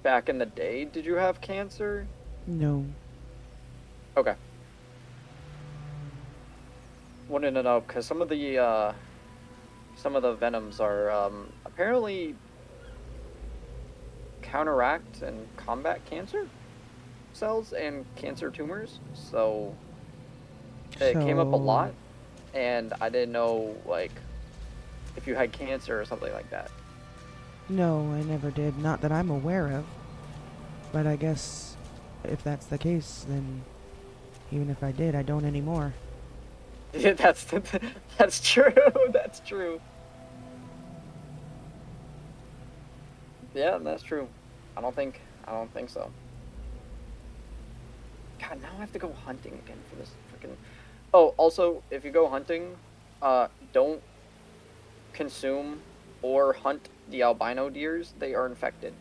Speaker 14: back in the day, did you have cancer?
Speaker 2: No.
Speaker 14: Okay. Wanted to know because some of the venoms are apparently counteract and combat cancer cells and cancer tumors. So it came up a lot, and I didn't know like if you had cancer or something like that.
Speaker 2: No, I never did. Not that I'm aware of. But I guess if that's the case, then even if I did, I don't anymore.
Speaker 14: Yeah, that's true. That's true. Yeah, that's true. I don't think so. God, now I have to go hunting again for this freaking. Oh, also, if you go hunting, don't consume or hunt the albino deers. They are infected.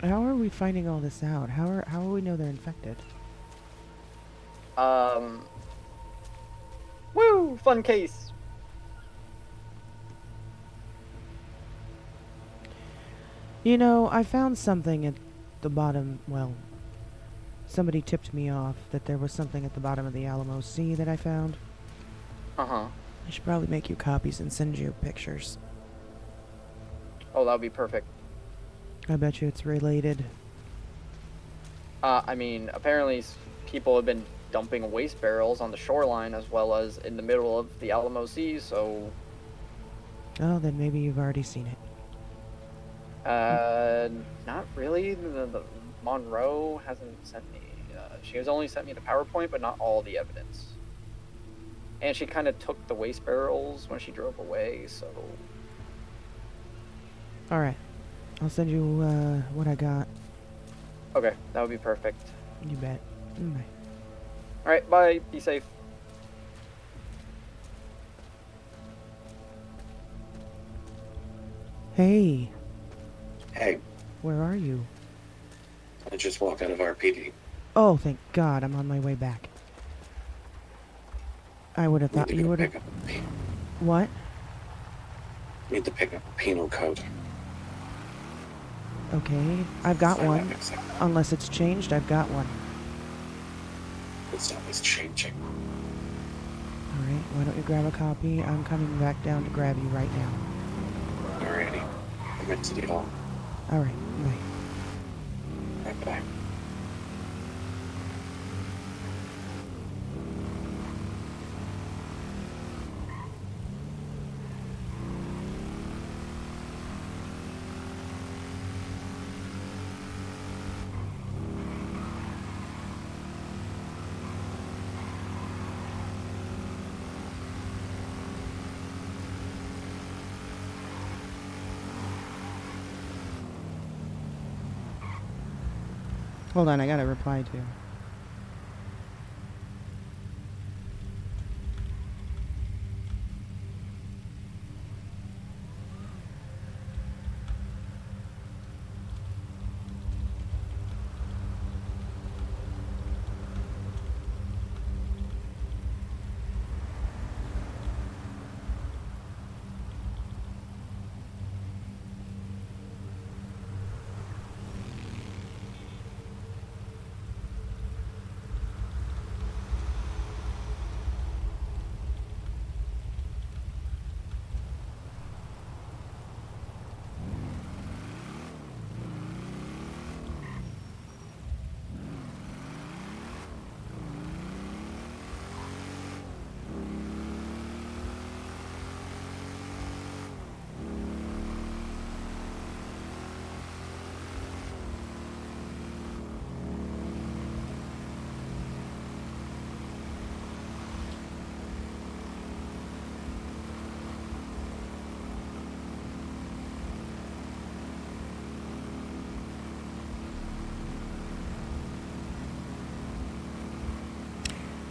Speaker 2: How are we finding all this out? How will we know they're infected?
Speaker 14: Woo! Fun case.
Speaker 2: You know, I found something at the bottom. Well, somebody tipped me off that there was something at the bottom of the Alamo Sea that I found.
Speaker 14: Uh-huh.
Speaker 2: I should probably make you copies and send you pictures.
Speaker 14: Oh, that would be perfect.
Speaker 2: I bet you it's related.
Speaker 14: I mean, apparently people have been dumping waste barrels on the shoreline as well as in the middle of the Alamo Sea, so...
Speaker 2: Oh, then maybe you've already seen it.
Speaker 14: Not really. The Monroe hasn't sent me... she has only sent me the PowerPoint, but not all the evidence. And she kind of took the waste barrels when she drove away, so...
Speaker 2: Alright. I'll send you, what I got.
Speaker 14: Okay, that would be perfect.
Speaker 2: You bet. Bye.
Speaker 14: Alright, bye. Be safe.
Speaker 2: Hey.
Speaker 5: Hey.
Speaker 2: Where are you?
Speaker 5: I just walked out of RPD.
Speaker 2: Oh, thank God, I'm on my way back. I would have thought you would have... What?
Speaker 5: Need to pick up a penal code.
Speaker 2: Okay, I've got one. Unless it's changed, I've got one.
Speaker 5: It's always changing.
Speaker 2: Alright, why don't you grab a copy? I'm coming back down to grab you right now.
Speaker 5: Alrighty. I'm at City Hall.
Speaker 2: Alright, bye.
Speaker 5: Bye-bye.
Speaker 2: Hold on, I gotta reply to.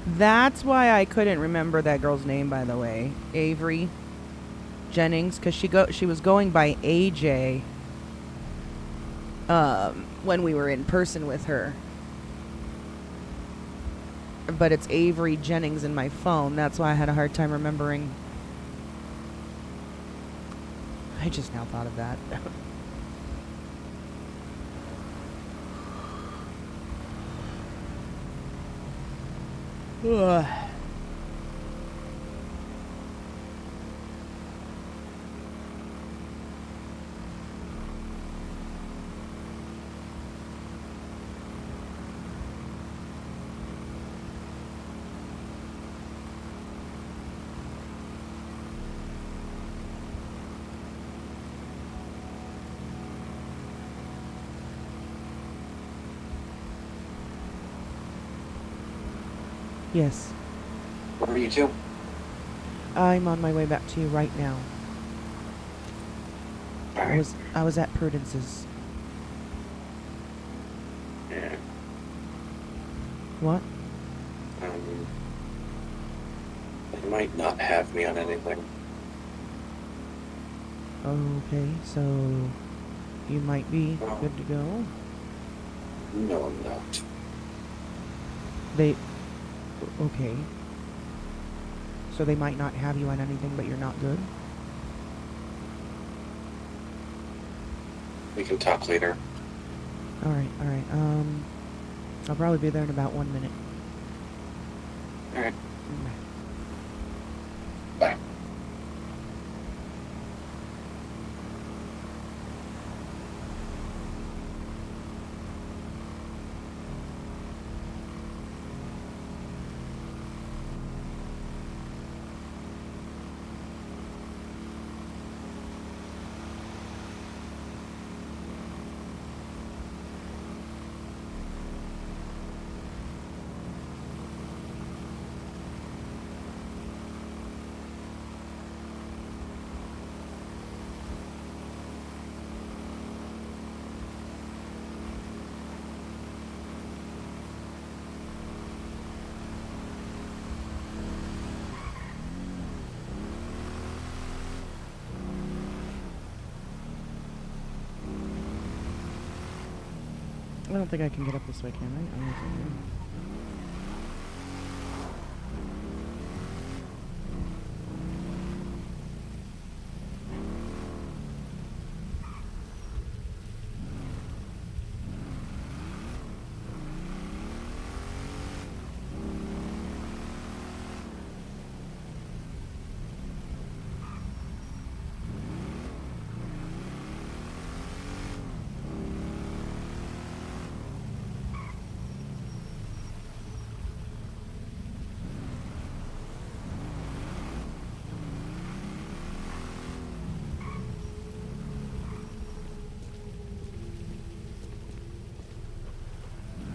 Speaker 2: That's why I couldn't remember that girl's name, by the way. Avery Jennings, because she was going by AJ. when we were in person with her. But it's Avery Jennings in my phone. That's why I had a hard time remembering. I just now thought of that. Ugh. Yes.
Speaker 5: Where are you two?
Speaker 2: I'm on my way back to you right now. I was at Prudence's.
Speaker 5: Yeah.
Speaker 2: What?
Speaker 5: They might not have me on anything.
Speaker 2: Okay, so you might be good to go.
Speaker 5: No, I'm not.
Speaker 2: Okay. So they might not have you on anything, but you're not good?
Speaker 5: We can talk later.
Speaker 2: Alright. I'll probably be there in about 1 minute.
Speaker 5: Alright.
Speaker 2: Bye.
Speaker 5: Bye.
Speaker 2: I don't think I can get up this way, can I? I don't think I can.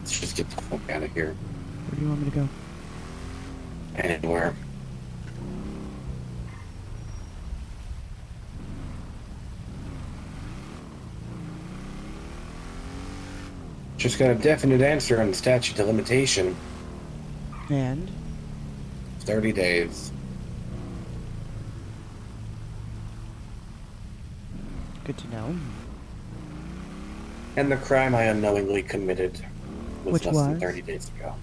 Speaker 5: Let's just get the fuck out of here.
Speaker 2: Where do you want me to go?
Speaker 5: Anywhere. Just got a definite answer on the statute of limitation.
Speaker 2: And?
Speaker 5: 30 days.
Speaker 2: Good to know.
Speaker 5: And the crime I unknowingly committed was
Speaker 2: Which
Speaker 5: less than
Speaker 2: was?
Speaker 5: 30 days ago.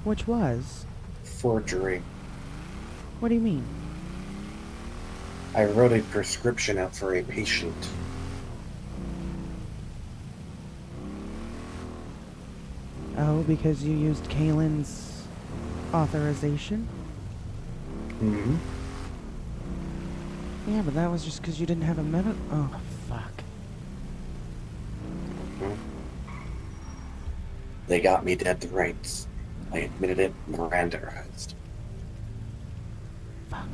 Speaker 2: Which was?
Speaker 5: Forgery.
Speaker 2: What do you mean?
Speaker 5: I wrote a prescription out for a patient.
Speaker 2: Oh, because you used Kaylin's authorization?
Speaker 5: Mm-hmm.
Speaker 2: Yeah, but that was just because you didn't have a medical... Oh, fuck.
Speaker 5: They got me dead to rights. I admitted it, Miranda-ized.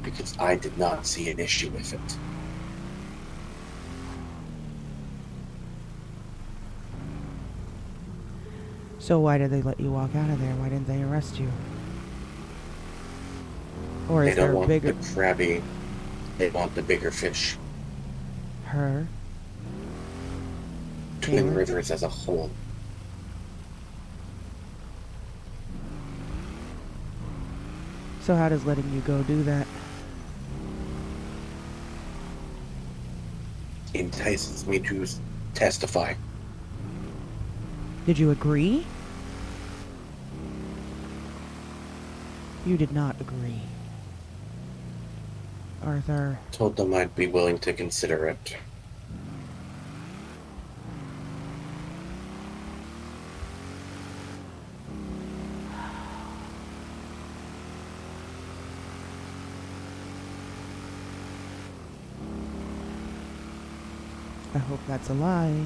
Speaker 5: Because I did not see an issue with it.
Speaker 2: So why did they let you walk out of there? Why didn't they arrest you? Or
Speaker 5: They
Speaker 2: is
Speaker 5: don't
Speaker 2: there a
Speaker 5: want
Speaker 2: bigger...
Speaker 5: the crabby. They want the bigger fish.
Speaker 2: Her?
Speaker 5: Twin
Speaker 2: Kaylin?
Speaker 5: Rivers as a whole.
Speaker 2: So how does letting you go do that?
Speaker 5: Entices me to testify.
Speaker 2: Did you agree? You did not agree. Arthur.
Speaker 5: Told them I'd be willing to consider it.
Speaker 2: I hope that's a lie.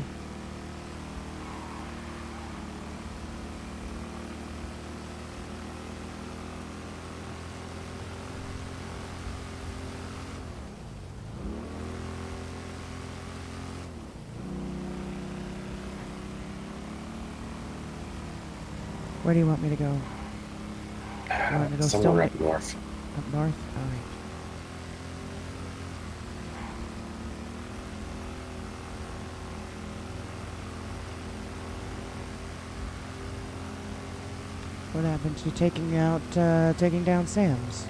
Speaker 2: Where do you want me to go? You want to go
Speaker 5: Somewhere
Speaker 2: still
Speaker 5: up north.
Speaker 2: Up north? Alright. What happened to taking down Sam's?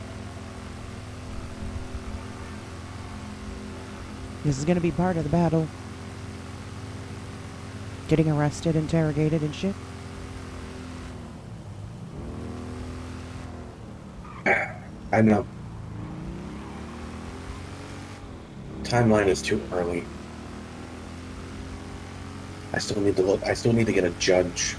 Speaker 2: This is gonna be part of the battle. Getting arrested, interrogated, and shit.
Speaker 5: I know. Timeline is too early. I still need to look. I still need to get a judge.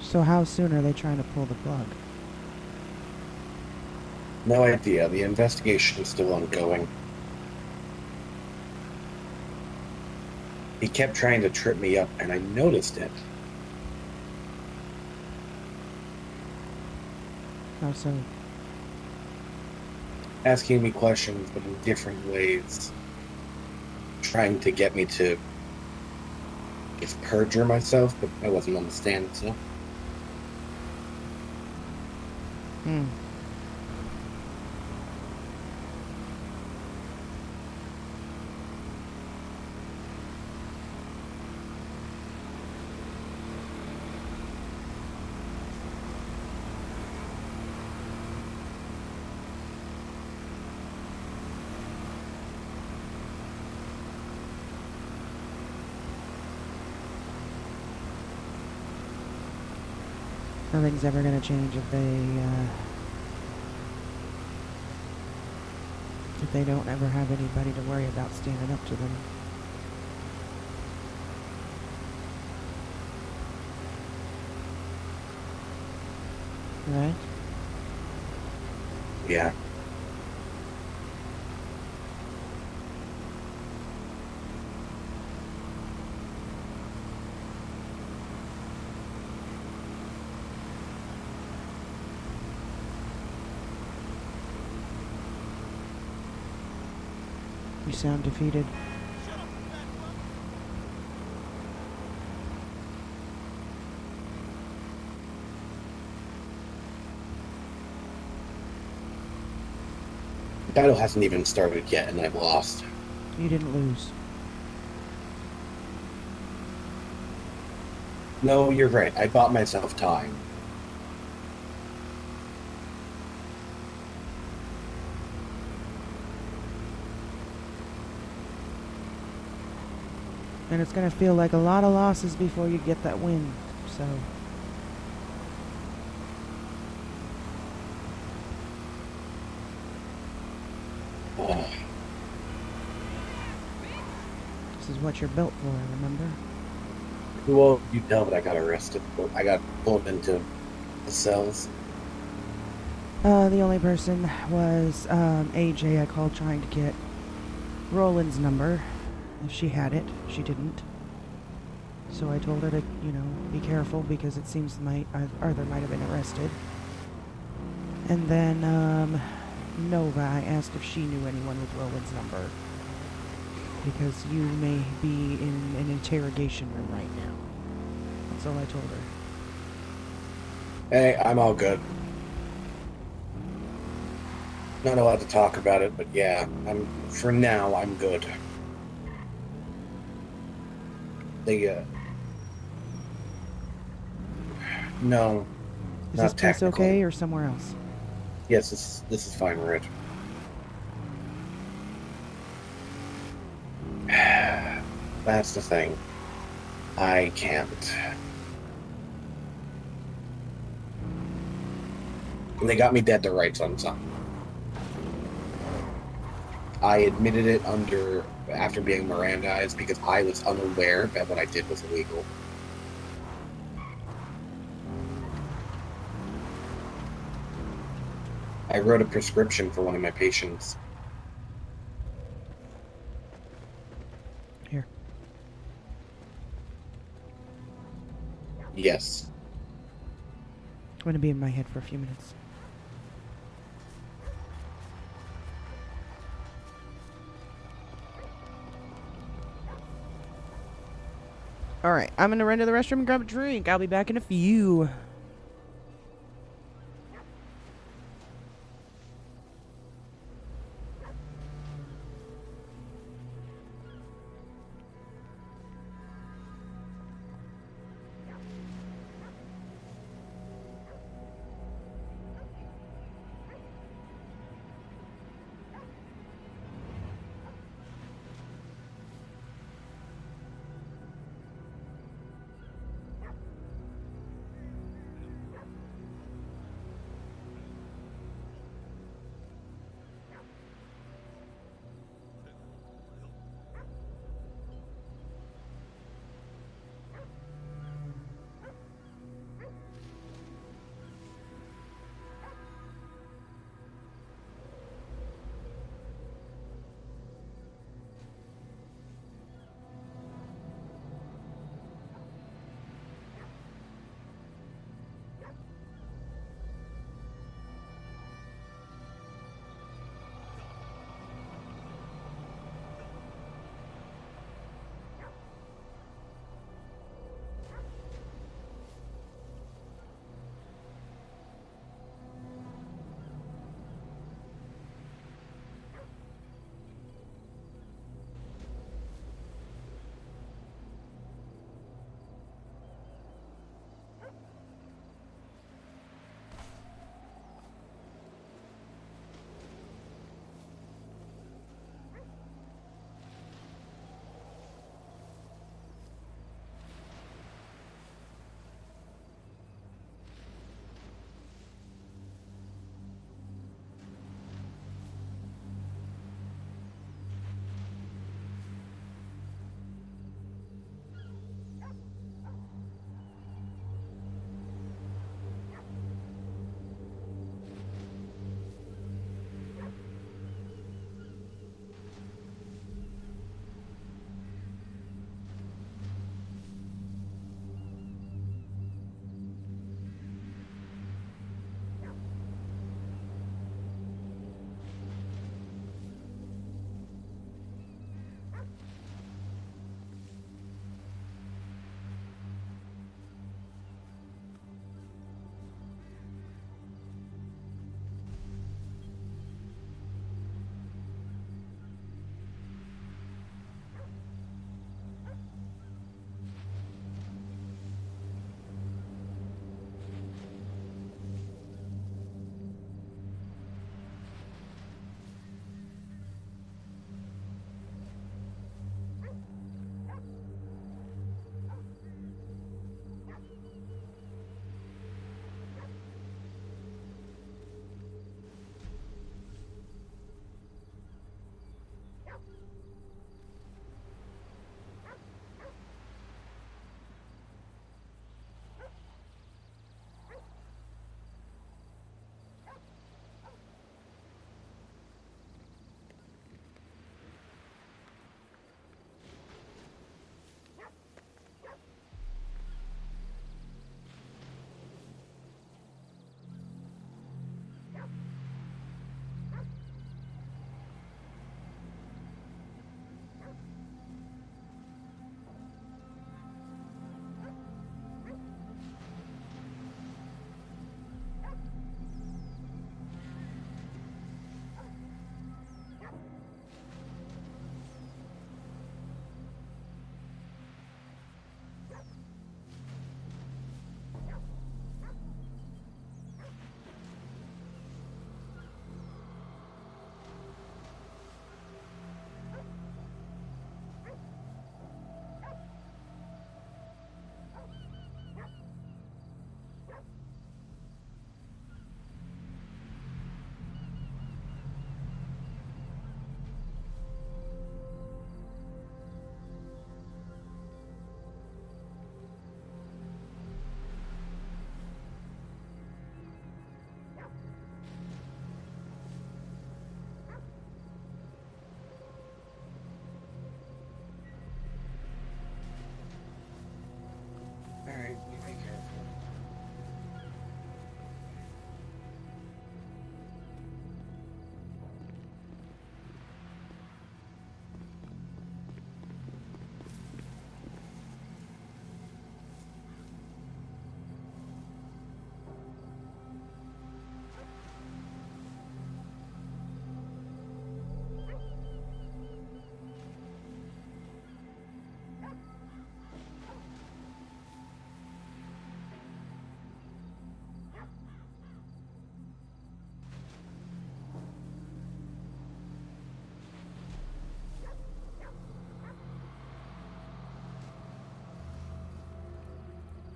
Speaker 2: So how soon are they trying to pull the plug?
Speaker 5: No idea. The investigation is still ongoing. He kept trying to trip me up, and I noticed it.
Speaker 2: How so?
Speaker 5: Asking me questions, but in different ways. Trying to get me to just perjure myself, but I wasn't on the stand, so.
Speaker 2: Nothing's ever gonna change if they don't ever have anybody to worry about standing up to them. Right?
Speaker 5: Yeah.
Speaker 2: You sound defeated.
Speaker 5: The battle hasn't even started yet, and I've lost.
Speaker 2: You didn't lose.
Speaker 5: No, you're right. I bought myself time.
Speaker 2: And it's gonna feel like a lot of losses before you get that win, so. This is what you're built for, remember?
Speaker 5: Well, you tell that I got arrested. I got pulled into the cells.
Speaker 2: The only person was AJ. I called trying to get Roland's number. If she had it, she didn't. So I told her to, be careful because it seems Arthur might have been arrested. And then, Nova, I asked if she knew anyone with Roland's number. Because you may be in an interrogation room right now. That's all I told her.
Speaker 5: Hey, I'm all good. Not allowed to talk about it, but yeah, for now, I'm good. No.
Speaker 2: Is
Speaker 5: not
Speaker 2: this place
Speaker 5: technically.
Speaker 2: okay or somewhere else?
Speaker 5: Yes, this is fine, Red. That's the thing. I can't. They got me dead to rights on something. I admitted it after being Mirandized because I was unaware that what I did was illegal. I wrote a prescription for one of my patients.
Speaker 2: Here.
Speaker 5: Yes.
Speaker 2: I'm gonna be in my head for a few minutes. Alright, I'm gonna run to the restroom and grab a drink. I'll be back in a few.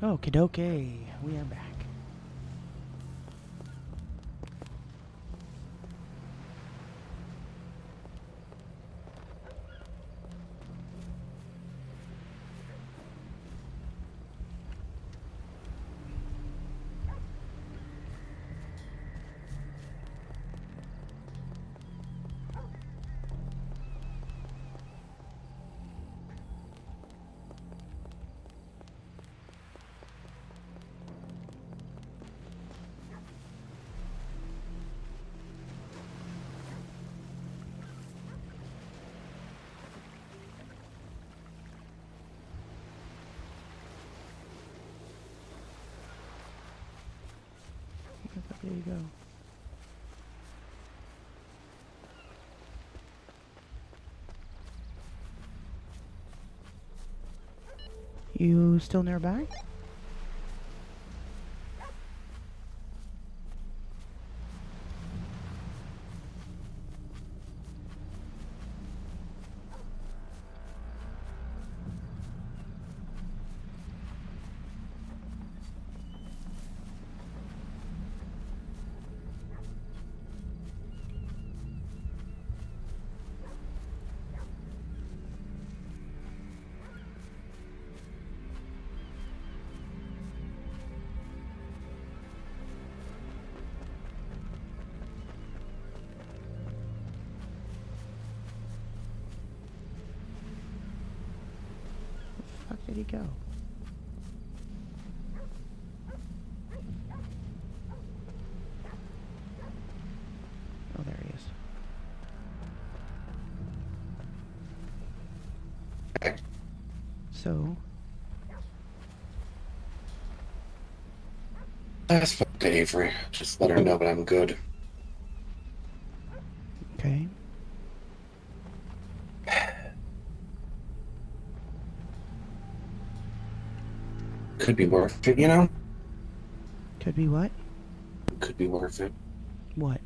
Speaker 2: Okie dokie, we are back. There you go. You still nearby? Where the fuck did he go? Oh, there he is. So,
Speaker 5: I spoke to Avery. Just let her know that I'm good.
Speaker 2: okay.
Speaker 5: Could be worth it, you know?
Speaker 2: Could be what?
Speaker 5: Could be worth it.
Speaker 2: What?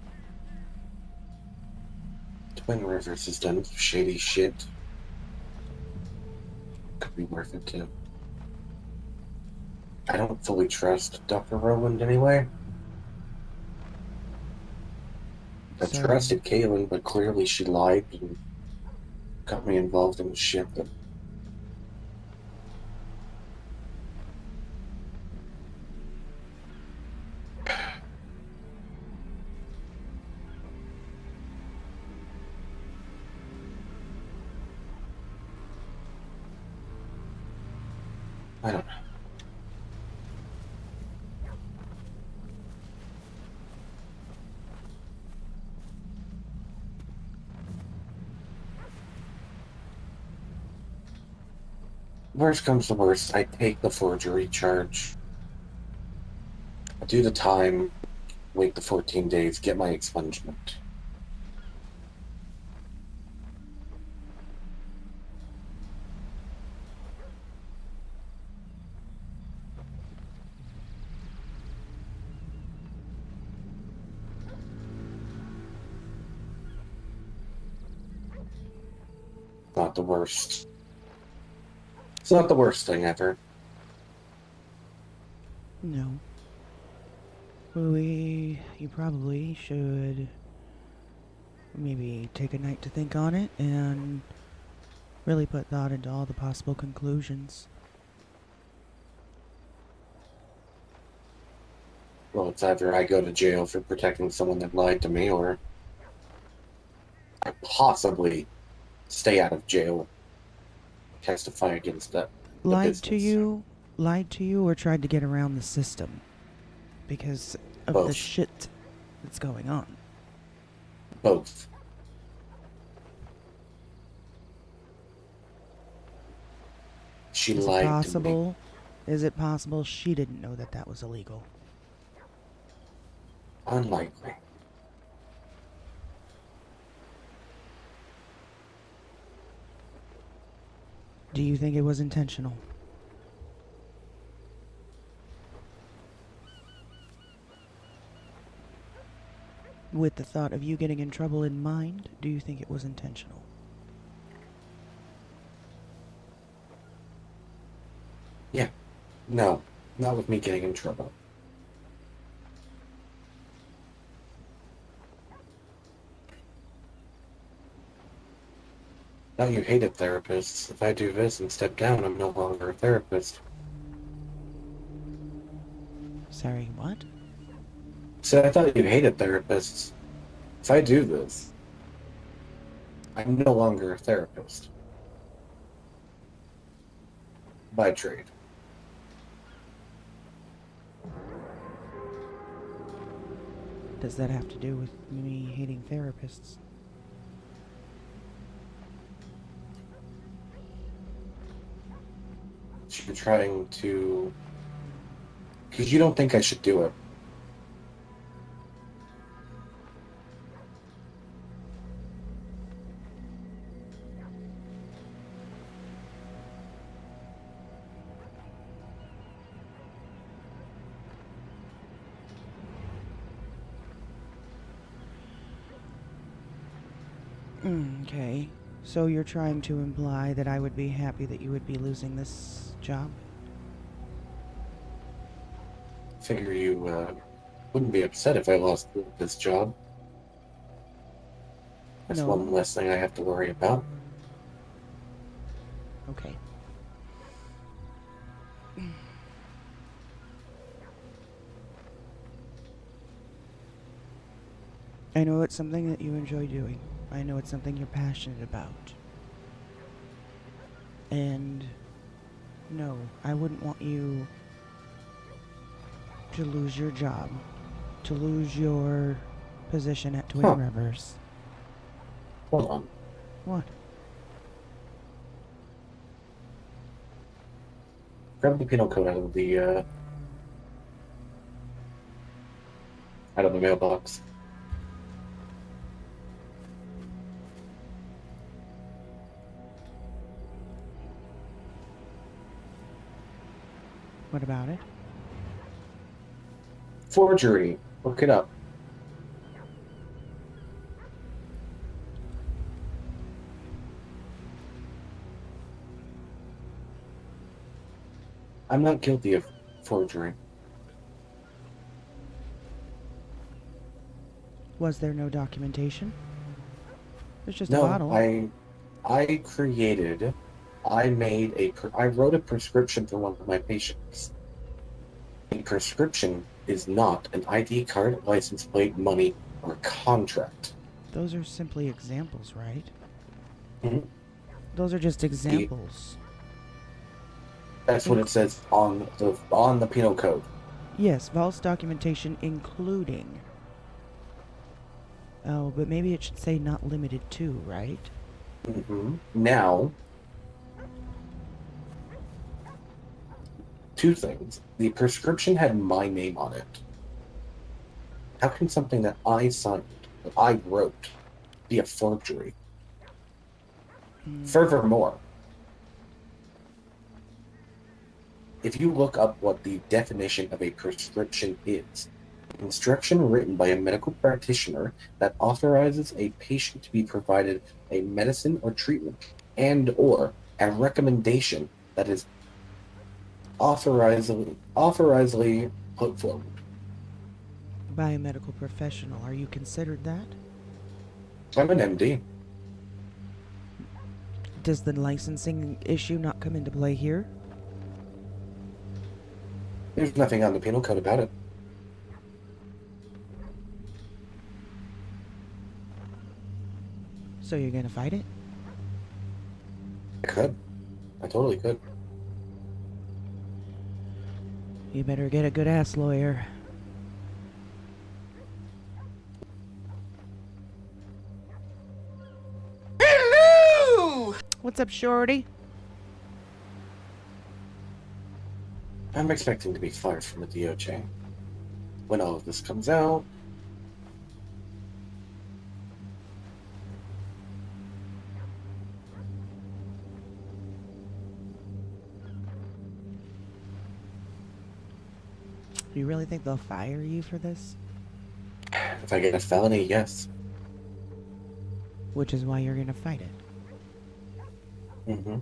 Speaker 5: Twin Rivers has done shady shit. Could be worth it, too. I don't fully trust Dr. Rowland anyway. I trusted Kaylin, but clearly she lied and got me involved in shit that... I don't know. Worst comes to worst, I take the forgery charge. I do the time, wait the 14 days, get my expungement. Not the worst. It's not the worst thing ever.
Speaker 2: No. You probably should maybe take a night to think on it and really put thought into all the possible conclusions.
Speaker 5: Well, it's either I go to jail for protecting someone that lied to me, or I possibly stay out of jail, testify against the
Speaker 2: Lied to
Speaker 5: business.
Speaker 2: you, or tried to get around the system because of the
Speaker 5: Both.
Speaker 2: shit that's going on.
Speaker 5: Both. She
Speaker 2: Is it
Speaker 5: lied
Speaker 2: possible? Is it possible she didn't know that that was illegal?
Speaker 5: to me. Unlikely.
Speaker 2: Do you think it was intentional? With the thought of you getting in trouble in mind, do you think it was intentional?
Speaker 5: Yeah. No. Not with me getting in trouble. Now you hated therapists. If I do this and step down, I'm no longer a therapist.
Speaker 2: Sorry, what?
Speaker 5: So I thought you hated therapists. If I do this, I'm no longer a therapist. By trade.
Speaker 2: Does that have to do with me hating therapists?
Speaker 5: You're trying to... Because you don't think I should do it.
Speaker 2: Okay. So you're trying to imply that I would be happy that you would be losing this job?
Speaker 5: Figure you wouldn't be upset if I lost this job. That's
Speaker 2: No.
Speaker 5: one less thing I have to worry about.
Speaker 2: Okay. I know it's something that you enjoy doing. I know it's something you're passionate about. And no, I wouldn't want you to lose your job, to lose your position at Twin Rivers.
Speaker 5: Hold on.
Speaker 2: What?
Speaker 5: Grab the penal code out of the mailbox.
Speaker 2: What about it?
Speaker 5: Forgery. Look it up. I'm not guilty of forgery.
Speaker 2: Was there no documentation? It's just a
Speaker 5: No,
Speaker 2: bottle.
Speaker 5: I wrote a prescription for one of my patients. A prescription is not an ID card, license plate, money, or contract.
Speaker 2: Those are simply examples, right?
Speaker 5: Mm-hmm.
Speaker 2: Those are just examples.
Speaker 5: That's what it says on the penal code.
Speaker 2: Yes, false documentation including. Oh, but maybe it should say not limited to, right?
Speaker 5: Mm-hmm. Now, two things. The prescription had my name on it. How can something that I signed, that I wrote, be a forgery? Furthermore, if you look up what the definition of a prescription is, instruction written by a medical practitioner that authorizes a patient to be provided a medicine or treatment and or a recommendation that is authorizedly put forward.
Speaker 2: By a medical professional. Are you considered that?
Speaker 5: I'm an MD.
Speaker 2: Does the licensing issue not come into play here?
Speaker 5: There's nothing on the penal code about it.
Speaker 2: So you're gonna fight it?
Speaker 5: I could. I totally could.
Speaker 2: You better get a good ass lawyer.
Speaker 3: Hello!
Speaker 2: What's up, shorty?
Speaker 5: I'm expecting to be fired from the DOJ. When all of this comes out,
Speaker 2: Do you really think they'll fire you for this?
Speaker 5: if I get a felony, yes.
Speaker 2: Which is why you're gonna fight it.
Speaker 5: Mm-hmm.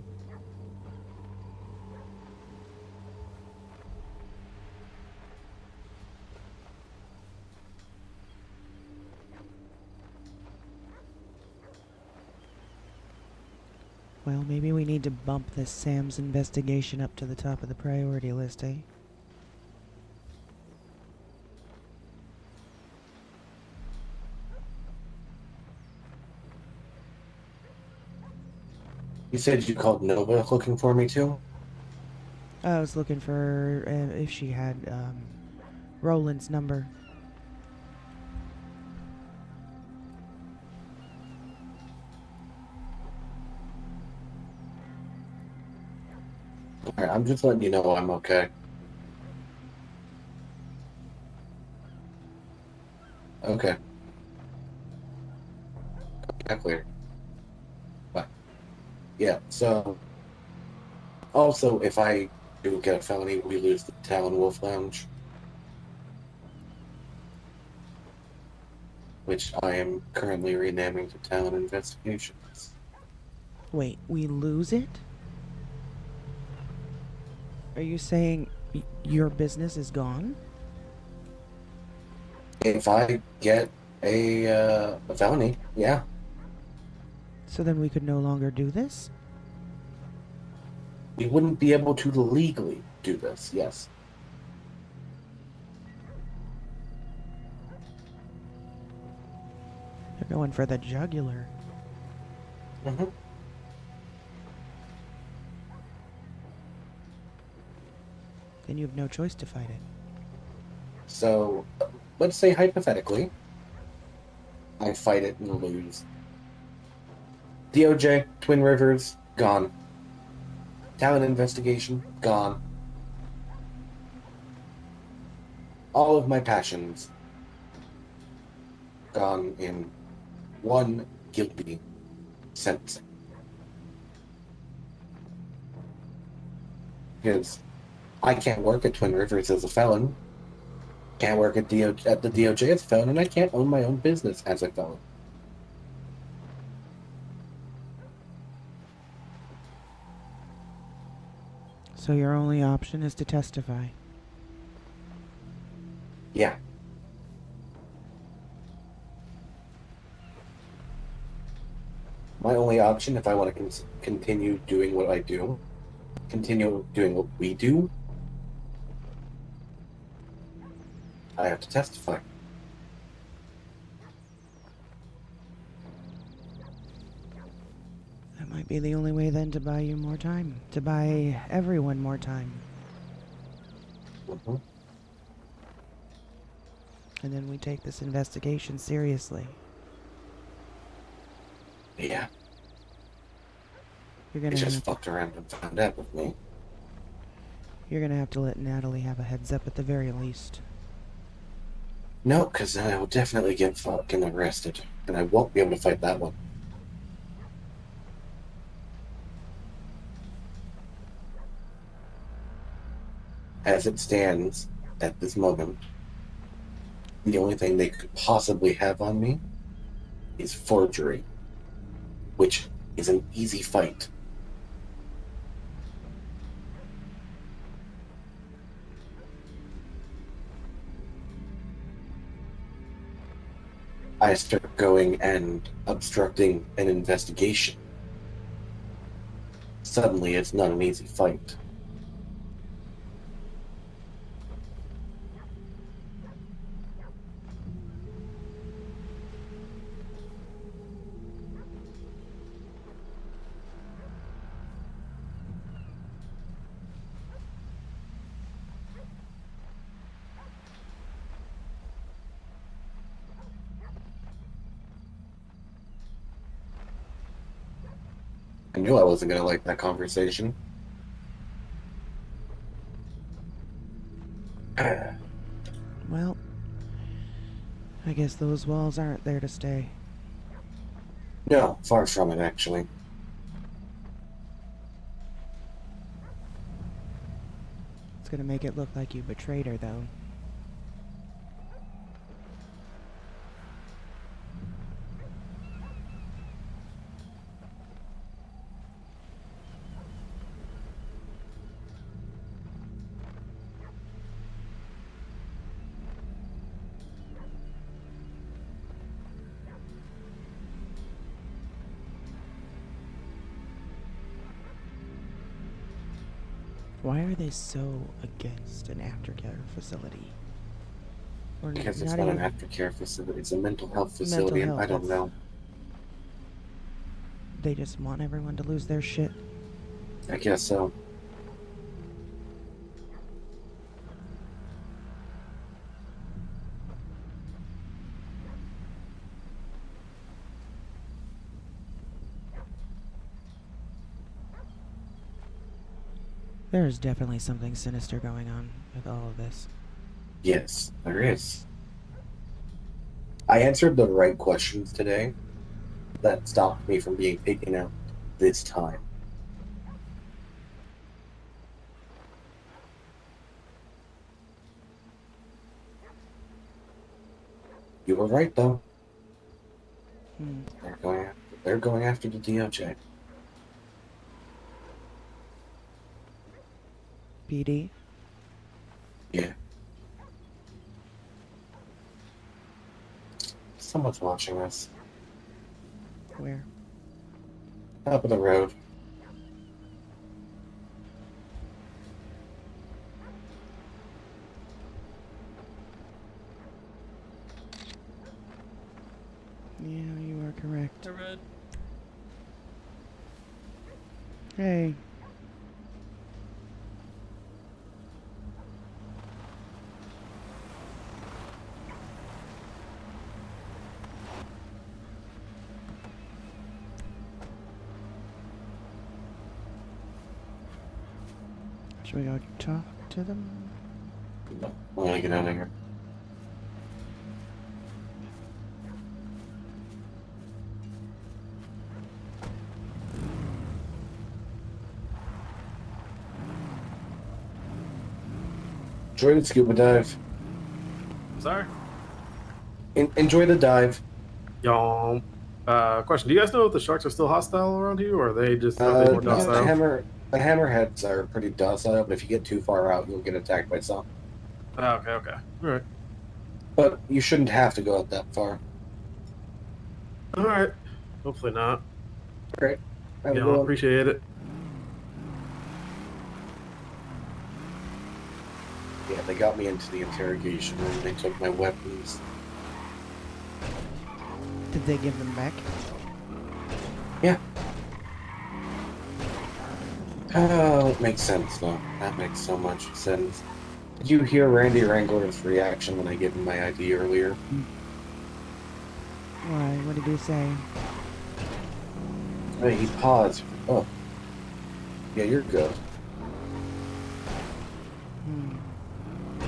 Speaker 2: Well, maybe we need to bump this Sam's investigation up to the top of the priority list, eh?
Speaker 5: You said you called Nova looking for me too?
Speaker 2: I was looking for if she had Roland's number.
Speaker 5: Alright, I'm just letting you know I'm okay. Okay. Got clear. But, yeah, so... Also, if I do get a felony, we lose the Talon Wolf Lounge. Which I am currently renaming to Talon Investigations.
Speaker 2: Wait, we lose it? Are you saying your business is gone?
Speaker 5: If I get a felony, yeah.
Speaker 2: So then we could no longer do this?
Speaker 5: We wouldn't be able to legally do this, yes.
Speaker 2: They're going for the jugular.
Speaker 5: Mm-hmm.
Speaker 2: Then you have no choice to fight it.
Speaker 5: So, let's say hypothetically, I fight it and lose. DOJ, Twin Rivers, gone. Talent investigation, gone. All of my passions, gone in one guilty sentencing. Because I can't work at Twin Rivers as a felon, can't work at the DOJ as a felon, and I can't own my own business as a felon.
Speaker 2: So your only option is to testify.
Speaker 5: Yeah. My only option, if I want to continue doing what I do, continue doing what we do, I have to testify.
Speaker 2: That might be the only way then to buy you more time. To buy everyone more time.
Speaker 5: Mm-hmm.
Speaker 2: And then we take this investigation seriously.
Speaker 5: Yeah.
Speaker 2: You're gonna
Speaker 5: He just
Speaker 2: have
Speaker 5: fucked around and found out with me.
Speaker 2: You're gonna have to let Natalie have a heads up at the very least.
Speaker 5: No, because then I will definitely get fucking arrested, and I won't be able to fight that one. As it stands at this moment, the only thing they could possibly have on me is forgery, which is an easy fight. I start going and obstructing an investigation. Suddenly, it's not an easy fight. I knew I wasn't going to like that conversation.
Speaker 2: Well, I guess those walls aren't there to stay.
Speaker 5: No, far from it, actually.
Speaker 2: It's gonna make it look like you betrayed her, though. Why are they so against an aftercare facility? Or
Speaker 5: Because it's not an aftercare facility, it's a mental health
Speaker 2: mental
Speaker 5: facility, and
Speaker 2: health,
Speaker 5: I don't
Speaker 2: that's-
Speaker 5: know.
Speaker 2: They just want everyone to lose their shit.
Speaker 5: I guess so.
Speaker 2: There's definitely something sinister going on with all of this.
Speaker 5: Yes, there is. I answered the right questions today. That stopped me from being taken out this time. You were right, though. They're going after the DOJ.
Speaker 2: PD?
Speaker 5: Yeah. Someone's watching us.
Speaker 2: Where?
Speaker 5: Top of the road.
Speaker 2: Yeah, you are correct.
Speaker 1: The red.
Speaker 2: Hey. Should we go talk to them?
Speaker 5: I want to get out of here. Enjoy the scuba dive.
Speaker 16: Sorry?
Speaker 5: Enjoy the dive.
Speaker 16: Y'all. Question: do you guys know if the sharks are still hostile around here, or are they just are they more
Speaker 5: The
Speaker 16: docile?
Speaker 5: the hammerheads are pretty docile, but if you get too far out, you'll get attacked by some.
Speaker 16: Okay, all right.
Speaker 5: But you shouldn't have to go out that far.
Speaker 16: All right. Hopefully not.
Speaker 5: Great. Have a
Speaker 16: Yeah,
Speaker 5: good one.
Speaker 16: appreciate it.
Speaker 5: Yeah, they got me into the interrogation room. They took my weapons.
Speaker 2: Did they give them back?
Speaker 5: Yeah. Oh, it makes sense, though. That makes so much sense. Did you hear Randy Wrangler's reaction when I gave him my ID earlier?
Speaker 2: Why? What did he say?
Speaker 5: He paused. Oh. Yeah, you're good.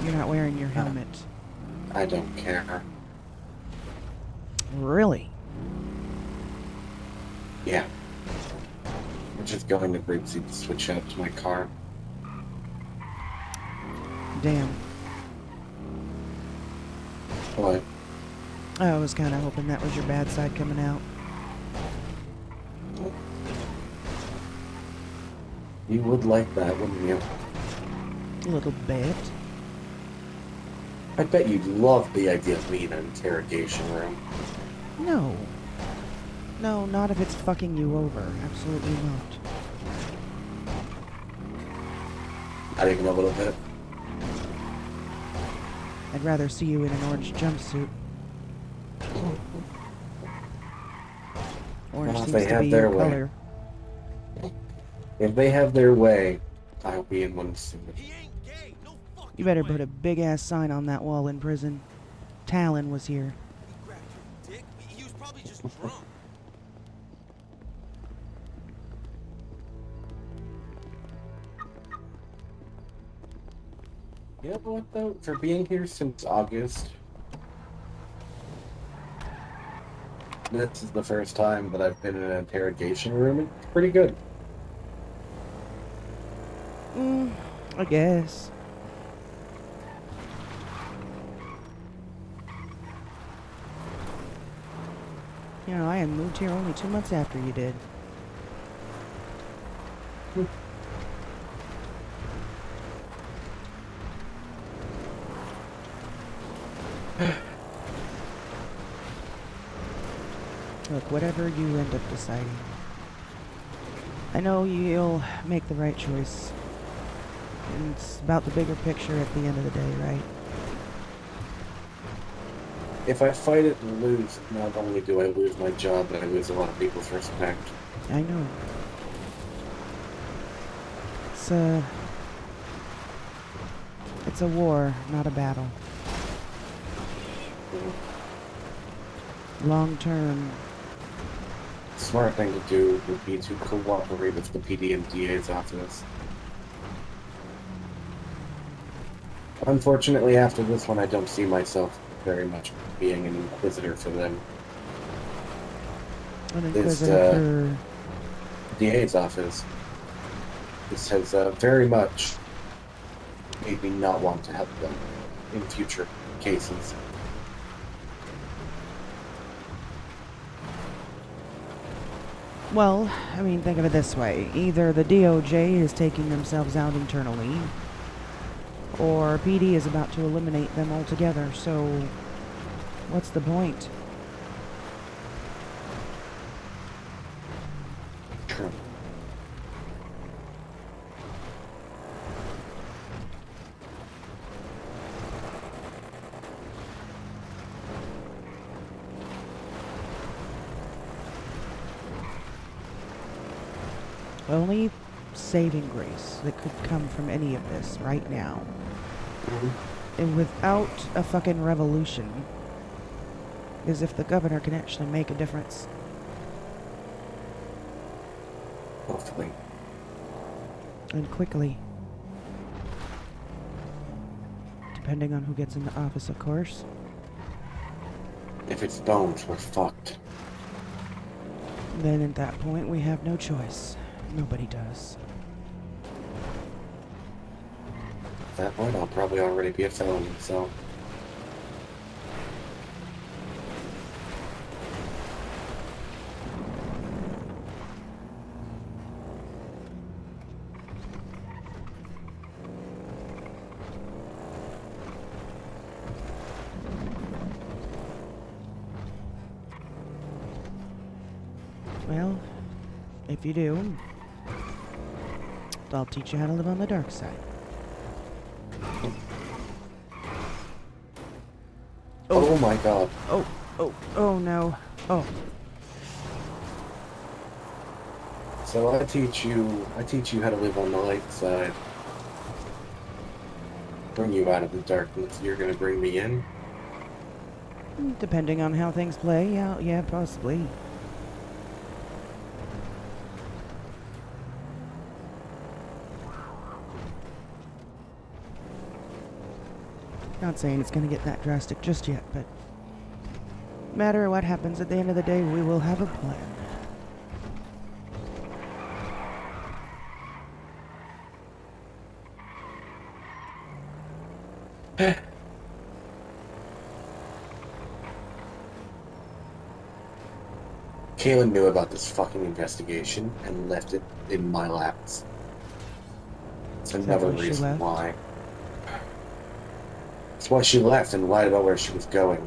Speaker 2: You're not wearing your helmet.
Speaker 5: I don't care.
Speaker 2: Really?
Speaker 5: Yeah. I'm just going to Grapeseed to switch out to my car.
Speaker 2: Damn.
Speaker 5: What?
Speaker 2: I was kind of hoping that was your bad side coming out.
Speaker 5: You would like that, wouldn't you?
Speaker 2: A little bit.
Speaker 5: I bet you'd love the idea of me in an interrogation room.
Speaker 2: No. No, not if it's fucking you over. Absolutely not.
Speaker 5: Not even a little bit.
Speaker 2: I'd rather see you in an orange jumpsuit. Orange
Speaker 5: Well, if
Speaker 2: seems
Speaker 5: they
Speaker 2: to
Speaker 5: have
Speaker 2: be
Speaker 5: their
Speaker 2: your
Speaker 5: way.
Speaker 2: color.
Speaker 5: If they have their way, I'll be in one soon.
Speaker 2: You better put a big ass sign on that wall in prison. Talon was here.
Speaker 17: He was probably just drunk.
Speaker 5: You know what, though? For being here since August, this is the first time that I've been in an interrogation room. It's pretty good.
Speaker 2: I guess. You know, I had moved here only 2 months after you did. Look, whatever you end up deciding, I know you'll make the right choice. And it's about the bigger picture at the end of the day, right?
Speaker 5: If I fight it and lose, not only do I lose my job, but I lose a lot of people's respect.
Speaker 2: I know. It's a war, not a battle. Long term.
Speaker 5: Smart thing to do would be to cooperate with the PD and DA's office. Unfortunately, after this one, I don't see myself very much being an inquisitor for them.
Speaker 2: An inquisitor
Speaker 5: for DA's office. This has very much made me not want to help them in future cases.
Speaker 2: Well, I mean, think of it this way. Either the DOJ is taking themselves out internally, or PD is about to eliminate them altogether, so what's the point?
Speaker 5: True.
Speaker 2: Only saving grace that could come from any of this right now. And without a fucking revolution, is if the governor can actually make a difference.
Speaker 5: Hopefully.
Speaker 2: And quickly. Depending on who gets into office, of course.
Speaker 5: If it's Bones, we're fucked.
Speaker 2: Then at that point, we have no choice. Nobody does.
Speaker 5: At that point, I'll probably already be a felon, so...
Speaker 2: Well, if you do, I'll teach you how to live on the dark side.
Speaker 5: Oh my god.
Speaker 2: Oh no. Oh.
Speaker 5: So I teach you how to live on the light side. Bring you out of the darkness. You're gonna bring me in?
Speaker 2: Depending on how things play, yeah, possibly. Not saying it's gonna get that drastic just yet, but no matter what happens at the end of the day, we will have a plan.
Speaker 5: Kaylin knew about this fucking investigation and left it in my laps. It's another reason why. That's why she left and lied about where she was going.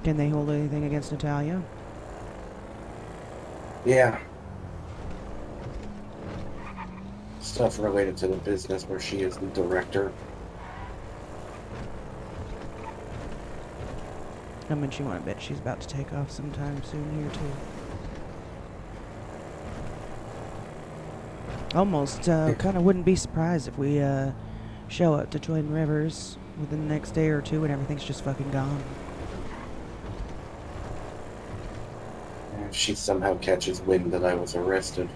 Speaker 2: Can they hold anything against Natalia?
Speaker 5: Yeah. Stuff related to the business where she is the director.
Speaker 2: How much you want to bet she's about to take off sometime soon here too? Almost kind of wouldn't be surprised if we show up to Twin Rivers within the next day or two and everything's just fucking gone.
Speaker 5: If she somehow catches wind that I was arrested.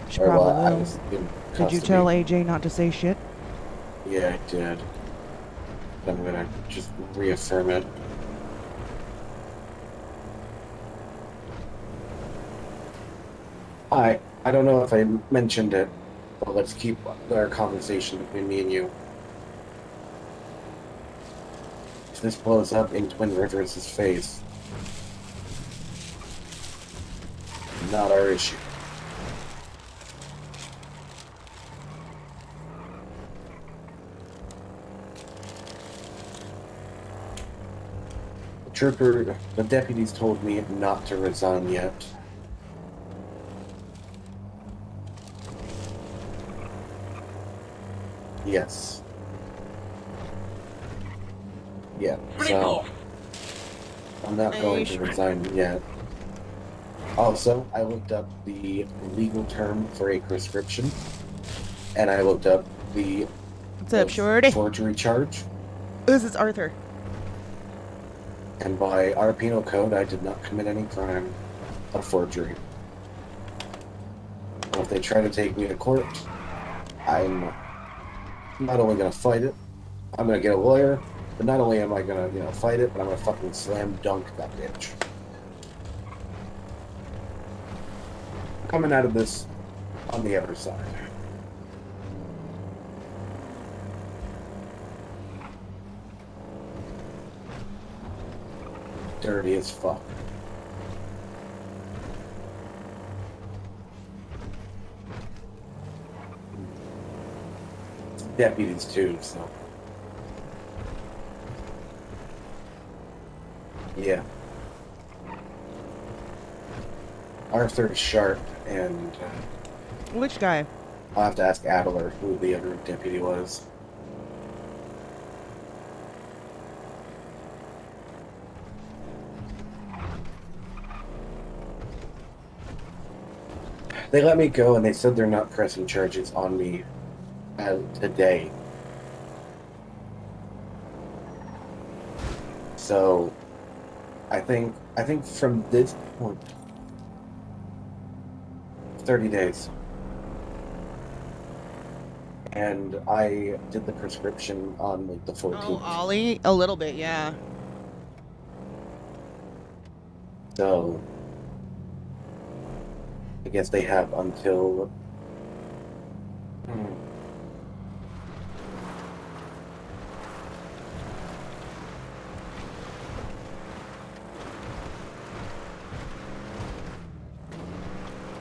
Speaker 2: She probably
Speaker 5: I
Speaker 2: will.
Speaker 5: was in
Speaker 2: Did you
Speaker 5: custody.
Speaker 2: tell AJ not to say shit?
Speaker 5: Yeah, I did. I'm gonna just reaffirm it. I don't know if I mentioned it, but let's keep our conversation between me and you. If this blows up in Twin Rivers' face, not our issue. Trooper, the deputies told me not to resign yet. Yes. Yeah, so I'm not going to resign yet. Also, I looked up the legal term for a prescription, and I looked up the
Speaker 2: What's up, Shorty?
Speaker 5: forgery charge.
Speaker 2: This is Arthur.
Speaker 5: And by our penal code, I did not commit any crime of forgery. And if they try to take me to court, I'm not only going to fight it, I'm going to get a lawyer, but not only am I going to, fight it, but I'm going to fucking slam dunk that bitch. Coming out of this on the other side. Dirty as fuck. Deputies too, so. Yeah. Arthur's sharp, and
Speaker 2: Which guy?
Speaker 5: I'll have to ask Adler who the other deputy was. They let me go, and they said they're not pressing charges on me today. So, I think from this point, 30 days. And I did the prescription on like the 14th.
Speaker 2: Oh, Ollie? A little bit, yeah.
Speaker 5: So, I guess they have until...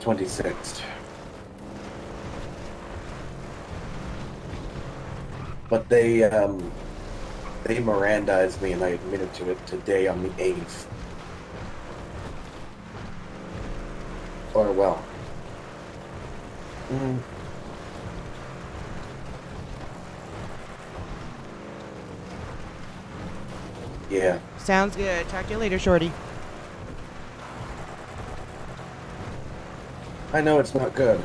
Speaker 5: '26th. But they Mirandized me and I admitted to it today on the 8th. Or, well... Yeah.
Speaker 2: Sounds good. Talk to you later, Shorty.
Speaker 5: I know it's not good.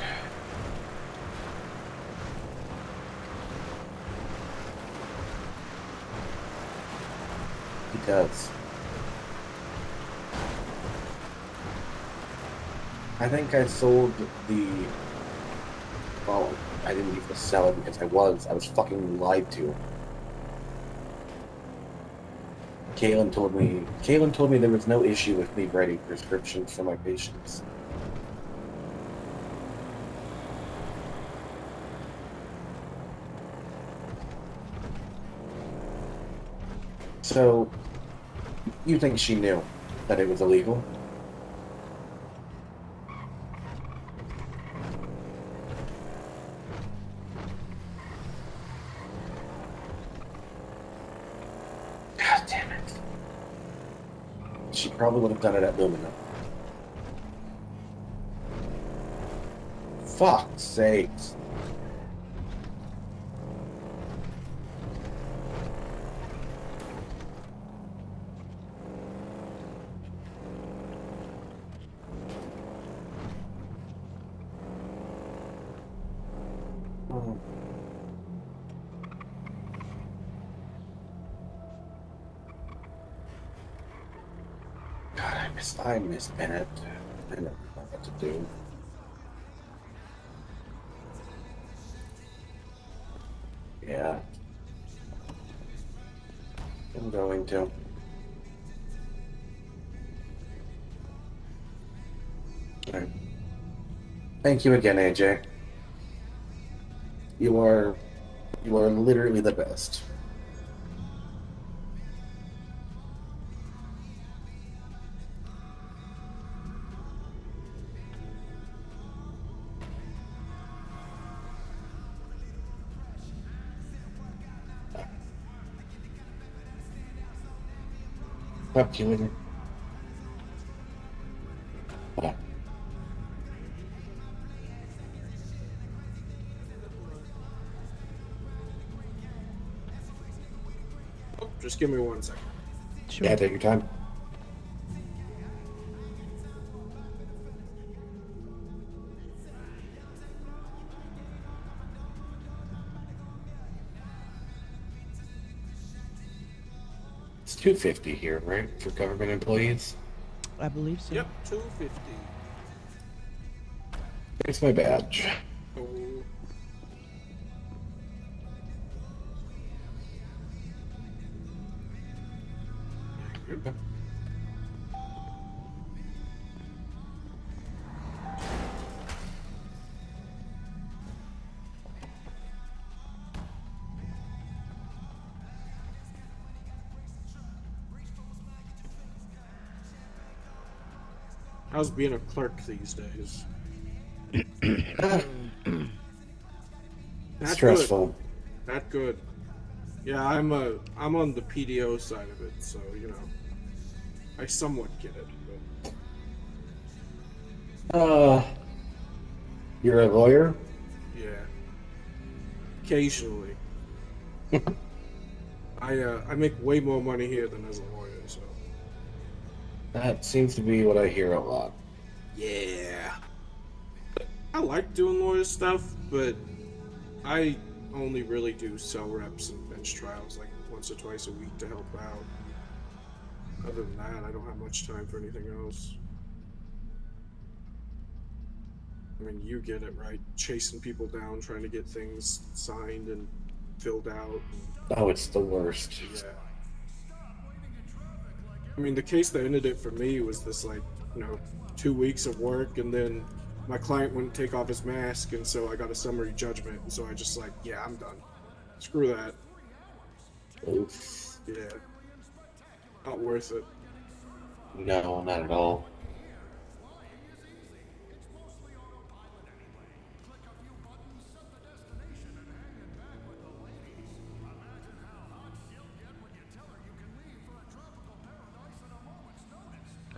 Speaker 5: He does. I think I sold the... Well, I didn't even sell it because I was fucking lied to. Kaylin told me there was no issue with me writing prescriptions for my patients. So, you think she knew that it was illegal? God damn it. She probably would have done it at Lumina. Fuck's sakes. God, I miss Bennett. I don't know what to do. Yeah. I'm going to. Alright. Thank you again, AJ. You are literally the best. Talk to you later. Bye.
Speaker 18: Oh, just give me 1 second.
Speaker 2: Sure.
Speaker 5: Yeah, take your time. It's $250 here, right, for government employees?
Speaker 2: I believe so.
Speaker 18: Yep, 250.
Speaker 5: It's my badge.
Speaker 18: Oh. How's being a clerk these days? That's
Speaker 5: Stressful.
Speaker 18: Good. That's good. Yeah, I'm on the PDO side of it, so you know, I somewhat get it. But
Speaker 5: You're a lawyer?
Speaker 18: yeah, occasionally. I make way more money here than as a lawyer, so.
Speaker 5: That seems to be what I hear a lot.
Speaker 18: Yeah. I like doing lawyer stuff, but I only really do cell reps and bench trials like once or twice a week to help out. Other than that, I don't have much time for anything else. I mean, you get it, right? Chasing people down, trying to get things signed and filled out.
Speaker 5: Oh, it's the worst.
Speaker 18: Yeah. I mean, the case that ended it for me was this, like, 2 weeks of work, and then my client wouldn't take off his mask, and so I got a summary judgment, and so I just like, yeah, I'm done. Screw that.
Speaker 5: Oof.
Speaker 18: Yeah. Not worth it.
Speaker 5: No, not at all.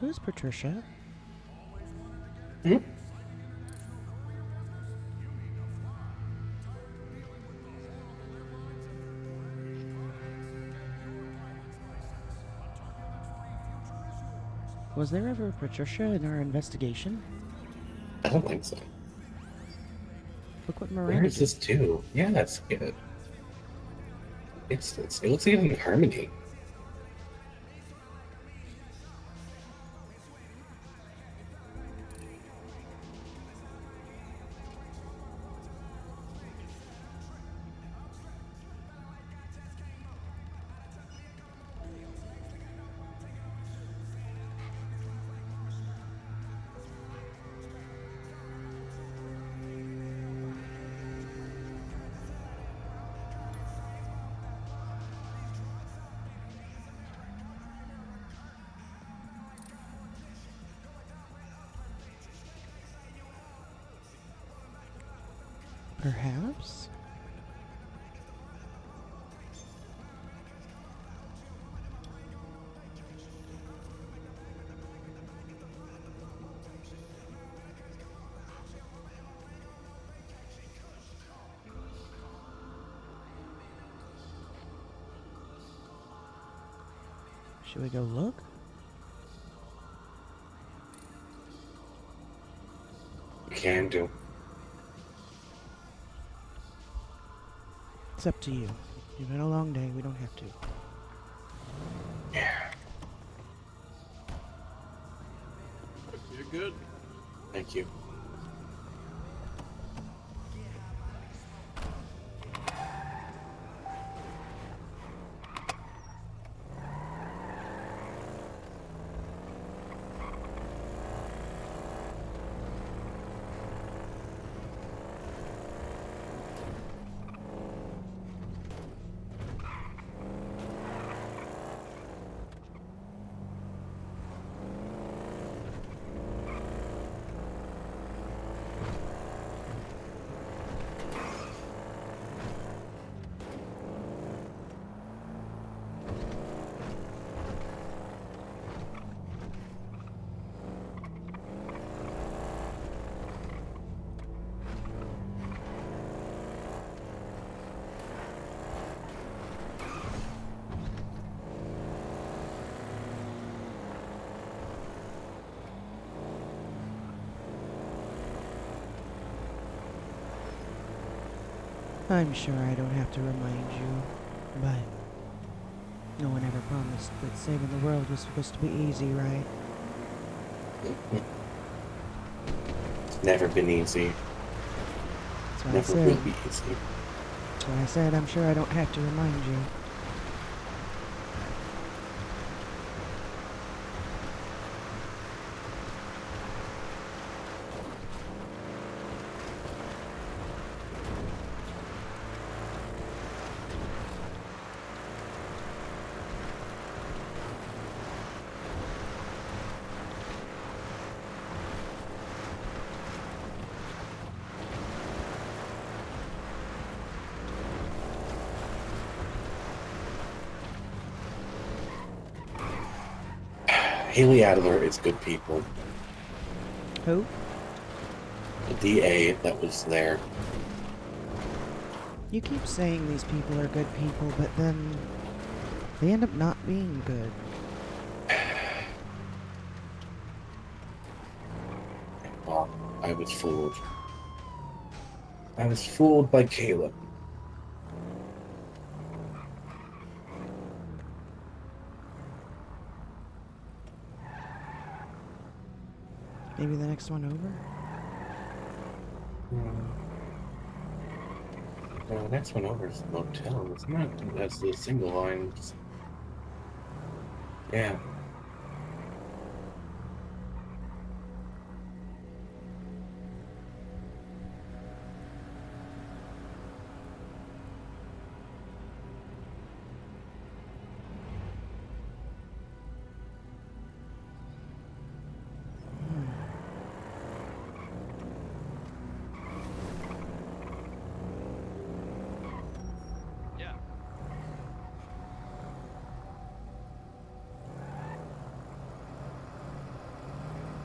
Speaker 2: Who's Patricia?
Speaker 5: Hmm?
Speaker 2: Was there ever a Patricia in our investigation?
Speaker 5: I don't think so.
Speaker 2: Look what
Speaker 5: Where
Speaker 2: Miranda
Speaker 5: is this too? Yeah, that's good. It looks like it's in Harmony.
Speaker 2: Perhaps? Should we go look?
Speaker 5: You can do.
Speaker 2: It's up to you. You've had a long day. We don't have to.
Speaker 5: Yeah.
Speaker 18: You're good.
Speaker 5: Thank you.
Speaker 2: I'm sure I don't have to remind you, but no one ever promised that saving the world was supposed to be easy, right?
Speaker 5: It's never been easy.
Speaker 2: That's what I
Speaker 5: Never
Speaker 2: said.
Speaker 5: will be easy.
Speaker 2: That's what I said. I'm sure I don't have to remind you.
Speaker 5: Haley Adler is good people.
Speaker 2: Who?
Speaker 5: The DA that was there.
Speaker 2: You keep saying these people are good people, but then they end up not being good.
Speaker 5: Well, I was fooled. I was fooled by Caleb.
Speaker 2: Maybe the next one over?
Speaker 5: Well, the next one over is the motel. It's not. That's the single line. Yeah.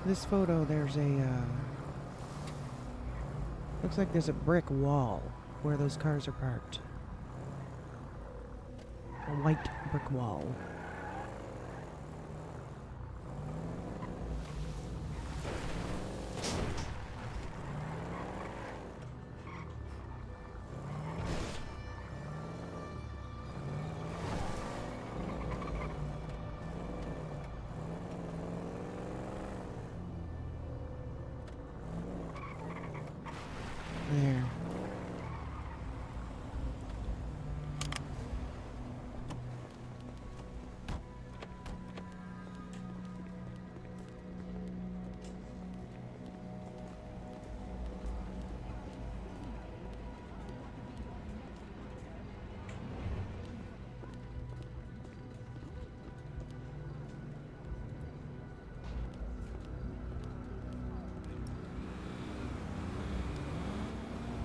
Speaker 2: This photo, there's a, looks like there's a brick wall where those cars are parked. A white brick wall. There.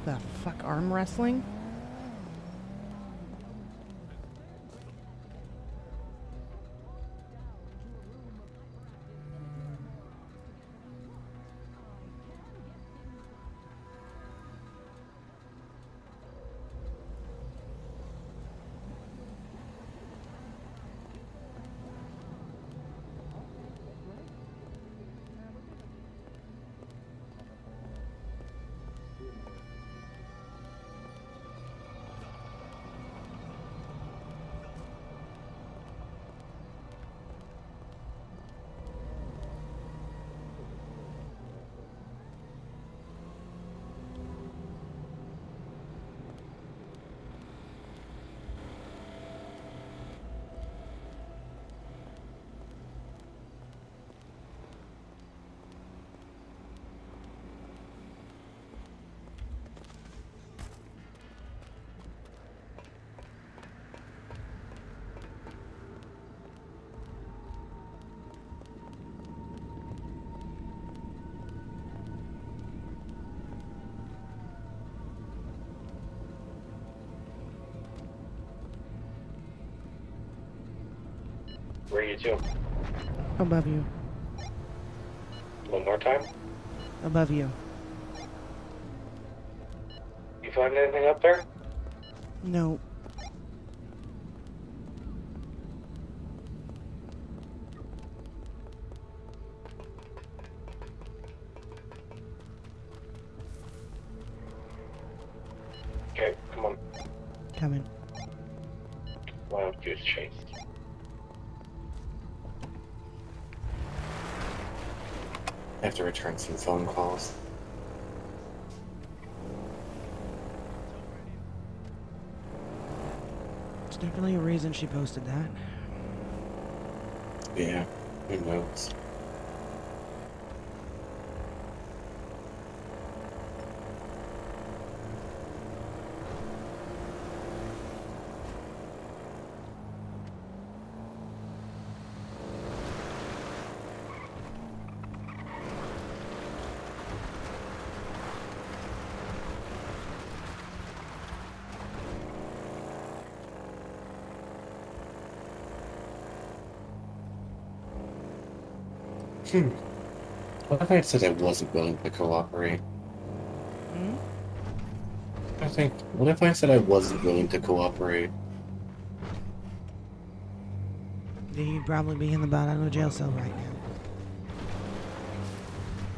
Speaker 2: The fuck, arm wrestling?
Speaker 5: Where are you to?
Speaker 2: Above you.
Speaker 5: One more time?
Speaker 2: Above you.
Speaker 5: You find anything up there?
Speaker 2: No.
Speaker 5: Okay, come on.
Speaker 2: Coming.
Speaker 5: Wild goose chase. I have to return some phone calls.
Speaker 2: There's definitely a reason she posted that.
Speaker 5: Yeah, who knows? What if I said I wasn't willing to cooperate?
Speaker 2: Hmm?
Speaker 5: What if I said I wasn't willing to cooperate?
Speaker 2: Then you'd probably be in the bottom of a jail cell right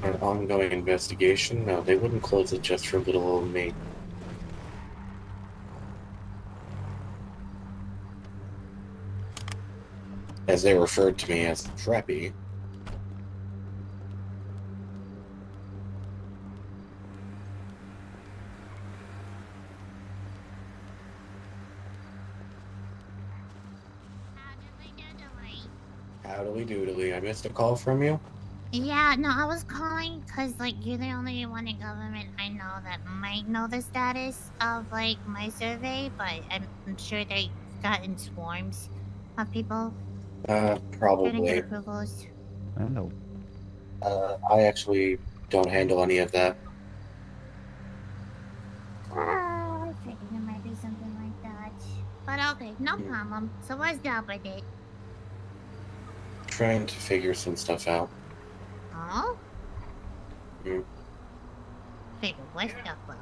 Speaker 2: now.
Speaker 5: An ongoing investigation? No, they wouldn't close it just for little old me. As they referred to me as Preppy. Howdly doodly. I missed a call from you?
Speaker 12: Yeah, no, I was calling because, like, you're the only one in government I know that might know the status of, like, my survey, but I'm sure they've gotten swarms of people trying to get
Speaker 5: Probably.
Speaker 12: approvals.
Speaker 6: I know.
Speaker 5: I actually don't handle any of that.
Speaker 12: I figured it might be something like that. But okay, no problem. So what's up with it?
Speaker 5: Trying to figure some stuff out.
Speaker 12: Oh?
Speaker 5: Hmm.
Speaker 12: Figure what stuff out?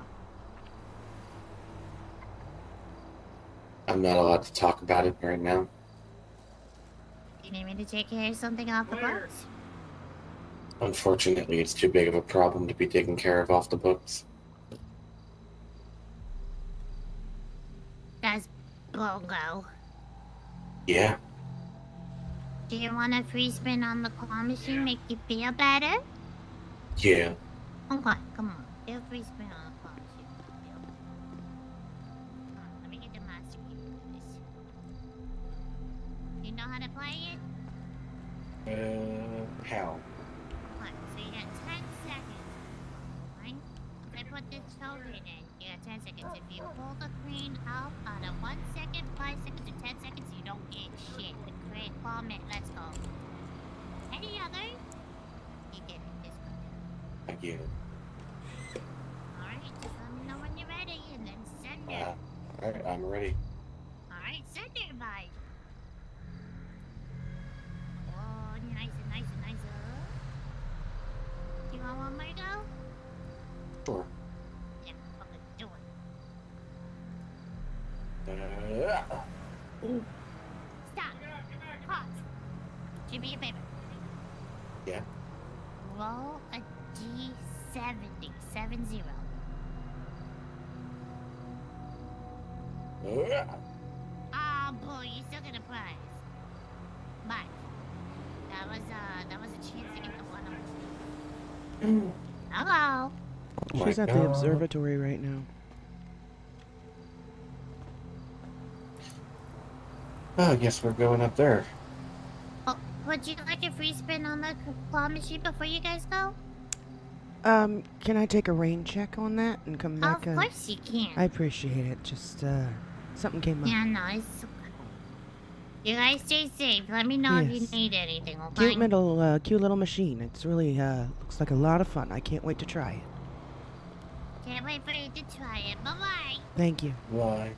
Speaker 5: I'm not allowed to talk about it right now.
Speaker 12: Do you need me to take care of something off the books?
Speaker 5: Unfortunately, it's too big of a problem to be taken care of off the books.
Speaker 12: That's bongo.
Speaker 5: Yeah.
Speaker 12: Do you want a free spin on the claw machine make you feel better?
Speaker 5: Yeah.
Speaker 12: Okay, come on. Do a free spin on the claw machine. Come on, let me get the master key for this. Do you know how to play it?
Speaker 5: How?
Speaker 12: Okay, so you got 10 seconds. Right? I put this token in. You got 10 seconds. If you pull the crane out of 1 second, 5 seconds, or 10 seconds, you don't get shit. The crane bomb it. Let's go. Any other? You get it. This one.
Speaker 5: I get it.
Speaker 12: Alright, just let me know when you're ready and then send it.
Speaker 5: Alright, I'm ready.
Speaker 12: Alright, send it, bye. Oh, nice and nice and nice. Do you want one more go?
Speaker 5: Sure.
Speaker 12: Yeah, fucking do it.
Speaker 5: Ooh.
Speaker 12: Stop. Pause. Do me a favor.
Speaker 5: Yeah.
Speaker 12: Roll a D70. 70. Ah, boy, you still get a prize. But that was a chance to get the one. Hello.
Speaker 2: She's at the observatory right now.
Speaker 5: Oh, I guess we're going up there.
Speaker 12: Oh, would you like a free spin on the claw machine before you guys go?
Speaker 2: Can I take a rain check on that and come back?
Speaker 12: Of course you can.
Speaker 2: I appreciate it. Just, something came up.
Speaker 12: Yeah, no, it's okay. You guys stay safe. Let me know if you
Speaker 2: Yes.
Speaker 12: need anything, okay?
Speaker 2: Cute little machine. It's really, looks like a lot of fun. I can't wait to try it.
Speaker 12: Can't wait for you to try it. Bye-bye.
Speaker 2: Thank you.
Speaker 5: Why?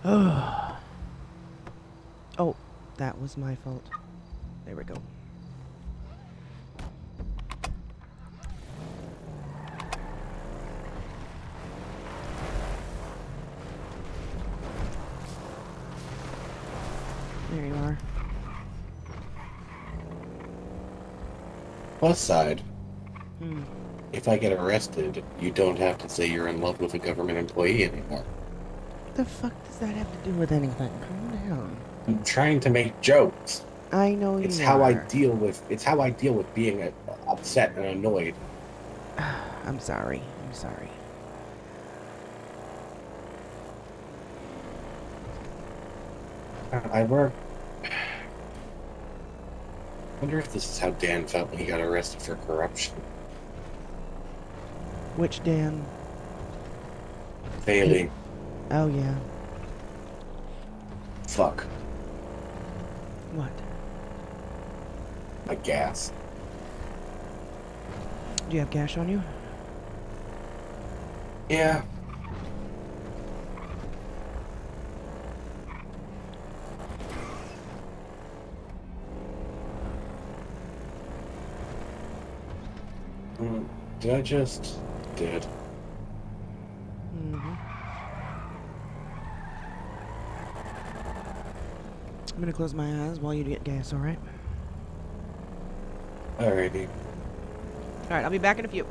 Speaker 2: Oh, that was my fault. There we go. There you are.
Speaker 5: Plus side. if I get arrested, you don't have to say you're in love with a government employee anymore.
Speaker 2: What the fuck does that have to do with anything? Calm down.
Speaker 5: I'm trying to make jokes.
Speaker 2: I know you
Speaker 5: It's how I
Speaker 2: are.
Speaker 5: deal with being upset and annoyed.
Speaker 2: I'm sorry. I'm sorry.
Speaker 5: I work. I wonder if this is how Dan felt when he got arrested for corruption.
Speaker 2: Which Dan?
Speaker 5: Bailey.
Speaker 2: Oh, yeah.
Speaker 5: Fuck.
Speaker 2: What?
Speaker 5: My gas.
Speaker 2: Do you have cash on you?
Speaker 5: Yeah. Did I just... did.
Speaker 2: Mm-hmm. I'm gonna close my eyes while you get gas, alright?
Speaker 5: Alrighty.
Speaker 2: Alright, I'll be back in a few.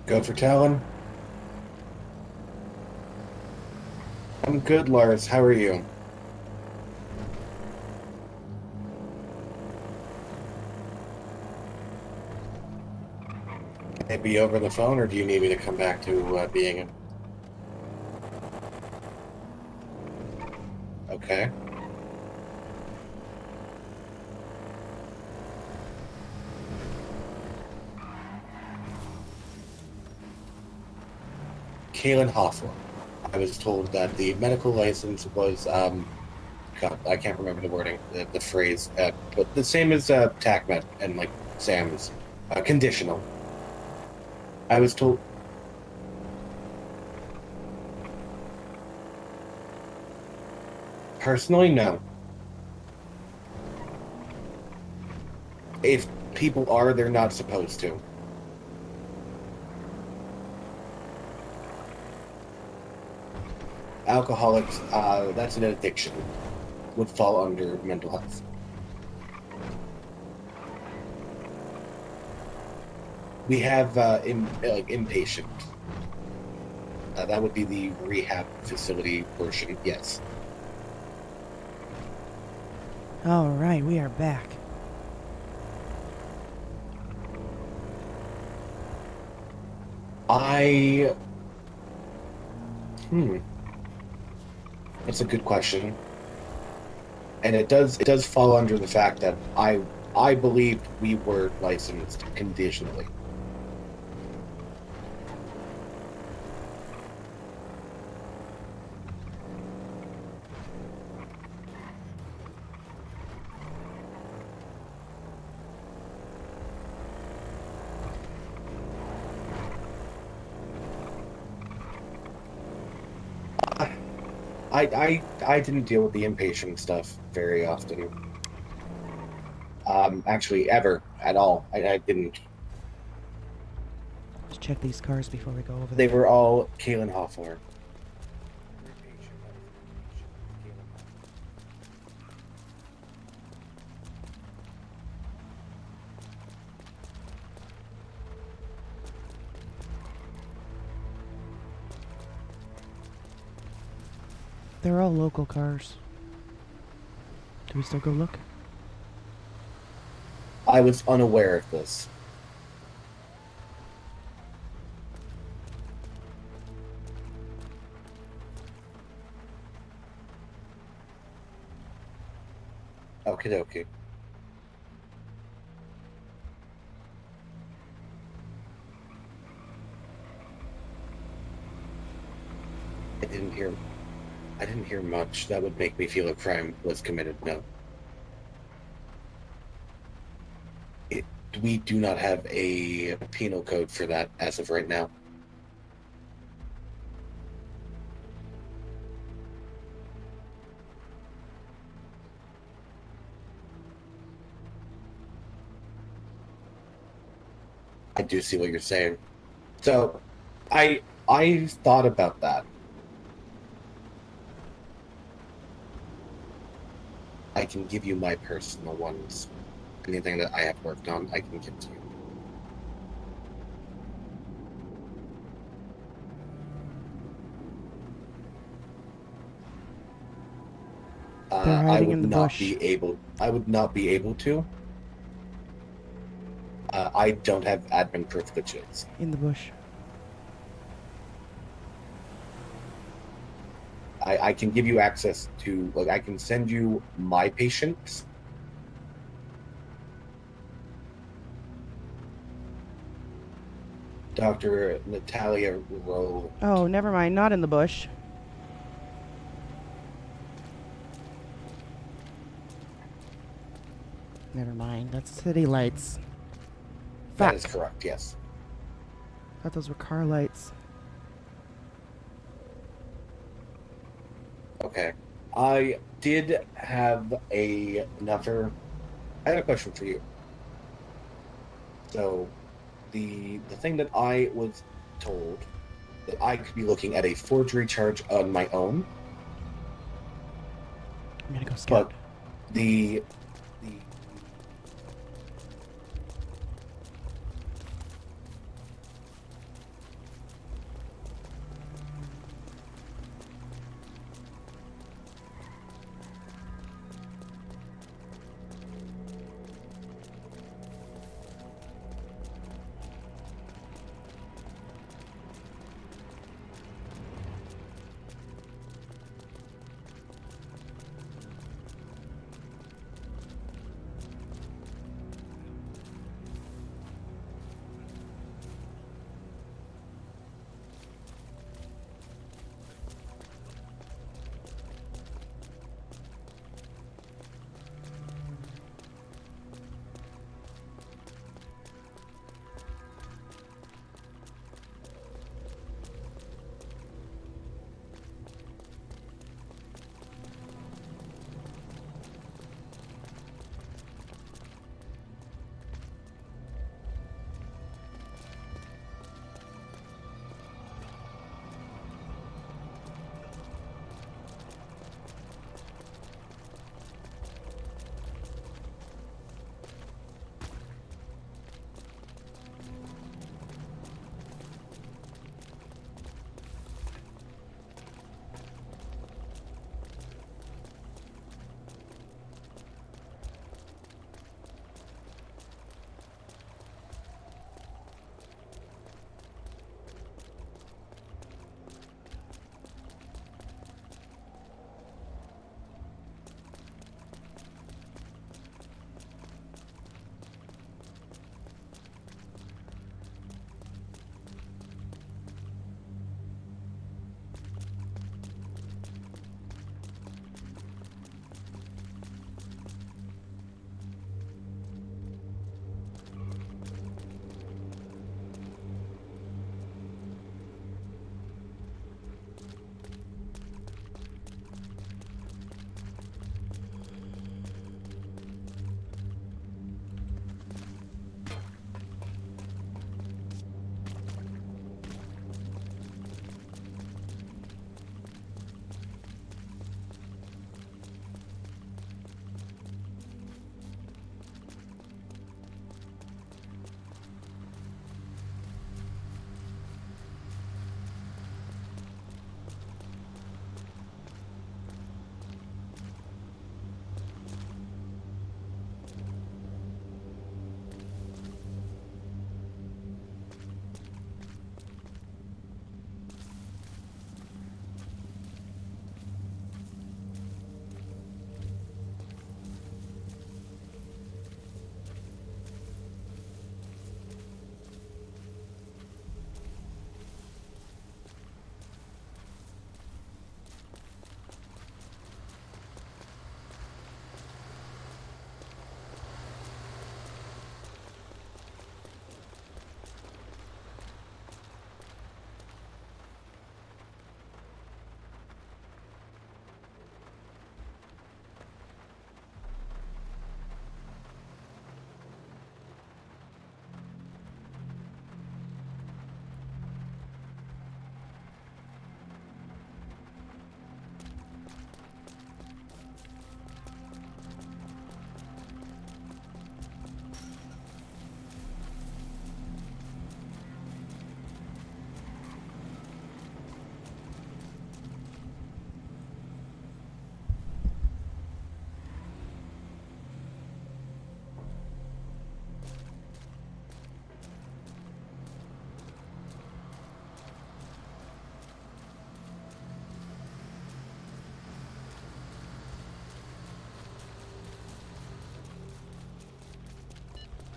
Speaker 5: Go for Talon. I'm good, Lars. How are you? Can it be over the phone, or do you need me to come back to being in? Okay. Kaylin Hawthorne. I was told that the medical license was, God, I can't remember the wording, the phrase, but the same as TACMED and like Sam's, conditional. I was told. Personally, no. If people are, they're not supposed to. Alcoholics, that's an addiction. Would fall under mental health. We have inpatient. That would be the rehab facility portion, yes.
Speaker 2: All right, we are back.
Speaker 5: That's a good question. And it does fall under the fact that I believed we were licensed conditionally. I didn't deal with the inpatient stuff very often. Actually, ever at all. I didn't.
Speaker 2: Let's check these cars before we go over
Speaker 5: They
Speaker 2: there.
Speaker 5: were all Kalen Hawthorne.
Speaker 2: They're all local cars. Do we still go look?
Speaker 5: I was unaware of this. Okie dokie. I didn't hear much that would make me feel a crime was committed, no. We do not have a penal code for that as of right now. I do see what you're saying. So, I thought about that. I can give you my personal ones. Anything that I have worked on, I can give to you.
Speaker 2: They're hiding in the bush.
Speaker 5: I would not be able to. I don't have admin privileges.
Speaker 2: In the bush.
Speaker 5: I can give you access to, like, I can send you my patients. Dr. Natalia Rowe.
Speaker 2: Oh, never mind. Not in the bush. Never mind. That's city lights.
Speaker 5: That is correct, yes.
Speaker 2: Thought those were car lights.
Speaker 5: Okay. I did have I had a question for you. So, the thing that I was told that I could be looking at a forgery charge on my own.
Speaker 2: I'm gonna go scout.
Speaker 5: But the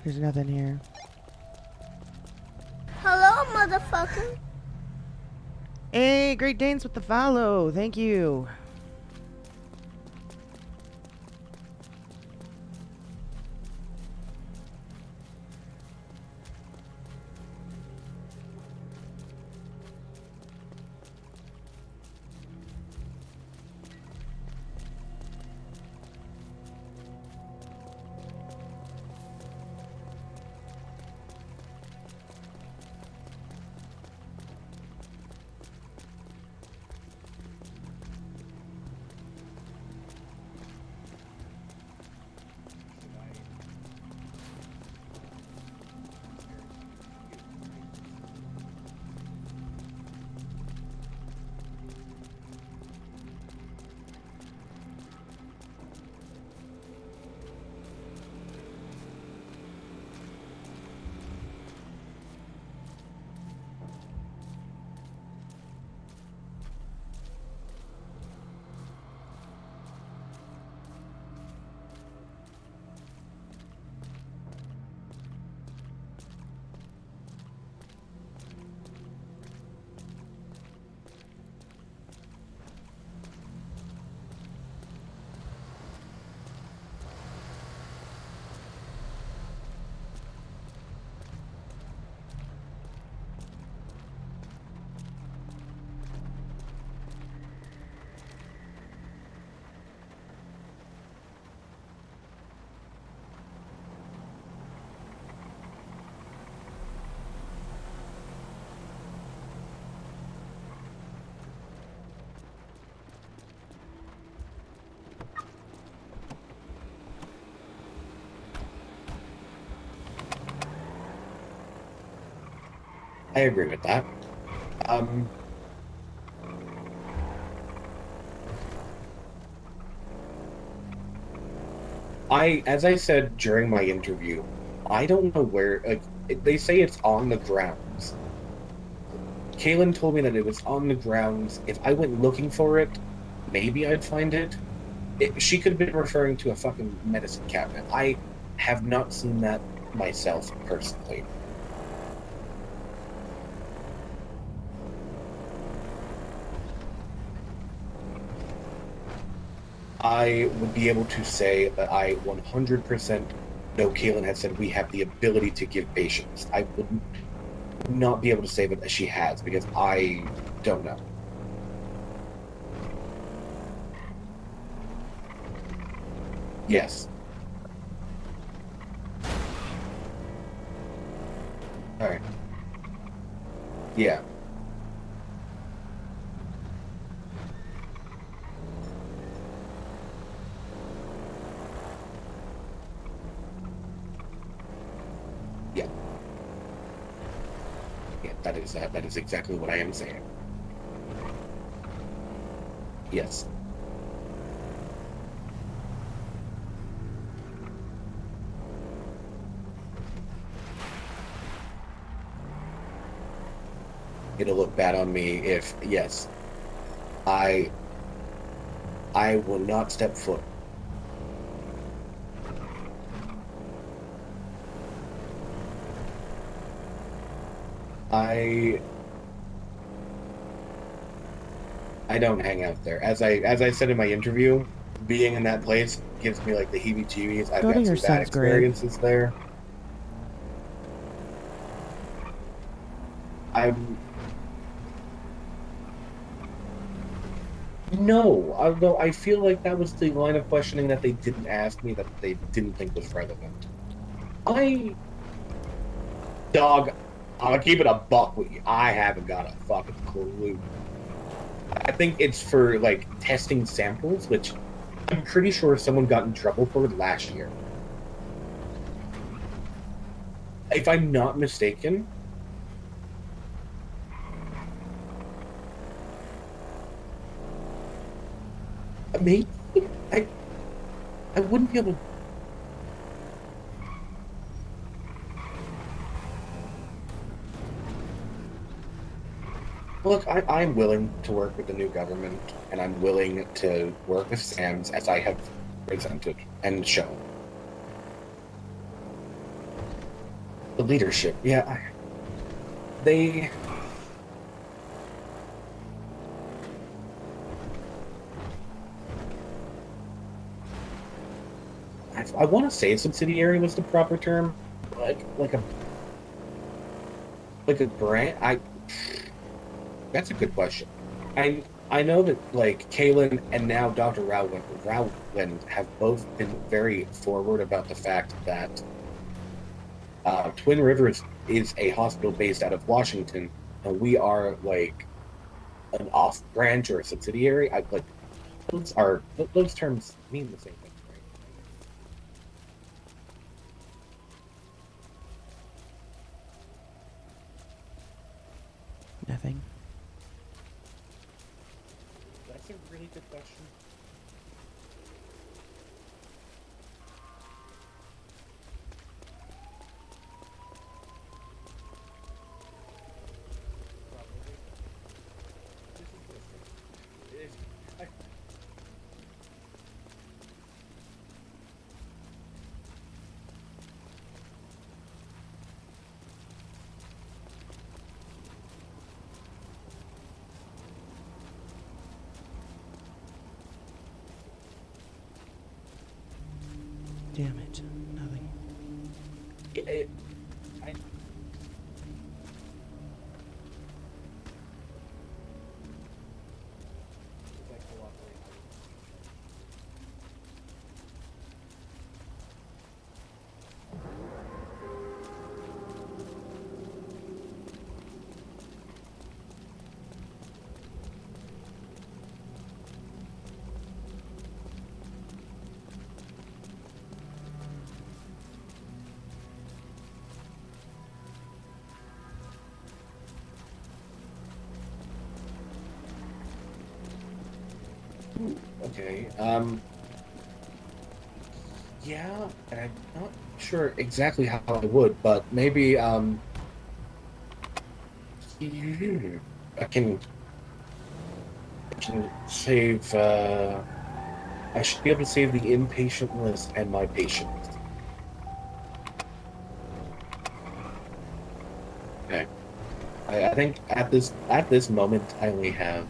Speaker 2: There's nothing here.
Speaker 23: Hello, motherfucker.
Speaker 2: Hey, Great Danes with the follow. Thank you.
Speaker 5: I agree with that. As I said during my interview, I don't know where, like, they say it's on the grounds. Kaylin told me that it was on the grounds. If I went looking for it, maybe I'd find it. She could have been referring to a fucking medicine cabinet. I have not seen that myself personally. I would be able to say that I 100% know Kaylin had said we have the ability to give patients. I would not be able to say that she has because I don't know. Yes. Alright. Yeah. Yeah. Yeah, that is exactly what I am saying. Yes. It'll look bad on me if, yes, I will not step foot. I don't hang out there. As I said in my interview, being in that place gives me like the heebie-jeebies. I've
Speaker 2: Go to
Speaker 5: got
Speaker 2: your
Speaker 5: some bad
Speaker 2: son's grave.
Speaker 5: experiences there. No, I feel like that was the line of questioning that they didn't ask me that they didn't think was relevant. Dog, I'll keep it a buck with you. I haven't got a fucking clue. I think it's for, like, testing samples, which I'm pretty sure someone got in trouble for last year. If I'm not mistaken, maybe I wouldn't be able to. Look, I'm willing to work with the new government, and I'm willing to work with SAMs as I have presented and shown. leadership. Yeah, they. I want to say subsidiary was the proper term, like a brand. That's a good question. I know that like Kalen and now Dr. Rowland have both been very forward about the fact that Twin Rivers is a hospital based out of Washington, and we are like an off branch or a subsidiary. Those terms mean the same thing, right?
Speaker 2: Nothing.
Speaker 5: That's a really good question.
Speaker 2: Damn it. Nothing.
Speaker 5: Okay. Yeah, and I'm not sure exactly how I would, but maybe I can save. I should be able to save the inpatient list and my patient list. Okay. I think at this moment I only have.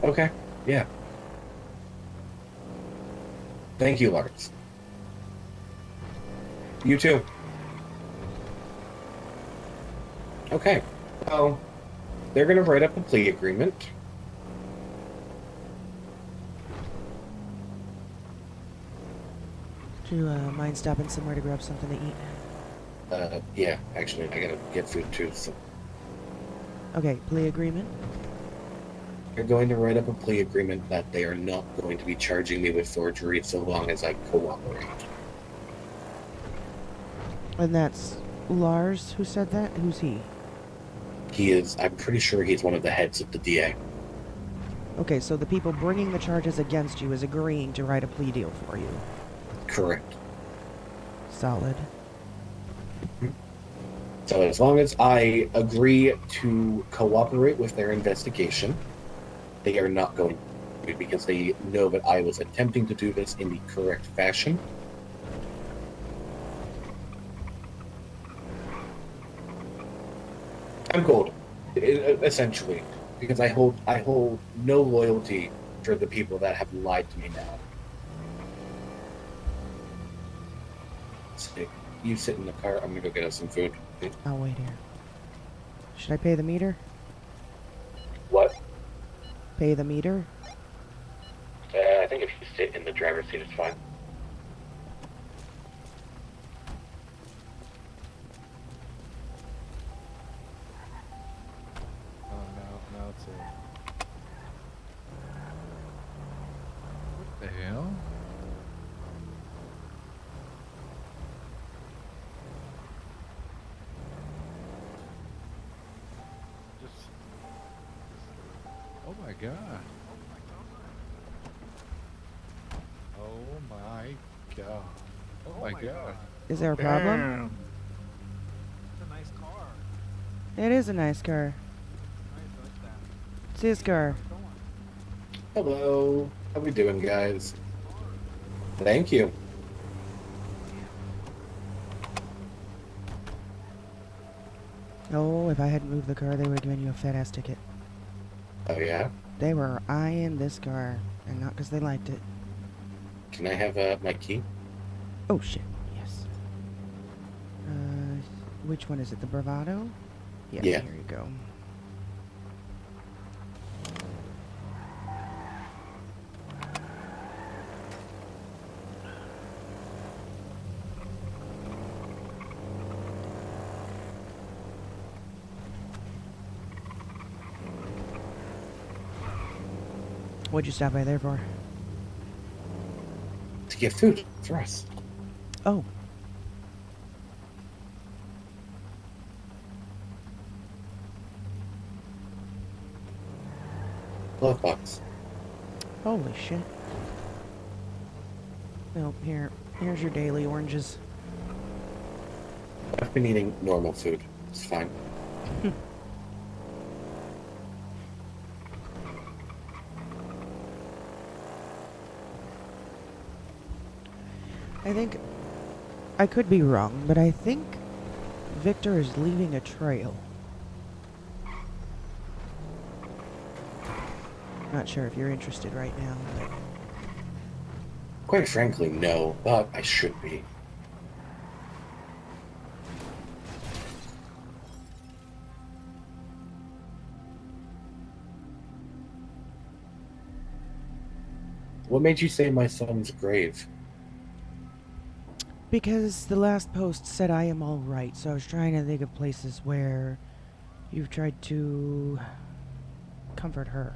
Speaker 5: Okay. Yeah. Thank you, Lars. You too. Okay. So they're going to write up a plea agreement.
Speaker 2: Do you mind stopping somewhere to grab something to eat?
Speaker 5: Yeah, actually, I gotta get food too, so.
Speaker 2: Okay, plea agreement.
Speaker 5: They're going to write up a plea agreement that they are not going to be charging me with forgery so long as I cooperate.
Speaker 2: And that's Lars who said that? Who's he?
Speaker 5: I'm pretty sure he's one of the heads of the DA.
Speaker 2: Okay, so the people bringing the charges against you is agreeing to write a plea deal for you.
Speaker 5: Correct.
Speaker 2: Solid.
Speaker 5: So as long as I agree to cooperate with their investigation, they are not going to, because they know that I was attempting to do this in the correct fashion. I'm golden, essentially, because I hold no loyalty for the people that have lied to me now. You sit in the car. I'm gonna go get us some food.
Speaker 2: I'll wait here. Should I pay the meter?
Speaker 5: What?
Speaker 2: Pay the meter?
Speaker 5: I think if you sit in the driver's seat, it's fine.
Speaker 6: Now it's a... What the hell? Oh my god. Oh my god. Oh my god.
Speaker 2: Is there a problem?
Speaker 17: It's a nice car.
Speaker 2: It is a nice car. It's his car.
Speaker 5: Hello. How we doing, guys? Thank you.
Speaker 2: Oh, if I hadn't moved the car, they would have given you a fat ass ticket.
Speaker 5: Oh, yeah?
Speaker 2: They were eyeing this car, and not because they liked it.
Speaker 5: Can I have my key?
Speaker 2: Oh, shit. Yes. Which one is it? The Bravado? Yeah. Here you go. What'd you stop by there for?
Speaker 5: To get food for us.
Speaker 2: Oh.
Speaker 5: Glove box.
Speaker 2: Holy shit. No, here's your daily oranges.
Speaker 5: I've been eating normal food. It's fine.
Speaker 2: I think, I could be wrong, but I think Victor is leaving a trail. Not sure if you're interested right now, but...
Speaker 5: Quite frankly, no, but I should be. What made you say my son's grave?
Speaker 2: Because the last post said I am all right, so I was trying to think of places where you've tried to comfort her.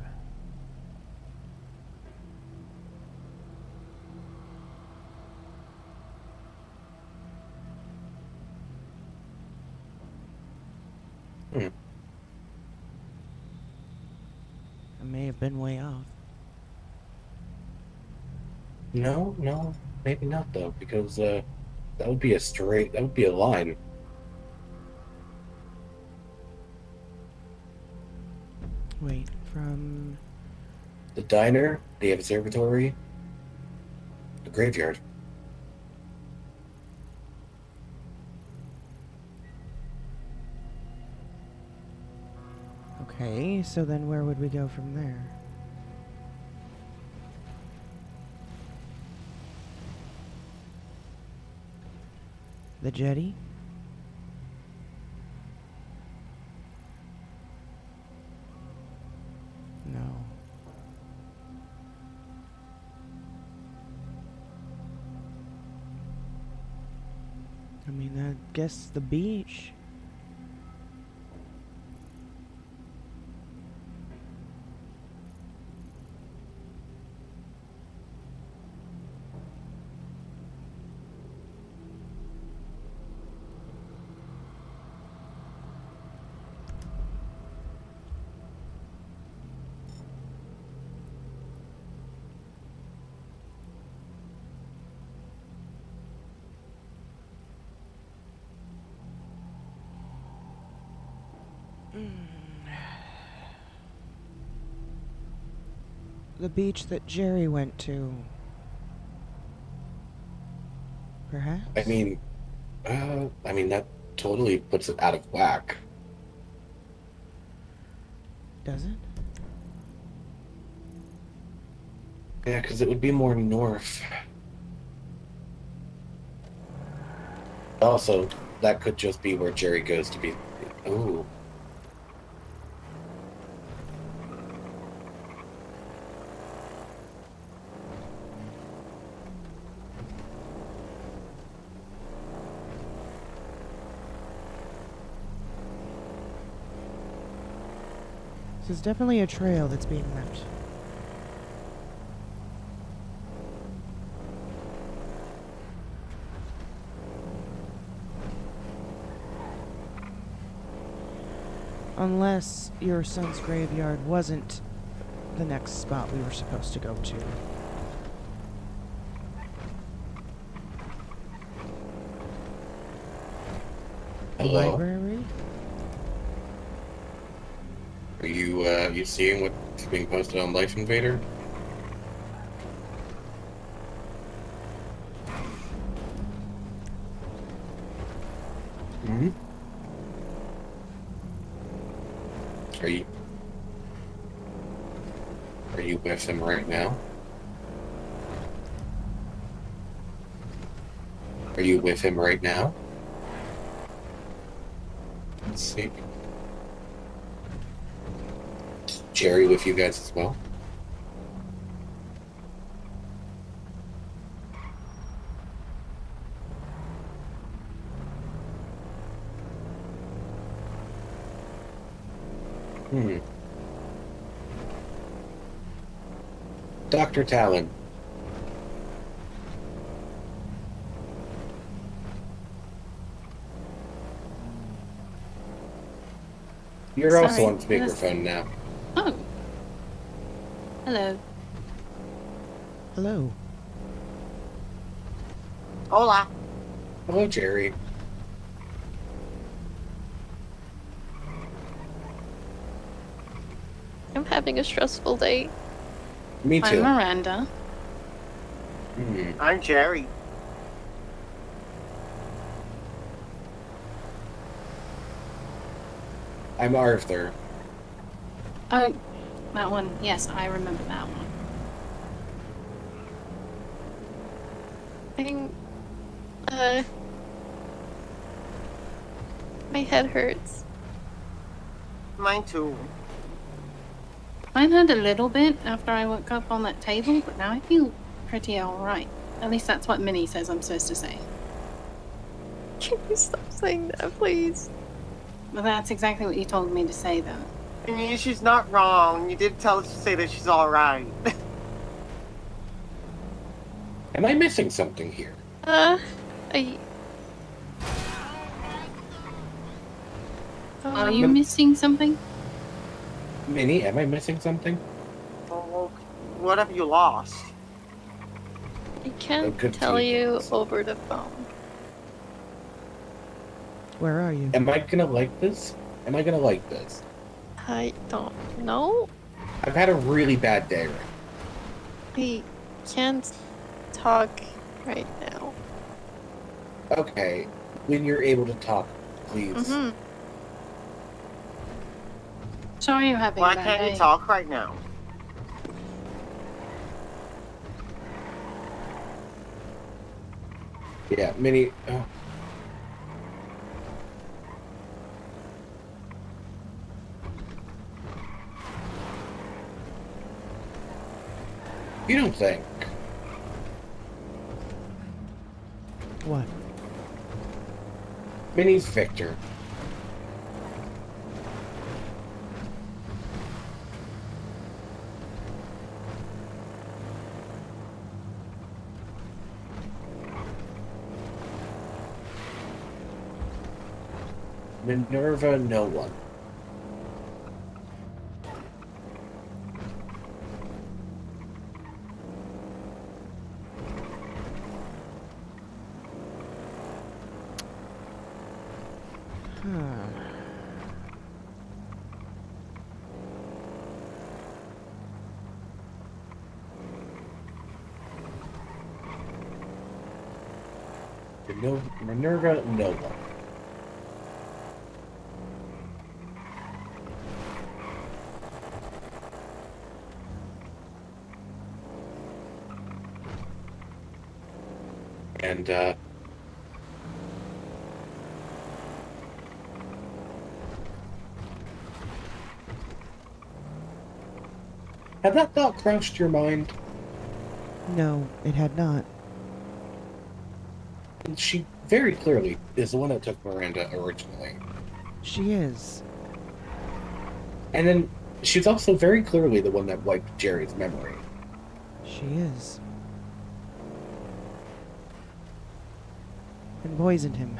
Speaker 5: Hmm.
Speaker 2: I may have been way off.
Speaker 5: No, maybe not though, because that would be a line.
Speaker 2: Wait, from...
Speaker 5: The diner, the observatory, the graveyard.
Speaker 2: Okay, so then where would we go from there? The jetty? No. I mean, I guess the beach. The beach that Jerry went to. Perhaps?
Speaker 5: I mean that totally puts it out of whack.
Speaker 2: Does it?
Speaker 5: Yeah, because it would be more north. Also, that could just be where Jerry goes to be. Ooh.
Speaker 2: This is definitely a trail that's being left. Unless your son's graveyard wasn't the next spot we were supposed to go to. The
Speaker 5: Hello?
Speaker 2: library?
Speaker 5: Are you seeing what's being posted on Life Invader? Hmm? Are you with him right now? Are you with him right now? Let's see. Is Jerry with you guys as well? Dr. Talon. You're also on speakerphone now.
Speaker 4: Oh. Hello.
Speaker 2: Hello.
Speaker 3: Hola.
Speaker 5: Hello, Jerry.
Speaker 19: I'm having a stressful day.
Speaker 5: Me too.
Speaker 4: I'm Miranda.
Speaker 3: I'm Jerry.
Speaker 5: I'm Arthur.
Speaker 4: Oh, that one. Yes, I remember that one.
Speaker 19: My head hurts.
Speaker 3: Mine too.
Speaker 4: Mine hurt a little bit after I woke up on that table, but now I feel pretty alright. At least that's what Minnie says I'm supposed to say.
Speaker 19: Can you stop saying that, please?
Speaker 4: Well, that's exactly what you told me to say, though.
Speaker 3: I mean, she's not wrong. You did tell us to say that she's alright.
Speaker 5: Am I missing something here?
Speaker 4: Are you missing something?
Speaker 5: Minnie, am I missing something?
Speaker 3: Oh, what have you lost?
Speaker 19: I can't tell you over the phone.
Speaker 2: Where are you?
Speaker 5: Am I gonna like this? Am I gonna like this?
Speaker 19: I don't know.
Speaker 5: I've had a really bad day right
Speaker 19: I can't talk right now.
Speaker 5: Okay, when you're able to talk, please.
Speaker 4: Sorry you're having
Speaker 3: Why
Speaker 4: a bad
Speaker 3: can't
Speaker 4: day.
Speaker 3: you talk right now?
Speaker 5: Yeah, Minnie. You don't think?
Speaker 2: What?
Speaker 5: Minnie's Victor. Minerva, no one. Minerva, no one. And, had that thought crossed your mind?
Speaker 2: No, it had not.
Speaker 5: She very clearly is the one that took Miranda originally.
Speaker 2: She is.
Speaker 5: And then she's also very clearly the one that wiped Jerry's memory.
Speaker 2: She is. And poisoned him.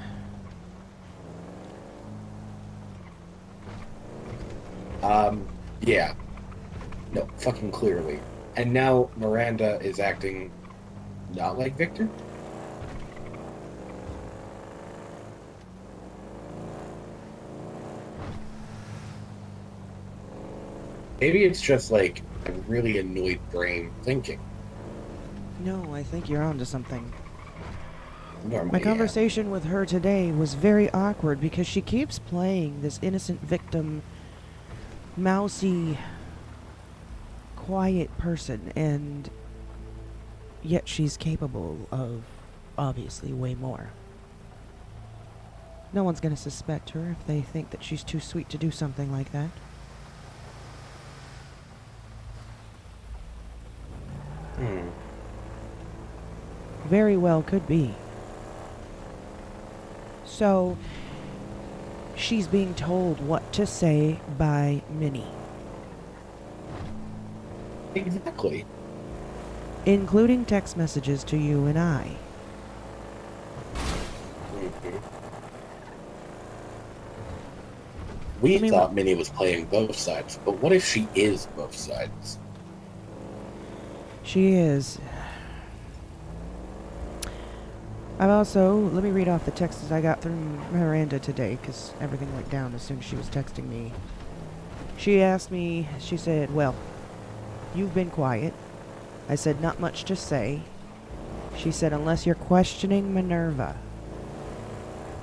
Speaker 5: Yeah. No, fucking clearly. And now Miranda is acting not like Victor? Maybe it's just like a really annoyed brain thinking.
Speaker 2: No, I think you're onto something.
Speaker 5: Normally,
Speaker 2: My
Speaker 5: yeah.
Speaker 2: conversation with her today was very awkward because she keeps playing this innocent victim, mousy, quiet person, and yet she's capable of, obviously, way more. No one's gonna suspect her if they think that she's too sweet to do something like that. Very well could be. So, she's being told what to say by Minnie.
Speaker 5: Exactly.
Speaker 2: Including text messages to you and I.
Speaker 5: We thought Minnie was playing both sides, but what if she is both sides?
Speaker 2: She is. I've also, let me read off the texts I got from Miranda today, because everything went down as soon as she was texting me. She asked me, she said, well, you've been quiet. I said, not much to say. She said, unless you're questioning Minerva.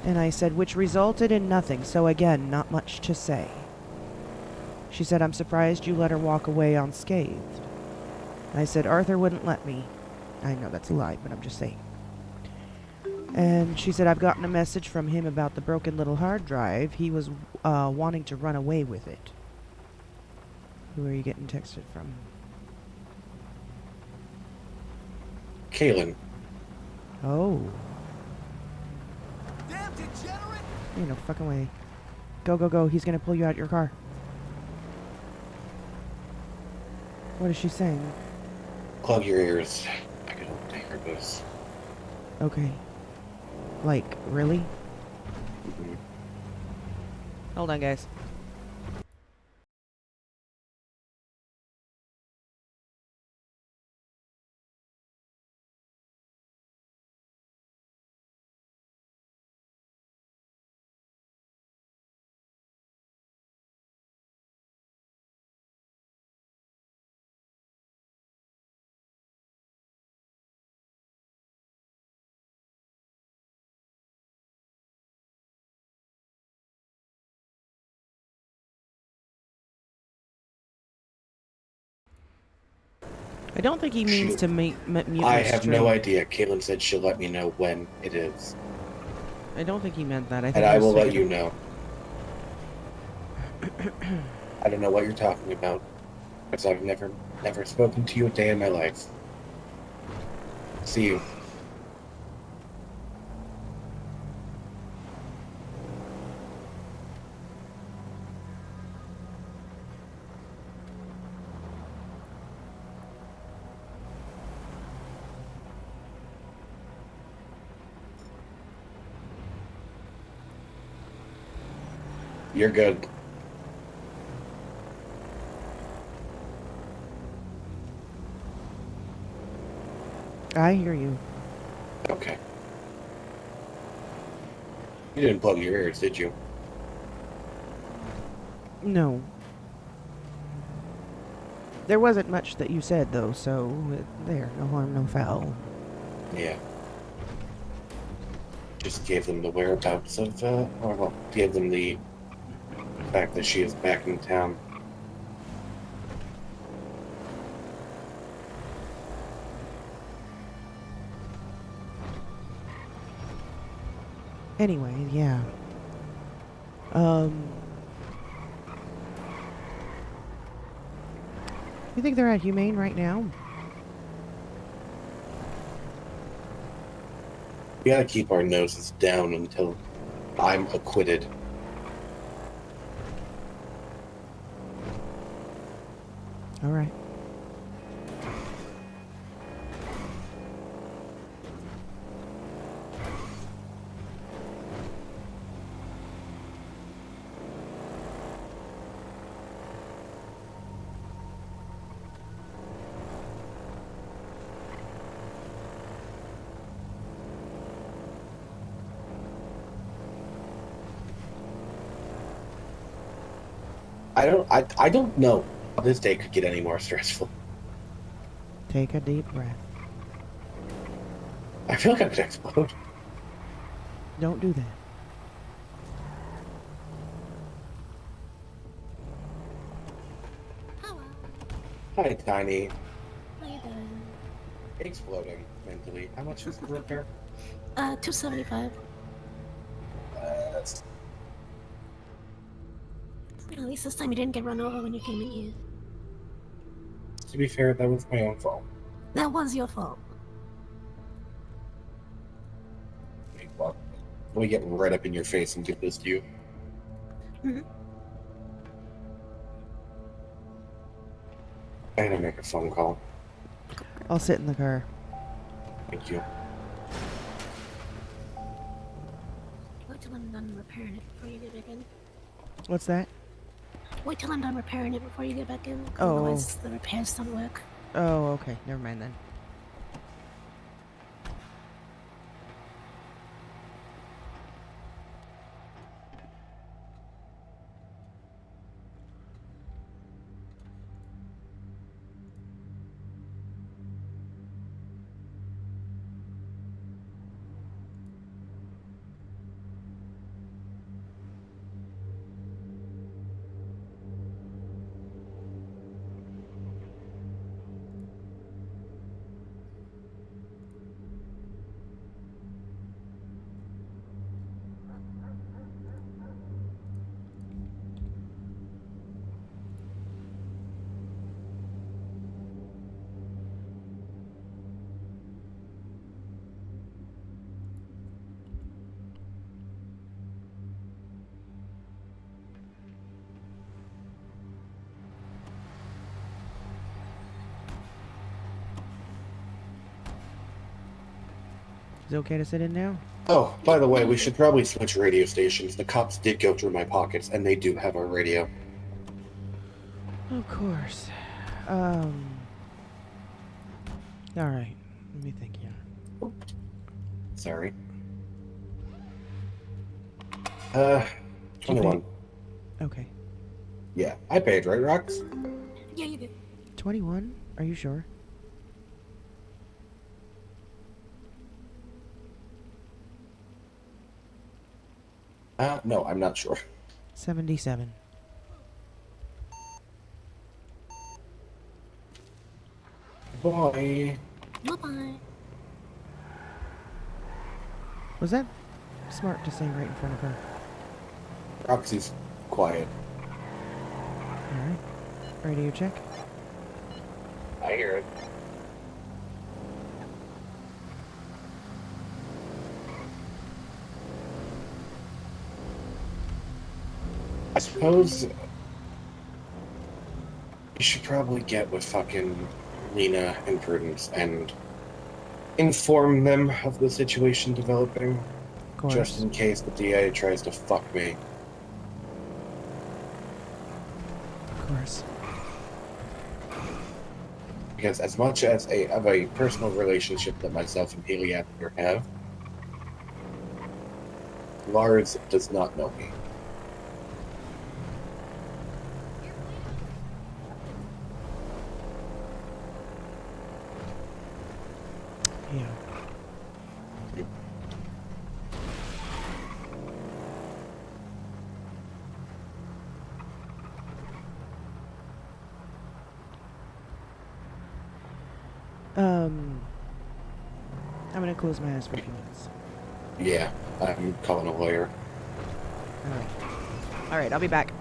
Speaker 2: And I said, which resulted in nothing, so again, not much to say. She said, I'm surprised you let her walk away unscathed. I said, Arthur wouldn't let me. I know that's a lie, but I'm just saying. And she said, I've gotten a message from him about the broken little hard drive. He was wanting to run away with it. Who are you getting texted from?
Speaker 5: Kaylin.
Speaker 2: Oh. Ain't no fucking way. Go, go, go. He's gonna pull you out your car. What is she saying?
Speaker 5: Plug your ears. I can hear this.
Speaker 2: Okay. Like, really? Hold on, guys. I don't think he means to mute
Speaker 5: I
Speaker 2: my
Speaker 5: have
Speaker 2: stream.
Speaker 5: no idea. Kaylin said she'll let me know when it is.
Speaker 2: I don't think he meant that. I think
Speaker 5: And I
Speaker 2: he was
Speaker 5: will let
Speaker 2: taking
Speaker 5: you know. I don't know what you're talking about. Because I've never spoken to you a day in my life. See you. You're good.
Speaker 2: I hear you.
Speaker 5: Okay. You didn't plug your ears, did you?
Speaker 2: No. There wasn't much that you said, though, so there. No harm, no foul.
Speaker 5: Yeah. Just gave them the whereabouts of, or well, gave them the fact that she is back in town.
Speaker 2: Anyway, yeah. You think they're at Humane right now?
Speaker 5: We gotta keep our noses down until I'm acquitted.
Speaker 2: All right.
Speaker 5: I don't know. This day could get any more stressful.
Speaker 2: Take a deep breath.
Speaker 5: I feel like I could explode.
Speaker 2: Don't do that.
Speaker 5: Hi, Tiny.
Speaker 11: How you doing?
Speaker 5: Exploding mentally. How much is the repair?
Speaker 11: 275.
Speaker 5: That's...
Speaker 11: At least this time you didn't get run over when you came in here.
Speaker 5: To be fair, that was my own fault.
Speaker 11: That was your fault.
Speaker 5: Wait, what? Let me get right up in your face and do this to you.
Speaker 11: Mm-hmm.
Speaker 5: I had to make a phone call.
Speaker 2: I'll sit in the car.
Speaker 5: Thank you.
Speaker 11: Wait till I'm done repairing it before you get back in.
Speaker 2: What's that?
Speaker 11: Wait till I'm done repairing it before you get back in.
Speaker 2: Oh.
Speaker 11: Otherwise, the repairs don't work.
Speaker 2: Oh, okay. Never mind then. Is it okay to sit in now?
Speaker 5: Oh, by the way, we should probably switch radio stations. The cops did go through my pockets, and they do have our radio.
Speaker 2: Of course. Alright. Let me think here.
Speaker 5: Sorry.
Speaker 2: Did you
Speaker 5: 21.
Speaker 2: pay? Okay.
Speaker 5: Yeah, I paid, right, Rox?
Speaker 11: Yeah, you did.
Speaker 2: 21? Are you sure?
Speaker 5: No, I'm not sure.
Speaker 2: 77.
Speaker 5: Bye.
Speaker 11: Bye-bye.
Speaker 2: Was that smart to say right in front of her?
Speaker 5: Roxy's quiet.
Speaker 2: Alright. Radio check.
Speaker 5: I hear it. I suppose you should probably get with fucking Lena and Prudence and inform them of the situation developing.
Speaker 2: Of course.
Speaker 5: Just in case the DA tries to fuck me.
Speaker 2: Of course.
Speaker 5: Because as much as of a personal relationship that myself and Haley have, Lars does not know me.
Speaker 2: Yeah. I'm gonna close my eyes for a few minutes.
Speaker 5: Yeah, I'm calling a lawyer.
Speaker 2: Alright. Alright, I'll be back.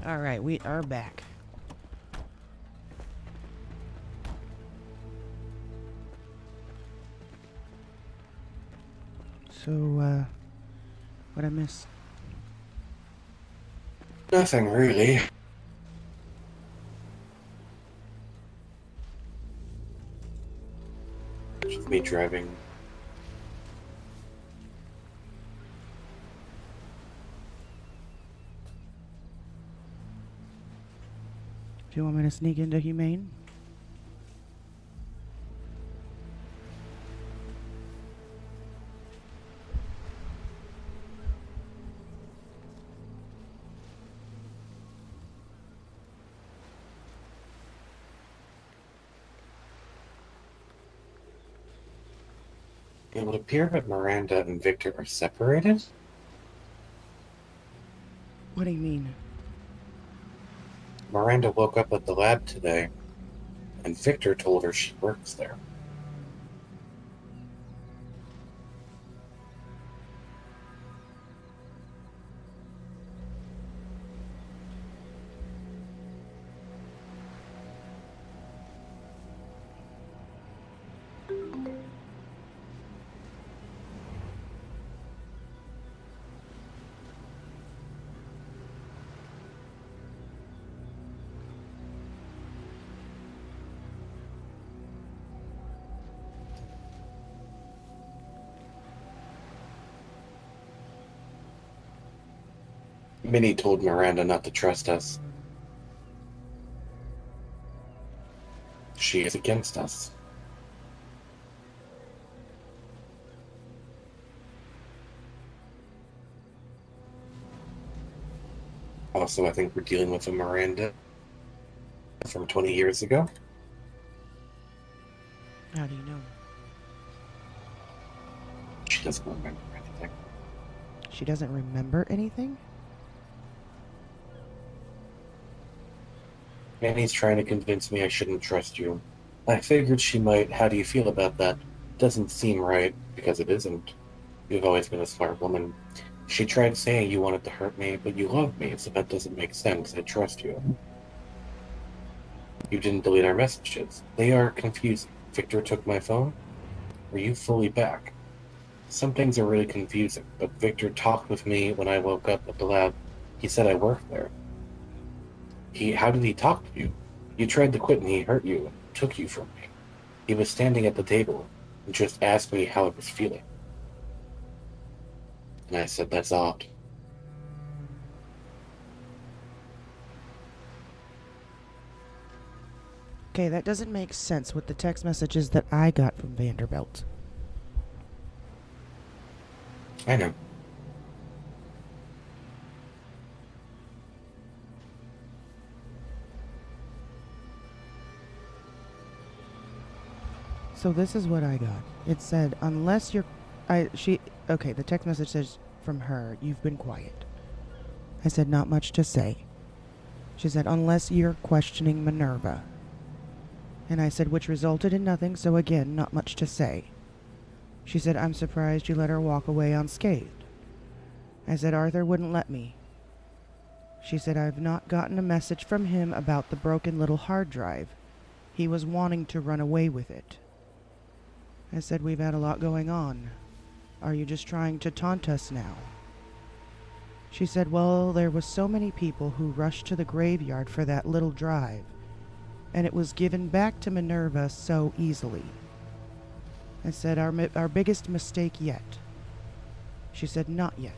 Speaker 2: Alright, we are back. So, what'd I miss?
Speaker 5: Nothing really. Just me driving.
Speaker 2: Do you want me to sneak into Humane?
Speaker 5: It would appear that Miranda and Victor are separated.
Speaker 2: What do you mean?
Speaker 5: Miranda woke up at the lab today, and Victor told her she works there. Minnie told Miranda not to trust us. She is against us. Also, I think we're dealing with a Miranda from 20 years ago.
Speaker 2: How do you know?
Speaker 5: She doesn't remember anything.
Speaker 2: She doesn't remember anything?
Speaker 5: Minnie's trying to convince me I shouldn't trust you. I figured she might. How do you feel about that? Doesn't seem right, because it isn't. You've always been a smart woman. She tried saying you wanted to hurt me, but you love me, so that doesn't make sense. I trust you. You didn't delete our messages. They are confusing. Victor took my phone? Were you fully back? Some things are really confusing, but Victor talked with me when I woke up at the lab. He said I worked there. How did he talk to you? You tried to quit and he hurt you, took you from me. He was standing at the table and just asked me how I was feeling. And I said, that's odd.
Speaker 2: Okay, that doesn't make sense with the text messages that I got from Vanderbilt.
Speaker 5: I know.
Speaker 2: So this is what I got. It said, unless you're... Okay, the text message says from her, you've been quiet. I said, not much to say. She said, unless you're questioning Minerva. And I said, which resulted in nothing, so again, not much to say. She said, I'm surprised you let her walk away unscathed. I said, Arthur wouldn't let me. She said, I've not gotten a message from him about the broken little hard drive. He was wanting to run away with it. I said, we've had a lot going on. Are you just trying to taunt us now? She said, well, there was so many people who rushed to the graveyard for that little drive, and it was given back to Minerva so easily. I said, our biggest mistake yet. She said, not yet.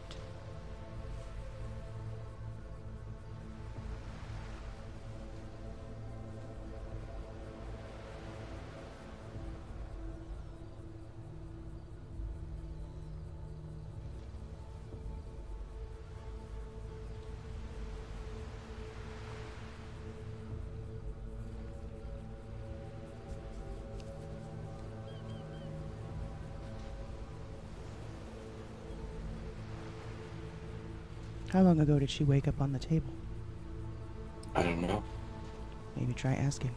Speaker 2: How long ago did she wake up on the table?
Speaker 5: I don't know.
Speaker 2: Maybe try asking.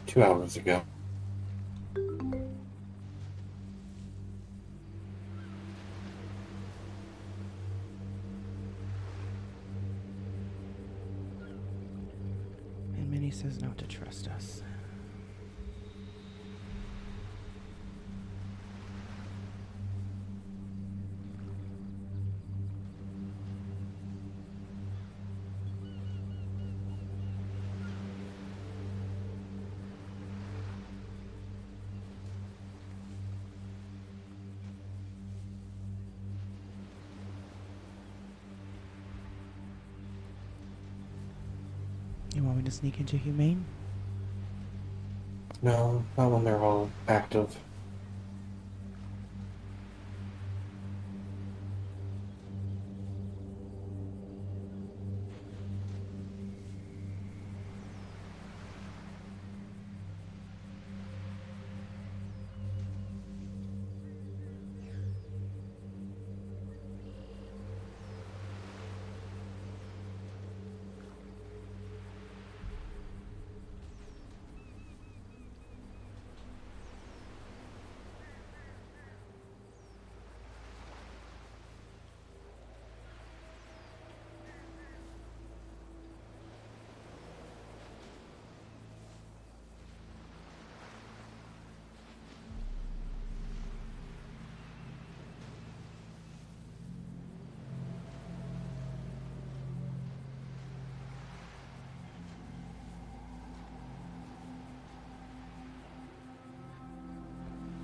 Speaker 5: 2 hours ago.
Speaker 2: And Minnie says not to trust us. You want me to sneak into Humane?
Speaker 5: No, not when they're all active.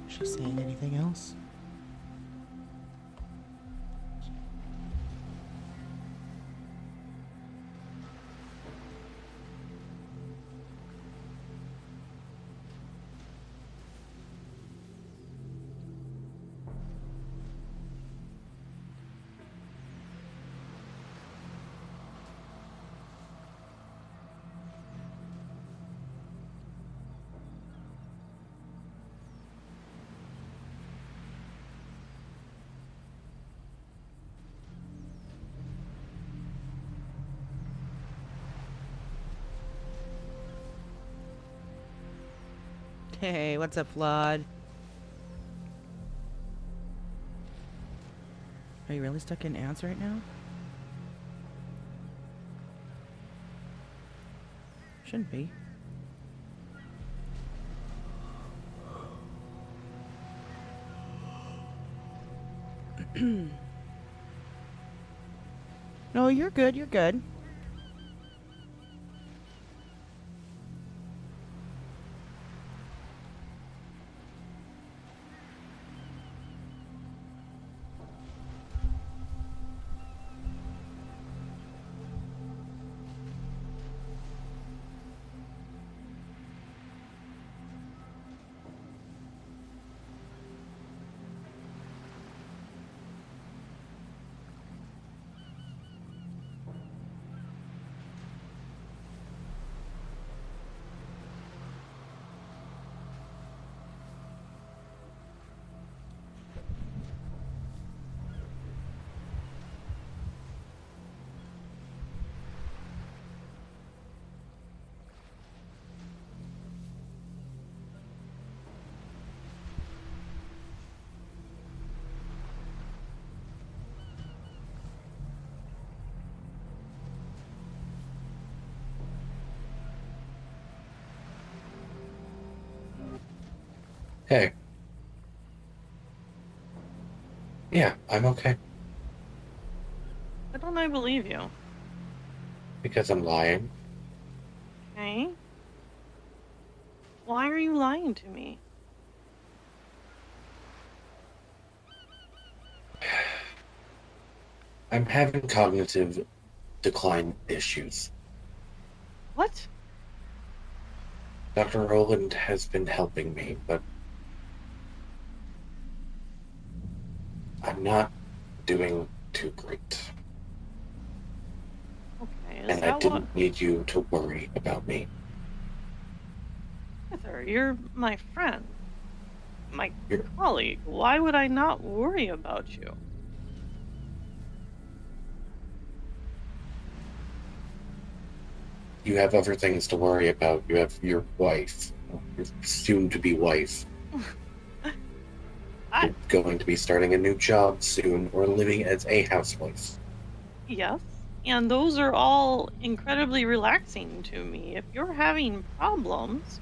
Speaker 5: Is she saying anything else? Hey, what's up, Flawed? Are you really stuck in ants right now? Shouldn't be. No, you're good, you're good. Hey. Yeah, I'm okay.
Speaker 1: Why don't I believe you?
Speaker 5: Because I'm lying.
Speaker 1: Okay. Why are you lying to me?
Speaker 5: I'm having cognitive decline issues.
Speaker 1: What?
Speaker 5: Dr. Roland has been helping me, but I'm not doing too great.
Speaker 1: Okay, is
Speaker 5: And I
Speaker 1: that what?
Speaker 5: didn't need you to worry about me.
Speaker 1: Arthur, you're my friend. My colleague. Why would I not worry about you?
Speaker 5: You have other things to worry about. You have your wife. your soon-to-be wife.
Speaker 1: I
Speaker 5: You're going to be starting a new job soon, or living as a housewife.
Speaker 1: yes, and those are all incredibly relaxing to me. If you're having problems,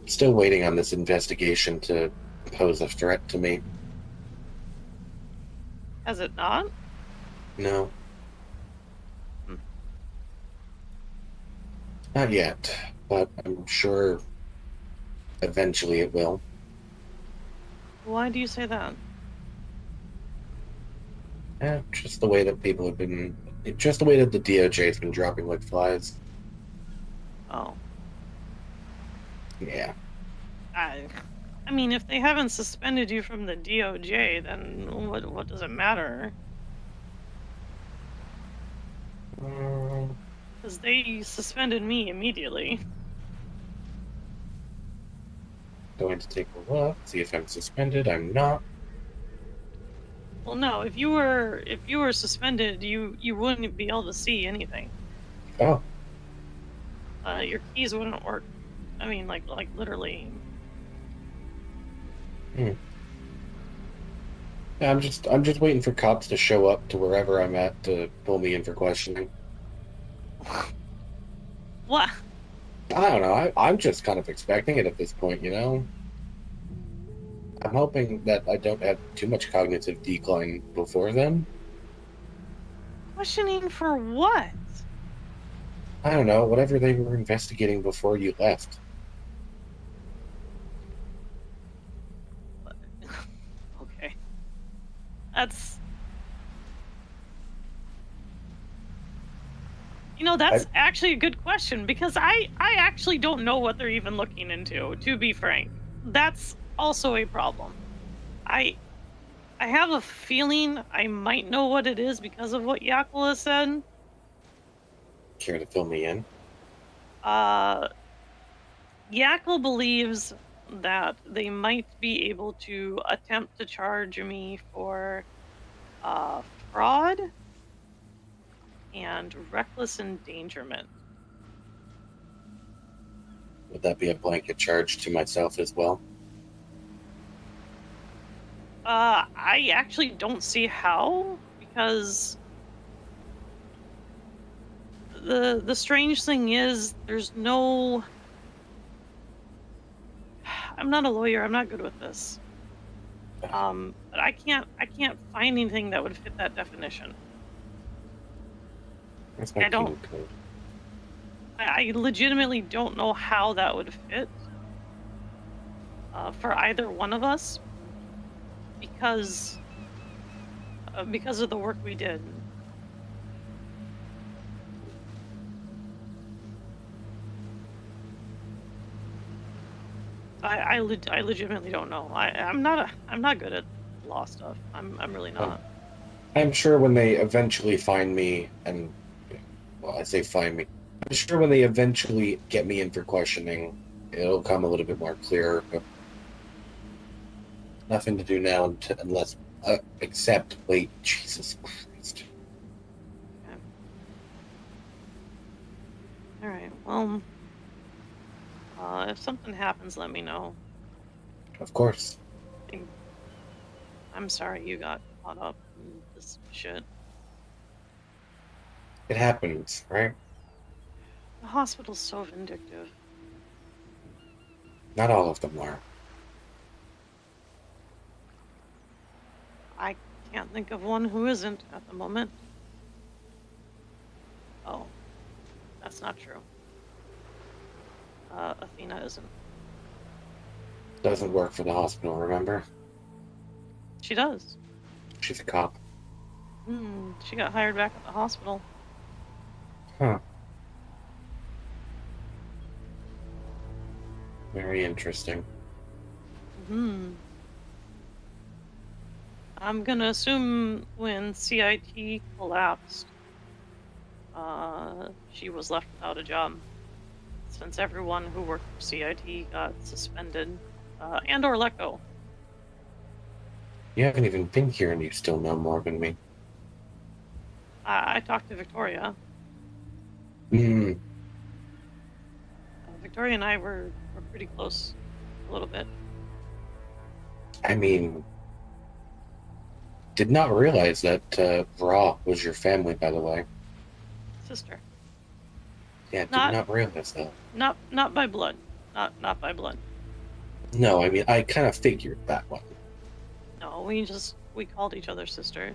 Speaker 5: Still waiting on this investigation to pose a threat to me.
Speaker 1: has it not?
Speaker 5: No.
Speaker 1: Hmm.
Speaker 5: Not yet, but I'm sure eventually it will.
Speaker 1: Why do you say that?
Speaker 5: Just the way that people have been, just the way that the DOJ has been dropping like flies.
Speaker 1: Oh,
Speaker 5: Yeah.
Speaker 1: I mean, if they haven't suspended you from the DOJ, then what does it matter? Because they suspended me immediately.
Speaker 5: Going to take a look, see if I'm suspended. I'm not.
Speaker 1: Well, no, if you were suspended, you wouldn't be able to see anything.
Speaker 5: Oh.
Speaker 1: Your keys wouldn't work. I mean, like literally.
Speaker 5: Hmm. Yeah, I'm just waiting for cops to show up to wherever I'm at to pull me in for questioning.
Speaker 1: What?
Speaker 5: I don't know. I'm just kind of expecting it at this point, you know? I'm hoping that I don't have too much cognitive decline before then.
Speaker 1: Questioning for what?
Speaker 5: I don't know, whatever they were investigating before you left.
Speaker 1: Okay. That's. That's actually a good question because I actually don't know what they're even looking into, to be frank. That's also a problem. I have a feeling I might know what it is because of what Yakula said.
Speaker 5: Care to fill me in?
Speaker 1: Yakel believes that they might be able to attempt to charge me for fraud and reckless endangerment.
Speaker 5: Would that be a blanket charge to myself as well?
Speaker 1: I actually don't see how, because the strange thing is there's no. I'm not a lawyer. I'm not good with this. But I can't find anything that would fit that definition.
Speaker 5: That's my
Speaker 1: I don't.
Speaker 5: penal code.
Speaker 1: I legitimately don't know how that would fit for either one of us because of the work we did. I legitimately don't know. I'm not good at law stuff. I'm really not.
Speaker 5: I'm sure when they eventually find me, and well, I say find me, I'm sure when they eventually get me in for questioning, it'll come a little bit more clear. But nothing to do now unless except wait, Jesus Christ.
Speaker 1: Okay. All right. Well, if something happens, let me know.
Speaker 5: Of course.
Speaker 1: I'm sorry you got caught up in this shit.
Speaker 5: It happens, right?
Speaker 1: The hospital's so vindictive.
Speaker 5: Not all of them are.
Speaker 1: I can't think of one who isn't at the moment. Oh, that's not true. Athena isn't.
Speaker 5: Doesn't work for the hospital, remember?
Speaker 1: She does.
Speaker 5: She's a cop.
Speaker 1: She got hired back at the hospital.
Speaker 5: Huh. Very interesting.
Speaker 1: I'm gonna assume when CIT collapsed, she was left without a job. Since everyone who worked for CIT got suspended and or let go.
Speaker 5: You haven't even been here and you still know more than me.
Speaker 1: I talked to Victoria.
Speaker 5: Mm,
Speaker 1: Victoria and I were pretty close, a little bit.
Speaker 5: I mean, did not realize that Raw was your family, by the way.
Speaker 1: Sister.
Speaker 5: Yeah, did not realize that.
Speaker 1: Not by blood. Not by blood.
Speaker 5: No, I mean, I kind of figured that one.
Speaker 1: No, we called each other sister.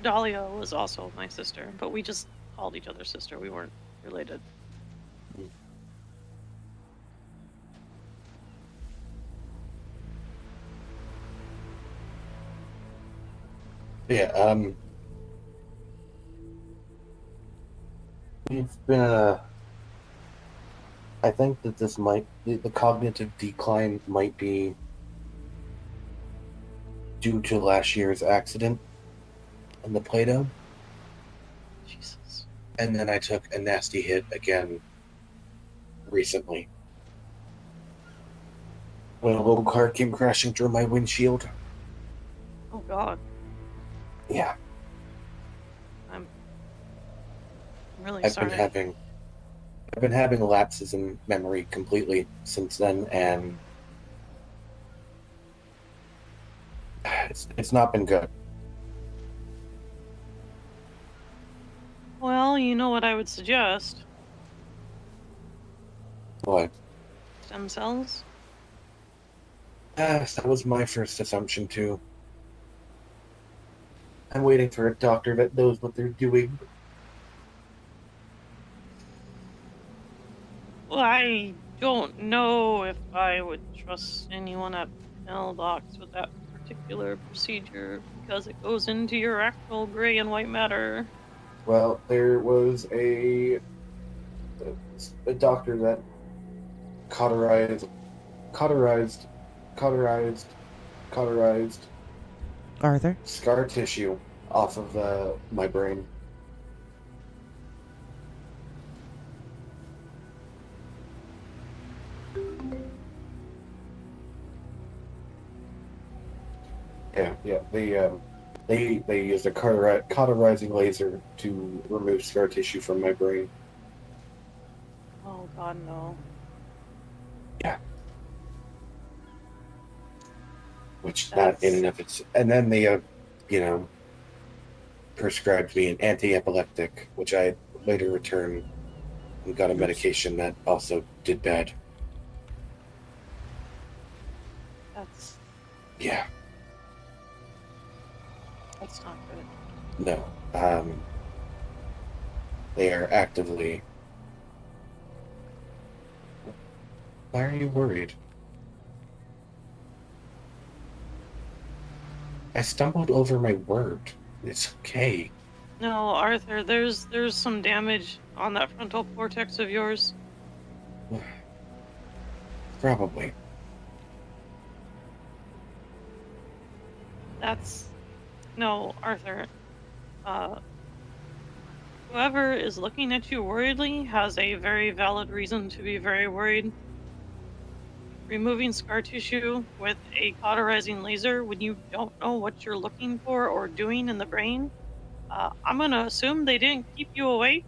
Speaker 1: Dahlia was also my sister, but we just called each other sister. We weren't related.
Speaker 5: Yeah, we've been, I think that this might, the cognitive decline might be due to last year's accident in the Play-Doh.
Speaker 1: Jesus.
Speaker 5: And then I took a nasty hit again recently, when a little car came crashing through my windshield.
Speaker 1: Oh God.
Speaker 5: Yeah.
Speaker 1: I'm really
Speaker 5: I've
Speaker 1: sorry.
Speaker 5: been having lapses in memory completely since then, and it's not been good.
Speaker 1: Well, you know what I would suggest?
Speaker 5: What?
Speaker 1: Stem cells?
Speaker 5: That was my first assumption too. I'm waiting for a doctor that knows what they're doing.
Speaker 1: Well, I don't know if I would trust anyone at Mailbox with that particular procedure because it goes into your actual gray and white matter.
Speaker 5: Well, there was a doctor that cauterized
Speaker 2: Arthur?
Speaker 5: scar tissue off of my brain. Yeah. They used a cauterizing laser to remove scar tissue from my brain.
Speaker 1: Oh God, no.
Speaker 5: Yeah. Which that in and of its, and then they, prescribed me an anti-epileptic, which I later returned and got a medication that also did bad.
Speaker 1: That's
Speaker 5: Yeah.
Speaker 1: That's not good.
Speaker 5: No. They are actively. Why are you worried? I stumbled over my word. It's okay.
Speaker 1: No, Arthur, there's some damage on that frontal cortex of yours.
Speaker 5: Probably.
Speaker 1: No, Arthur. Whoever is looking at you worriedly has a very valid reason to be very worried. Removing scar tissue with a cauterizing laser when you don't know what you're looking for or doing in the brain, I'm gonna assume they didn't keep you awake.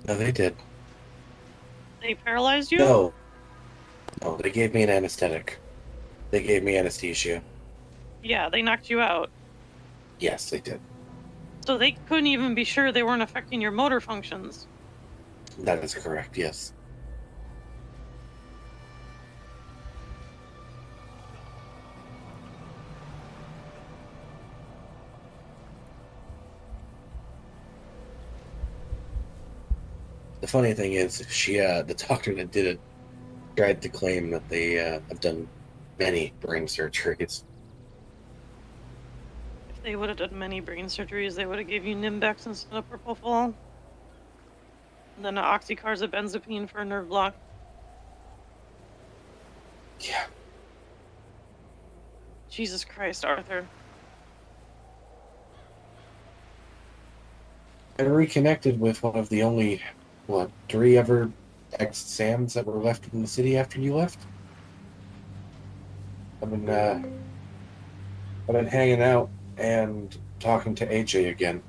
Speaker 5: No, they did.
Speaker 1: They paralyzed you?
Speaker 5: No, they gave me an anesthetic. They gave me anesthesia.
Speaker 1: Yeah, they knocked you out.
Speaker 5: Yes, they did.
Speaker 1: So they couldn't even be sure they weren't affecting your motor functions.
Speaker 5: That is correct, yes. The funny thing is, the doctor that did it tried to claim that they have done many brain surgeries.
Speaker 1: If they would have done many brain surgeries, they would have gave you Nimbex instead of Propofol. And then an oxycarbazepine for a nerve block.
Speaker 5: Yeah.
Speaker 1: Jesus Christ, Arthur.
Speaker 5: I reconnected with one of the only, 3 ever ex-Sams that were left in the city after you left. I've been hanging out and talking to AJ again.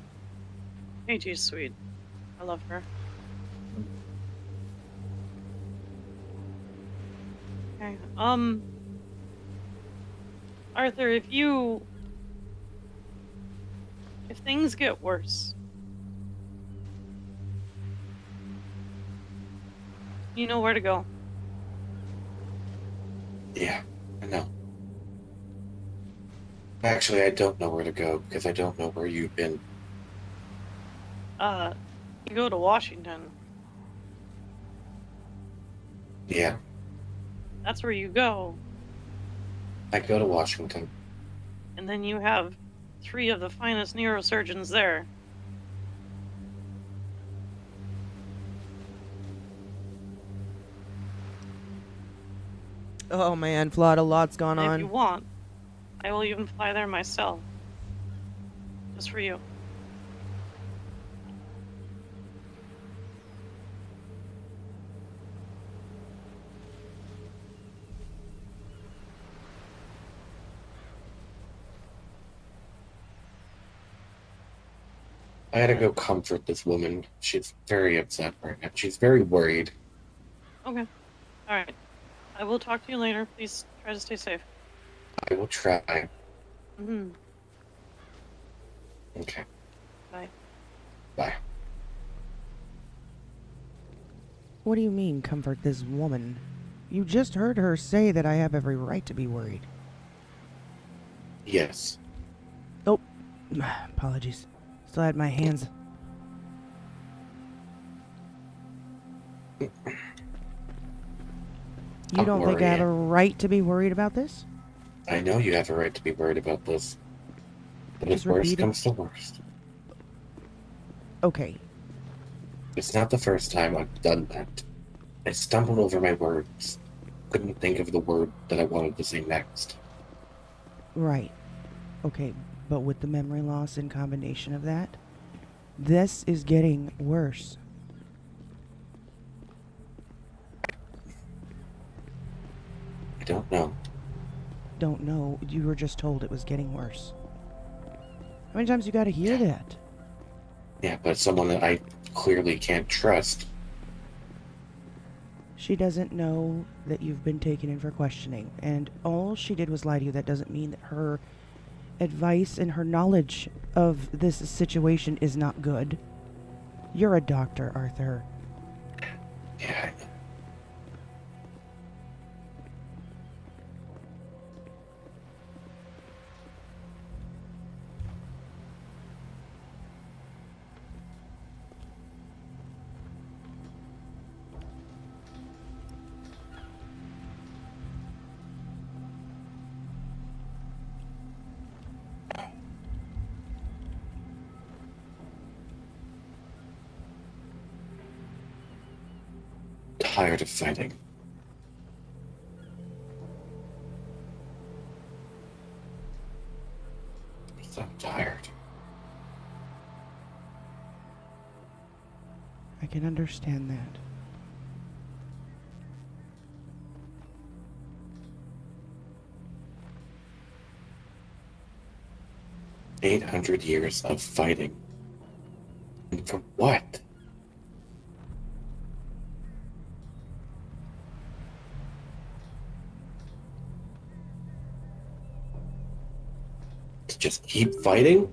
Speaker 1: AJ's sweet. I love her. Okay. Arthur, if things get worse, you know where to go.
Speaker 5: Yeah, I know. Actually, I don't know where to go because I don't know where you've been.
Speaker 1: You go to Washington.
Speaker 5: Yeah,
Speaker 1: That's where you go.
Speaker 5: I go to Washington.
Speaker 1: And then you have 3 of the finest neurosurgeons there.
Speaker 2: Oh man, Flood, a lot's gone
Speaker 1: And if
Speaker 2: on.
Speaker 1: you want, I will even fly there myself. Just for you.
Speaker 5: I had to go comfort this woman. She's very upset right now. She's very worried.
Speaker 1: Okay. Alright. I will talk to you later. Please try to stay safe.
Speaker 5: I will try.
Speaker 1: Mm-hmm.
Speaker 5: Okay.
Speaker 1: Bye.
Speaker 5: Bye.
Speaker 2: What do you mean, comfort this woman? You just heard her say that I have every right to be worried.
Speaker 5: Yes.
Speaker 2: Oh, apologies. Still had my hands. You don't think I have a right to be worried about this?
Speaker 5: I know you have a right to be worried about this. But if
Speaker 2: Just
Speaker 5: worst
Speaker 2: repeat it.
Speaker 5: comes to worst.
Speaker 2: Okay.
Speaker 5: It's not the first time I've done that. I stumbled over my words. Couldn't think of the word that I wanted to say next.
Speaker 2: Right. Okay, but with the memory loss in combination of that, this is getting worse.
Speaker 5: I don't know.
Speaker 2: Don't know. You were just told it was getting worse. How many times you gotta hear that?
Speaker 5: Yeah, but someone that I clearly can't trust.
Speaker 2: She doesn't know that you've been taken in for questioning, and all she did was lie to you. That doesn't mean that her advice and her knowledge of this situation is not good. You're a doctor, Arthur.
Speaker 5: Yeah. Tired of fighting. So tired.
Speaker 2: I can understand that.
Speaker 5: $800 years of fighting. And for what? To just keep fighting?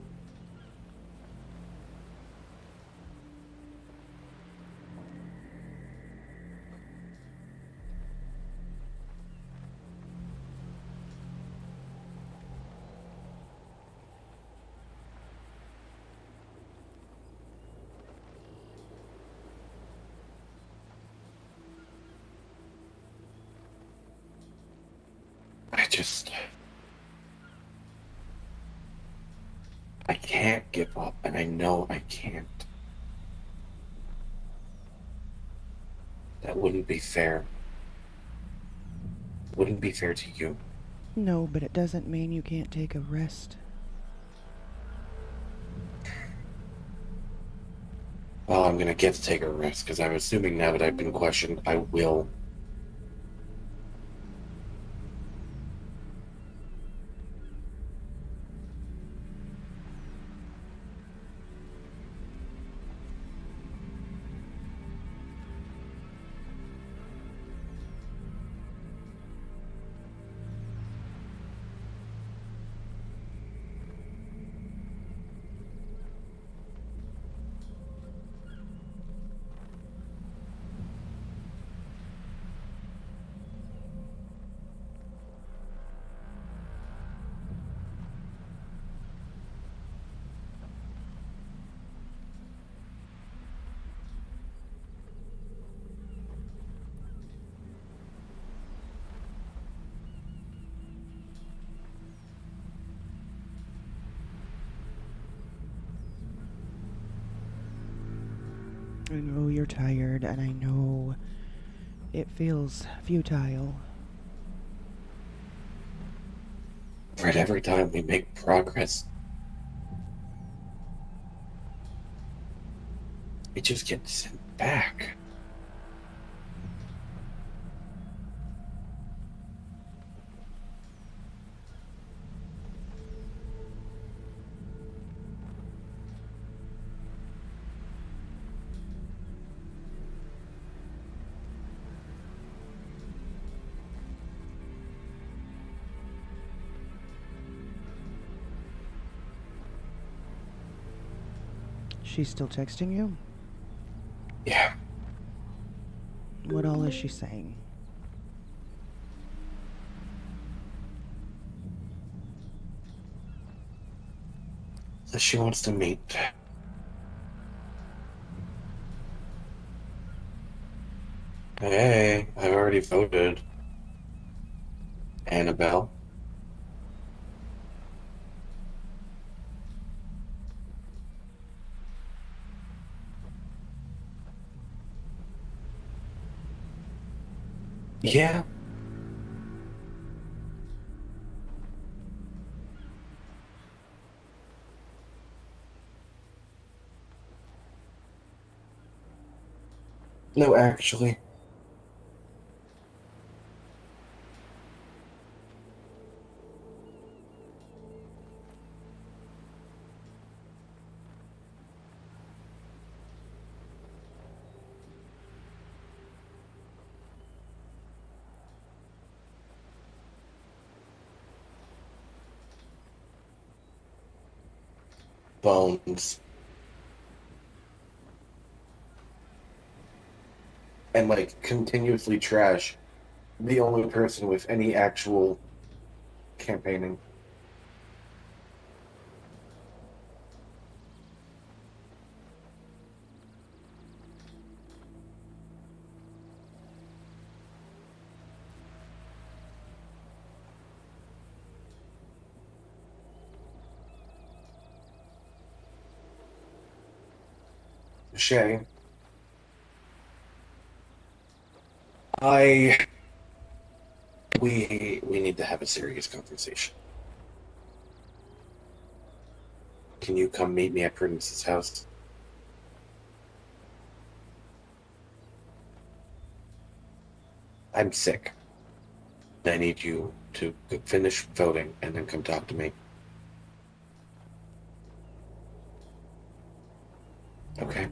Speaker 5: I can't give up, and I know I can't. That wouldn't be fair. Wouldn't be fair to you.
Speaker 2: No, but it doesn't mean you can't take a rest.
Speaker 5: Well, I'm gonna get to take a rest, because I'm assuming now that I've been questioned, I will.
Speaker 2: I know you're tired, and I know it feels futile.
Speaker 5: Right, every time we make progress, it just gets sent back.
Speaker 2: She's still texting you?
Speaker 5: Yeah.
Speaker 2: What all is she saying?
Speaker 5: That she wants to meet. Hey, I've already voted. Annabelle. Yeah. No, actually. Bones. And, like, continuously trash the only person with any actual campaigning. Shay. We need to have a serious conversation. Can you come meet me at Prudence's house? I'm sick. I need you to finish voting and then come talk to me. Okay?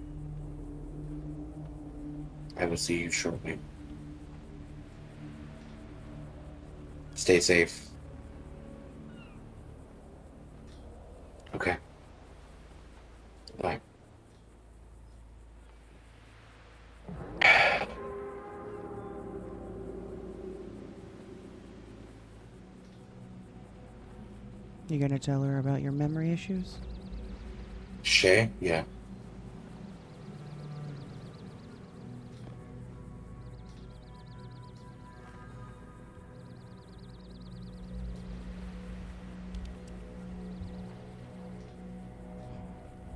Speaker 5: I will see you shortly. Stay safe. Okay. Bye.
Speaker 2: You gonna tell her about your memory issues?
Speaker 5: Shay? Yeah.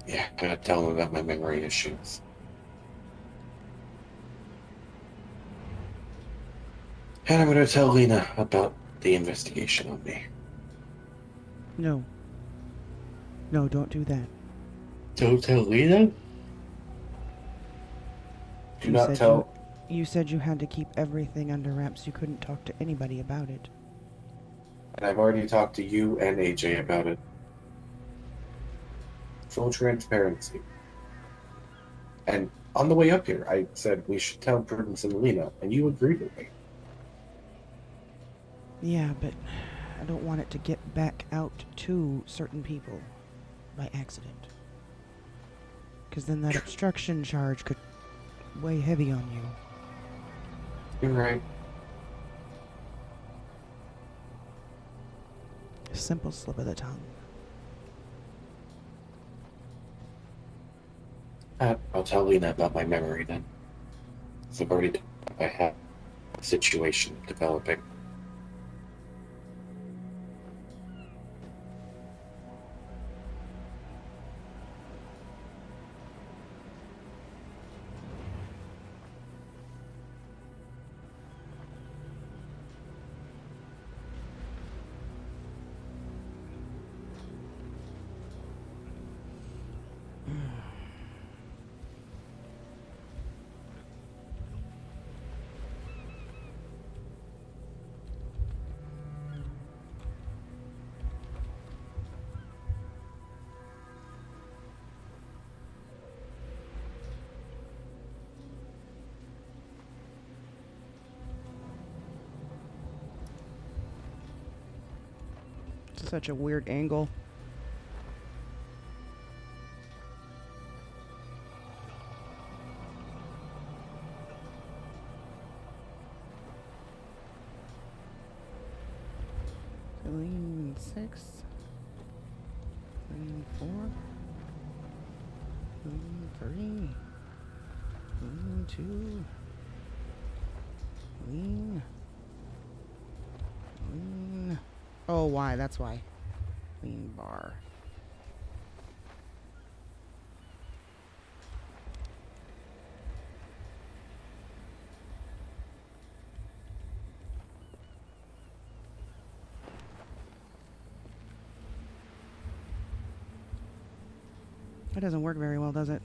Speaker 5: Yeah, I'm gonna tell him about my memory issues. And I'm gonna tell Lena about the investigation on me.
Speaker 2: No. No, don't do that.
Speaker 5: Don't tell Lena? Do not tell.
Speaker 2: You said you had to keep everything under wraps. You couldn't talk to anybody about it.
Speaker 5: And I've already talked to you and AJ about it. Full transparency. And on the way up here, I said we should tell Prudence and Lena, and you agreed with me.
Speaker 2: Yeah, but I don't want it to get back out to certain people by accident. Because then that obstruction charge could weigh heavy on you.
Speaker 5: You're right.
Speaker 2: A simple slip of the tongue.
Speaker 5: I'll tell Lena about my memory then. So I've already I have a situation developing.
Speaker 2: Such a weird angle. Lane 6. Lane 4. Lane 3. Lane 2. Lean. Lean. Oh, why? That's why. Lean bar. That doesn't work very well, does it?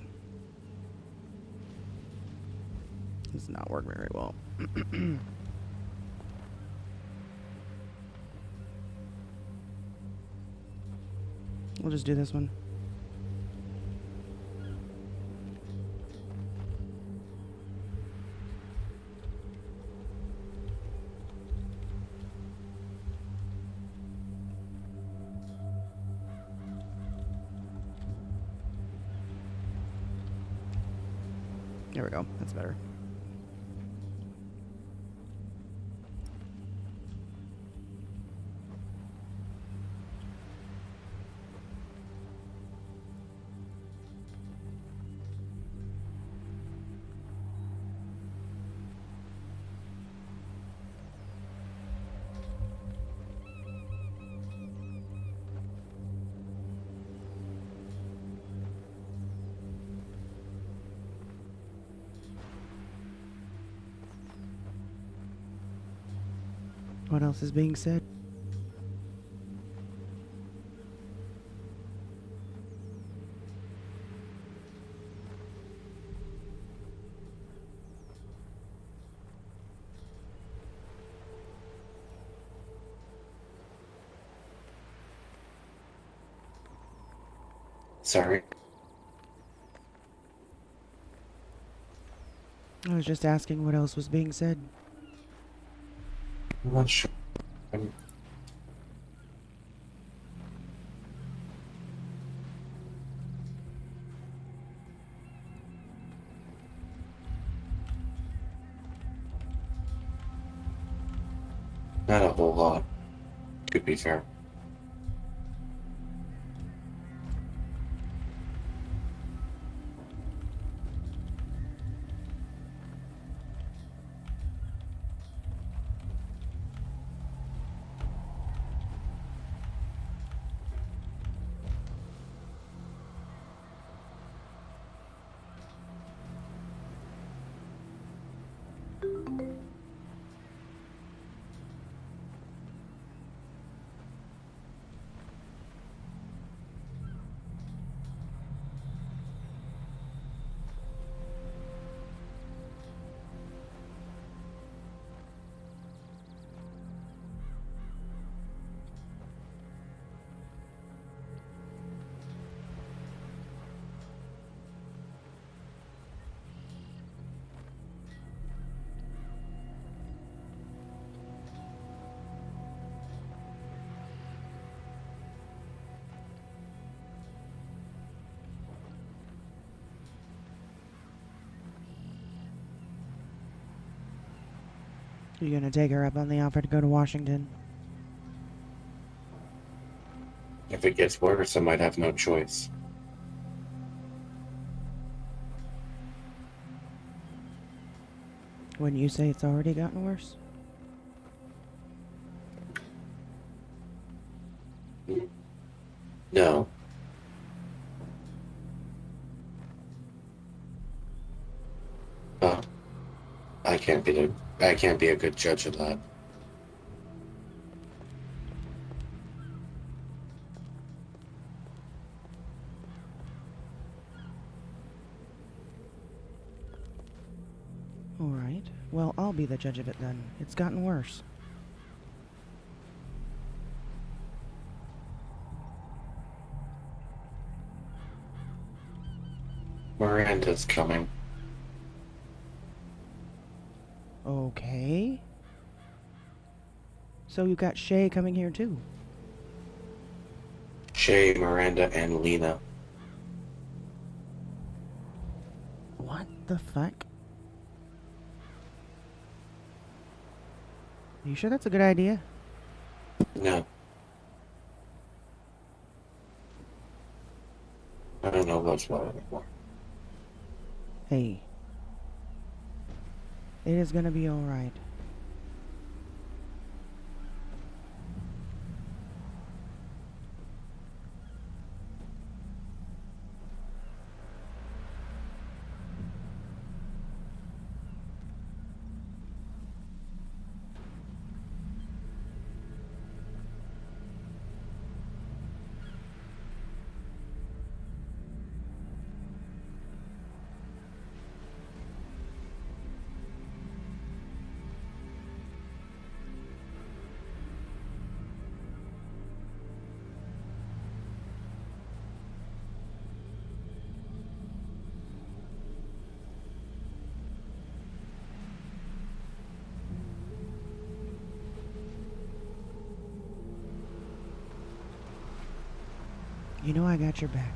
Speaker 2: Does not work very well. We'll just do this one. There we go. That's better. What else is being said?
Speaker 5: Sorry.
Speaker 2: I was just asking what else was being said.
Speaker 5: I'm not sure. Not a whole lot, to be fair.
Speaker 2: You gonna take her up on the offer to go to Washington?
Speaker 5: If it gets worse, I might have no choice.
Speaker 2: Wouldn't you say it's already gotten worse?
Speaker 5: No. But I can't be a good judge of that.
Speaker 2: Alright. Well, I'll be the judge of it then. It's gotten worse.
Speaker 5: Miranda's coming.
Speaker 2: Okay. So you got Shay coming here too?
Speaker 5: Shay, Miranda, and Lena.
Speaker 2: What the fuck? You sure that's a good idea?
Speaker 5: No. I don't know what's what anymore.
Speaker 2: Hey. It is gonna be alright. You know I got your back.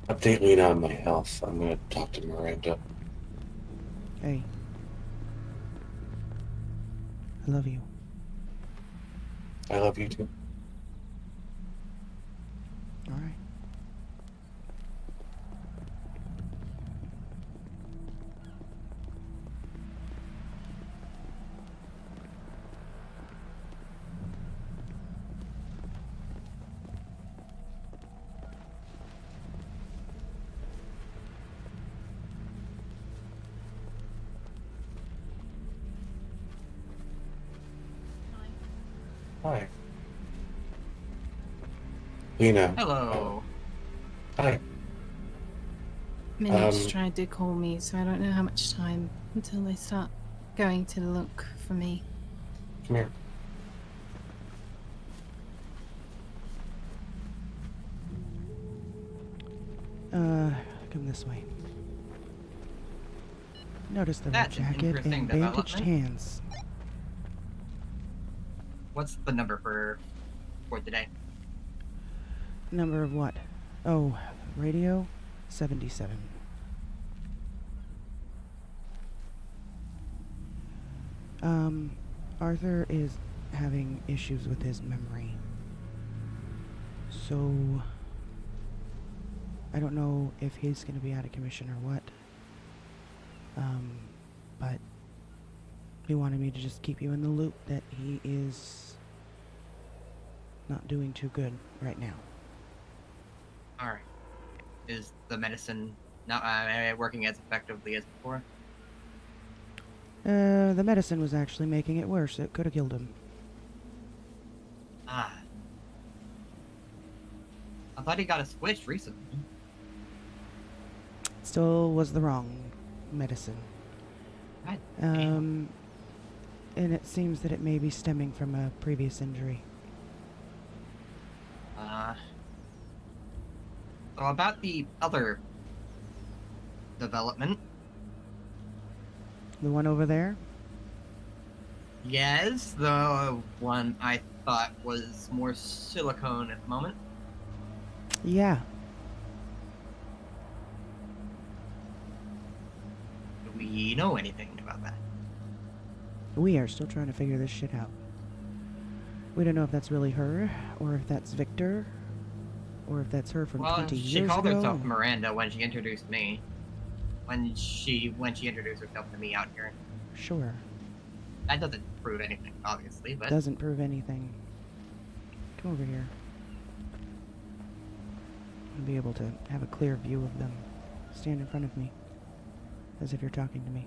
Speaker 5: Update Lena on my health. I'm gonna talk to Miranda.
Speaker 2: Hey. I love you.
Speaker 5: I love you too.
Speaker 2: Alright.
Speaker 5: Hi. Lena.
Speaker 7: Hello.
Speaker 5: Hi.
Speaker 4: Minnie's tried to call me, so I don't know how much time until they start going to look for me.
Speaker 5: Come here.
Speaker 2: Come this way. Notice the red
Speaker 7: That's an
Speaker 2: jacket
Speaker 7: interesting
Speaker 2: and bandaged
Speaker 7: development.
Speaker 2: hands.
Speaker 7: What's the number for today?
Speaker 2: Number of what? Oh, radio 77. Arthur is having issues with his memory. So, I don't know if he's going to be out of commission or what. But he wanted me to just keep you in the loop that he is not doing too good right now.
Speaker 7: Alright. Is the medicine not working as effectively as before?
Speaker 2: The medicine was actually making it worse. It could have killed him.
Speaker 7: Ah. I thought he got a switch recently.
Speaker 2: Still was the wrong medicine.
Speaker 7: God
Speaker 2: And it seems that it may be stemming from a previous injury.
Speaker 7: So about the other development.
Speaker 2: The one over there?
Speaker 7: Yes, the one I thought was more silicone at the moment.
Speaker 2: Yeah.
Speaker 7: Do we know anything about that?
Speaker 2: We are still trying to figure this shit out. We don't know if that's really her, or if that's Victor, or if that's her from 20 years ago.
Speaker 7: She called herself Miranda when she introduced me. When she introduced herself to me out here.
Speaker 2: Sure.
Speaker 7: That doesn't prove anything, obviously, but...
Speaker 2: Doesn't prove anything. Come over here. I'll be able to have a clear view of them. Stand in front of me. As if you're talking to me.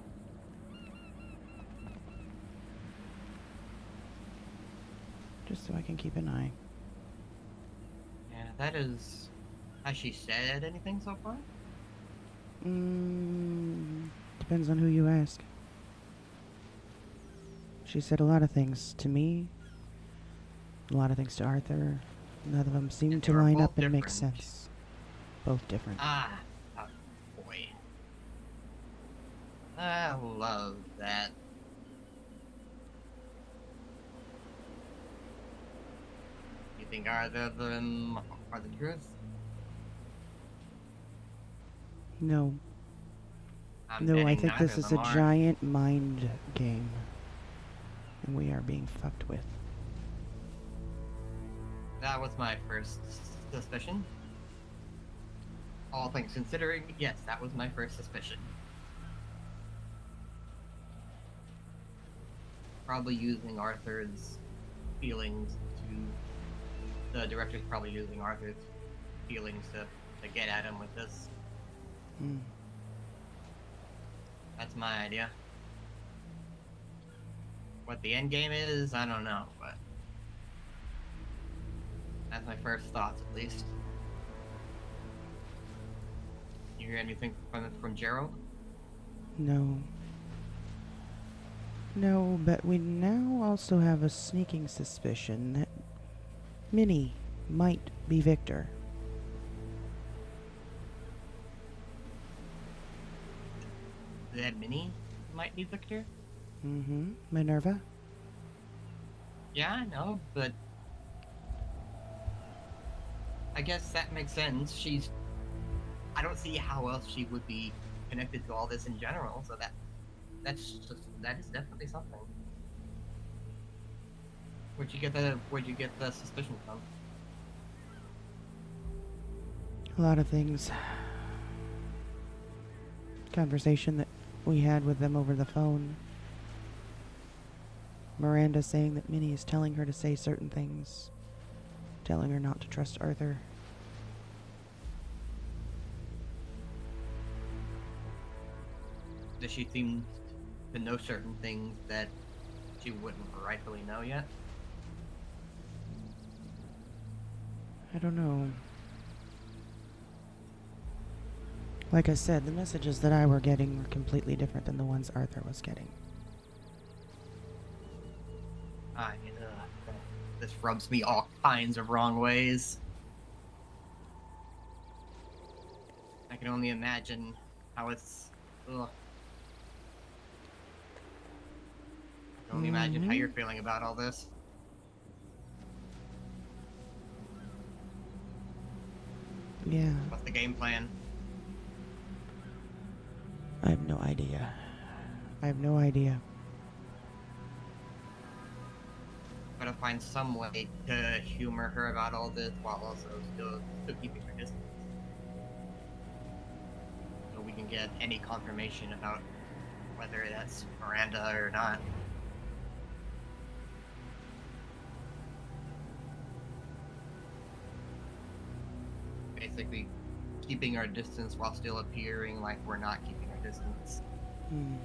Speaker 2: Just so I can keep an eye.
Speaker 7: Yeah, that is... Has she said anything so far?
Speaker 2: Depends on who you ask. She said a lot of things to me. A lot of things to Arthur. None of them seem
Speaker 7: And
Speaker 2: to
Speaker 7: they were
Speaker 2: line
Speaker 7: both
Speaker 2: up and make
Speaker 7: different.
Speaker 2: sense. Both different.
Speaker 7: Ah, oh boy. I love that. You think either of them are the truth?
Speaker 2: No.
Speaker 7: I'm
Speaker 2: No, I
Speaker 7: betting
Speaker 2: think
Speaker 7: neither
Speaker 2: this
Speaker 7: of
Speaker 2: is
Speaker 7: them
Speaker 2: a
Speaker 7: are.
Speaker 2: giant mind game. And we are being fucked with.
Speaker 7: That was my first suspicion. All things considering, yes, that was my first suspicion. Probably using Arthur's feelings to... The director's probably using Arthur's feelings to get at him with this.
Speaker 2: Hmm.
Speaker 7: That's my idea. What the end game is, I don't know, but... That's my first thoughts, at least. You hear anything from Gerald?
Speaker 2: No. No, but we now also have a sneaking suspicion that Minnie might be Victor.
Speaker 7: That Minnie might be Victor?
Speaker 2: Mm-hmm. Minerva?
Speaker 7: Yeah, I know, but... I guess that makes sense. She's... I don't see how else she would be connected to all this in general, so that is definitely something. Where'd you get the suspicion from?
Speaker 2: A lot of things. Conversation that we had with them over the phone. Miranda saying that Minnie is telling her to say certain things. Telling her not to trust Arthur.
Speaker 7: Does she seem to know certain things that she wouldn't rightfully know yet?
Speaker 2: I don't know. Like I said, the messages that I were getting were completely different than the ones Arthur was getting.
Speaker 7: This rubs me all kinds of wrong ways. I can only imagine how it's... Ugh. I can only imagine how you're feeling about all this.
Speaker 2: Yeah.
Speaker 7: What's the game plan?
Speaker 2: I have no idea. I have no idea.
Speaker 7: Gotta find some way to humor her about all this while also still keeping her distance. So we can get any confirmation about whether that's Miranda or not. Basically, keeping our distance while still appearing like we're not keeping our distance.
Speaker 2: Hmm.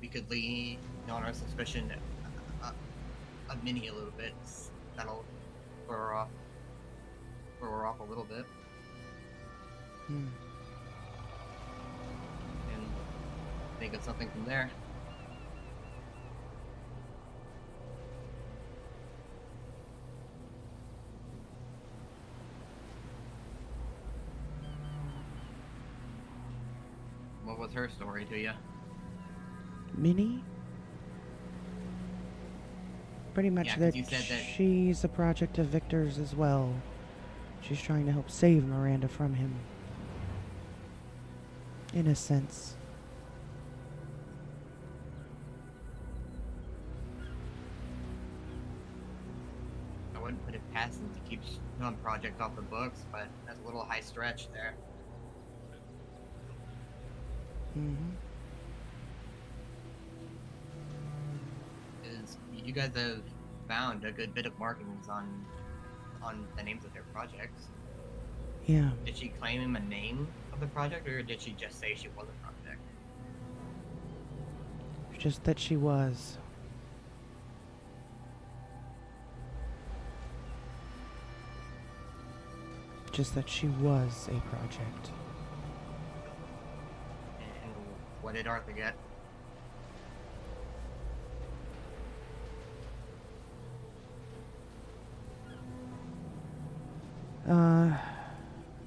Speaker 7: We could lean on our suspicion of Minnie a little bit. That'll throw her off a little bit.
Speaker 2: Hmm.
Speaker 7: And think of something from there. What was her story to you?
Speaker 2: Minnie? Pretty much
Speaker 7: Yeah, 'cause
Speaker 2: that
Speaker 7: you said that-
Speaker 2: she's a project of Victor's as well. She's trying to help save Miranda from him. In a sense.
Speaker 7: I wouldn't put it past them to keep some project off the books, but that's a little high stretch there.
Speaker 2: Mm-hmm.
Speaker 7: Is you guys have found a good bit of markings on the names of their projects.
Speaker 2: Yeah.
Speaker 7: Did she claim him a name of the project, or did she just say she was a project?
Speaker 2: Just that she was. just that she was a project.
Speaker 7: And what did Arthur get?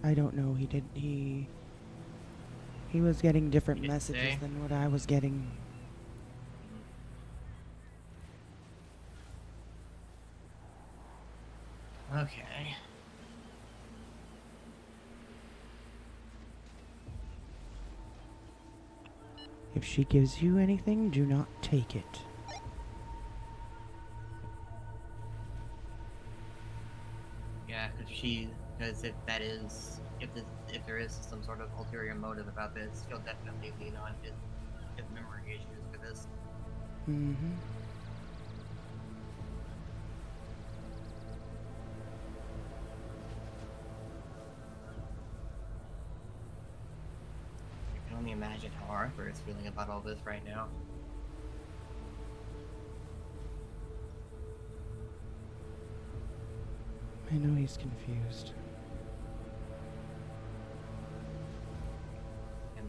Speaker 2: I don't know. He was getting different
Speaker 7: He didn't
Speaker 2: messages
Speaker 7: say?
Speaker 2: than what I was getting.
Speaker 7: Okay.
Speaker 2: If she gives you anything, do not take it.
Speaker 7: Yeah, because if there is some sort of ulterior motive about this, he'll definitely lean on his memory issues for this.
Speaker 2: Mm-hmm.
Speaker 7: I can only imagine how Arthur is feeling about all this right now.
Speaker 2: I know he's confused.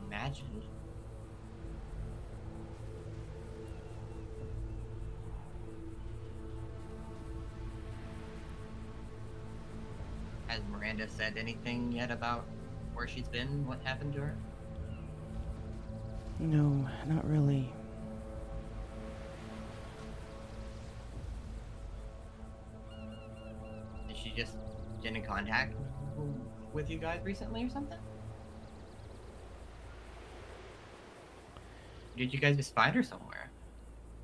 Speaker 7: Imagine. Has Miranda said anything yet about where she's been, what happened to her?
Speaker 2: No, not really.
Speaker 7: Is she just been in contact with you guys recently or something? Did you guys just find her somewhere?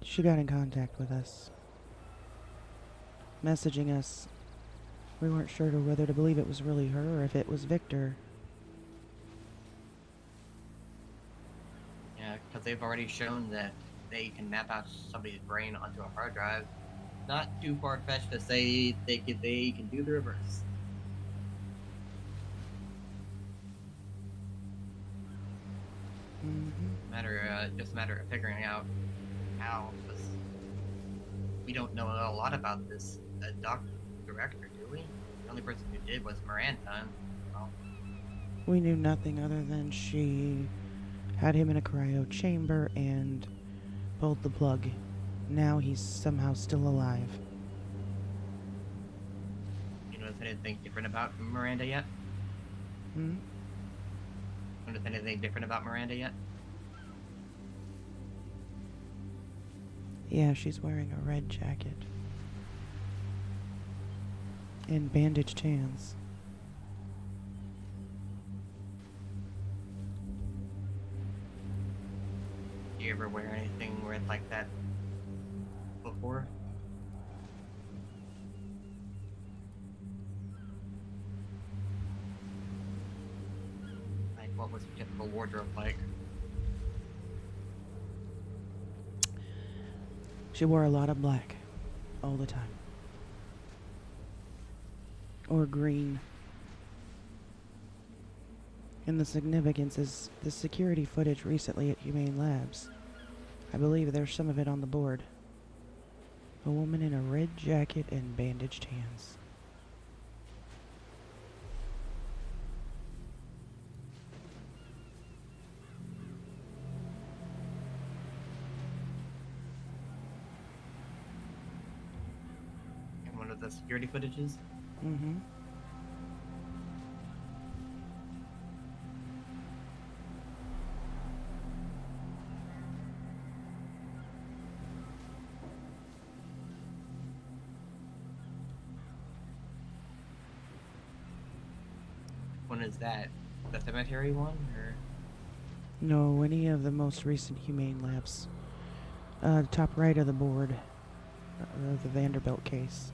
Speaker 2: She got in contact with us, messaging us. We weren't sure to whether to believe it was really her or if it was Victor.
Speaker 7: Yeah, because they've already shown that they can map out somebody's brain onto a hard drive. Not too far-fetched to say they can do the reverse. Just a matter of figuring out how. Because we don't know a lot about this director, do we? The only person who did was Miranda. And, well,
Speaker 2: We knew nothing other than she had him in a cryo chamber and pulled the plug. Now he's somehow still alive.
Speaker 7: you notice anything different about Miranda yet?
Speaker 2: Hmm?
Speaker 7: Notice anything different about Miranda yet?
Speaker 2: Yeah, she's wearing a red jacket. And bandaged hands.
Speaker 7: Do you ever wear anything red like that before? Like, what was your typical wardrobe like?
Speaker 2: She wore a lot of black. All the time. Or green. And the significance is the security footage recently at Humane Labs. I believe there's some of it on the board. A woman in a red jacket and bandaged hands.
Speaker 7: In one of the security footages?
Speaker 2: Mm-hmm.
Speaker 7: One is that the cemetery one, or
Speaker 2: No, any of the most recent Humane Labs. Top right of the board. The Vanderbilt case.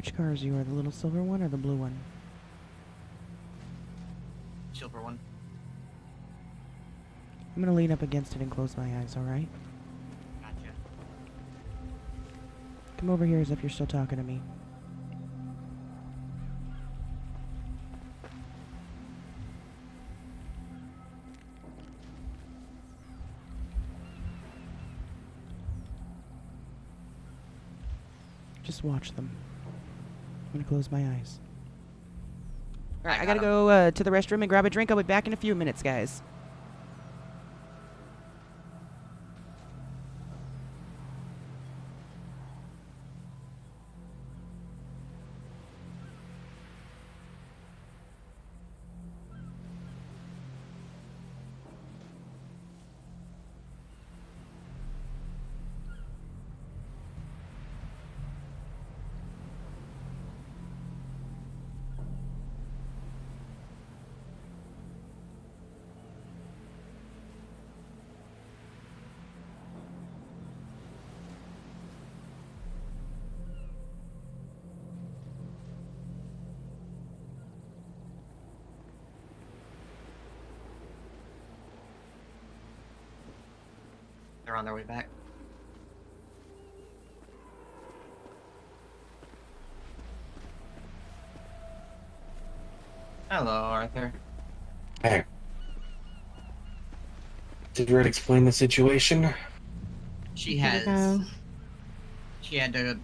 Speaker 2: Which car is you? The little silver one or the blue one?
Speaker 7: Silver one.
Speaker 2: I'm gonna lean up against it and close my eyes, alright?
Speaker 7: Gotcha.
Speaker 2: Come over here as if you're still talking to me. Just watch them. I'm gonna close my eyes. Alright, I gotta go to the restroom and grab a drink. I'll be back in a few minutes, guys.
Speaker 7: They're on their way back. Hello, Arthur.
Speaker 5: Hey. Did Red explain the situation?
Speaker 7: She has. She had to.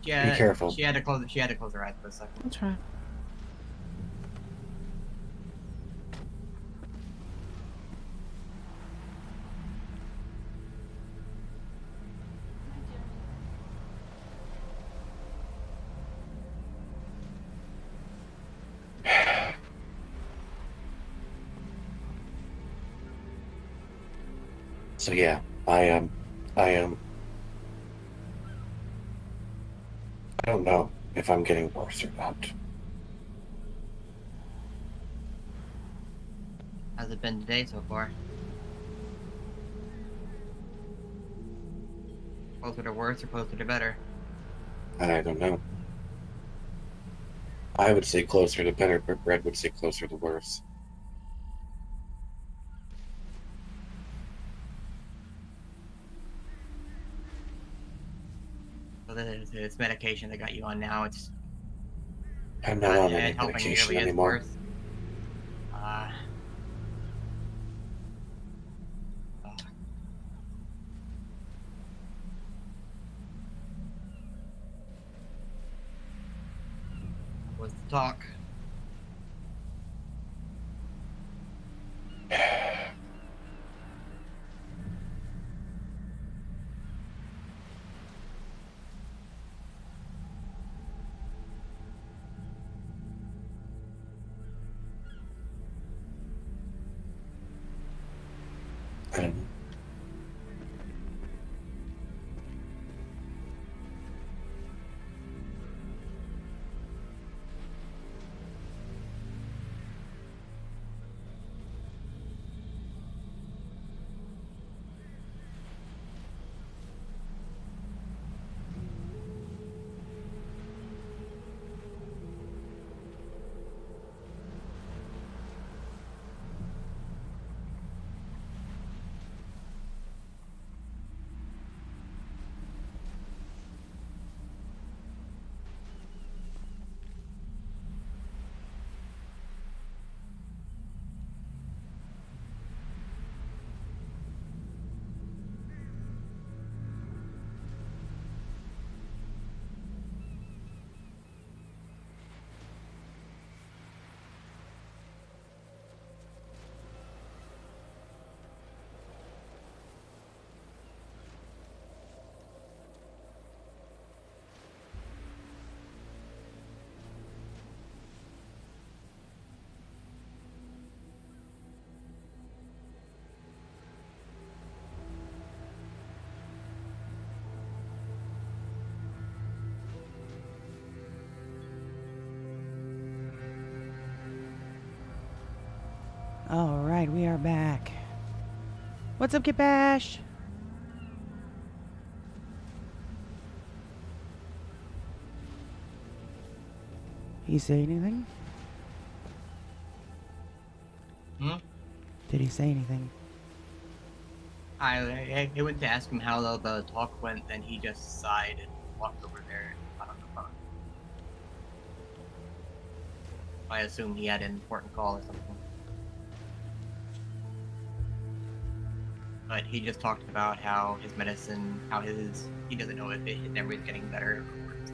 Speaker 5: Be careful.
Speaker 7: She had to close. She had to close her eyes for a second.
Speaker 19: That's right.
Speaker 5: So yeah, I don't know if I'm getting worse or not.
Speaker 7: How's it been today so far? Closer to worse or closer to better?
Speaker 5: I don't know. I would say closer to better, but Red would say closer to worse.
Speaker 7: So this medication they got you on now, it's
Speaker 5: I'm not on any
Speaker 7: helping
Speaker 5: medication
Speaker 7: nearly as
Speaker 5: anymore.
Speaker 7: worse. What's the talk?
Speaker 5: I don't know.
Speaker 2: Alright, we are back. What's up, Kit Bash? he say anything?
Speaker 7: Hmm?
Speaker 2: Did he say anything?
Speaker 7: I went to ask him how the talk went, then he just sighed and walked over there and got on the phone. I assume he had an important call or something. But he just talked about how his medicine, he doesn't know if his memory is getting better or worse.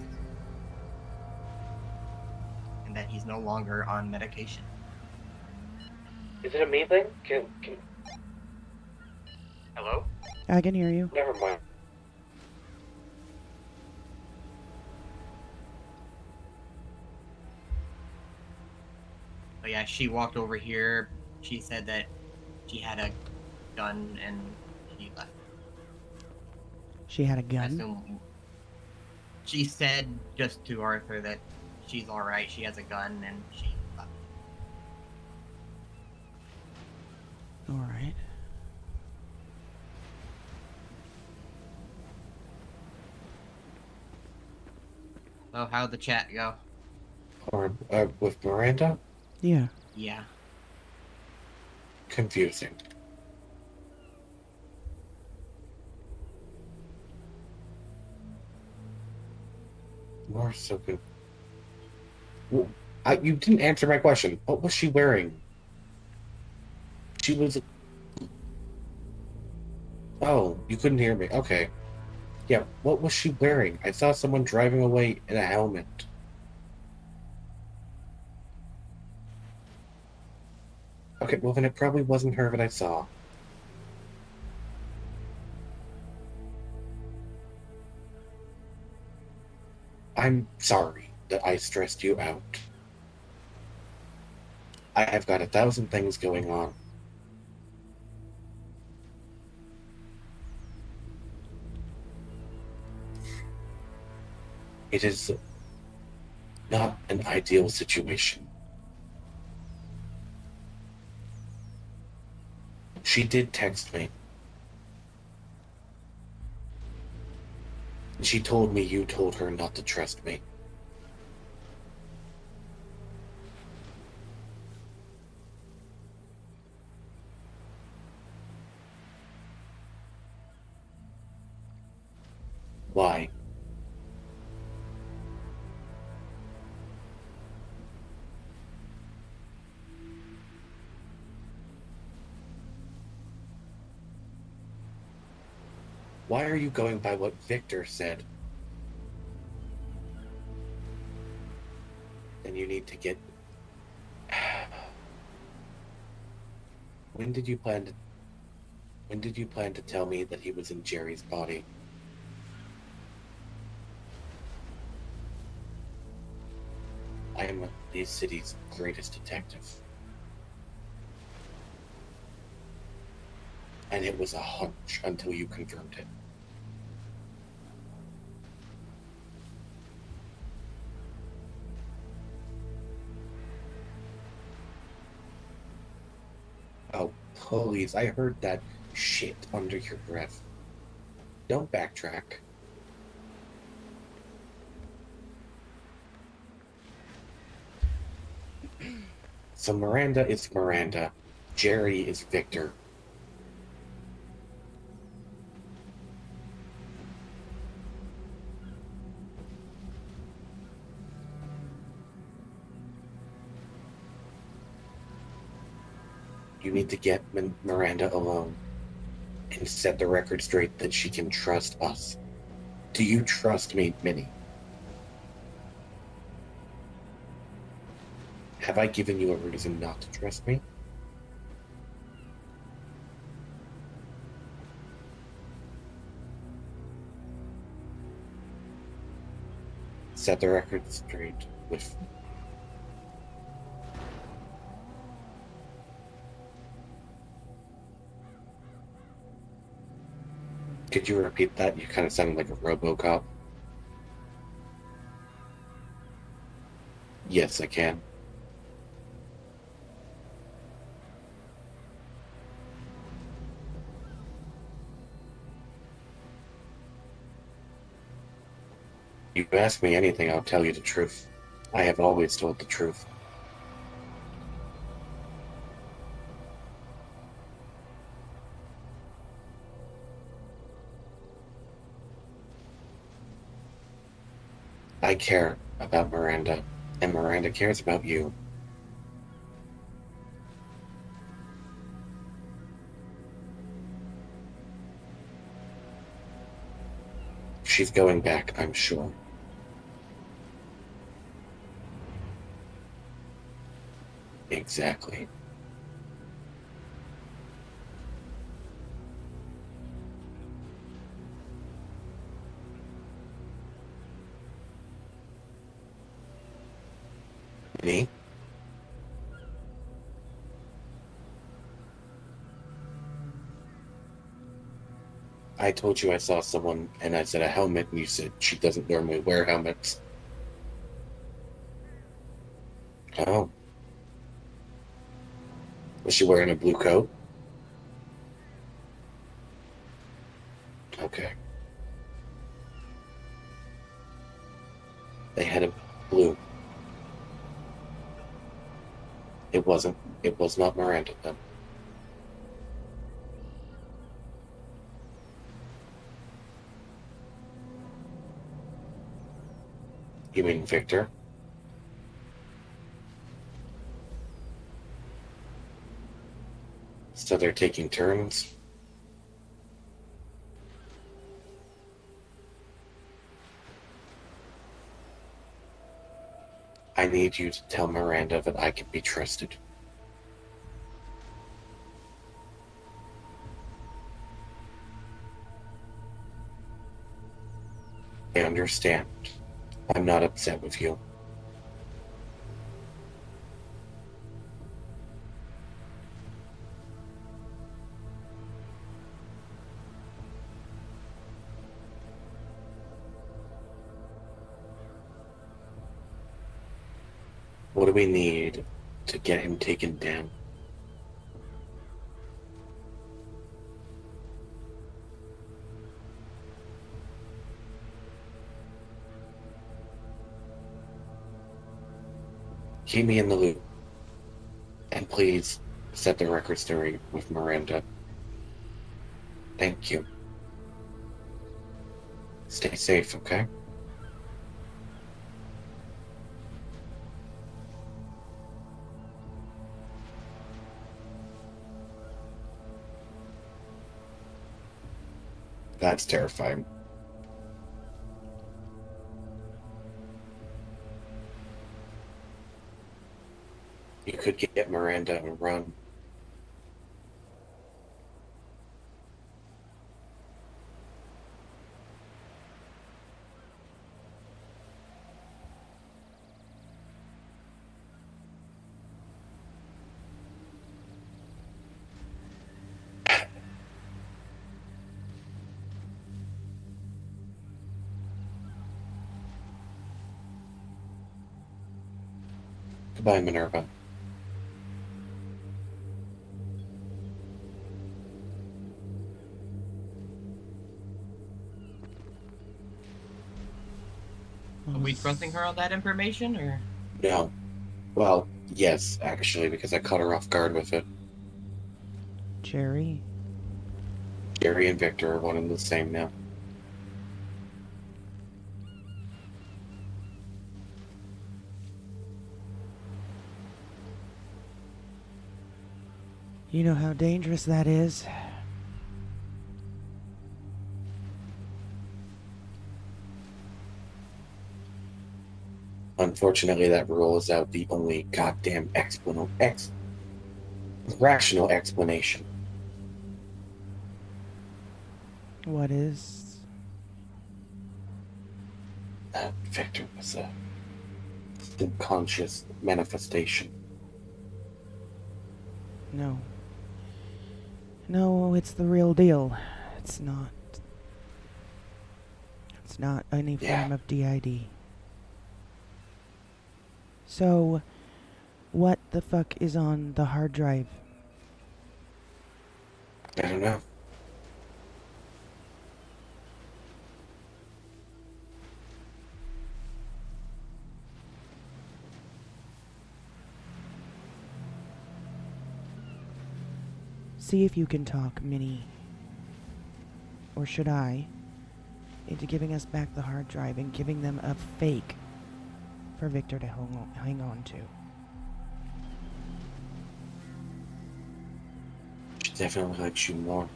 Speaker 7: And that he's no longer on medication.
Speaker 5: Is it a me thing? Can
Speaker 7: Hello?
Speaker 2: I can hear you.
Speaker 5: never mind.
Speaker 7: But yeah, she walked over here. She said that she had a gun and she left.
Speaker 2: She had a
Speaker 7: I
Speaker 2: gun?
Speaker 7: assume she said just to Arthur that she's alright, she has a gun, and she left.
Speaker 2: Alright.
Speaker 7: So how'd the chat go?
Speaker 5: Or with Miranda?
Speaker 2: Yeah.
Speaker 7: Yeah.
Speaker 5: Confusing. More so good. Well, you didn't answer my question. What was she wearing? She was. Oh, you couldn't hear me. Okay. Yeah, what was she wearing? I saw someone driving away in a helmet. Okay, well then it probably wasn't her that I saw. I'm sorry that I stressed you out. I have got 1,000 things going on. It is not an ideal situation. She did text me. She told me you told her not to trust me. Why? Why are you going by what Victor said? Then you need to get... When did you plan to tell me that he was in Jerry's body? I am this city's greatest detective. And it was a hunch until you confirmed it. Oh, please, I heard that shit under your breath. Don't backtrack. So Miranda is Miranda. Jerry is Victor. You need to get Miranda alone and set the record straight that she can trust us. Do you trust me, Minnie? Have I given you a reason not to trust me? Set the record straight with... Could you repeat that? You kind of sounded like a RoboCop. Yes, I can. You ask me anything, I'll tell you the truth. I have always told the truth. I care about Miranda, and Miranda cares about you. She's going back, I'm sure. Exactly. Me? I told you I saw someone, and I said a helmet, and you said she doesn't normally wear helmets. Oh. Was she wearing a blue coat? Okay. They had a blue. It was not Miranda then. You mean Victor? So they're taking turns? I need you to tell Miranda that I can be trusted. I understand. I'm not upset with you. What do we need to get him taken down? Keep me in the loop. And please set the record straight with Miranda. Thank you. Stay safe, okay? That's terrifying. You could get Miranda and run. Goodbye, Minerva.
Speaker 7: Are we trusting her on that information, or?
Speaker 5: No. Well, yes, actually, because I caught her off guard with it.
Speaker 2: Jerry?
Speaker 5: Jerry and Victor are one and the same now.
Speaker 2: You know how dangerous that is.
Speaker 5: Unfortunately, that rule is out the only goddamn rational explanation.
Speaker 2: What is?
Speaker 5: That Victor was a subconscious manifestation.
Speaker 2: No. No, it's the real deal. It's not. It's not any form of DID. So, what the fuck is on the hard drive?
Speaker 5: I don't know.
Speaker 2: See if you can talk Minnie, or should I, into giving us back the hard drive and giving them a fake for Victor to hang on to.
Speaker 5: She definitely likes you more.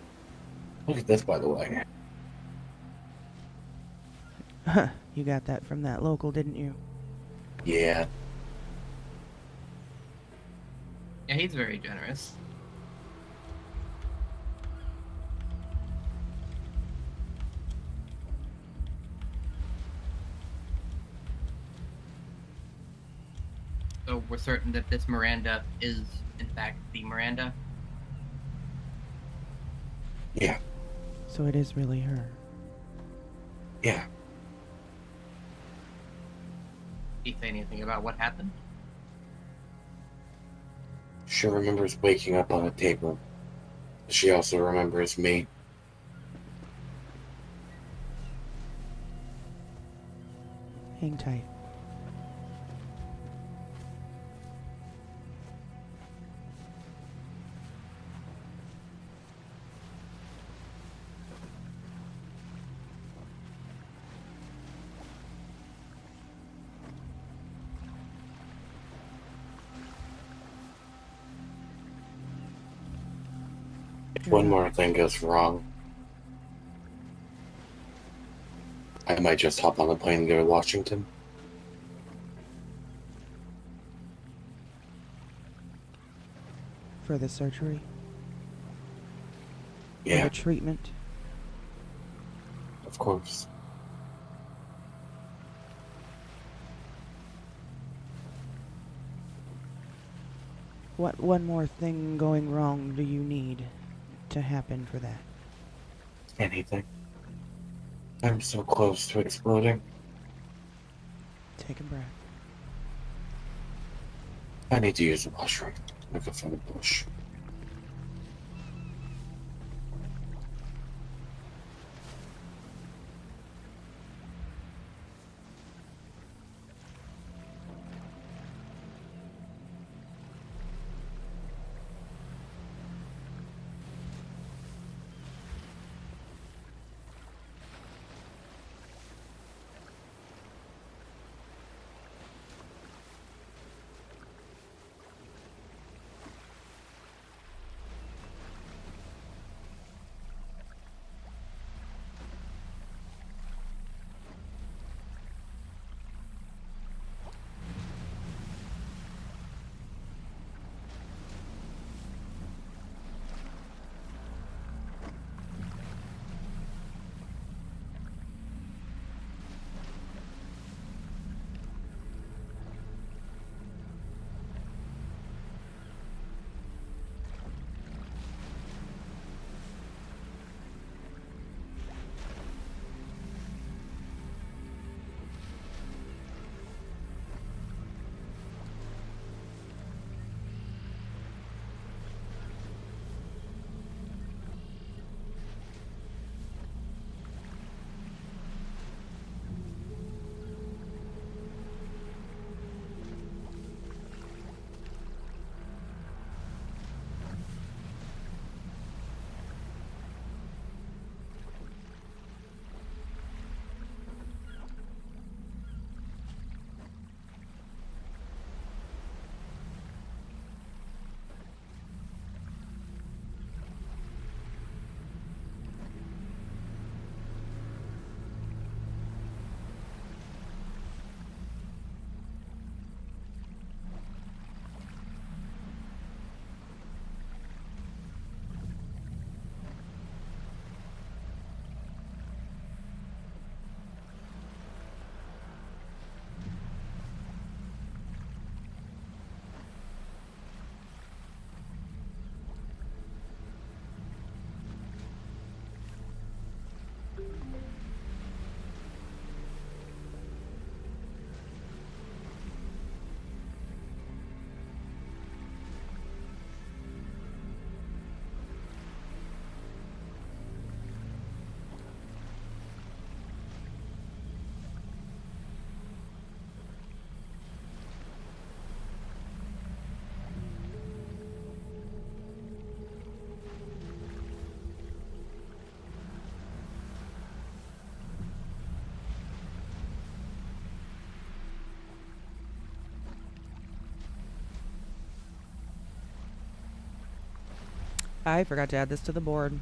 Speaker 5: Look at this, by the way.
Speaker 2: You got that from that local, didn't you?
Speaker 5: Yeah.
Speaker 7: Yeah, he's very generous. So we're certain that this Miranda is, in fact, the Miranda?
Speaker 5: Yeah.
Speaker 2: So it is really her.
Speaker 5: Yeah.
Speaker 7: Did he say anything about what happened?
Speaker 5: She remembers waking up on a table. She also remembers me.
Speaker 2: Hang tight.
Speaker 5: If one more thing goes wrong, I might just hop on a plane and go to Washington.
Speaker 2: For the surgery?
Speaker 5: Yeah.
Speaker 2: For the treatment?
Speaker 5: Of course.
Speaker 2: What one more thing going wrong do you need to happen for that?
Speaker 5: Anything. I'm so close to exploding.
Speaker 2: Take a breath.
Speaker 5: I need to use the washroom. Like a funny bush.
Speaker 2: I forgot to add this to the board.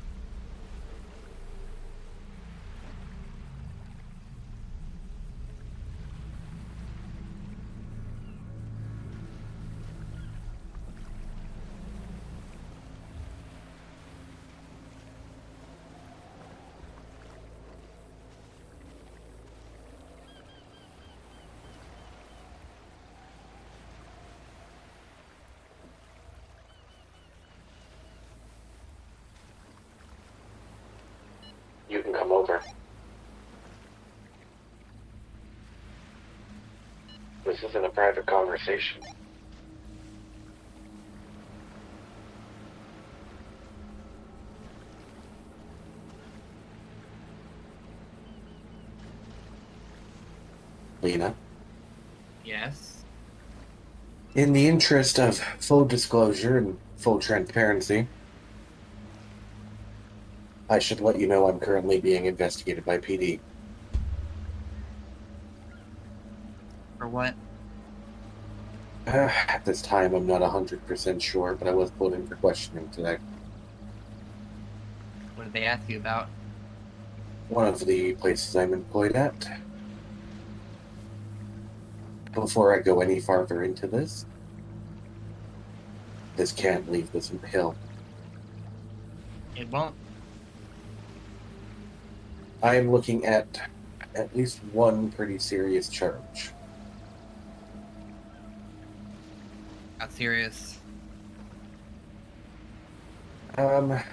Speaker 5: You can come over. This isn't a private conversation. Lena,
Speaker 7: Yes.
Speaker 5: in the interest of full disclosure and full transparency, I should let you know I'm currently being investigated by PD.
Speaker 7: For what?
Speaker 5: At this time, I'm not 100% sure, but I was pulled in for questioning today.
Speaker 7: What did they ask you about?
Speaker 5: One of the places I'm employed at. Before I go any farther into this can't leave this hill.
Speaker 7: It won't.
Speaker 5: I am looking at least one pretty serious charge.
Speaker 7: Not serious.
Speaker 5: I'd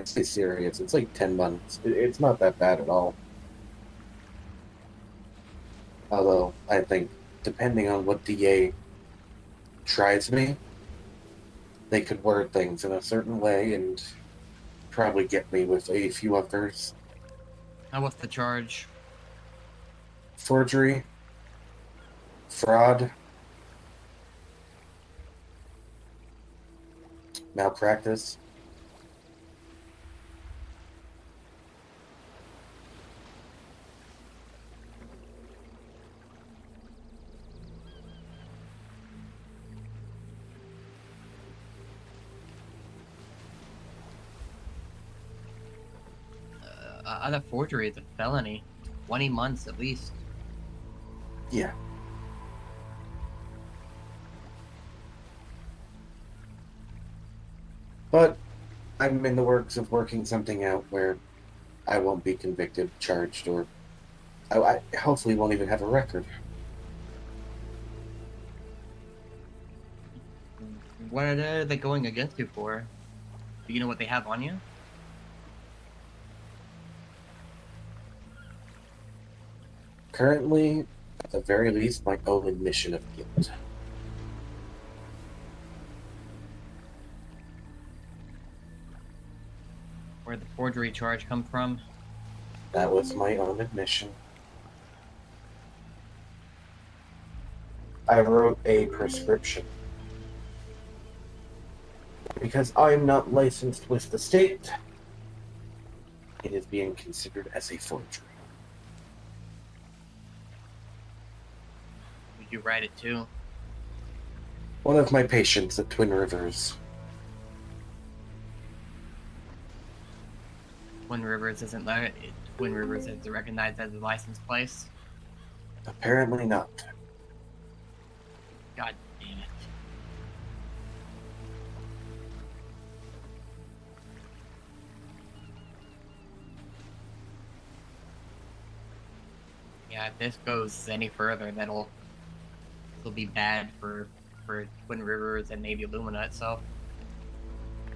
Speaker 5: say serious. It's like 10 months. It's not that bad at all. Although, I think, depending on what DA tries me, they could word things in a certain way and probably get me with a few others.
Speaker 7: Now what's the charge?
Speaker 5: Forgery, fraud, malpractice.
Speaker 7: Other forgery is a felony. 20 months at least.
Speaker 5: Yeah. But I'm in the works of working something out where I won't be convicted, charged, or I hopefully won't even have a record.
Speaker 7: What are they going against you for? Do you know what they have on you?
Speaker 5: Currently, at the very least, my own admission of guilt.
Speaker 7: Where'd the forgery charge come from?
Speaker 5: That was my own admission. I wrote a prescription. Because I'm not licensed with the state, it is being considered as a forgery.
Speaker 7: Would you write it too?
Speaker 5: One of my patients at Twin Rivers.
Speaker 7: Twin Rivers isn't Twin Rivers is recognized as a licensed place.
Speaker 5: Apparently not.
Speaker 7: God damn it. Yeah, if this goes any further, it'll be bad for Twin Rivers and maybe Lumina itself.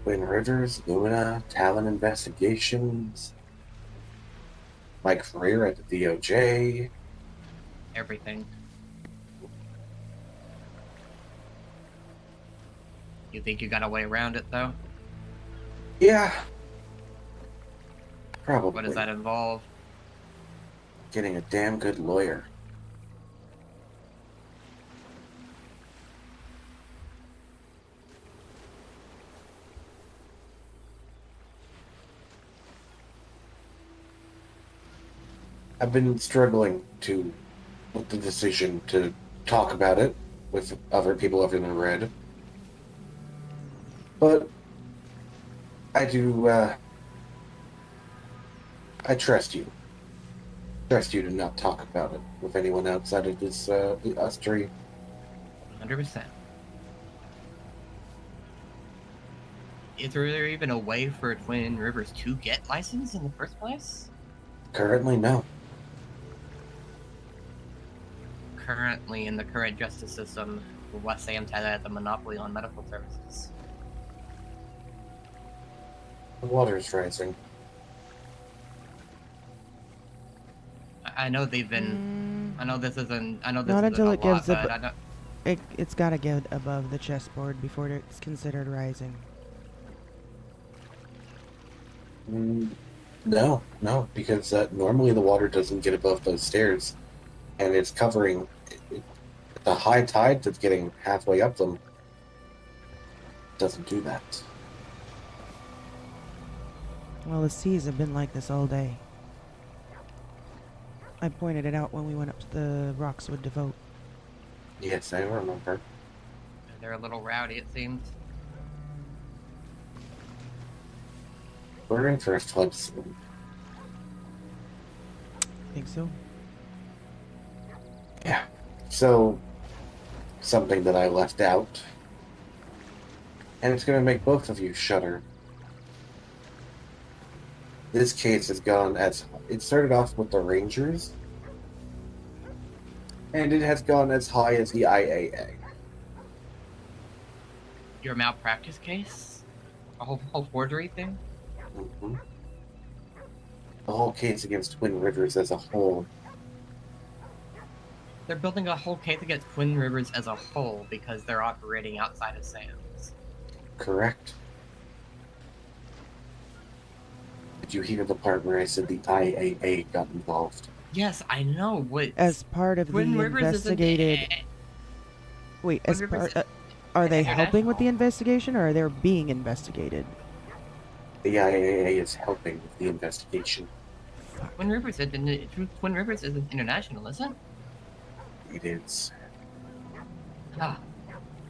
Speaker 5: Twin Rivers, Lumina, Talon Investigations, my career at the DOJ.
Speaker 7: Everything. You think you got a way around it, though?
Speaker 5: Yeah. Probably.
Speaker 7: What does that involve?
Speaker 5: Getting a damn good lawyer. I've been struggling with the decision to talk about it with other people other than Red. But I do, I trust you. Trust you to not talk about it with anyone outside of this, us three.
Speaker 7: 100%. Is there even a way for Twin Rivers to get licensed in the first place?
Speaker 5: Currently, no.
Speaker 7: Currently, in the current justice system, West Sam's had a monopoly on medical services.
Speaker 5: The water's rising.
Speaker 7: I know they've been. I know this isn't. I know this
Speaker 2: Not
Speaker 7: isn't
Speaker 2: until
Speaker 7: a
Speaker 2: it
Speaker 7: lot,
Speaker 2: gives
Speaker 7: but I don't.
Speaker 2: it's got to get above the chessboard before it's considered rising.
Speaker 5: No, because normally the water doesn't get above those stairs, and it's covering the high tide that's getting halfway up them. Doesn't do that.
Speaker 2: Well, the seas have been like this all day. I pointed it out when we went up to the Roxwood to vote.
Speaker 5: Yes, I remember.
Speaker 7: They're a little rowdy, it seems.
Speaker 5: We're in for a flood soon.
Speaker 2: Think so?
Speaker 5: Yeah. So, something that I left out, and it's going to make both of you shudder. This case has gone as... It started off with the Rangers, and it has gone as high as the IAA.
Speaker 7: Your malpractice case? A whole forgery thing?
Speaker 5: Mm-hmm. The whole case against Twin Rivers as a whole.
Speaker 7: They're building a whole case against Twin Rivers as a whole because they're operating outside of Sam's.
Speaker 5: Correct. Did you hear the part where I said the IAA got involved?
Speaker 7: Yes, I know. What?
Speaker 2: As part of
Speaker 7: Twin
Speaker 2: the
Speaker 7: Rivers
Speaker 2: investigated... Wait, as part... are they helping with the investigation, or are they being investigated?
Speaker 5: The IAA is helping with the investigation.
Speaker 7: Twin Rivers isn't international, is it?
Speaker 5: It is.
Speaker 7: Ah,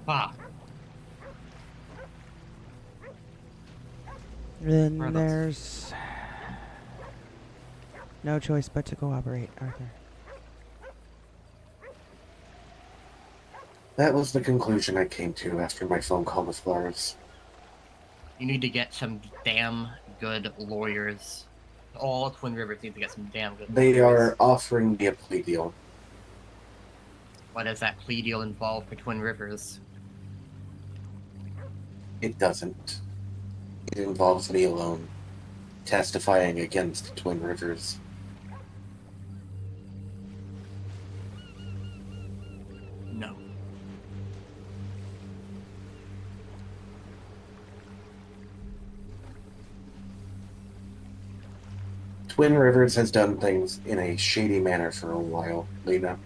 Speaker 7: fuck.
Speaker 2: Then there's no choice but to cooperate, Arthur.
Speaker 5: That was the conclusion I came to after my phone call with Lars.
Speaker 7: You need to get some damn good lawyers. All Twin Rivers need to get some damn good lawyers.
Speaker 5: They are offering me a plea deal.
Speaker 7: What does that plea deal involve for Twin Rivers?
Speaker 5: It doesn't. It involves me alone, testifying against Twin Rivers.
Speaker 7: No.
Speaker 5: Twin Rivers has done things in a shady manner for a while, Lena.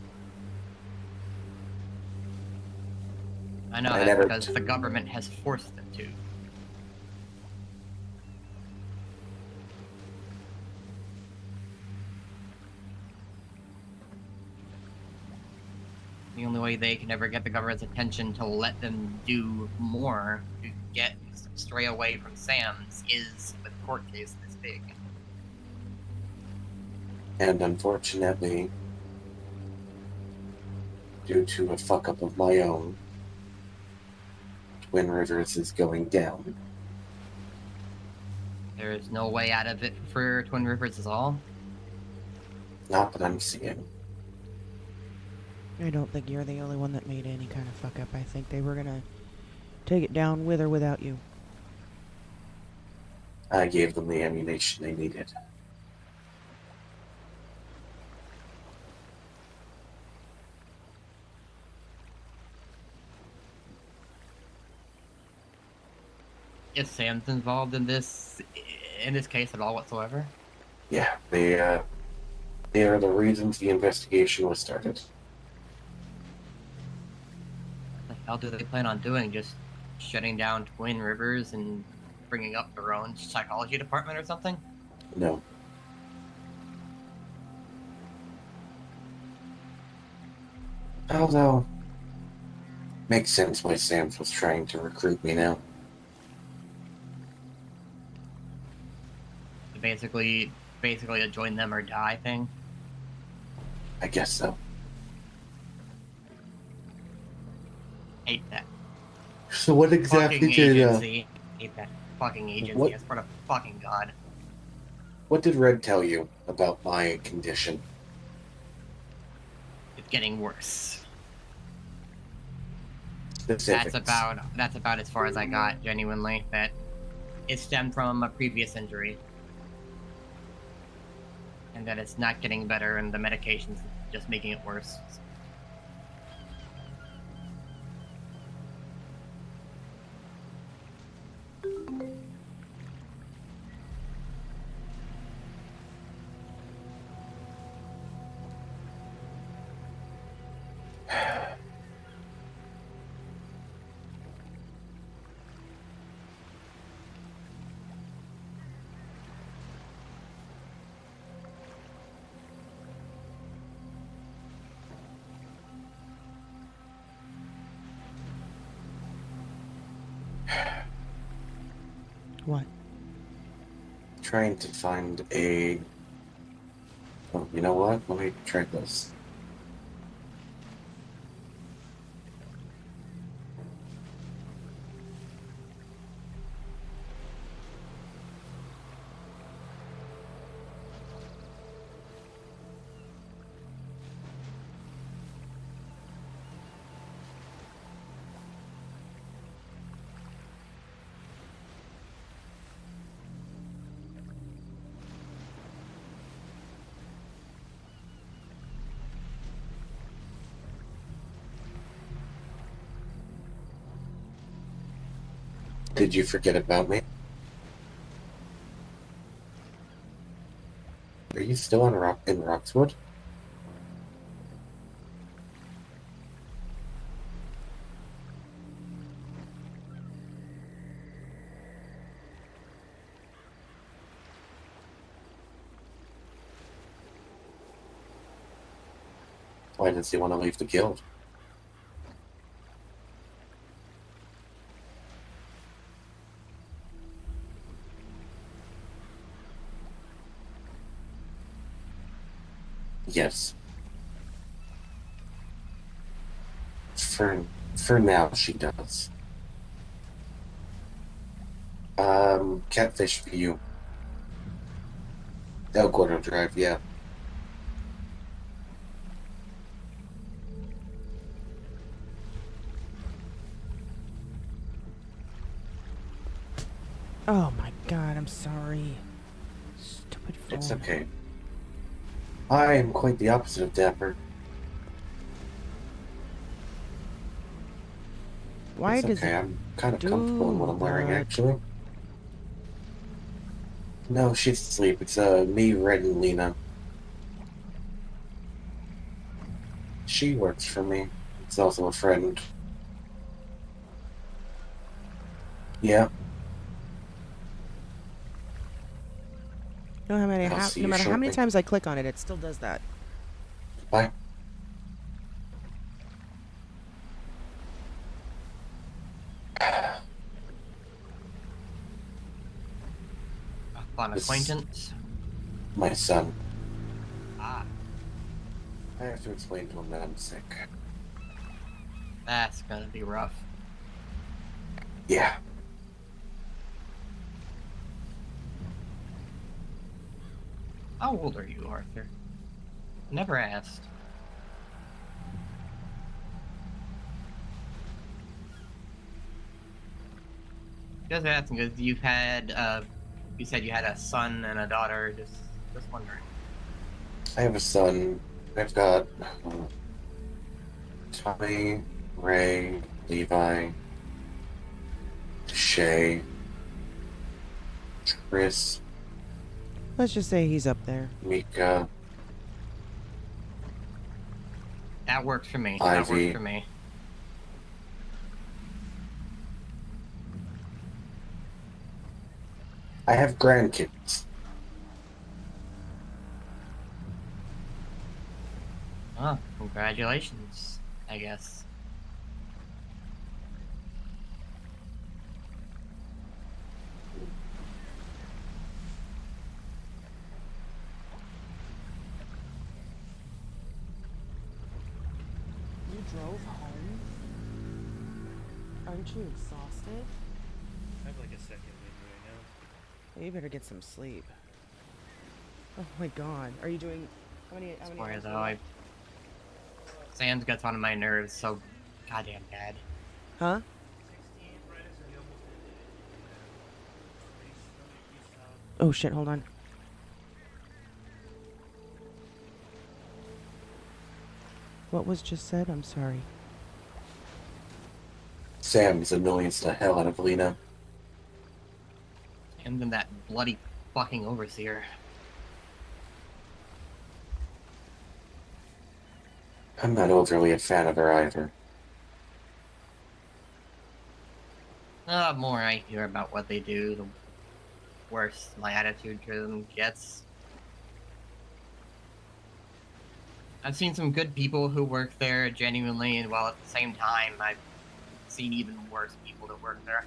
Speaker 7: I know that because the government has forced them to. The only way they can ever get the government's attention to let them do more to get stray away from Sam's is with a court case this big.
Speaker 5: And unfortunately, due to a fuck-up of my own, Twin Rivers is going down.
Speaker 7: There is no way out of it for Twin Rivers at all?
Speaker 5: Not that I'm seeing.
Speaker 2: I don't think you're the only one that made any kind of fuck-up. I think they were gonna take it down with or without you.
Speaker 5: I gave them the ammunition they needed.
Speaker 7: Is Sam's involved in this case at all whatsoever?
Speaker 5: Yeah, they are the reasons the investigation was started.
Speaker 7: What the hell do they plan on doing? Just shutting down Twin Rivers and bringing up their own psychology department or something?
Speaker 5: No. Although, makes sense why Sam's was trying to recruit me now.
Speaker 7: basically a join them or die thing.
Speaker 5: I guess so.
Speaker 7: Hate that.
Speaker 5: So what exactly
Speaker 7: Fucking
Speaker 5: did
Speaker 7: agency. Hate that fucking agency.
Speaker 5: what-
Speaker 7: I swear to fucking God.
Speaker 5: what did Red tell you about my condition?
Speaker 7: It's getting worse.
Speaker 5: Specifics.
Speaker 7: That's about as far as I got, genuinely. That it stemmed from a previous injury. And that it's not getting better and the medication's just making it worse.
Speaker 2: What?
Speaker 5: Trying to find a... Oh, you know what? Let me try this. Did you forget about me? Are you still in Roxwood? Why does he want to leave the guild? Yes. For now, she does. Catfish View. El Gordo Drive, yeah.
Speaker 2: Oh my god, I'm sorry. Stupid phone.
Speaker 5: It's okay. I am quite the opposite of dapper.
Speaker 2: Why
Speaker 5: it's
Speaker 2: does
Speaker 5: okay,
Speaker 2: it
Speaker 5: I'm kind of
Speaker 2: do
Speaker 5: comfortable in what I'm wearing,
Speaker 2: that?
Speaker 5: actually. No, she's asleep. It's me, Red, and Lena. She works for me. It's also a friend. Yeah.
Speaker 2: No matter
Speaker 5: I'll
Speaker 2: how,
Speaker 5: see
Speaker 2: no
Speaker 5: you
Speaker 2: matter how many
Speaker 5: shortly.
Speaker 2: times I click on it, it still does that.
Speaker 5: Bye.
Speaker 7: Fun
Speaker 5: This-
Speaker 7: acquaintance.
Speaker 5: My son.
Speaker 7: Ah,
Speaker 5: I have to explain to him that I'm sick.
Speaker 7: that's gonna be rough.
Speaker 5: Yeah.
Speaker 7: How old are you, Arthur? Never asked. Just asking because you've had, you said you had a son and a daughter. Just wondering.
Speaker 5: I have a son. I've got Tommy, Ray, Levi, Shay, Chris,
Speaker 2: Let's just say he's up there.
Speaker 5: Mika,
Speaker 7: That works for me. That works
Speaker 5: Ivy.
Speaker 7: for me.
Speaker 5: I have grandkids.
Speaker 7: Oh, congratulations, I guess.
Speaker 2: drove home? Aren't you exhausted?
Speaker 10: I have like a second wind right now.
Speaker 2: You better get some sleep. Oh my god. Are you doing how many
Speaker 7: Sorry
Speaker 2: hours
Speaker 7: though,
Speaker 2: are you
Speaker 7: Sam's gets on my nerves so goddamn bad.
Speaker 2: Huh? Oh shit, hold on. What was just said? I'm sorry.
Speaker 5: Sam's annoys the hell out of Lena.
Speaker 7: And then that bloody fucking overseer.
Speaker 5: I'm not overly a fan of her either.
Speaker 7: The more I hear about what they do, the worse my attitude to them gets. I've seen some good people who work there genuinely, and while at the same time, I've seen even worse people that work there.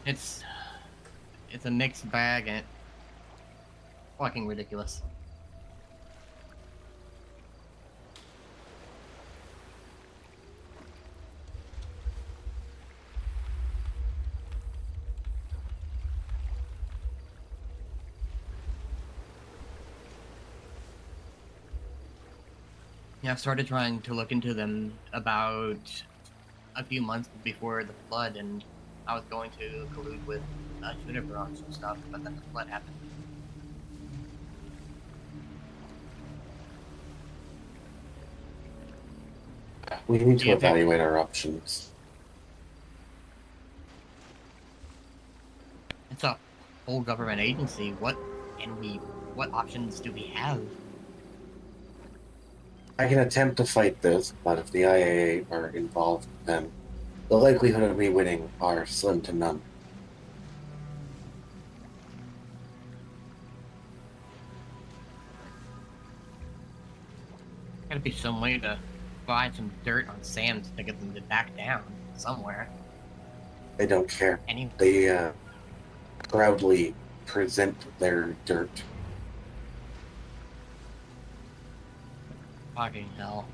Speaker 7: It's a mixed bag, and it's fucking ridiculous. Yeah, I've started trying to look into them about a few months before the flood, and I was going to collude with Juniper on some stuff, but then the flood happened.
Speaker 5: We need to evaluate our options.
Speaker 7: It's a whole government agency. What options do we have?
Speaker 5: I can attempt to fight this, but if the IAA are involved, then the likelihood of me winning are slim to none.
Speaker 7: Gotta be some way to find some dirt on Sam to get them to back down somewhere.
Speaker 5: They don't care.
Speaker 7: Anyway.
Speaker 5: They proudly present their dirt.
Speaker 7: Fucking hell.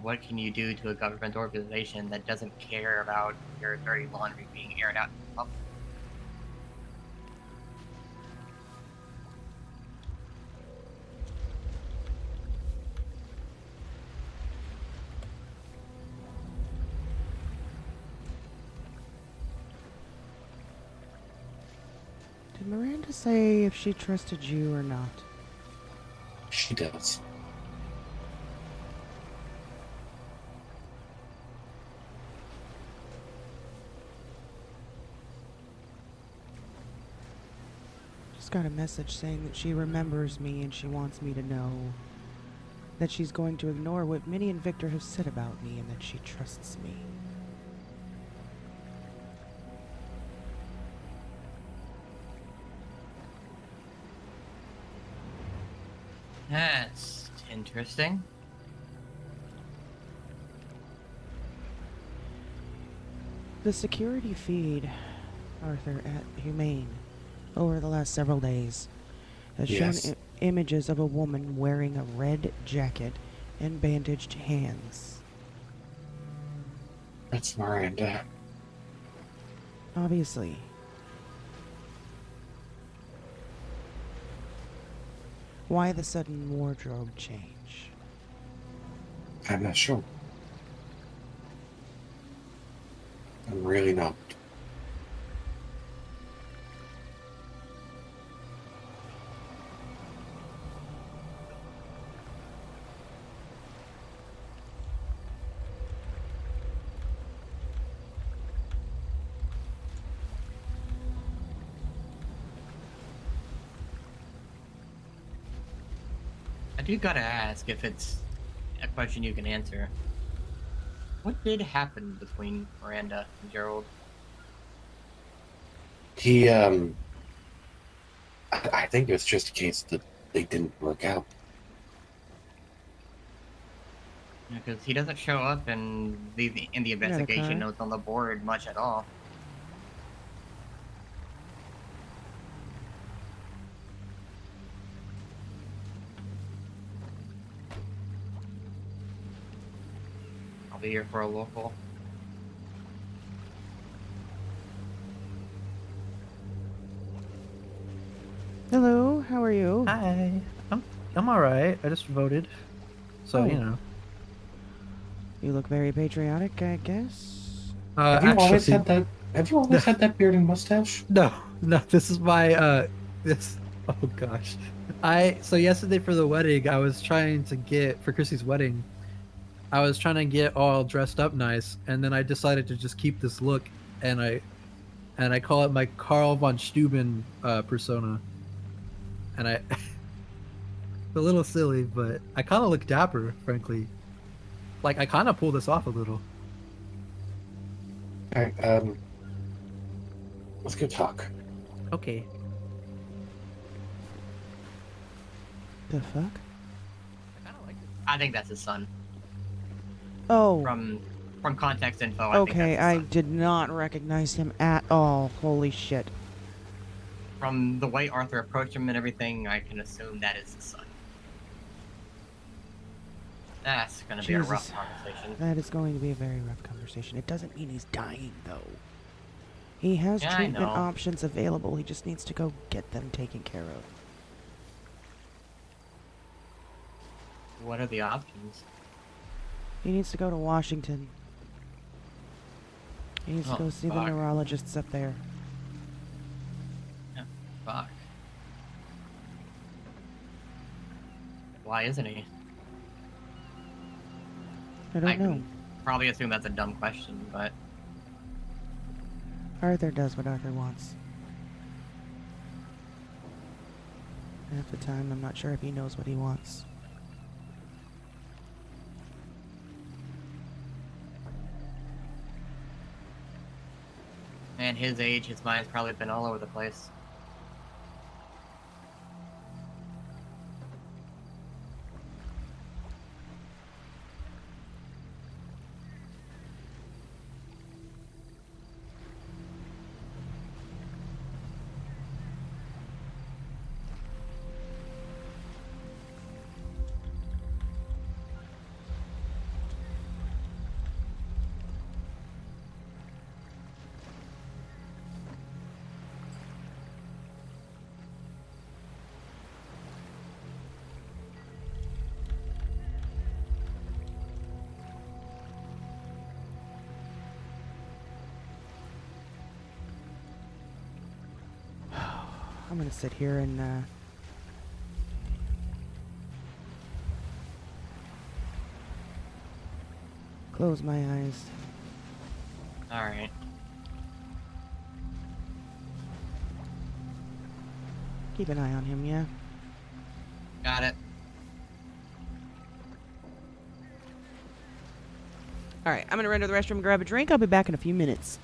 Speaker 7: What can you do to a government organization that doesn't care about your dirty laundry being aired out in public?
Speaker 2: Did Miranda say if she trusted you or not?
Speaker 5: She does.
Speaker 2: Just got a message saying that she remembers me and she wants me to know that she's going to ignore what Minnie and Victor have said about me and that she trusts me.
Speaker 7: That's interesting.
Speaker 2: The security feed, Arthur, at Humane over the last several days has shown images of a woman wearing a red jacket and bandaged hands.
Speaker 5: That's Miranda.
Speaker 2: Obviously. Why the sudden wardrobe change?
Speaker 5: I'm not sure. I'm really not.
Speaker 7: I do gotta ask if it's a question you can answer. What did happen between Miranda and Gerald?
Speaker 5: He, I think it was just a case that they didn't work out.
Speaker 7: Because he doesn't show up in the investigation notes on the board much at all. I'll be here for a local.
Speaker 2: Hello, how are you?
Speaker 9: Hi. I'm alright. I just voted. So, you
Speaker 2: Oh.
Speaker 9: know.
Speaker 2: You look very patriotic, I guess.
Speaker 5: Have you always had that? Have you always had that beard and mustache?
Speaker 9: No, this is my this oh gosh. So yesterday for the wedding, I was trying to get for Chrissy's wedding, I was trying to get all dressed up nice, and then I decided to just keep this look, and I call it my Carl von Steuben persona. And I a little silly, but I kind of look dapper, frankly. Like I kind of pull this off a little.
Speaker 5: All right, let's go talk.
Speaker 9: Okay.
Speaker 2: The fuck?
Speaker 7: I think that's his son.
Speaker 2: Oh.
Speaker 7: From context info.
Speaker 2: Okay, I did not recognize him at all. Holy shit.
Speaker 7: From the way Arthur approached him and everything, I can assume that is his son. That's gonna be a rough
Speaker 2: Jesus.
Speaker 7: conversation.
Speaker 2: That is going to be a very rough conversation. It doesn't mean he's dying, though. He has
Speaker 7: Yeah, I
Speaker 2: treatment
Speaker 7: know.
Speaker 2: options available. He just needs to go get them taken care of.
Speaker 7: What are the options?
Speaker 2: He needs to go to Washington. He needs to
Speaker 7: Oh,
Speaker 2: go see the
Speaker 7: fuck.
Speaker 2: neurologists up there.
Speaker 7: Yeah, fuck. Why isn't he?
Speaker 2: I don't know.
Speaker 7: can probably assume that's a dumb question, but
Speaker 2: Arthur does what Arthur wants. Half the time, I'm not sure if he knows what he wants.
Speaker 7: man, his age, his mind's probably been all over the place.
Speaker 2: I'm gonna sit here and close my eyes.
Speaker 7: Alright.
Speaker 2: Keep an eye on him, yeah?
Speaker 7: Got it.
Speaker 2: Alright, I'm gonna run to the restroom and grab a drink. I'll be back in a few minutes.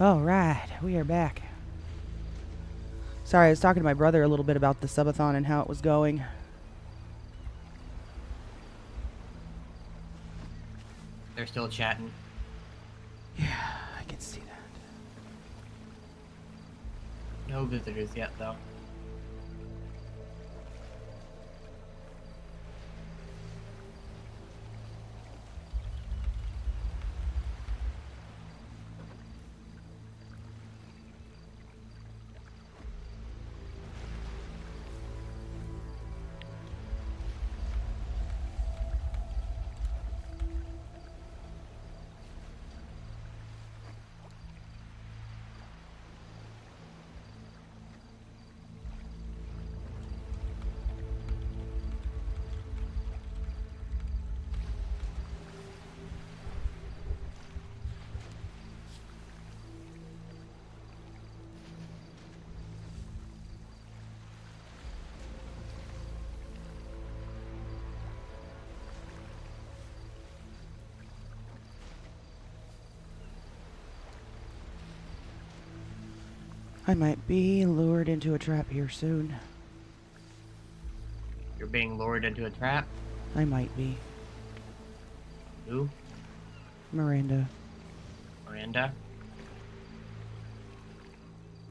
Speaker 2: All right, we are back. Sorry, I was talking to my brother a little bit about the subathon and how it was going.
Speaker 7: They're still chatting.
Speaker 2: Yeah, I can see that.
Speaker 7: No visitors yet, though.
Speaker 2: I might be lured into a trap here soon.
Speaker 7: You're being lured into a trap?
Speaker 2: I might be.
Speaker 7: Who?
Speaker 2: Miranda.
Speaker 7: Miranda?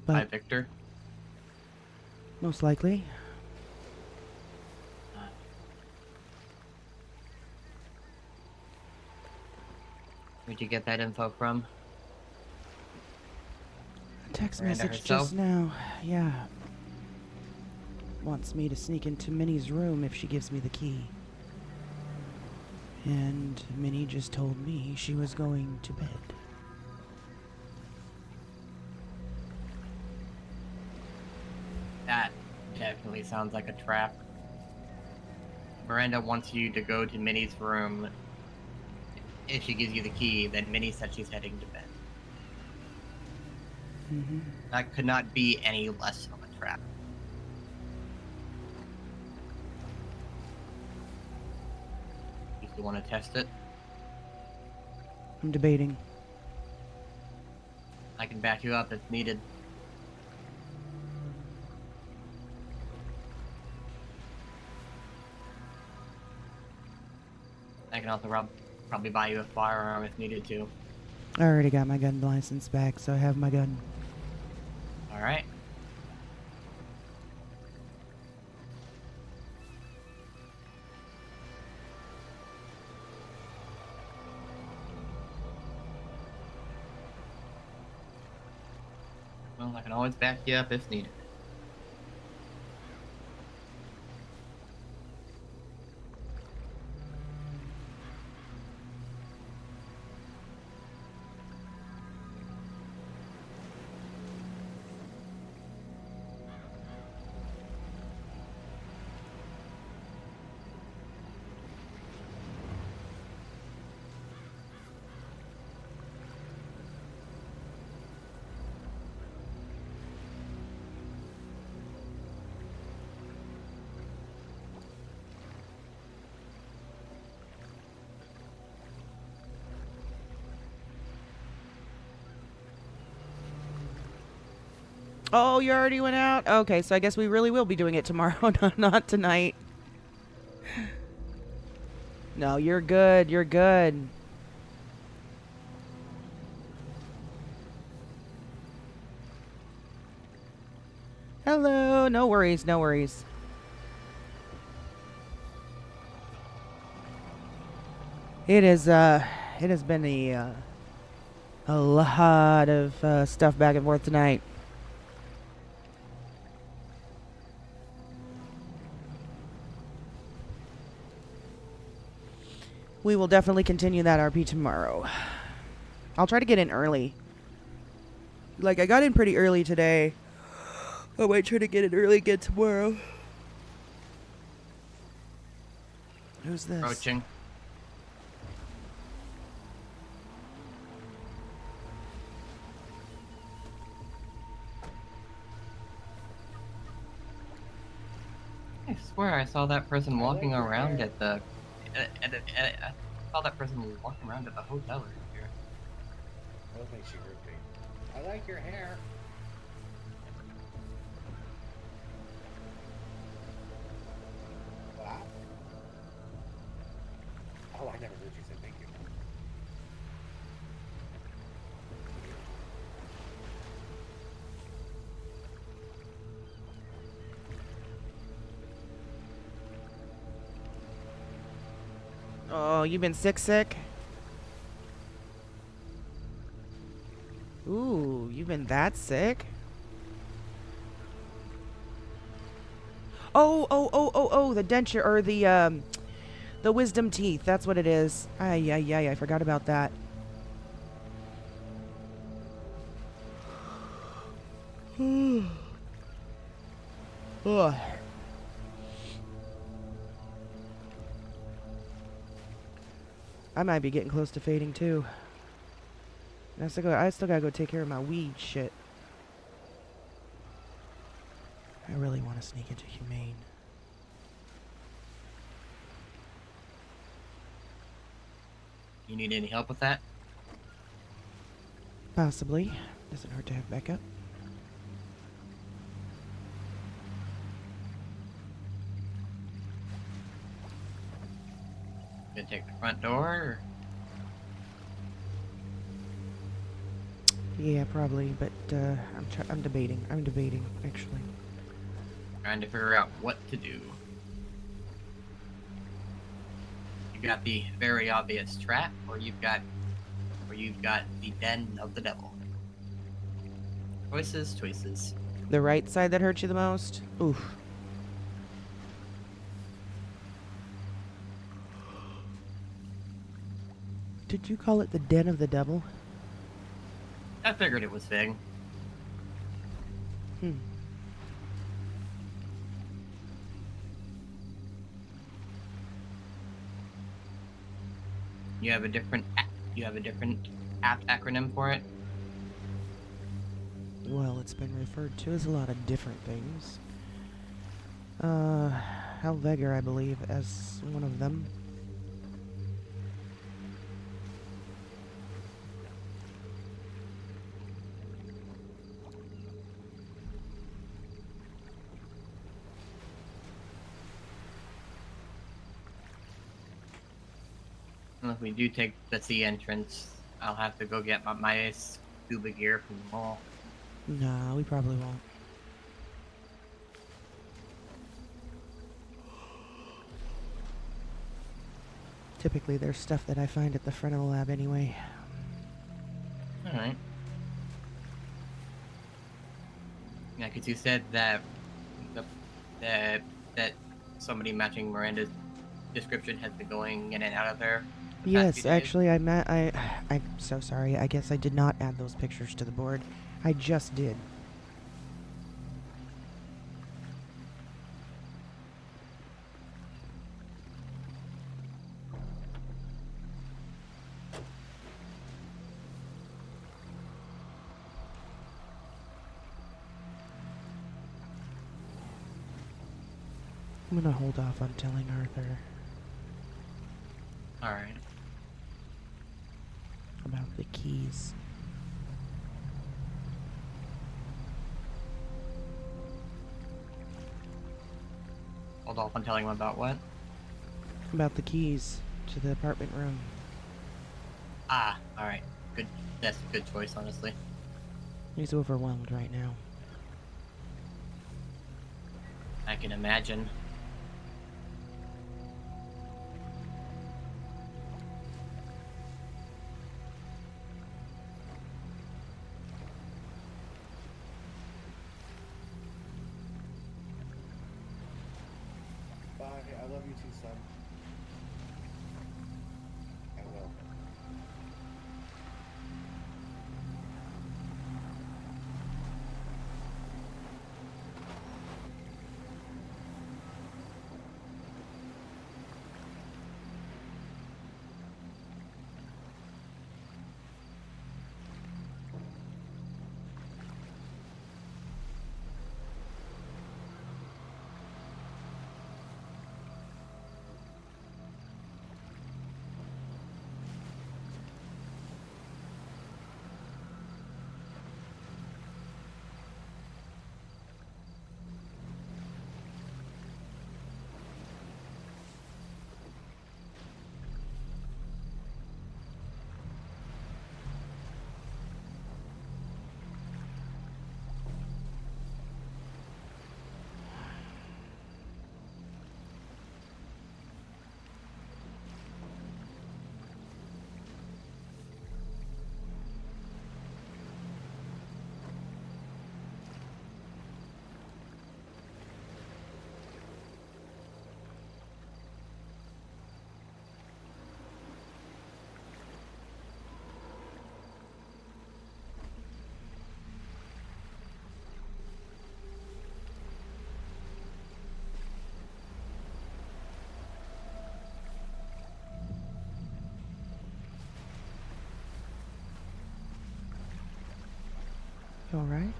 Speaker 2: But
Speaker 7: By Victor?
Speaker 2: most likely.
Speaker 7: Where'd you get that info from?
Speaker 2: A text
Speaker 7: Miranda
Speaker 2: message
Speaker 7: herself?
Speaker 2: just now. Yeah. Wants me to sneak into Minnie's room if she gives me the key. And Minnie just told me she was going to bed.
Speaker 7: That definitely sounds like a trap. Miranda wants you to go to Minnie's room. If she gives you the key, then Minnie said she's heading to bed.
Speaker 2: Mm-hmm.
Speaker 7: That could not be any less of a trap. You still want to test it?
Speaker 2: I'm debating.
Speaker 7: I can back you up if needed. I can also probably buy you a firearm if needed to.
Speaker 2: I already got my gun license back, so I have my gun.
Speaker 7: Alright. Well, I can always back you up if needed.
Speaker 2: Oh, you already went out? Okay, so I guess we really will be doing it tomorrow, not tonight. No, you're good. You're good. Hello. No worries. No worries. It has been a lot of stuff back and forth tonight. We will definitely continue that RP tomorrow. I'll try to get in early. Like, I got in pretty early today. I might try to get in early again tomorrow. Who's this?
Speaker 7: Approaching. I swear I saw that person walking around at the... I saw that person walking around at the hotel earlier.
Speaker 5: I don't think she heard me. I like your hair. Wow. Oh, I never heard you say thank you.
Speaker 2: Oh, you been sick? Ooh, you've been that sick? Oh, the denture, or the wisdom teeth. That's what it is. Ay, ay, ay, I forgot about that. Ugh. I might be getting close to fading too. I still gotta go take care of my weed shit. I really want to sneak into Humane.
Speaker 7: You need any help with that?
Speaker 2: Possibly. Doesn't hurt to have backup.
Speaker 7: Gonna take the front door? Or?
Speaker 2: Yeah, probably, but I'm debating. I'm debating, actually.
Speaker 7: Trying to figure out what to do. You got the very obvious trap, or you've got the den of the devil. Choices.
Speaker 2: The right side that hurt you the most? Oof. Did you call it the den of the devil?
Speaker 7: I figured it was Fig. You have a different apt acronym for it?
Speaker 2: Well, it's been referred to as a lot of different things. Helveger, I believe, as one of them.
Speaker 7: Well, if we do take the sea entrance, I'll have to go get my scuba gear from the mall.
Speaker 2: Nah, we probably won't. Typically, there's stuff that I find at the front of the lab anyway.
Speaker 7: Alright. Yeah, because you said that that somebody matching Miranda's description has been going in and out of there.
Speaker 2: Yes, actually, I'm so sorry. I guess I did not add those pictures to the board. I just did. I'm gonna hold off on telling Arthur.
Speaker 7: Alright.
Speaker 2: About the keys.
Speaker 7: Hold off on telling him about what?
Speaker 2: About the keys to the apartment room.
Speaker 7: Ah, alright. Good. That's a good choice, honestly.
Speaker 2: He's overwhelmed right now.
Speaker 7: I can imagine.
Speaker 5: Bye. I love you too, son. I will.
Speaker 2: all right?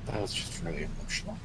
Speaker 5: That was just really emotional.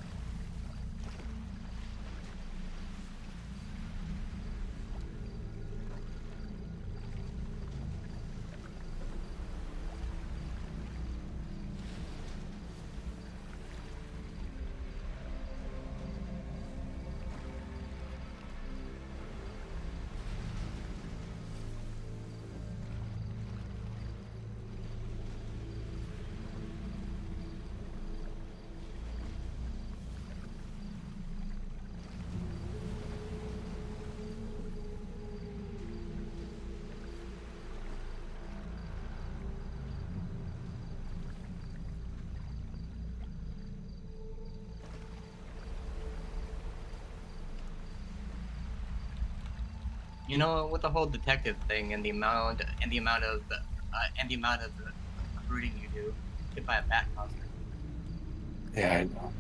Speaker 7: You know, with the whole detective thing and the amount of recruiting you do, you could buy a bat costume.
Speaker 5: Yeah, I know.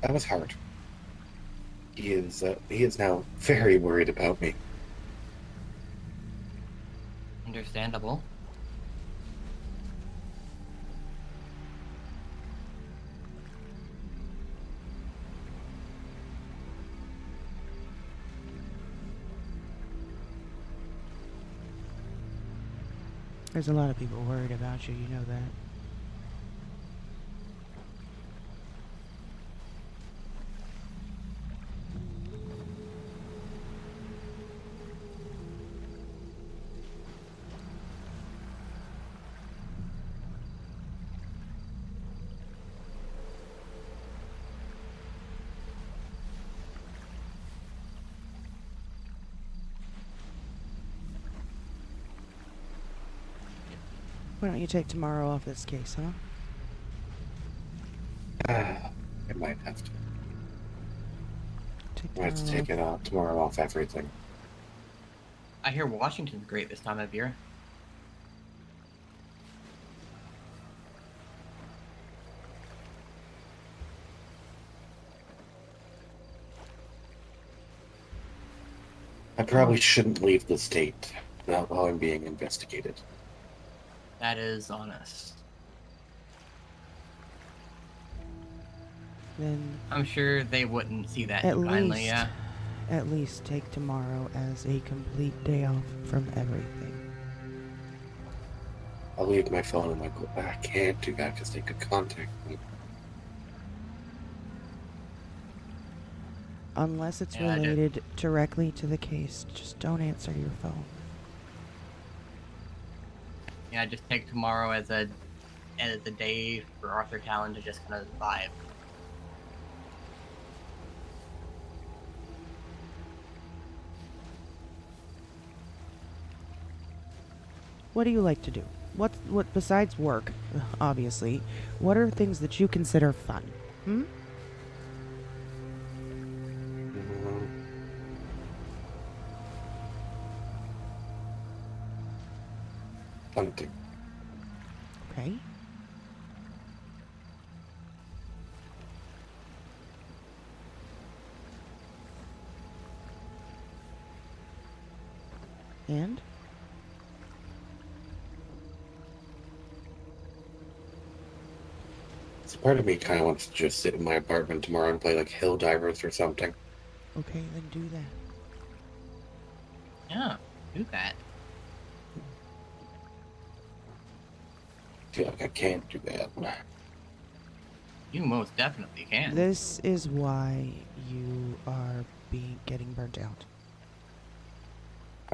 Speaker 5: That was hard. He is now very worried about me.
Speaker 7: Understandable.
Speaker 2: There's a lot of people worried about you, you know that. Why don't you take tomorrow off this case, huh?
Speaker 5: I might have to. I have to take it off tomorrow off everything.
Speaker 7: I hear Washington's great this time of year.
Speaker 5: I probably shouldn't leave the state while I'm being investigated.
Speaker 7: That is honest.
Speaker 2: Then
Speaker 7: I'm sure they wouldn't see that
Speaker 2: at
Speaker 7: too kindly,
Speaker 2: least,
Speaker 7: yeah.
Speaker 2: at least take tomorrow as a complete day off from everything.
Speaker 5: I'll leave my phone in my I can't do that because they could contact me.
Speaker 2: Unless it's
Speaker 7: Yeah,
Speaker 2: related directly to the case, just don't answer your phone.
Speaker 7: Yeah, just take tomorrow as a day for Arthur Talon to just kind of vibe.
Speaker 2: What do you like to do? What besides work, obviously, what are things that you consider fun? Hmm?
Speaker 5: Hunting.
Speaker 2: Okay. And?
Speaker 5: So part of me kind of wants to just sit in my apartment tomorrow and play like Hill Divers or something.
Speaker 2: Okay, then do that.
Speaker 7: Yeah, do that.
Speaker 5: I feel like I can't do that.
Speaker 7: You most definitely can.
Speaker 2: This is why you are getting burnt out.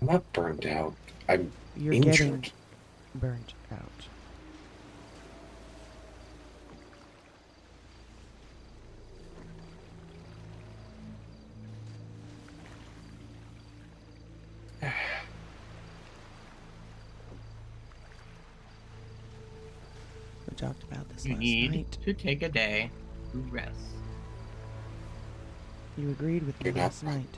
Speaker 5: I'm not burned out. I'm
Speaker 2: You're
Speaker 5: injured.
Speaker 2: getting burnt out. We talked about this
Speaker 7: You
Speaker 2: last
Speaker 7: need
Speaker 2: night.
Speaker 7: to take a day to rest.
Speaker 2: You agreed with me last night.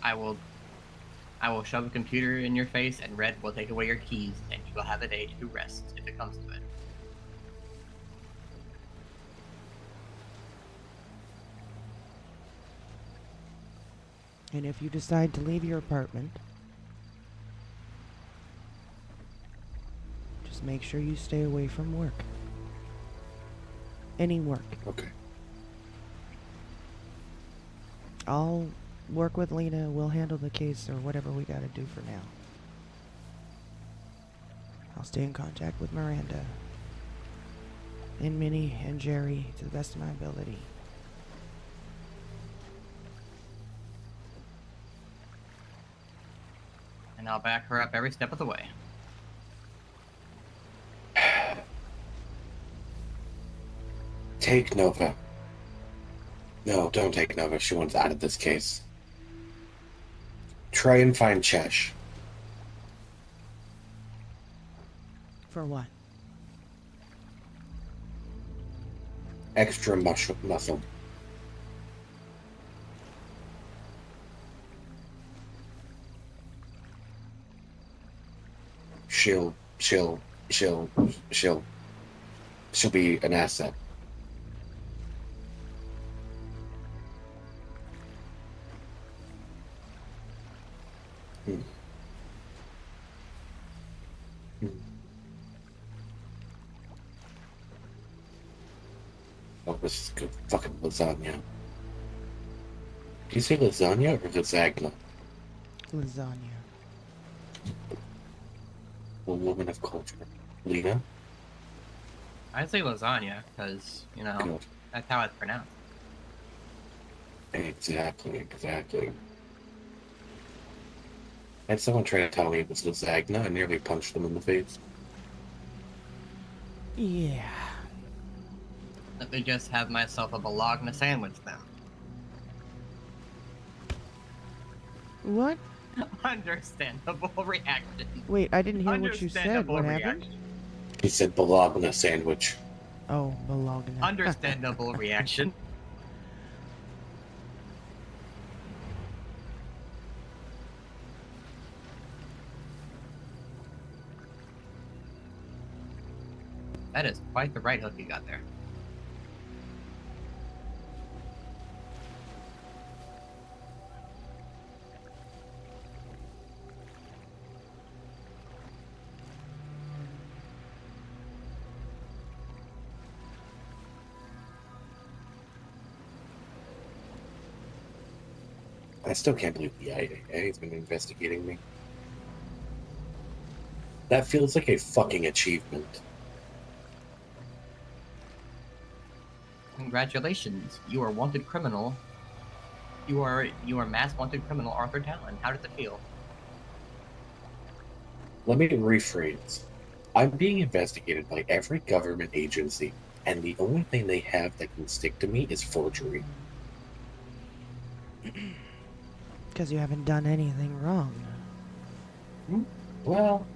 Speaker 7: I will shove a computer in your face, and Red will take away your keys, and you will have a day to rest if it comes to it.
Speaker 2: And if you decide to leave your apartment, just make sure you stay away from work. Any work.
Speaker 5: Okay.
Speaker 2: I'll work with Lena. We'll handle the case or whatever we gotta do for now. I'll stay in contact with Miranda and Minnie and Jerry to the best of my ability.
Speaker 7: And I'll back her up every step of the way.
Speaker 5: Take Nova. No, don't take Nova. She wants out of this case. Try and find Chesh.
Speaker 2: For what?
Speaker 5: Extra muscle. She'll be an asset. Oh, this is good fucking lasagna. Do you say lasagna or lasagna?
Speaker 2: Lasagna.
Speaker 5: A woman of culture. Lena?
Speaker 7: I'd say lasagna, because, you know,
Speaker 5: Good.
Speaker 7: that's how it's pronounced.
Speaker 5: Exactly. I had someone try to tell me it was lasagna. I nearly punched them in the face.
Speaker 2: Yeah.
Speaker 7: Let me just have myself a bologna sandwich then.
Speaker 2: What?
Speaker 7: Understandable reaction.
Speaker 2: Wait, I didn't hear what you said. What happened?
Speaker 5: He said bologna sandwich.
Speaker 2: Oh, bologna.
Speaker 7: Understandable reaction. That is quite the right hook you got there.
Speaker 5: I still can't believe the IAA has been investigating me. That feels like a fucking achievement.
Speaker 7: Congratulations, you are wanted criminal. You are mass wanted criminal Arthur Talon. How does it feel?
Speaker 5: Let me rephrase. I'm being investigated by every government agency, and the only thing they have that can stick to me is forgery.
Speaker 2: Because you haven't done anything wrong.
Speaker 5: Well,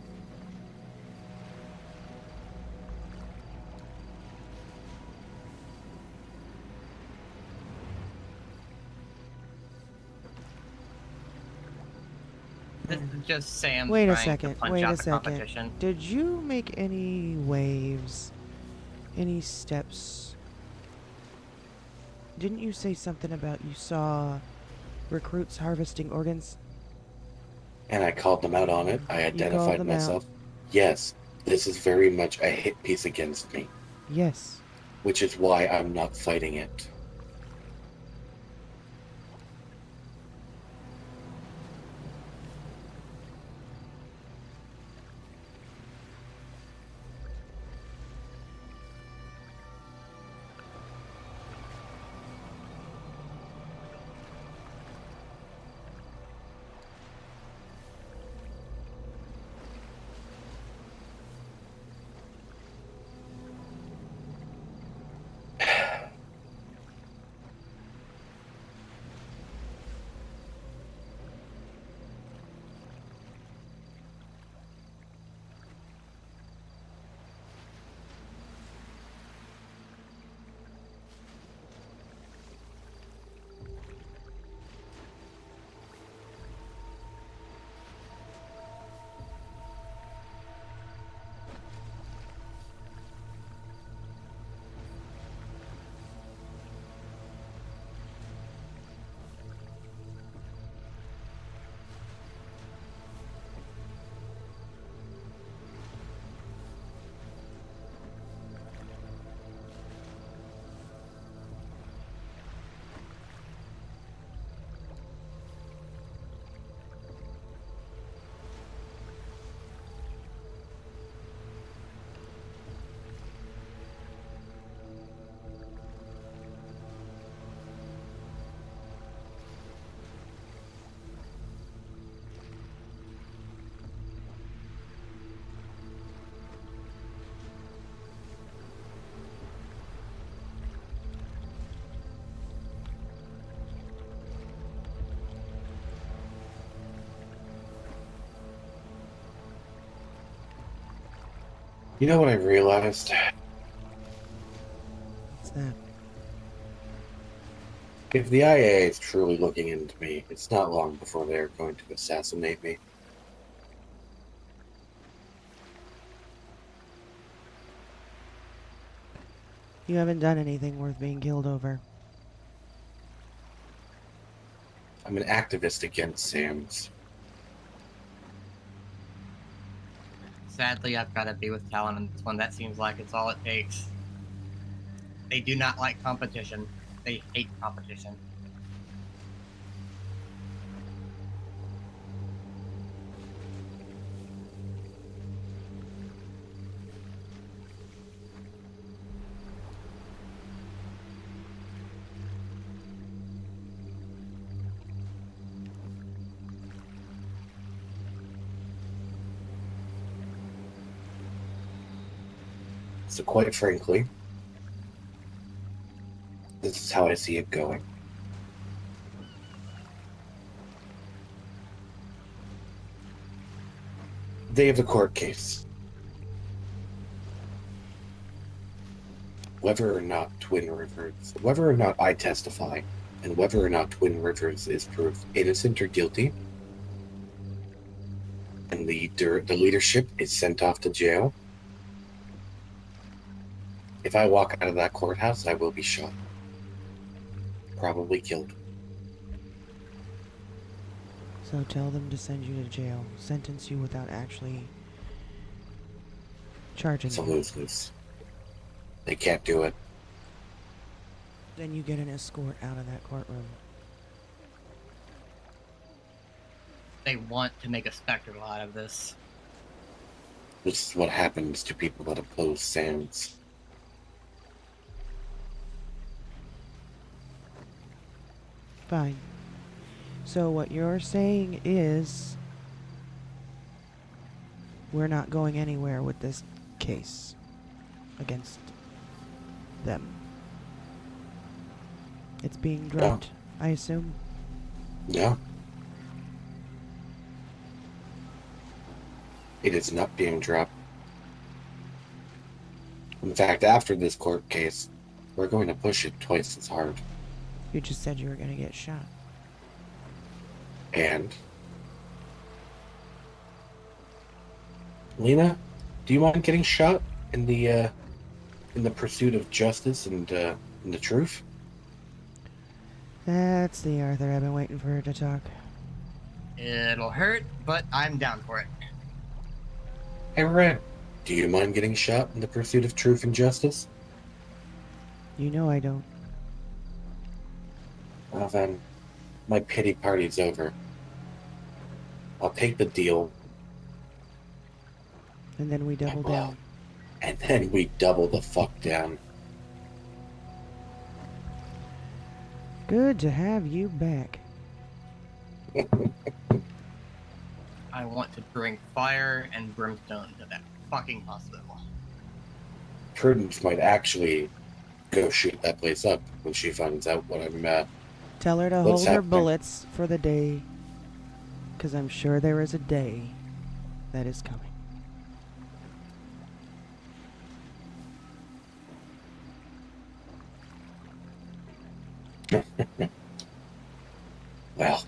Speaker 7: This is just Sam
Speaker 2: Wait a
Speaker 7: trying
Speaker 2: second.
Speaker 7: to punch
Speaker 2: Wait
Speaker 7: out
Speaker 2: a
Speaker 7: the
Speaker 2: second.
Speaker 7: competition.
Speaker 2: Did you make any waves? Any steps? Didn't you say something about you saw recruits harvesting organs?
Speaker 5: and I called them out on it. I identified
Speaker 2: them
Speaker 5: myself. Yes, this is very much a hit piece against me,
Speaker 2: Yes.
Speaker 5: which is why I'm not fighting it. You know what I realized?
Speaker 2: What's that?
Speaker 5: If the IA is truly looking into me, it's not long before they're going to assassinate me.
Speaker 2: You haven't done anything worth being killed over.
Speaker 5: I'm an activist against Sam's.
Speaker 7: Sadly, I've got to be with Talon on this one. That seems like it's all it takes. They do not like competition. They hate competition.
Speaker 5: So quite frankly, this is how I see it going. Day of the court case. Whether or not I testify, and whether or not Twin Rivers is proved innocent or guilty, and the leadership is sent off to jail, if I walk out of that courthouse, I will be shot. Probably killed.
Speaker 2: So tell them to send you to jail. Sentence you without actually charging
Speaker 5: It's a
Speaker 2: you.
Speaker 5: lose-lose. They can't do it.
Speaker 2: Then you get an escort out of that courtroom.
Speaker 7: They want to make a spectacle out of this.
Speaker 5: This is what happens to people that oppose Sands.
Speaker 2: Fine. So what you're saying is we're not going anywhere with this case against them. It's being dropped, I assume?
Speaker 5: Yeah. It is not being dropped. In fact, after this court case, we're going to push it twice as hard.
Speaker 2: You just said you were going to get shot.
Speaker 5: And Lena, do you mind getting shot in the pursuit of justice and in the truth?
Speaker 2: That's the Arthur I've been waiting for her to talk.
Speaker 7: It'll hurt, but I'm down for it.
Speaker 5: Hey, Red, do you mind getting shot in the pursuit of truth and justice?
Speaker 2: You know I don't.
Speaker 5: Well then, my pity party's over. I'll take the deal.
Speaker 2: And then we double down.
Speaker 5: And then we double the fuck down.
Speaker 2: Good to have you back.
Speaker 7: I want to bring fire and brimstone to that fucking hospital.
Speaker 5: Prudence might actually go shoot that place up when she finds out what I'm
Speaker 2: Tell her to
Speaker 5: what's
Speaker 2: hold her
Speaker 5: happening.
Speaker 2: bullets for the day, because I'm sure there is a day that is coming.
Speaker 5: Well,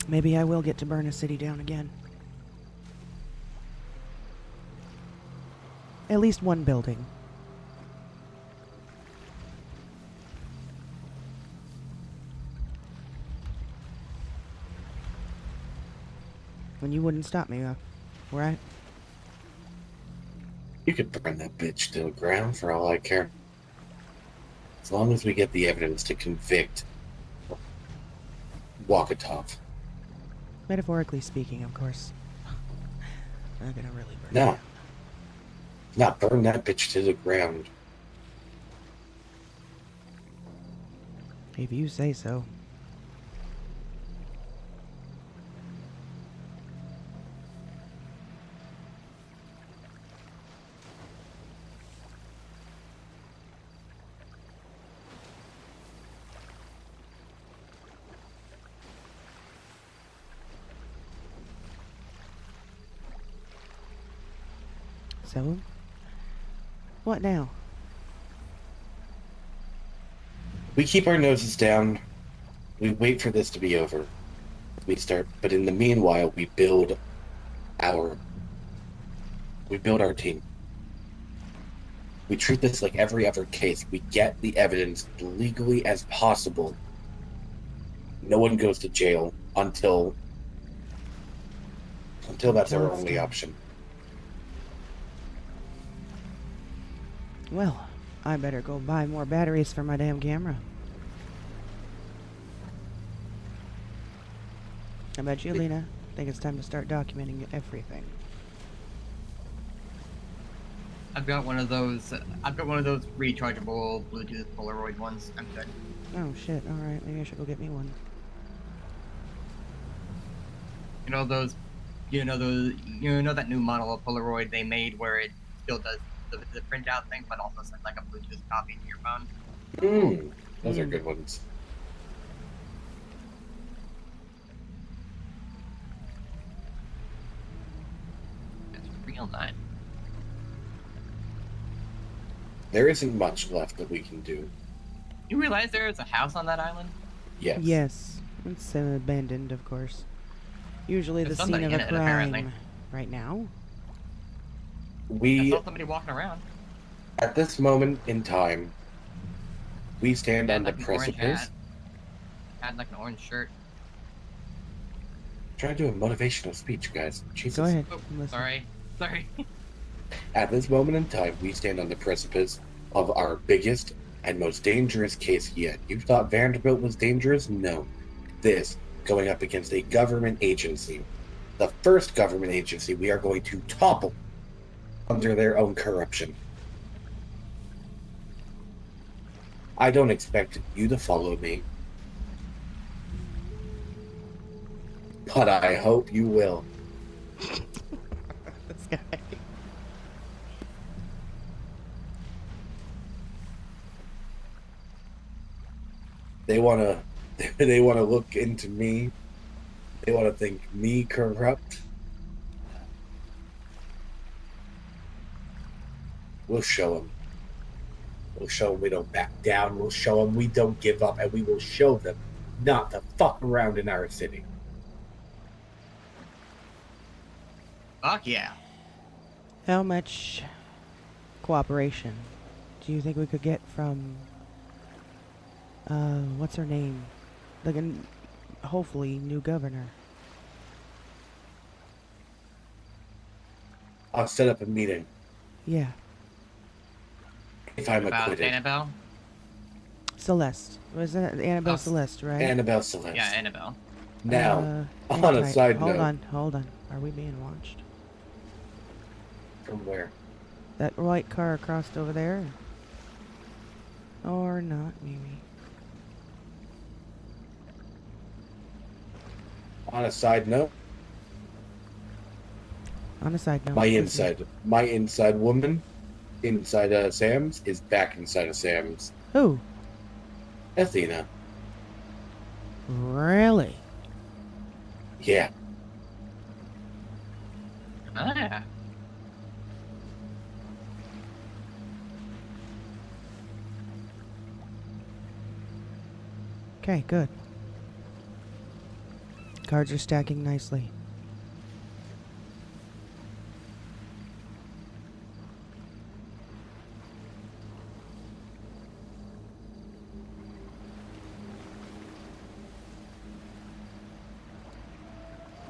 Speaker 2: maybe I will get to burn a city down again. At least one building. And you wouldn't stop me, right?
Speaker 5: you could burn that bitch to the ground for all I care. As long as we get the evidence to convict Walkatov.
Speaker 2: Metaphorically speaking, of course. I'm not gonna really burn
Speaker 5: No. Not burn that bitch to the ground.
Speaker 2: it. If you say so. So, what now?
Speaker 5: We keep our noses down. We wait for this to be over. We start, but in the meanwhile, we build our team. We treat this like every other case. We get the evidence legally as possible. No one goes to jail until that's our
Speaker 2: Until it's
Speaker 5: only
Speaker 2: done.
Speaker 5: option.
Speaker 2: Well, I better go buy more batteries for my damn camera. How about you, Lena? I think it's time to start documenting everything.
Speaker 7: I've got one of those. I've got one of those rechargeable Bluetooth Polaroid ones. I'm good.
Speaker 2: Oh shit, alright, maybe I should go get me one.
Speaker 7: You know those. You know that new model of Polaroid they made where it still does the printout thing, but also sends like a Bluetooth copy to your phone.
Speaker 5: Those are good ones.
Speaker 7: It's real nice.
Speaker 5: There isn't much left that we can do.
Speaker 7: You realize there is a house on that island?
Speaker 5: Yes.
Speaker 2: Yes. It's abandoned, of course. Usually
Speaker 7: There's
Speaker 2: the scene
Speaker 7: somebody
Speaker 2: of
Speaker 7: in
Speaker 2: a
Speaker 7: it,
Speaker 2: crime.
Speaker 7: apparently.
Speaker 2: Right now?
Speaker 7: I saw somebody walking around.
Speaker 5: At this moment in time, we stand on the
Speaker 7: Like an orange
Speaker 5: precipice.
Speaker 7: hat. Had like an orange shirt.
Speaker 5: Trying to do a motivational speech, guys. Jesus.
Speaker 2: Go ahead.
Speaker 7: Oh,
Speaker 2: I'm listening.
Speaker 7: sorry.
Speaker 5: At this moment in time, we stand on the precipice of our biggest and most dangerous case yet. You thought Vanderbilt was dangerous? No. This, going up against a government agency, the first government agency we are going to topple under their own corruption. I don't expect you to follow me, but I hope you will.
Speaker 2: This guy.
Speaker 5: They wanna look into me. They wanna think me corrupt. We'll show them. We'll show them we don't back down. We'll show them we don't give up, and we will show them not to fuck around in our city.
Speaker 7: Fuck yeah.
Speaker 2: How much cooperation do you think we could get from what's her name? Like hopefully new governor.
Speaker 5: I'll set up a meeting
Speaker 2: Yeah.
Speaker 5: if I'm
Speaker 7: About
Speaker 5: acquitted.
Speaker 7: Annabelle?
Speaker 2: Celeste. Was that Annabelle
Speaker 7: Oh,
Speaker 2: Celeste, right?
Speaker 5: Annabelle Celeste.
Speaker 7: Yeah, Annabelle.
Speaker 5: Now,
Speaker 2: hang
Speaker 5: on a
Speaker 2: tight.
Speaker 5: side
Speaker 2: Hold
Speaker 5: note.
Speaker 2: Hold on. Are we being watched?
Speaker 5: From where?
Speaker 2: That white car crossed over there? Or not, maybe.
Speaker 5: On a side note,
Speaker 2: On a side note.
Speaker 5: my
Speaker 2: listen.
Speaker 5: inside woman inside Sam's is back inside of Sam's.
Speaker 2: Who?
Speaker 5: Athena.
Speaker 2: Really?
Speaker 5: Yeah.
Speaker 7: Ah.
Speaker 2: Okay, good. Cards are stacking nicely.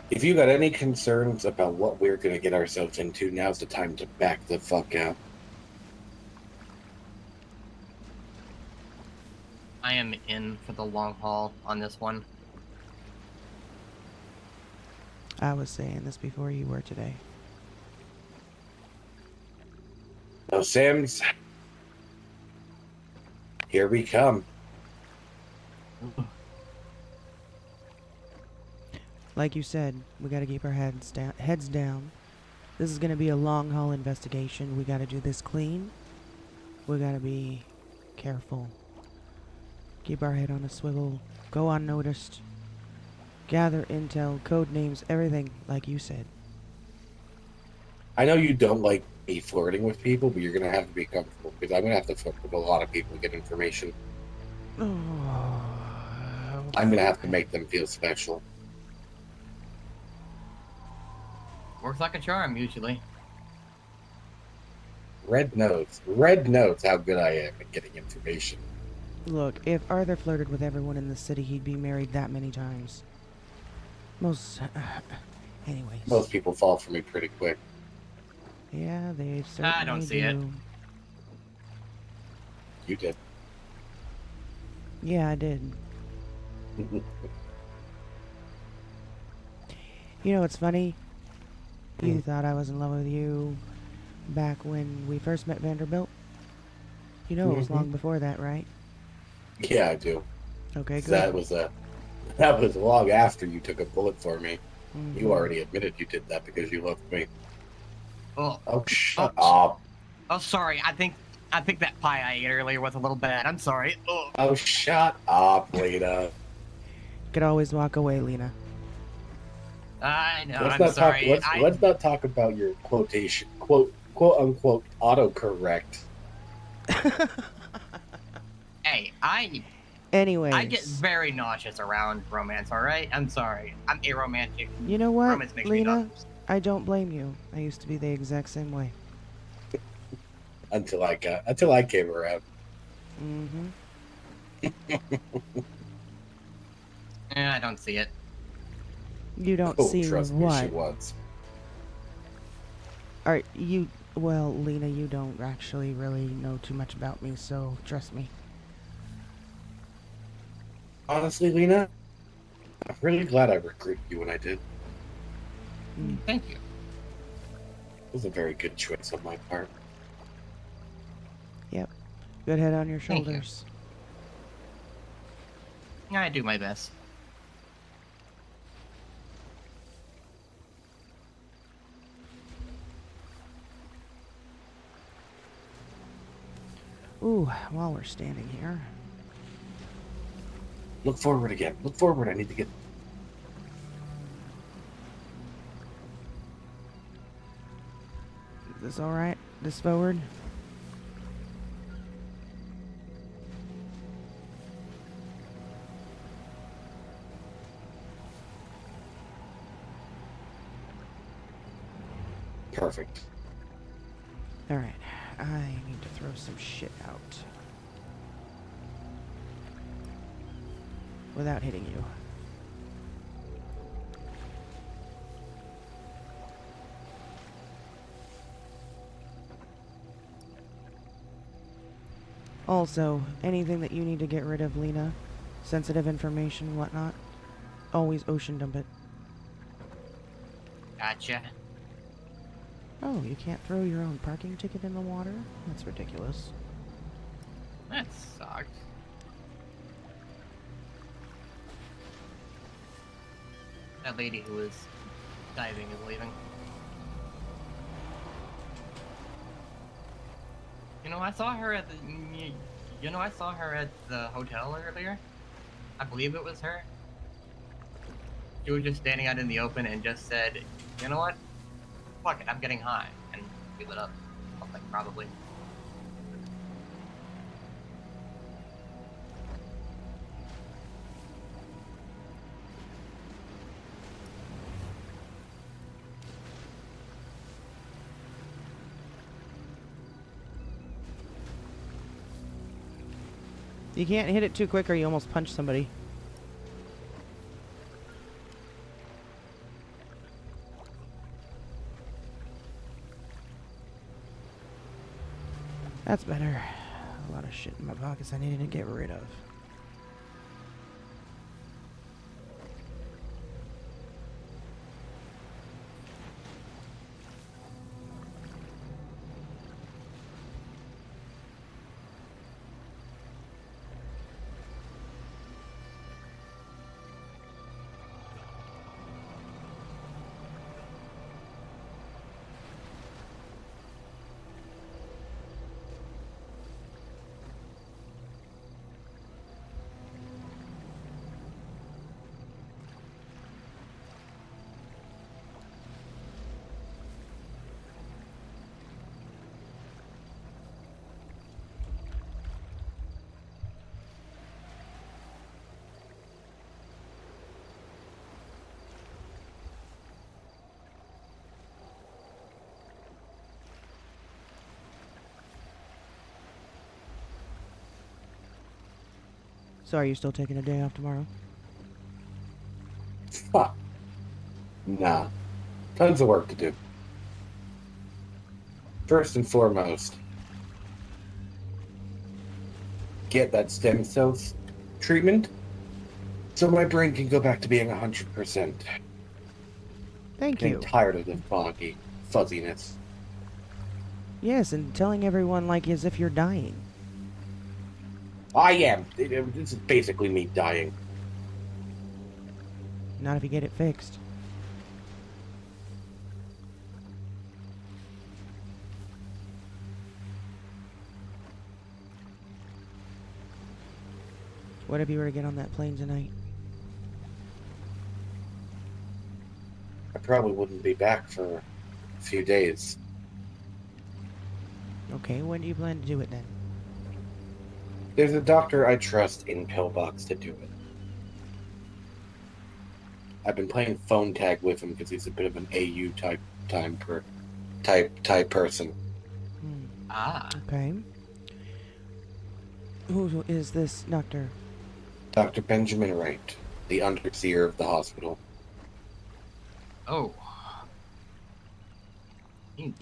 Speaker 5: If you got any concerns about what we're going to get ourselves into, now's the time to back the fuck out.
Speaker 7: I am in for the long haul on this one.
Speaker 2: I was saying this before you were today.
Speaker 5: Now, Sam's, here we come.
Speaker 2: Like you said, we gotta keep our heads down. This is gonna be a long haul investigation. We gotta do this clean. We gotta be careful. Keep our head on a swivel. Go unnoticed. Gather intel, code names, everything like you said.
Speaker 5: I know you don't like me flirting with people, but you're gonna have to be comfortable because I'm gonna have to flirt with a lot of people to get information. I'm gonna have to make them feel special.
Speaker 7: Works like a charm, usually.
Speaker 5: Red knows how good I am at getting information.
Speaker 2: Look, if Arthur flirted with everyone in the city, he'd be married that many times. Anyways.
Speaker 5: Most people fall for me pretty quick.
Speaker 2: Yeah, they certainly
Speaker 7: I don't see it.
Speaker 5: You did.
Speaker 2: Yeah, I did. You know what's funny? You thought I was in love with you back when we first met Vanderbilt? You know it was long before that, right?
Speaker 5: Yeah, I do.
Speaker 2: Okay, good.
Speaker 5: That was long after you took a bullet for me.
Speaker 2: Mhm.
Speaker 5: You already admitted you did that because you loved me.
Speaker 7: Oh,
Speaker 5: shut up.
Speaker 7: Oh, sorry. I think that pie I ate earlier was a little bad. I'm sorry.
Speaker 5: Oh, shut up, Lena.
Speaker 2: Could always walk away, Lena.
Speaker 7: I know.
Speaker 5: Let's
Speaker 7: I'm
Speaker 5: not
Speaker 7: sorry.
Speaker 5: let's not talk about your quotation, quote unquote autocorrect.
Speaker 7: Hey,
Speaker 2: Anyways.
Speaker 7: I get very nauseous around romance. All right. I'm sorry. I'm aromantic.
Speaker 2: You know what,
Speaker 7: Romance makes me
Speaker 2: Lena?
Speaker 7: nauseous.
Speaker 2: I don't blame you. I used to be the exact same way.
Speaker 5: Until I came around.
Speaker 7: I don't see it.
Speaker 2: You don't see
Speaker 5: trust
Speaker 2: what?
Speaker 5: me, she was.
Speaker 2: Well, Lena, you don't actually really know too much about me, so trust me.
Speaker 5: Honestly, Lena, I'm really glad I recruited you when I did.
Speaker 7: Thank you.
Speaker 5: It was a very good choice on my part.
Speaker 2: Yep. Good head on your
Speaker 7: Thank you.
Speaker 2: shoulders.
Speaker 7: I do my best.
Speaker 2: Ooh, while we're standing here.
Speaker 5: Look forward again. Look forward. I need to get.
Speaker 2: Is this alright? This forward?
Speaker 5: Perfect.
Speaker 2: Alright. I need to throw some shit out. Without hitting you. Also, anything that you need to get rid of, Lena, sensitive information, whatnot, always ocean dump it.
Speaker 7: Gotcha.
Speaker 2: Oh, you can't throw your own parking ticket in the water? That's ridiculous.
Speaker 7: That sucks. That lady who was diving is leaving. I saw her at the hotel earlier. I believe it was her. She was just standing out in the open and just said, "You know what? Fuck it, I'm getting high," and we lit up. Something probably.
Speaker 2: You can't hit it too quick or you almost punch somebody. That's better. A lot of shit in my pockets I needed to get rid of. So are you still taking a day off tomorrow?
Speaker 5: Fuck. Nah. Tons of work to do. First and foremost, get that stem cells treatment so my brain can go back to being 100%.
Speaker 2: Thank
Speaker 5: Getting
Speaker 2: you.
Speaker 5: tired of the foggy fuzziness.
Speaker 2: Yes, and telling everyone like as if you're dying.
Speaker 5: I am. This is basically me dying.
Speaker 2: Not if you get it fixed. What if you were to get on that plane tonight?
Speaker 5: I probably wouldn't be back for a few days.
Speaker 2: Okay, when do you plan to do it then?
Speaker 5: There's a doctor I trust in Pillbox to do it. I've been playing phone tag with him because he's a bit of an AU type person.
Speaker 7: Ah.
Speaker 2: Okay. Who is this doctor?
Speaker 5: Dr. Benjamin Wright, the underseer of the hospital.
Speaker 7: Oh.
Speaker 2: And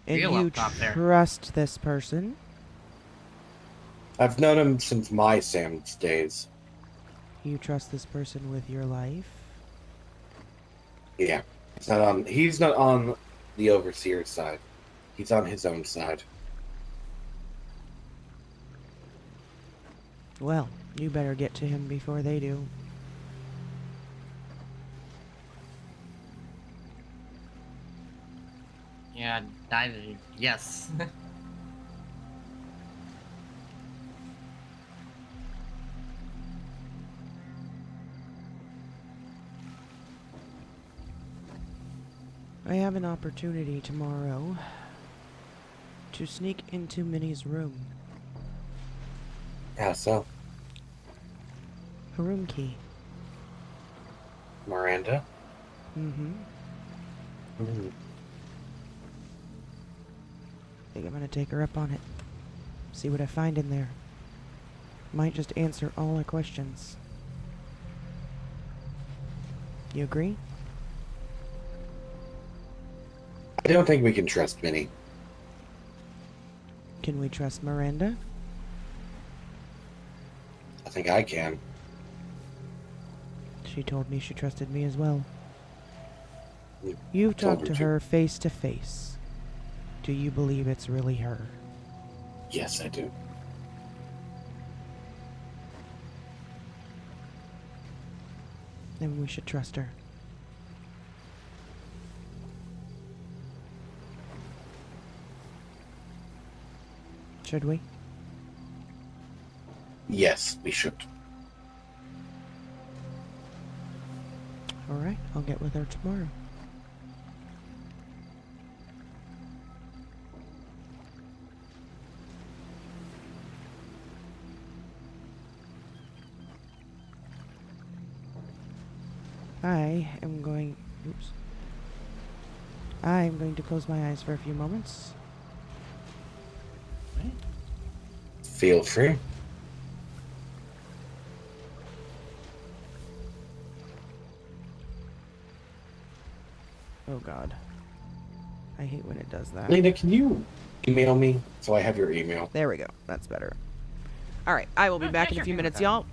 Speaker 7: Real
Speaker 2: you
Speaker 7: up top there.
Speaker 2: trust this person?
Speaker 5: I've known him since my Sam's days.
Speaker 2: You trust this person with your life?
Speaker 5: Yeah. He's not on the overseer's side. He's on his own side.
Speaker 2: Well, you better get to him before they do.
Speaker 7: Yeah, yes.
Speaker 2: I have an opportunity tomorrow to sneak into Minnie's room.
Speaker 5: Yeah, so?
Speaker 2: A room key.
Speaker 5: Miranda?
Speaker 2: Mm-hmm.
Speaker 5: Mm.
Speaker 2: I think I'm gonna take her up on it. See what I find in there. Might just answer all her questions. You agree?
Speaker 5: I don't think we can trust Minnie.
Speaker 2: Can we trust Miranda?
Speaker 5: I think I can.
Speaker 2: She told me she trusted me as well.
Speaker 5: You
Speaker 2: You've
Speaker 5: told
Speaker 2: talked
Speaker 5: her
Speaker 2: to
Speaker 5: to.
Speaker 2: her face to face. Do you believe it's really her?
Speaker 5: Yes, I do.
Speaker 2: Then we should trust her. Should we?
Speaker 5: Yes, we should.
Speaker 2: Alright, I'll get with her tomorrow. I am going to close my eyes for a few moments.
Speaker 5: Feel free.
Speaker 2: Oh god. I hate when it does that.
Speaker 5: Lena, can you email me so I have your email?
Speaker 2: There we go. That's better. Alright, I will be back in a few minutes, y'all.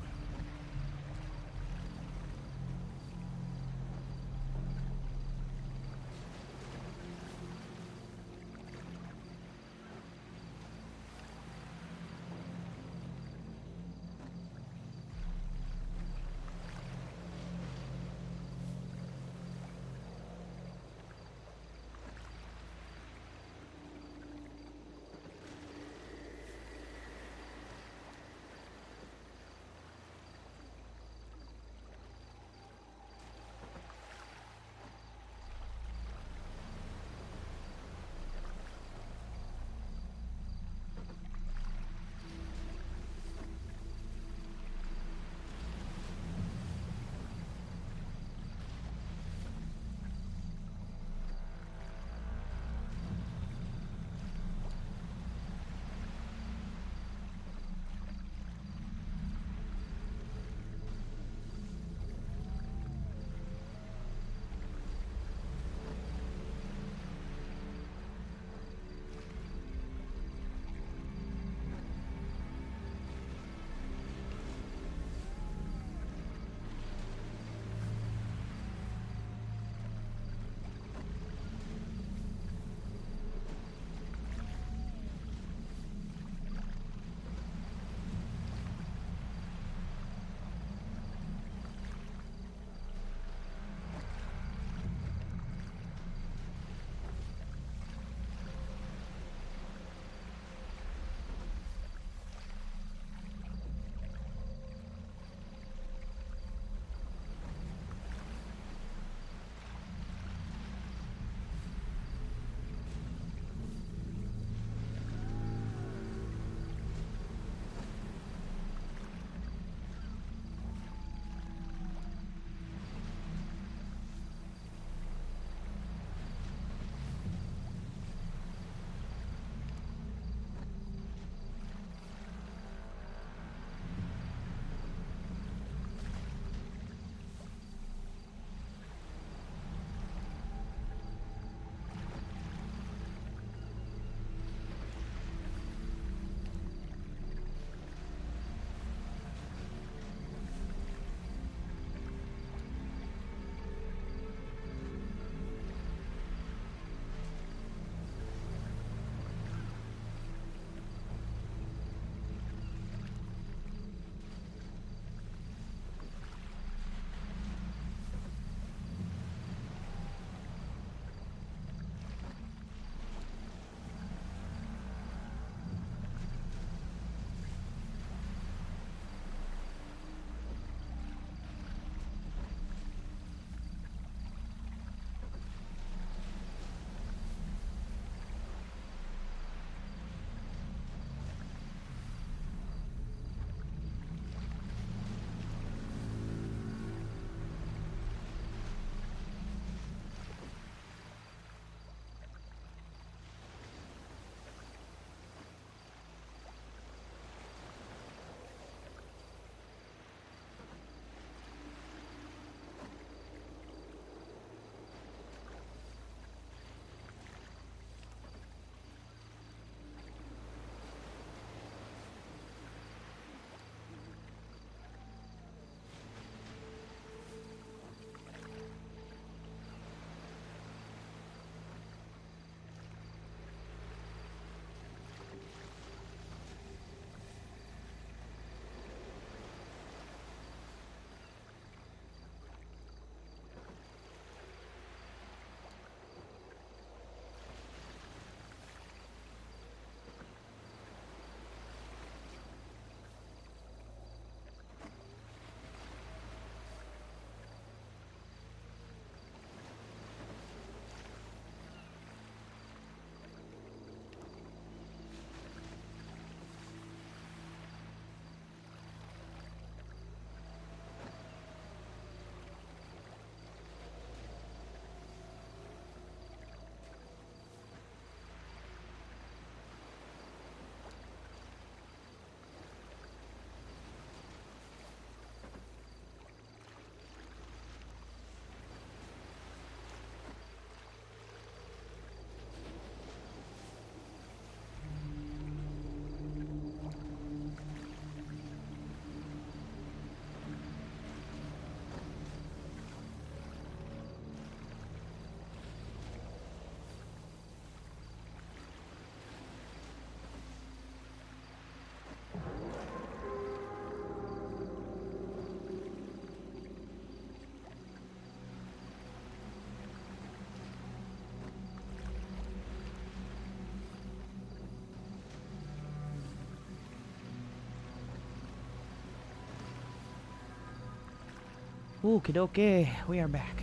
Speaker 2: Okie dokie, we are back.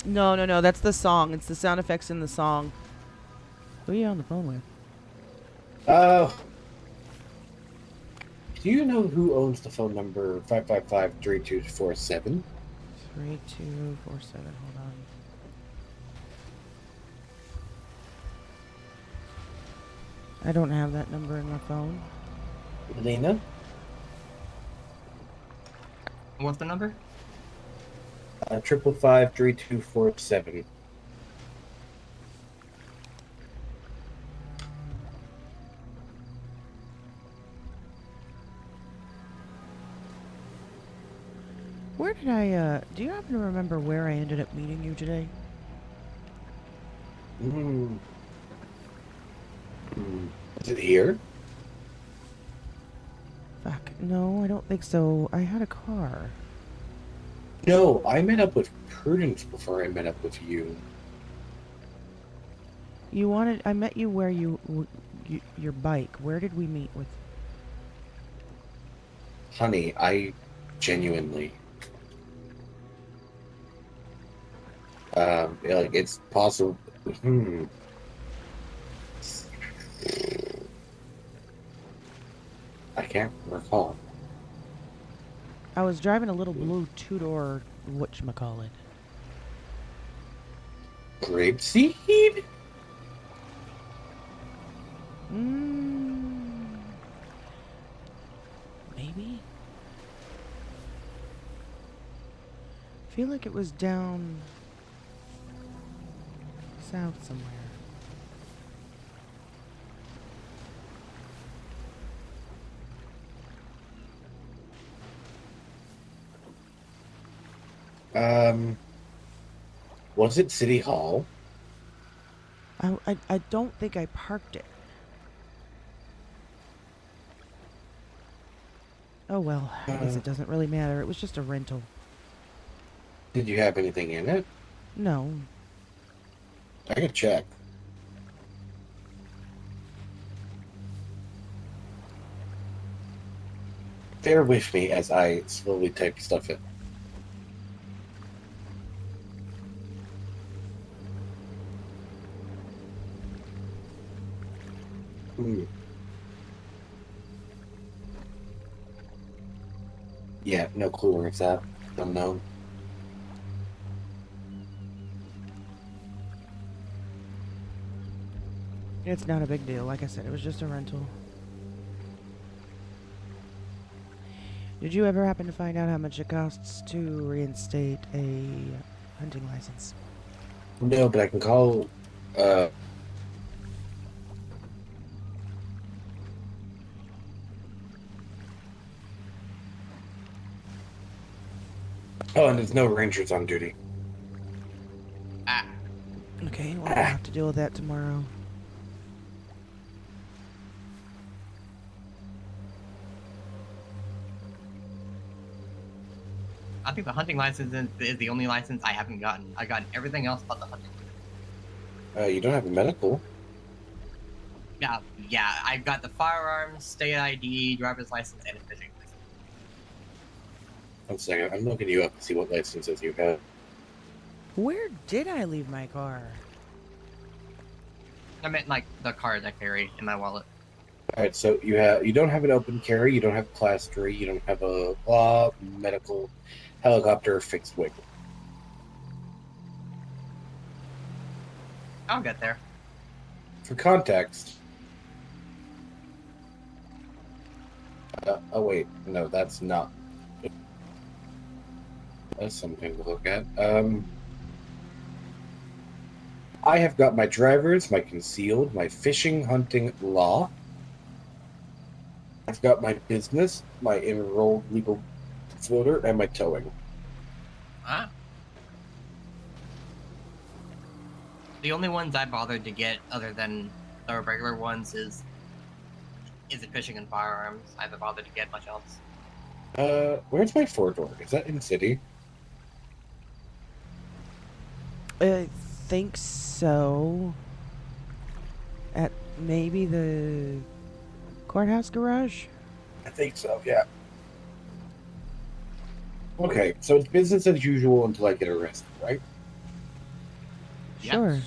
Speaker 2: No, that's the song. It's the sound effects in the song. Who are you on the phone with?
Speaker 5: Do you know who owns the phone number 555-3247?
Speaker 2: 3247, hold on. I don't have that number in my phone.
Speaker 5: Lena?
Speaker 7: What's the number?
Speaker 5: 555-3247.
Speaker 2: Where did I, do you happen to remember where I ended up meeting you today?
Speaker 5: Is it here?
Speaker 2: Fuck, no, I don't think so. I had a car.
Speaker 5: No, I met up with Prudence before I met up with you.
Speaker 2: I met you where your bike. Where did we meet with?
Speaker 5: Honey, I genuinely... like, it's possible... I can't recall.
Speaker 2: I was driving a little blue two-door, whatchamacallit.
Speaker 5: Grapeseed?
Speaker 2: Maybe? I feel like it was down south somewhere.
Speaker 5: Was it City Hall?
Speaker 2: I don't think I parked it. Oh well, I guess it doesn't really matter. It was just a rental.
Speaker 5: Did you have anything in it?
Speaker 2: No.
Speaker 5: I could check. Bear with me as I slowly type stuff in. Yeah, no clue where it's at. Unknown.
Speaker 2: It's not a big deal. Like I said, it was just a rental. Did you ever happen to find out how much it costs to reinstate a hunting license?
Speaker 5: No, but I can call, Oh, and there's no rangers on duty.
Speaker 2: Okay, well, I'll have to deal with that tomorrow.
Speaker 7: I think the hunting license is the only license I haven't gotten. I've gotten everything else but the hunting.
Speaker 5: You don't have a medical.
Speaker 7: Yeah, I've got the firearms, state ID, driver's license, and a fishing license.
Speaker 5: 1 second, I'm looking you up to see what licenses you have.
Speaker 2: Where did I leave my car?
Speaker 7: I meant like the card I carry in my wallet.
Speaker 5: Alright, so you don't have an open carry, you don't have class 3, you don't have a law, medical, helicopter, fixed wing.
Speaker 7: I'll get there.
Speaker 5: For context... oh wait, no, that's not... That's something to look at. I have got my drivers, my concealed, my fishing, hunting, law. I've got my business, my enrolled legal box loader and my towing.
Speaker 7: Ah. The only ones I bothered to get, other than the regular ones, is it fishing and firearms. I haven't bothered to get much else.
Speaker 5: Where's my 4-door? Is that in city?
Speaker 2: I think so. At maybe the courthouse garage?
Speaker 5: I think so, yeah. Okay, so it's business as usual until I get arrested, right?
Speaker 2: Sure.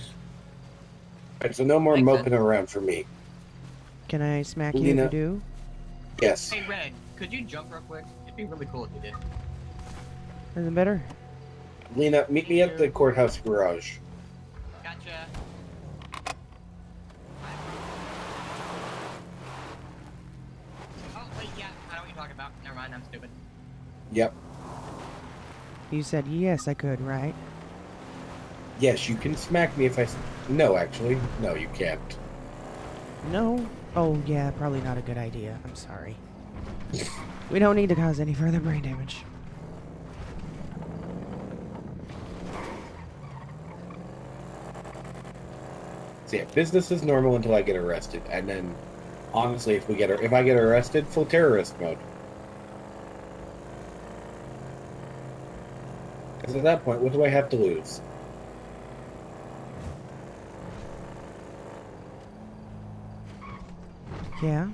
Speaker 5: Alright, so no more
Speaker 7: Makes
Speaker 5: moping
Speaker 7: sense.
Speaker 5: around for me.
Speaker 2: Can I smack you if
Speaker 5: Lena-
Speaker 2: you do?
Speaker 5: Yes.
Speaker 7: Hey, Red, could you jump real quick? It'd be really cool if you did.
Speaker 2: Isn't better?
Speaker 5: Lena, meet me at the courthouse garage.
Speaker 7: Gotcha. Oh, wait, yeah, I know what you're talking about. Never mind, I'm stupid.
Speaker 5: Yep.
Speaker 2: You said yes, I could, right?
Speaker 5: Yes, you can smack me if I... No, actually. No, you can't.
Speaker 2: No? Oh, yeah, probably not a good idea. I'm sorry. We don't need to cause any further brain damage.
Speaker 5: So yeah, business is normal until I get arrested, and then, honestly, if I get arrested, full terrorist mode. Because at that point, what do I have to lose?
Speaker 2: Yeah?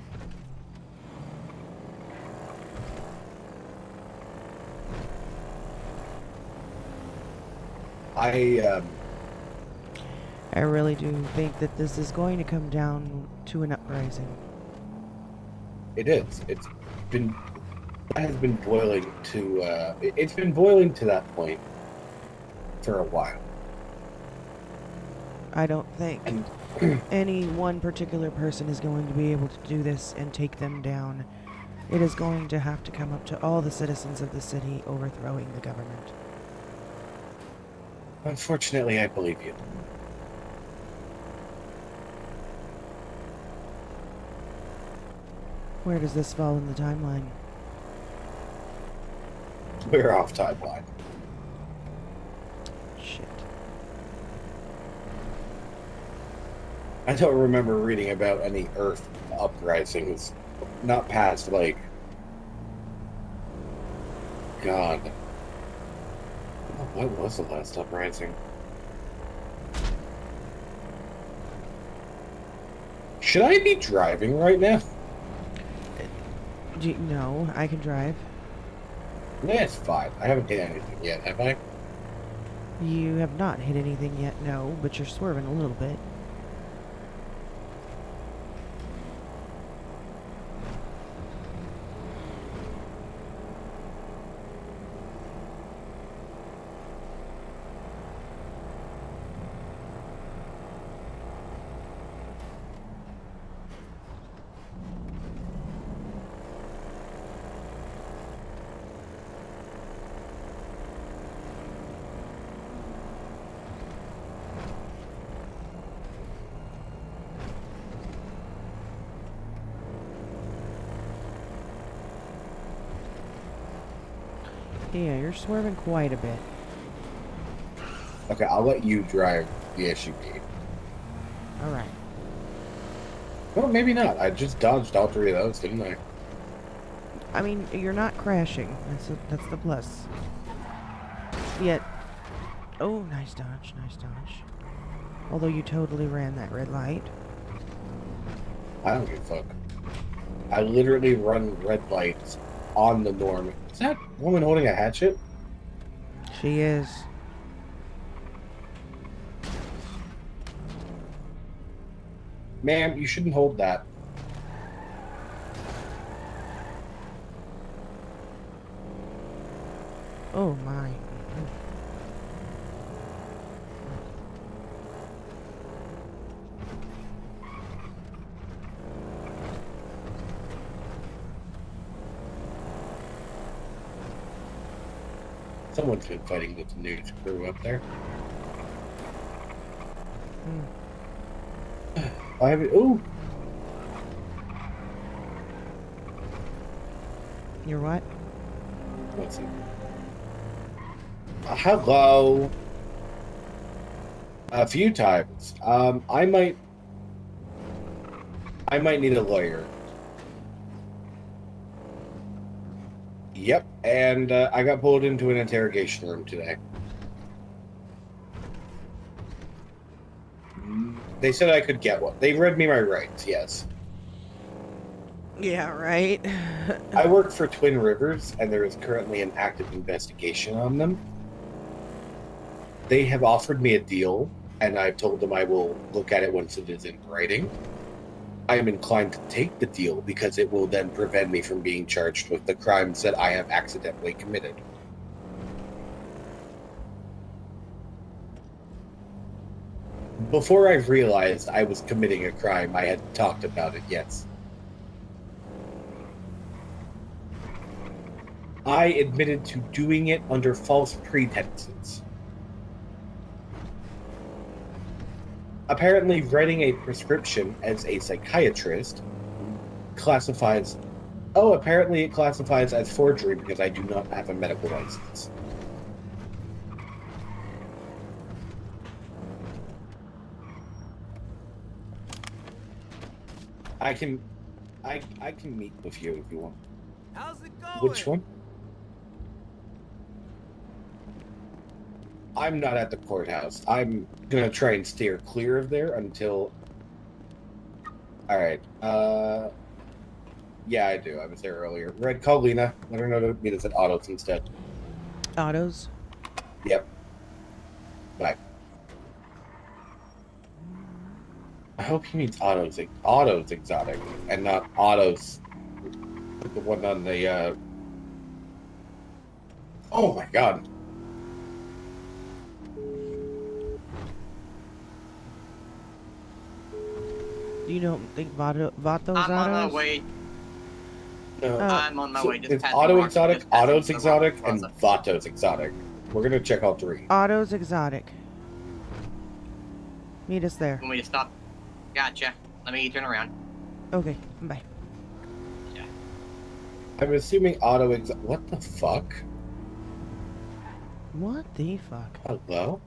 Speaker 2: I really do think that this is going to come down to an uprising.
Speaker 5: It is. That has been boiling to, it's been boiling to that point for a while.
Speaker 2: I don't think any one particular person is going to be able to do this and take them down. It is going to have to come up to all the citizens of the city overthrowing the government.
Speaker 5: Unfortunately, I believe you.
Speaker 2: Where does this fall in the timeline?
Speaker 5: We're off timeline.
Speaker 2: Shit.
Speaker 5: I don't remember reading about any Earth uprisings. Not past, like... God. What was the last uprising? Should I be driving right now?
Speaker 2: No, I can drive.
Speaker 5: Yeah, it's fine. I haven't hit anything yet, have I?
Speaker 2: You have not hit anything yet, no, but you're swerving a little bit. Yeah, you're swerving quite a bit.
Speaker 5: Okay, I'll let you drive the SUV.
Speaker 2: Alright.
Speaker 5: Well, maybe not. I just dodged all three of those, didn't I?
Speaker 2: I mean, you're not crashing. That's the plus. Yet... Oh, nice dodge, nice dodge. Although you totally ran that red light.
Speaker 5: I don't give a fuck. I literally run red lights on the norm. Is that woman holding a hatchet?
Speaker 2: She is.
Speaker 5: Ma'am, you shouldn't hold that.
Speaker 2: Oh my.
Speaker 5: Someone's been fighting with the news crew up there. I have it. Ooh.
Speaker 2: You're what?
Speaker 5: Oh, listen. Hello. A few times. I might need a lawyer. Yep, and I got pulled into an interrogation room today. They said I could get one. They read me my rights, yes.
Speaker 2: Yeah, right.
Speaker 5: I work for Twin Rivers, and there is currently an active investigation on them. They have offered me a deal, and I've told them I will look at it once it is in writing. I am inclined to take the deal because it will then prevent me from being charged with the crimes that I have accidentally committed. Before I realized I was committing a crime, I had talked about it, yes. I admitted to doing it under false pretenses. Apparently, writing a prescription as a psychiatrist classifies... Oh, apparently it classifies as forgery because I do not have a medical license. I can meet with you if you want.
Speaker 17: How's it going?
Speaker 5: Which one? I'm not at the courthouse. I'm gonna try and steer clear of there until... Alright, yeah, I do. I was there earlier. Red, call Lena. Let her know to meet us at Autos instead.
Speaker 2: Autos?
Speaker 5: Yep. Bye. I hope he means Autos Exotic, and not Autos, the one on the, Oh my god.
Speaker 2: You don't think Vato's
Speaker 7: I'm on my
Speaker 2: Autos?
Speaker 7: way.
Speaker 5: No.
Speaker 7: I'm on my way. Just
Speaker 5: It's
Speaker 7: passing
Speaker 5: Auto
Speaker 7: Rock-
Speaker 5: Exotic,
Speaker 7: just passing
Speaker 5: Autos
Speaker 7: the Rock
Speaker 5: Exotic, and
Speaker 7: Plaza.
Speaker 5: Vatos Exotic. We're gonna check all three.
Speaker 2: Autos Exotic. Meet us there.
Speaker 7: Want me to stop? Gotcha. Let me turn around.
Speaker 2: Okay, bye.
Speaker 5: I'm assuming Auto Exotic. What the fuck?
Speaker 2: What the fuck?
Speaker 5: Hello?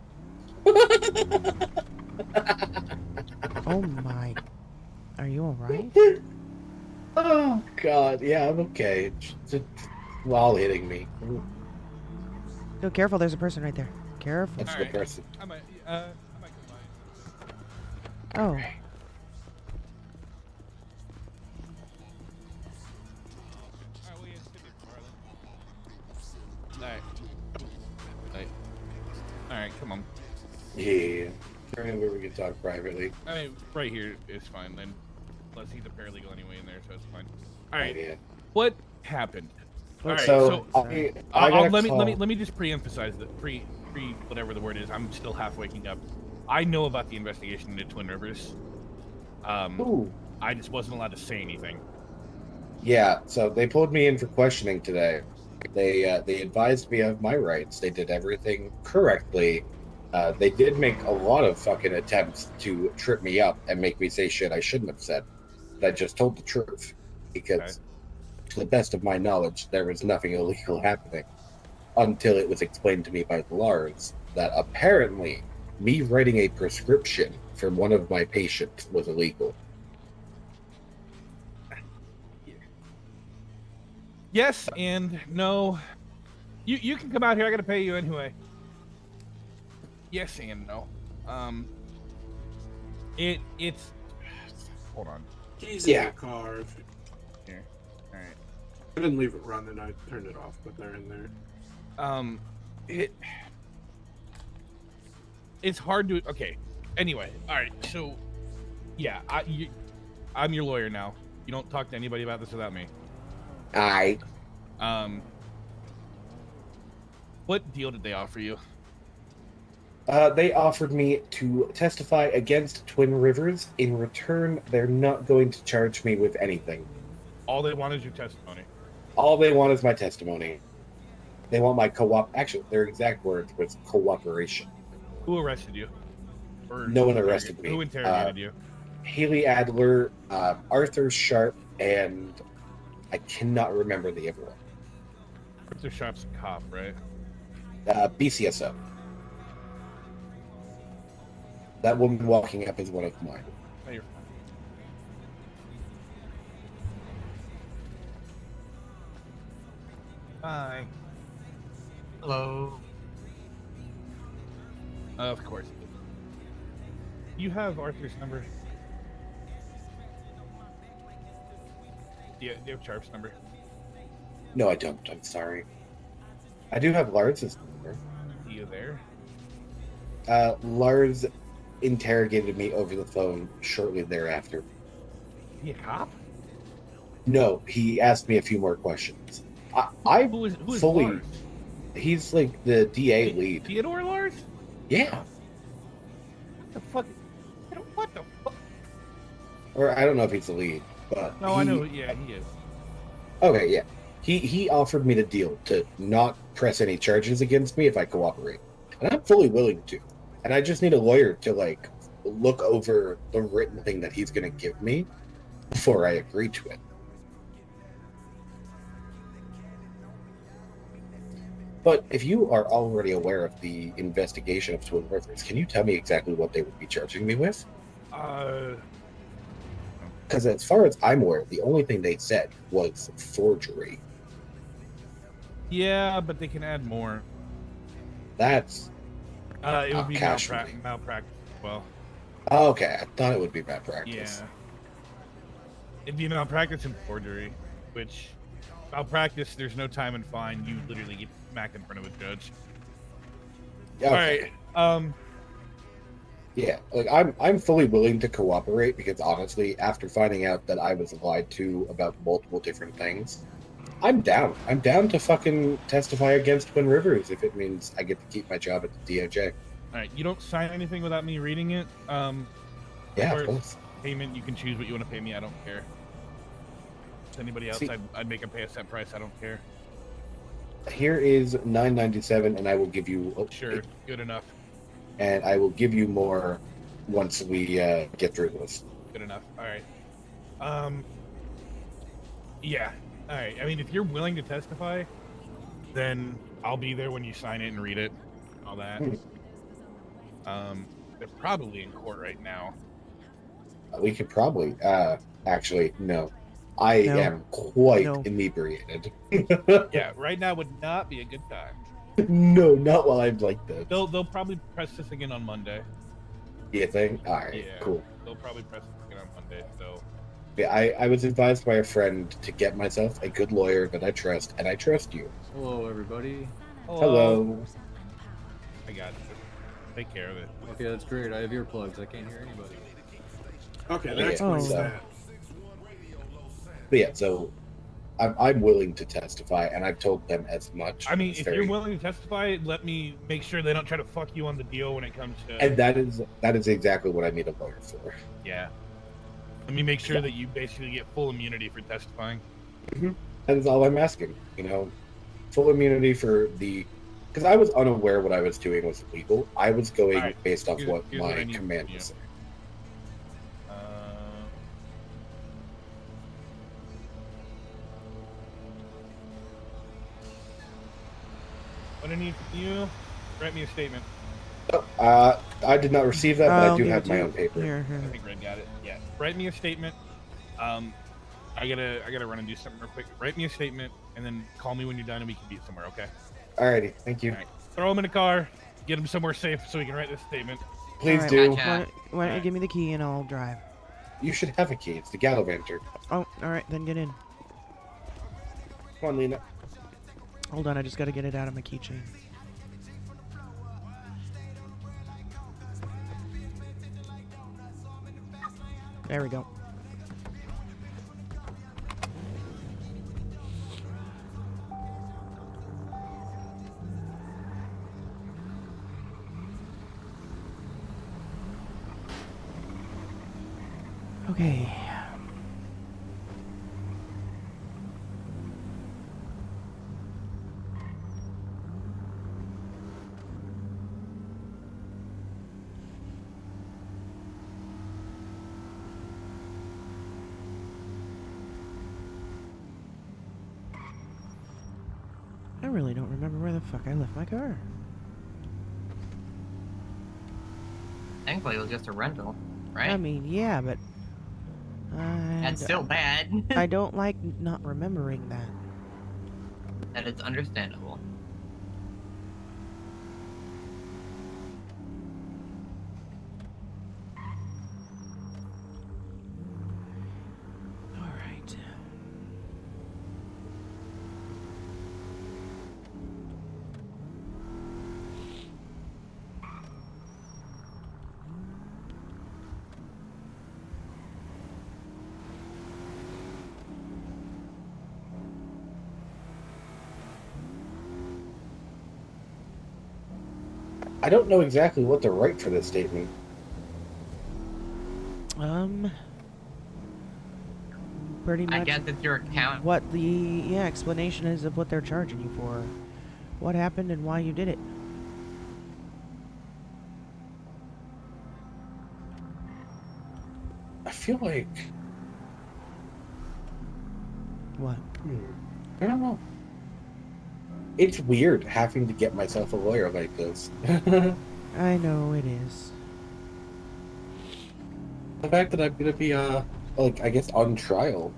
Speaker 2: Oh my. Are you alright?
Speaker 5: Oh god, yeah, I'm okay. Just while hitting me.
Speaker 2: No, careful, there's a person right there. Careful.
Speaker 5: That's the person.
Speaker 6: I might combine.
Speaker 2: Oh.
Speaker 6: Alright, come on.
Speaker 5: Yeah. Turn in where we can talk privately.
Speaker 6: I mean, right here is fine then. Plus, he's a paralegal anyway in there, so it's fine. Alright.
Speaker 5: Yeah.
Speaker 6: What happened? Alright,
Speaker 5: So,
Speaker 6: let me just pre-emphasize that whatever the word is. I'm still half waking up. I know about the investigation into Twin Rivers.
Speaker 5: Ooh.
Speaker 6: I just wasn't allowed to say anything.
Speaker 5: Yeah, so they pulled me in for questioning today. They advised me of my rights. They did everything correctly. They did make a lot of fucking attempts to trip me up and make me say shit I shouldn't have said. But I just told the truth. Because, to the best of my knowledge, there was nothing illegal happening. Until it was explained to me by Lars that apparently me writing a prescription for one of my patients was illegal.
Speaker 6: Yes and no. You can come out here. I gotta pay you anyway. Yes and no. It's. Hold on.
Speaker 18: Keys in the car.
Speaker 6: Here. All right.
Speaker 18: I didn't leave it running. I turned it off, but they're in there.
Speaker 6: It's hard to. Okay. Anyway. All right. So, yeah. I'm your lawyer now. You don't talk to anybody about this without me.
Speaker 5: Aye.
Speaker 6: What deal did they offer you?
Speaker 5: They offered me to testify against Twin Rivers. In return, they're not going to charge me with anything.
Speaker 6: All they want is your testimony.
Speaker 5: All they want is my testimony. They want my Actually, their exact words was cooperation.
Speaker 6: Who arrested you? Or
Speaker 5: No one arrested me.
Speaker 6: Who interrogated you?
Speaker 5: Haley Adler, Arthur Sharp, and I cannot remember the other one.
Speaker 6: Arthur Sharp's a cop, right?
Speaker 5: BCSO. That woman walking up is one of mine.
Speaker 6: Oh, you're fine. Hi.
Speaker 7: Hello.
Speaker 6: Of course. You have Arthur's number. Do you have Sharp's number?
Speaker 5: No, I don't. I'm sorry. I do have Lars's number.
Speaker 6: Are you there?
Speaker 5: Lars interrogated me over the phone shortly thereafter.
Speaker 6: He a cop?
Speaker 5: No, he asked me a few more questions. I
Speaker 6: who is
Speaker 5: fully.
Speaker 6: Lars?
Speaker 5: He's like the DA lead.
Speaker 6: Theodore Lars?
Speaker 5: Yeah.
Speaker 6: What the fuck? What the fuck?
Speaker 5: Or I don't know if he's the lead, but
Speaker 6: No, I know. Yeah, he is.
Speaker 5: Okay, yeah. He offered me the deal to not press any charges against me if I cooperate, and I'm fully willing to. And I just need a lawyer to like look over the written thing that he's going to give me before I agree to it. But if you are already aware of the investigation of Twin Rivers, can you tell me exactly what they would be charging me with? Because as far as I'm aware, the only thing they said was forgery.
Speaker 6: Yeah, but they can add more.
Speaker 5: That's
Speaker 6: it would be
Speaker 5: casually.
Speaker 6: malpractice as well.
Speaker 5: Oh, okay, I thought it would be malpractice.
Speaker 6: Yeah. It'd be malpractice and forgery, which malpractice, there's no time and fine. You literally get smacked in front of a judge.
Speaker 5: Okay.
Speaker 6: All right.
Speaker 5: Yeah, like I'm fully willing to cooperate because honestly, after finding out that I was lied to about multiple different things, I'm down. I'm down to fucking testify against Twin Rivers if it means I get to keep my job at the DOJ.
Speaker 6: All right, you don't sign anything without me reading it.
Speaker 5: Yeah,
Speaker 6: as
Speaker 5: of
Speaker 6: far as
Speaker 5: course.
Speaker 6: Payment, you can choose what you want to pay me. I don't care. To anybody else,
Speaker 5: See-
Speaker 6: I'd make them pay a set price. I don't care.
Speaker 5: Here is $9.97, and I will give you.
Speaker 6: Sure, good enough.
Speaker 5: And I will give you more once we get through this.
Speaker 6: Good enough. All right. Yeah. All right. I mean, if you're willing to testify, then I'll be there when you sign it and read it. All that. They're probably in court right now.
Speaker 5: We could probably. Actually, no. I am quite inebriated.
Speaker 6: Yeah, right now would not be a good time.
Speaker 5: No, not while I'm like this.
Speaker 6: They'll probably press this again on Monday.
Speaker 5: You think? All right,
Speaker 6: Yeah,
Speaker 5: cool.
Speaker 6: They'll probably press this again on Monday. So
Speaker 5: Yeah, I was advised by a friend to get myself a good lawyer that I trust, and I trust you.
Speaker 13: Hello, everybody.
Speaker 5: Hello.
Speaker 6: I got you. Take care of it.
Speaker 13: Okay, that's great. I have earplugs. I can't hear anybody.
Speaker 18: Okay,
Speaker 5: Yeah,
Speaker 18: that explains
Speaker 5: so-
Speaker 18: that.
Speaker 5: But yeah, so I'm willing to testify, and I've told them as much.
Speaker 6: I mean,
Speaker 5: It's
Speaker 6: if
Speaker 5: very-
Speaker 6: you're willing to testify, let me make sure they don't try to fuck you on the deal when it comes to.
Speaker 5: And that is exactly what I need a lawyer for.
Speaker 6: Yeah. Let me make sure that you basically get full immunity for testifying.
Speaker 5: That is all I'm asking. You know, full immunity for the. Because I was unaware what I was doing was illegal. I was going
Speaker 6: Alright,
Speaker 5: based off
Speaker 6: here's
Speaker 5: what
Speaker 6: what
Speaker 5: my
Speaker 6: I need
Speaker 5: command
Speaker 6: from you.
Speaker 5: was saying.
Speaker 6: What I need from you, write me a statement.
Speaker 5: I did not receive that, but I
Speaker 2: I'll
Speaker 5: do
Speaker 2: give
Speaker 5: have
Speaker 2: it
Speaker 5: my
Speaker 2: to
Speaker 5: own
Speaker 2: you.
Speaker 5: paper.
Speaker 2: Here.
Speaker 6: I think Red got it. Yeah. Write me a statement. I gotta run and do something real quick. Write me a statement and then call me when you're done and we can meet somewhere, okay?
Speaker 5: Alrighty, thank you.
Speaker 6: All right. Throw him in a car, get him somewhere safe so he can write this statement.
Speaker 5: Please
Speaker 2: Alright,
Speaker 5: do.
Speaker 2: Why don't you give me the key and I'll drive?
Speaker 5: You should have a key. It's the Gallivanter.
Speaker 2: Oh, alright, then get in.
Speaker 5: Come on, Lena.
Speaker 2: Hold on, I just gotta get it out of my keychain. There we go. Okay. really don't remember where the fuck I left my car.
Speaker 7: Thankfully, it was just a rental, right?
Speaker 2: I mean, yeah, but
Speaker 7: That's still bad.
Speaker 2: I don't like not remembering that.
Speaker 7: That is understandable.
Speaker 2: All right.
Speaker 5: I don't know exactly what to write for this statement.
Speaker 2: Pretty much.
Speaker 7: I guess it's your account.
Speaker 2: What the explanation is of what they're charging you for, what happened, and why you did it.
Speaker 5: I feel like...
Speaker 2: What?
Speaker 5: I don't know. It's weird having to get myself a lawyer like this.
Speaker 2: I know it is.
Speaker 5: The fact that I'm gonna be, like, I guess on trial.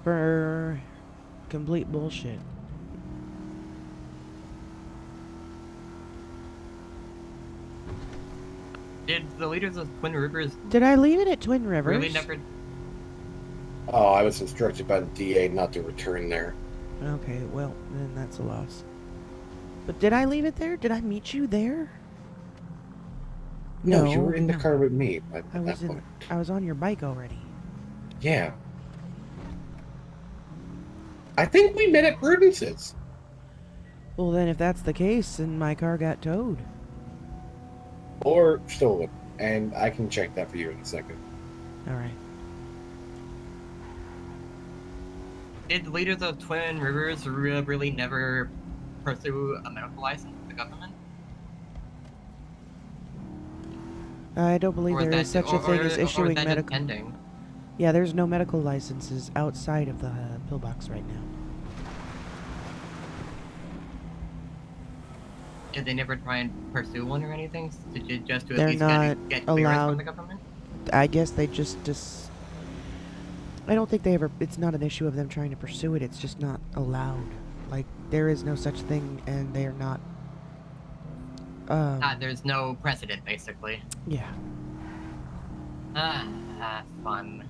Speaker 2: For complete bullshit.
Speaker 7: Did the leaders of Twin Rivers
Speaker 2: Did I leave it at Twin Rivers?
Speaker 7: really never...
Speaker 5: Oh, I was instructed by the DA not to return there.
Speaker 2: Okay, well, then that's a loss. But did I leave it there? Did I meet you there?
Speaker 5: No, you were in the car with me at
Speaker 2: I
Speaker 5: that
Speaker 2: was
Speaker 5: point.
Speaker 2: I was on your bike already.
Speaker 5: Yeah. I think we met at Prudence's.
Speaker 2: Well, then if that's the case, then my car got towed.
Speaker 5: Or stolen. And I can check that for you in a second.
Speaker 2: Alright.
Speaker 7: Did the leaders of Twin Rivers really never pursue a medical license with the government?
Speaker 2: I don't believe
Speaker 7: Or is
Speaker 2: there is
Speaker 7: that-
Speaker 2: such a thing
Speaker 7: or
Speaker 2: as
Speaker 7: is that
Speaker 2: issuing
Speaker 7: just
Speaker 2: medical...
Speaker 7: pending?
Speaker 2: Yeah, there's no medical licenses outside of the pillbox right now.
Speaker 7: Did they never try and pursue one or anything? Did you just to at
Speaker 2: They're
Speaker 7: least
Speaker 2: not
Speaker 7: get clearance
Speaker 2: allowed.
Speaker 7: from the government?
Speaker 2: I guess they just I don't think they ever... It's not an issue of them trying to pursue it. It's just not allowed. Like, there is no such thing, and they're not...
Speaker 7: There's no precedent, basically.
Speaker 2: Yeah.
Speaker 7: Fun.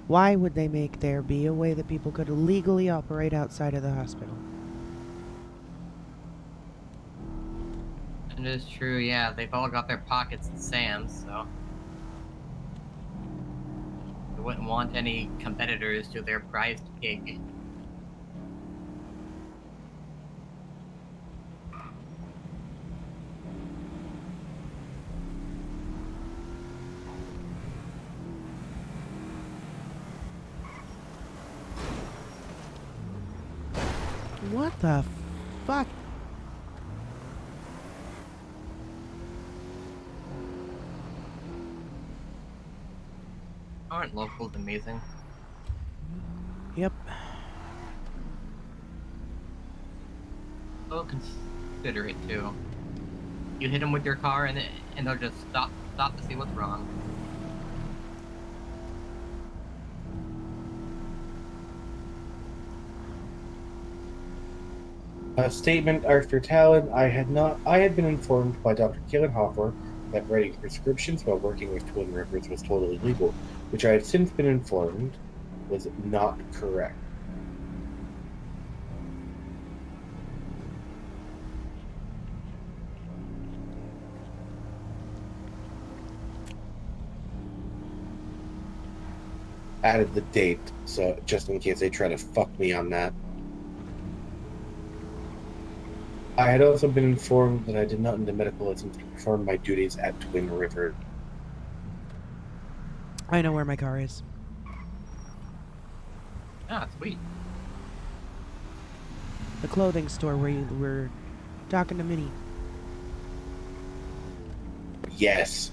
Speaker 2: Why would they make there be a way that people could legally operate outside of the hospital?
Speaker 7: It is true, yeah. They've all got their pockets in Sam's, so... They wouldn't want any competitors to their prized gig.
Speaker 2: What the fuck?
Speaker 7: Aren't locals amazing?
Speaker 2: Yep.
Speaker 7: So considerate, too. You hit them with your car and they'll just stop to see what's wrong.
Speaker 5: A statement Arthur Talon. I had been informed by Dr. Killenhofer that writing prescriptions while working with Twin Rivers was totally legal, which I had since been informed was not correct. Added the date, so just in case they try to fuck me on that. I had also been informed that I did not need a medical license to perform my duties at Twin River.
Speaker 2: I know where my car is.
Speaker 7: Ah, sweet.
Speaker 2: The clothing store where you were talking to Minnie.
Speaker 5: Yes.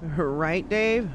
Speaker 2: Right, Dave?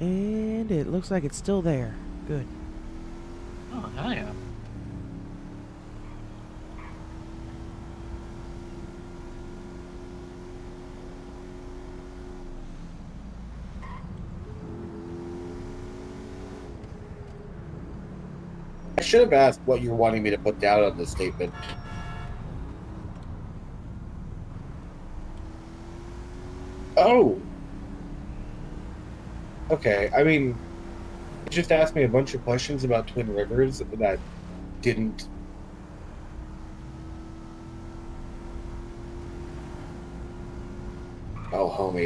Speaker 2: And it looks like it's still there. Good.
Speaker 7: Oh, hell yeah.
Speaker 5: I should have asked what you're wanting me to put down on this statement. Oh. Okay, I mean, you just asked me a bunch of questions about Twin Rivers that didn't. Oh, homie,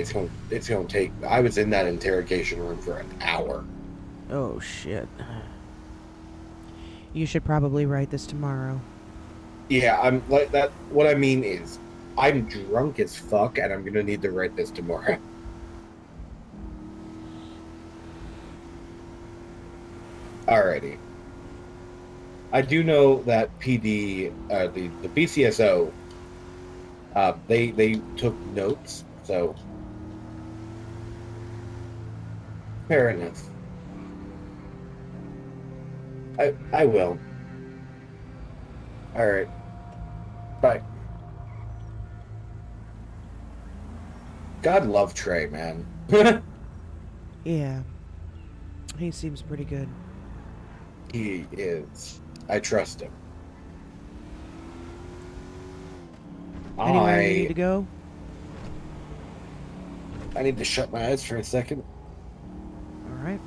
Speaker 5: it's gonna take. I was in that interrogation room for an hour.
Speaker 2: Oh, shit. You should probably write this tomorrow.
Speaker 5: Yeah, I'm like that. What I mean is, I'm drunk as fuck, and I'm gonna need to write this tomorrow. Alrighty. I do know that PD, the BCSO, they took notes, so fair enough. I will. All right. Bye. God love Trey, man.
Speaker 2: Yeah. He seems pretty good.
Speaker 5: He is. I trust him.
Speaker 2: Anywhere you need to go?
Speaker 5: I need to shut my eyes for a second.
Speaker 2: All right.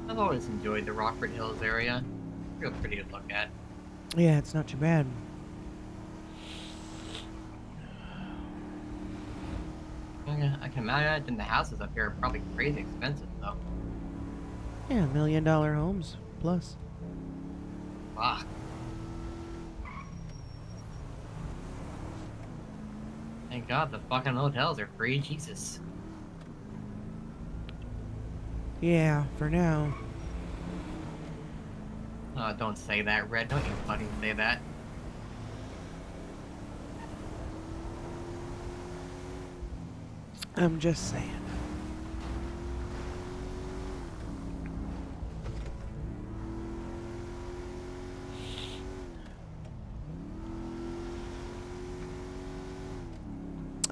Speaker 7: I've always enjoyed the Rockford Hills area. Real pretty to look at.
Speaker 2: Yeah, it's not too bad.
Speaker 7: I can imagine the houses up here are probably crazy expensive, though.
Speaker 2: Yeah, $1 million homes plus.
Speaker 7: Fuck. Thank God the fucking hotels are free, Jesus.
Speaker 2: Yeah, for now.
Speaker 7: Oh, don't say that, Red. Don't you fucking say that.
Speaker 2: I'm just saying.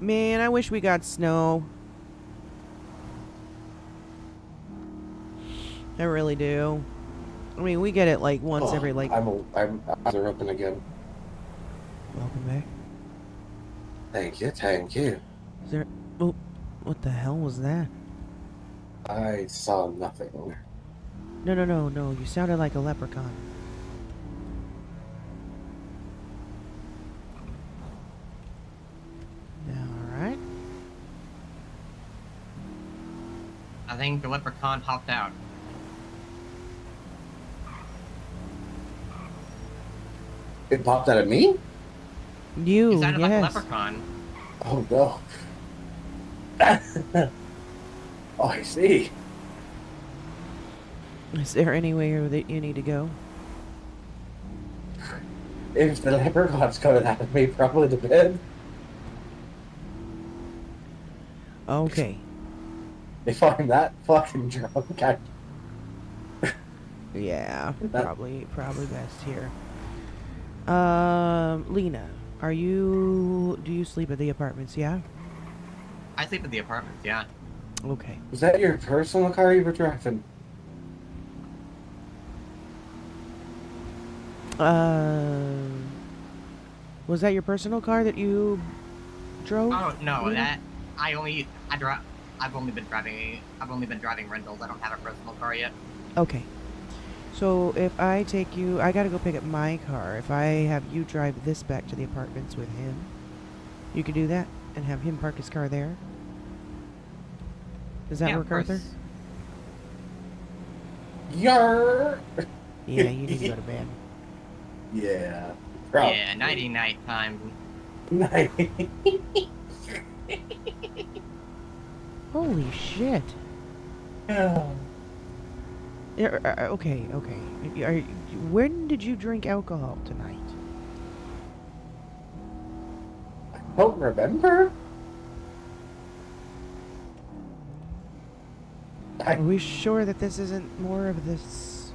Speaker 2: Man, I wish we got snow. I really do. I mean, we get it like once every like.
Speaker 5: I'm eyes are open again.
Speaker 2: Welcome back.
Speaker 5: Thank you, thank you.
Speaker 2: Is there? Oh, what the hell was that?
Speaker 5: I saw nothing.
Speaker 2: No. You sounded like a leprechaun. All right.
Speaker 7: I think the leprechaun hopped out.
Speaker 5: It popped out of me?
Speaker 2: You,
Speaker 7: You sounded like a
Speaker 2: yes.
Speaker 7: leprechaun.
Speaker 5: Oh no. Oh, I see.
Speaker 2: Is there anywhere that you need to go?
Speaker 5: If the leprechaun's coming out of me, probably to bed.
Speaker 2: Okay.
Speaker 5: If I'm that fucking drunk,
Speaker 2: Yeah,
Speaker 5: That-
Speaker 2: probably best here. Lena, do you sleep at the apartments, yeah?
Speaker 7: I sleep in the apartments, yeah.
Speaker 2: Okay.
Speaker 5: Was that your personal car you were driving?
Speaker 2: Was that your personal car that you drove?
Speaker 7: Oh no,
Speaker 2: Lena?
Speaker 7: I've only been driving rentals. I don't have a personal car yet.
Speaker 2: Okay. So if I take you, I gotta go pick up my car. If I have you drive this back to the apartments with him, you could do that and have him park his car there. Does that
Speaker 7: Yeah,
Speaker 2: work,
Speaker 7: of course.
Speaker 2: Arthur?
Speaker 5: Yar!
Speaker 2: Yeah, you need to go to bed.
Speaker 5: Yeah.
Speaker 7: Yeah, nighty night time.
Speaker 2: Holy shit.
Speaker 5: Yeah.
Speaker 2: Okay. When did you drink alcohol tonight?
Speaker 5: I don't remember.
Speaker 2: Are we sure that this isn't more of this,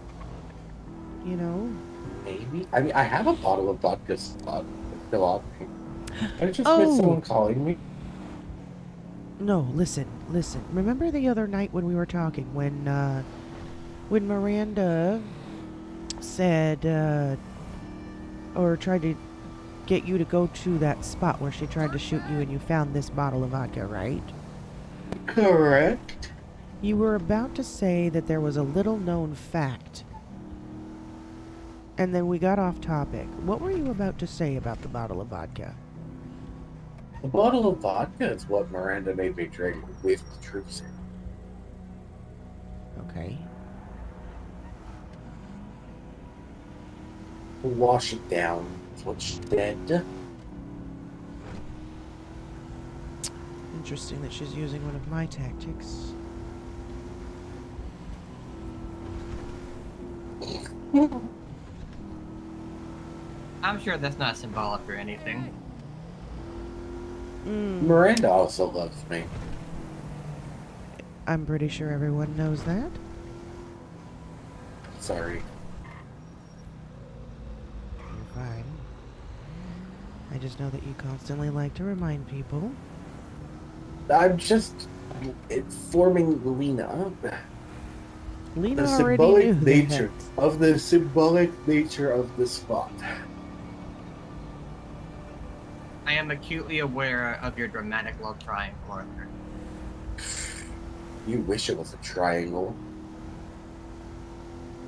Speaker 2: you know?
Speaker 5: Maybe. I mean, I have a bottle of vodka still on me. I just
Speaker 2: Oh!
Speaker 5: missed someone calling me.
Speaker 2: No, listen. Remember the other night when we were talking, when Miranda said, or tried to get you to go to that spot where she tried to shoot you and you found this bottle of vodka, right?
Speaker 5: Correct.
Speaker 2: You were about to say that there was a little known fact. And then we got off topic. What were you about to say about the bottle of vodka?
Speaker 5: The bottle of vodka is what Miranda made me drink with the troops in.
Speaker 2: Okay.
Speaker 5: Wash it down, is what she said.
Speaker 2: Interesting that she's using one of my tactics.
Speaker 7: I'm sure that's not symbolic or anything.
Speaker 5: Miranda also loves me.
Speaker 2: I'm pretty sure everyone knows that.
Speaker 5: Sorry.
Speaker 2: You're fine. I just know that you constantly like to remind people.
Speaker 5: I'm just informing Lena.
Speaker 2: Lena
Speaker 5: The
Speaker 2: already
Speaker 5: symbolic
Speaker 2: knew
Speaker 5: nature
Speaker 2: that.
Speaker 5: of the symbolic nature of the spot.
Speaker 7: I am acutely aware of your dramatic love triangle, Arthur.
Speaker 5: You wish it was a triangle.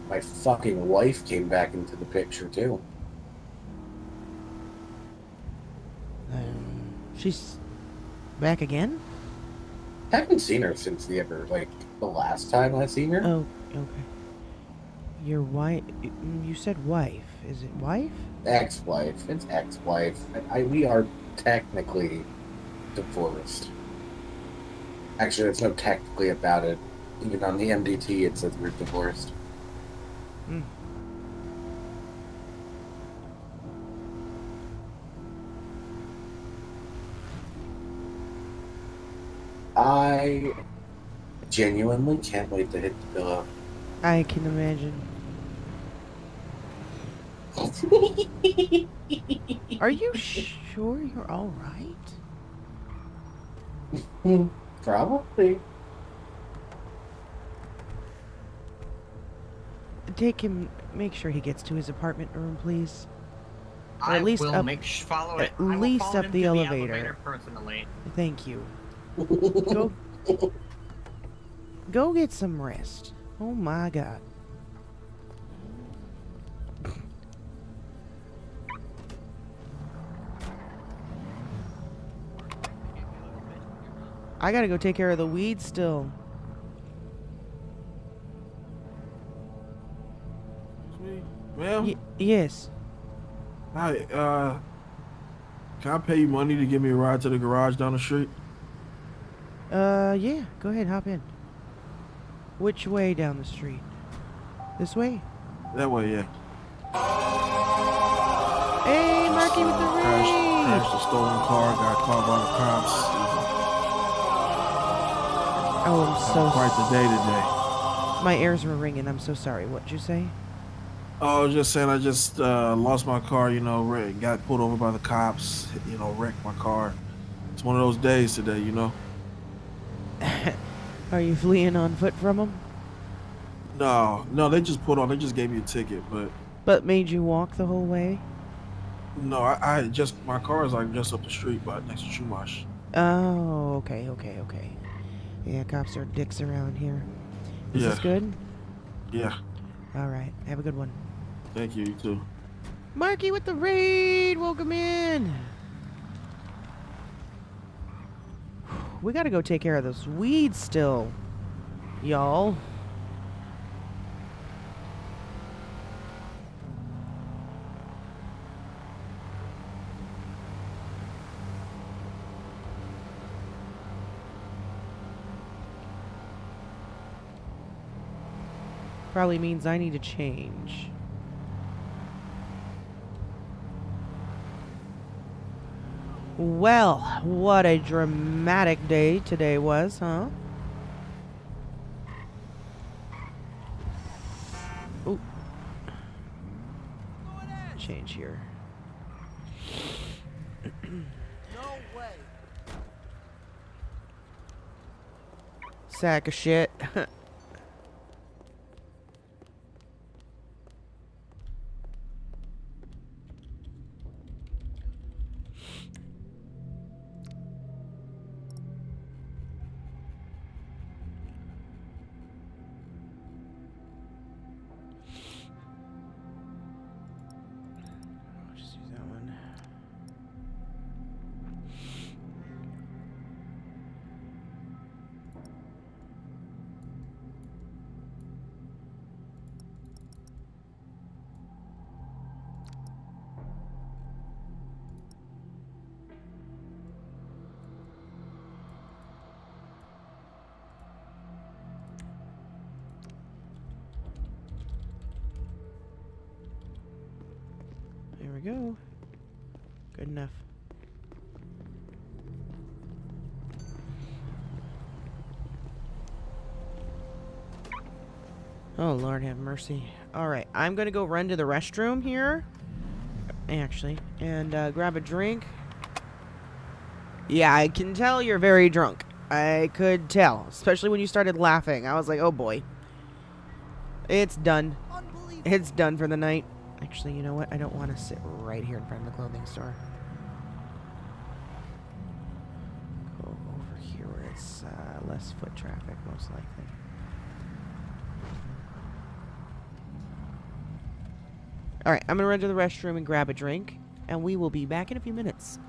Speaker 5: My fucking wife came back into the picture too.
Speaker 2: She's back again?
Speaker 5: Haven't seen her since the last time I seen her.
Speaker 2: Oh, okay. Your wife? You said wife. Is it wife?
Speaker 5: Ex-wife. It's ex-wife. We are technically divorced. Actually, there's no technically about it. Even on the MDT, it says we're divorced.
Speaker 2: Hmm.
Speaker 5: I genuinely can't wait to hit the pillow.
Speaker 2: I can imagine. Are you sure you're all right?
Speaker 5: Probably.
Speaker 2: Take him. Make sure he gets to his apartment room, please. Or
Speaker 7: I
Speaker 2: at least
Speaker 7: will
Speaker 2: up,
Speaker 7: follow it.
Speaker 2: at
Speaker 7: I will
Speaker 2: least
Speaker 7: follow
Speaker 2: up
Speaker 7: him
Speaker 2: the
Speaker 7: to
Speaker 2: elevator.
Speaker 7: personally.
Speaker 2: Thank you. Go get some rest. Oh my god. I gotta go take care of the weeds still.
Speaker 16: Excuse me, ma'am?
Speaker 2: Yes.
Speaker 18: Hi, can I pay you money to give me a ride to the garage down the street?
Speaker 2: Yeah, go ahead, hop in. Which way down the street? This way?
Speaker 18: That way, yeah.
Speaker 2: Hey, Marky with the
Speaker 18: Crashed a stolen car, got caught by the cops.
Speaker 2: Oh, I'm so
Speaker 18: Quite the day today.
Speaker 2: My ears were ringing. I'm so sorry. What'd you say?
Speaker 18: Oh, I was just saying I just lost my car, got pulled over by the cops, wrecked my car. It's one of those days today,
Speaker 2: Are you fleeing on foot from them?
Speaker 18: No, they just they just gave me a ticket, but...
Speaker 2: But made you walk the whole way?
Speaker 18: No, my car is like just up the street, but next to Chumash.
Speaker 2: Oh, okay. Yeah, cops are dicks around here. Is this good?
Speaker 18: Yeah.
Speaker 2: All right. Have a good one.
Speaker 18: Thank you, you too.
Speaker 2: Marky with the raid! Welcome in! We gotta go take care of those weeds still, y'all. Probably means I need to change. Well, what a dramatic day today was, huh? Ooh. Change here.
Speaker 17: No way.
Speaker 2: Sack of shit. Just use that one. There we go. Good enough. Oh, Lord have mercy. Alright, I'm gonna go run to the restroom here. Actually, and grab a drink. Yeah, I can tell you're very drunk. I could tell. Especially when you started laughing. I was like, oh boy. It's done. It's done for the night. Actually, you know what? I don't want to sit right here in front of the clothing store. Go over here where it's less foot traffic, most likely. Alright, I'm going to run to the restroom and grab a drink, and we will be back in a few minutes.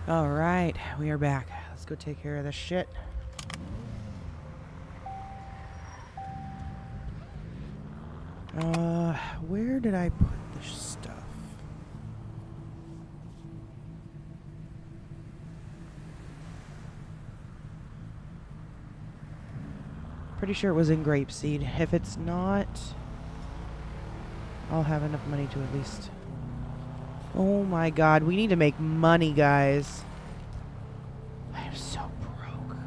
Speaker 2: Alright, we are back. Let's go take care of this shit. Where did I put this stuff? Pretty sure it was in grapeseed. If it's not, I'll have enough money to at least... Oh my god, we need to make money, guys. I am so broke.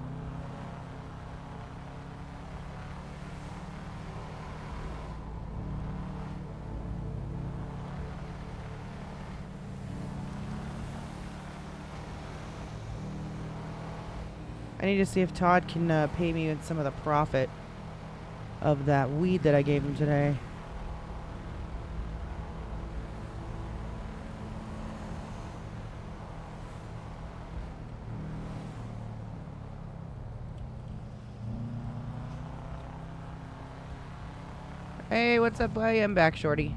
Speaker 2: I need to see if Todd can pay me with some of the profit of that weed that I gave him today. Hey, what's up, buddy? I'm back, shorty.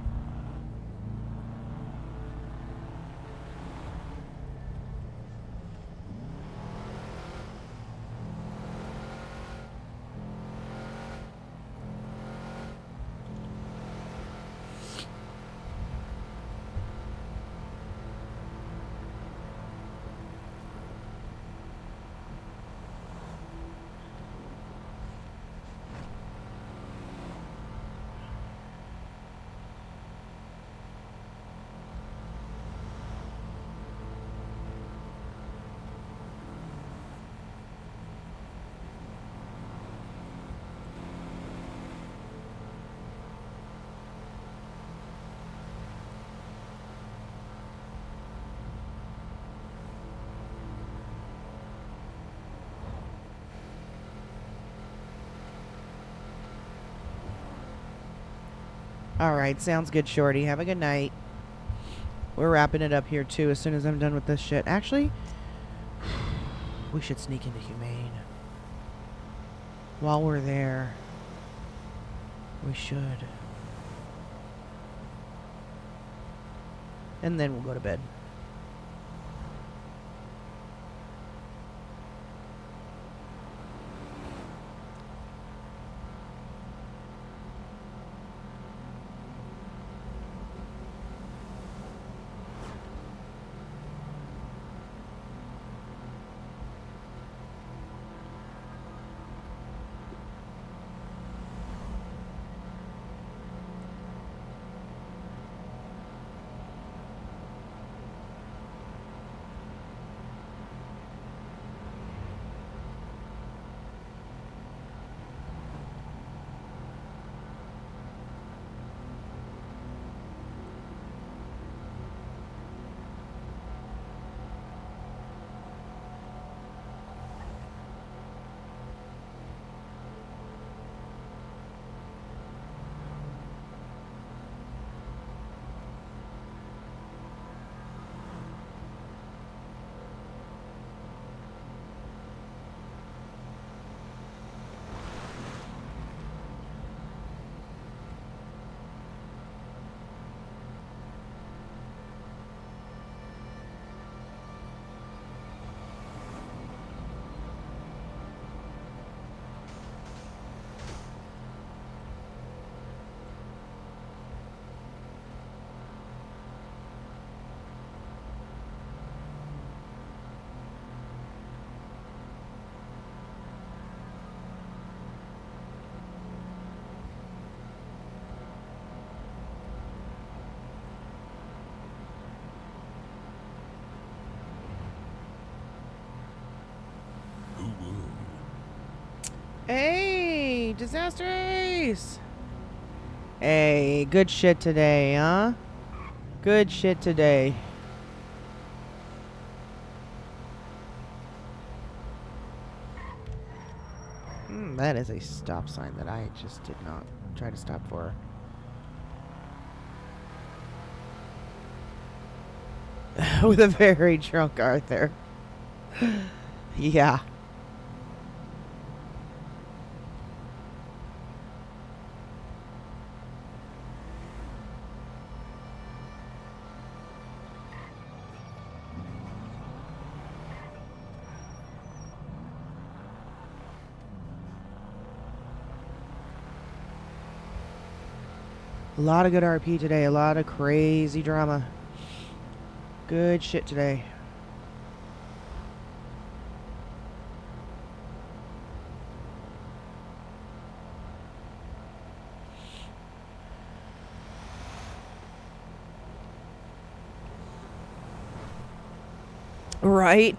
Speaker 2: Alright, sounds good, shorty. Have a good night. We're wrapping it up here, too, as soon as I'm done with this shit. Actually, we should sneak into Humane. While we're there, we should. And then we'll go to bed. Hey, Disaster Ace! Hey, good shit today, huh? Good shit today. That is a stop sign that I just did not try to stop for. With a very drunk Arthur. Yeah. A lot of good RP today. A lot of crazy drama. Good shit today. Right?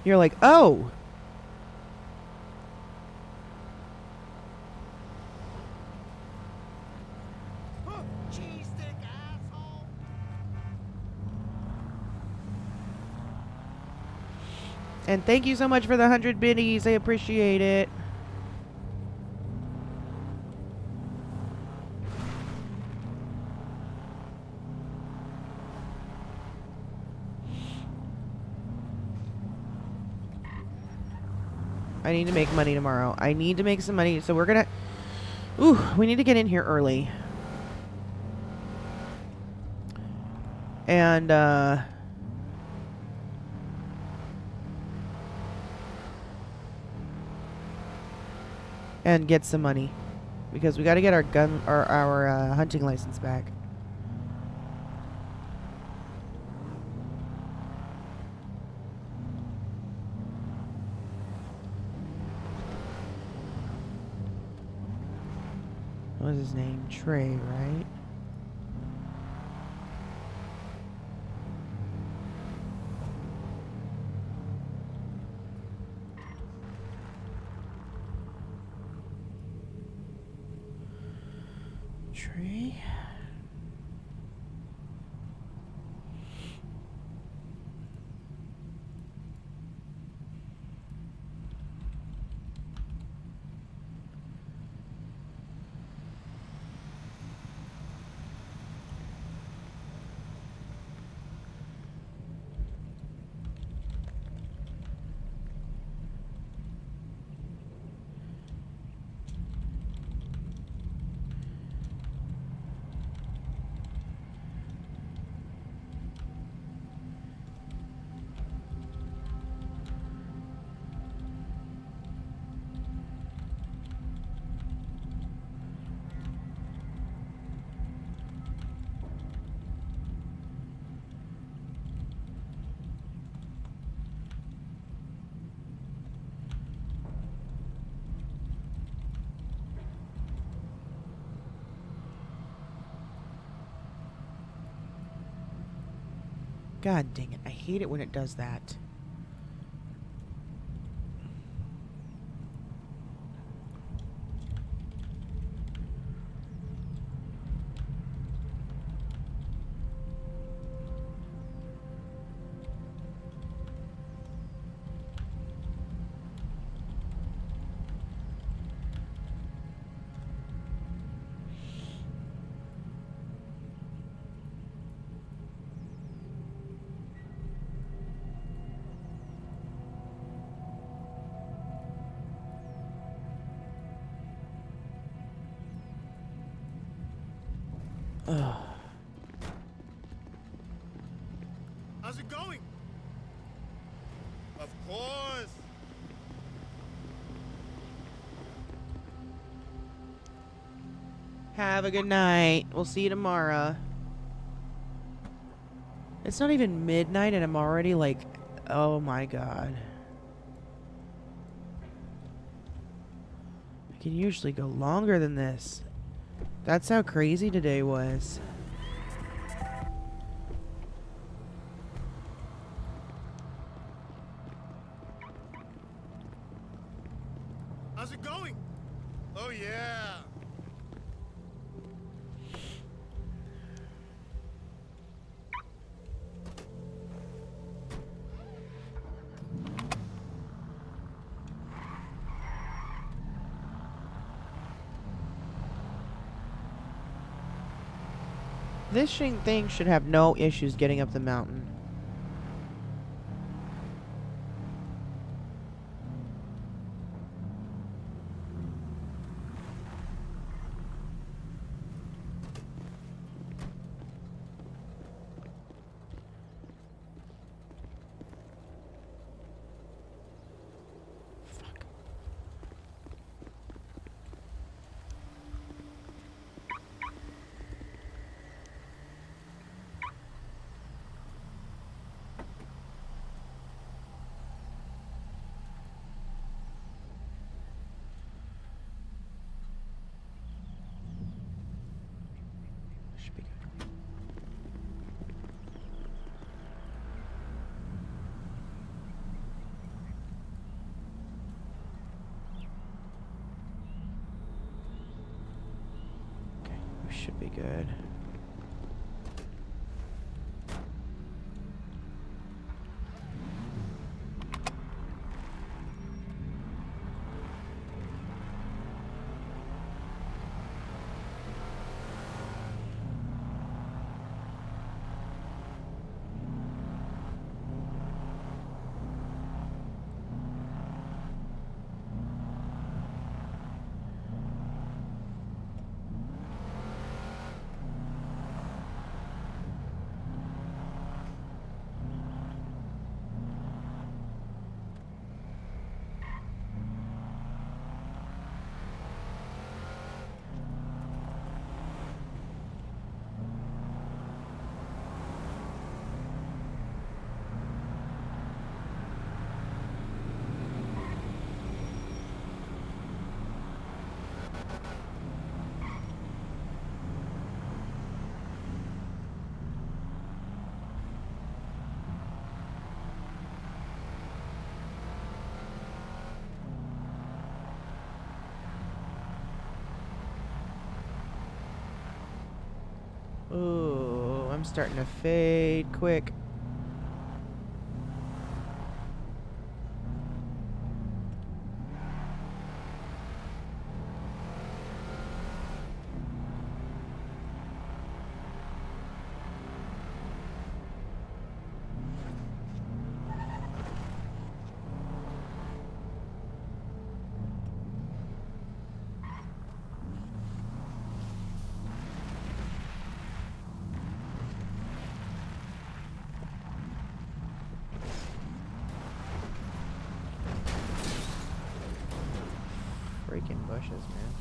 Speaker 2: You're like, oh. And thank you so much for the 100 biddies. I appreciate it. I need to make money tomorrow. I need to make some money. So we're going to... Ooh, we need to get in here early. And, and get some money. Because we got to get our gun... or our hunting license back. What was his name? Trey, right? Trey? God dang it. I hate it when it does that. Ugh.
Speaker 15: How's it going? Of course.
Speaker 2: Have a good night. We'll see you tomorrow. It's not even midnight and I'm already like, oh my god. I can usually go longer than this. That's how crazy today was.
Speaker 15: How's it going? Oh yeah.
Speaker 2: This thing should have no issues getting up the mountain. should be good. Ooh, I'm starting to fade quick. Freaking bushes, man.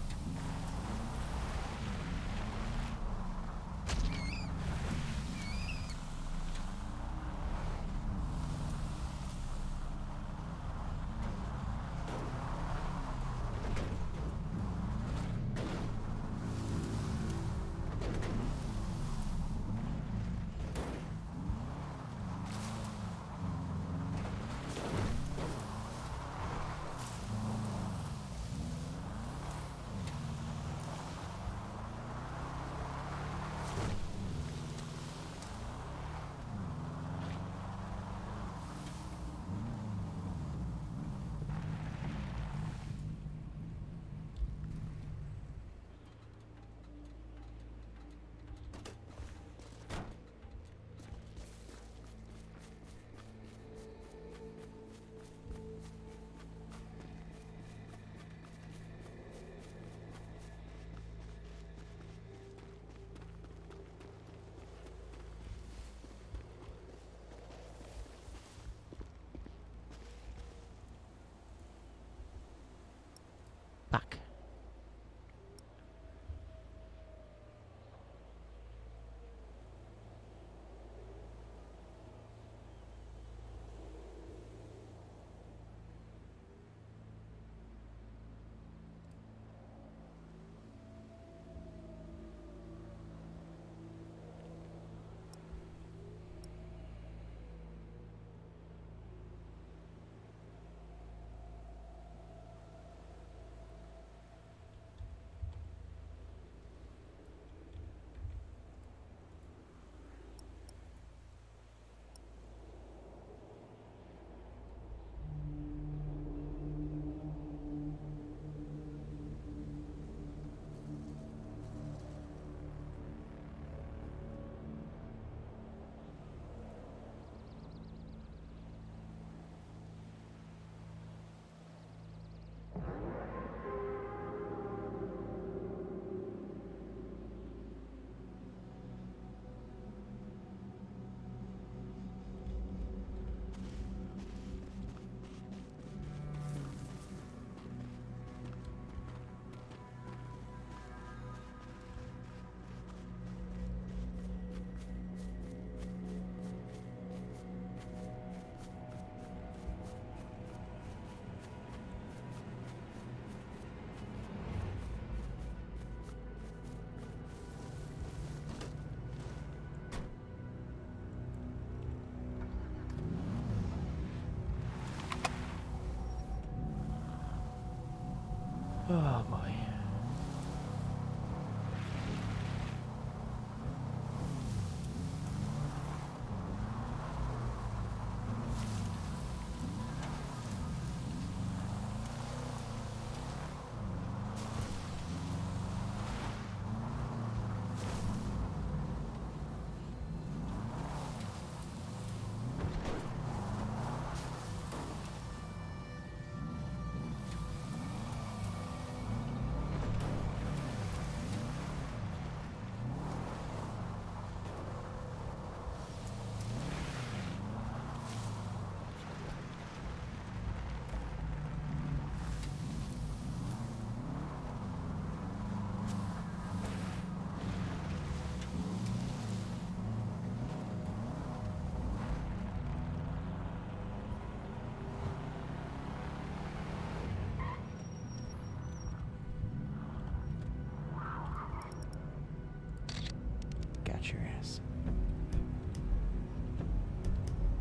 Speaker 2: your ass.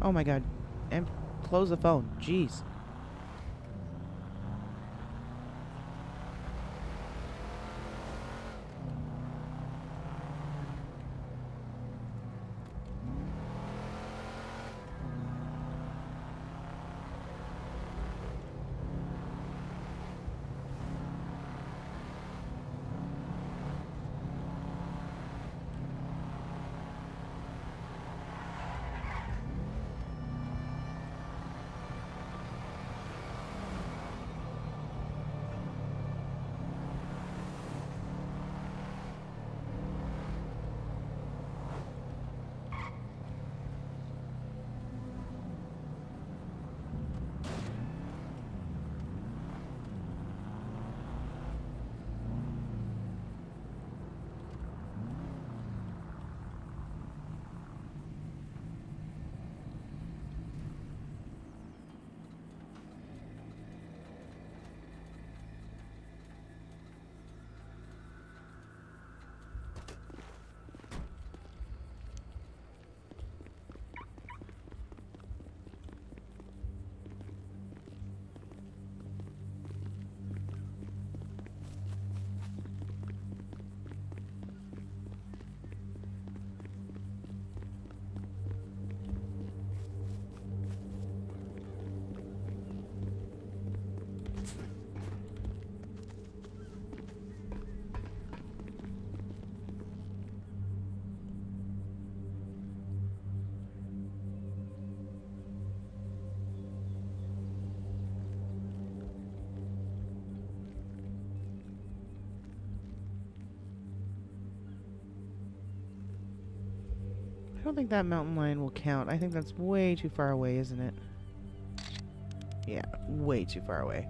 Speaker 2: Oh my god. And close the phone. Jeez. I don't think that mountain lion will count. I think that's way too far away, isn't it? Yeah, way too far away.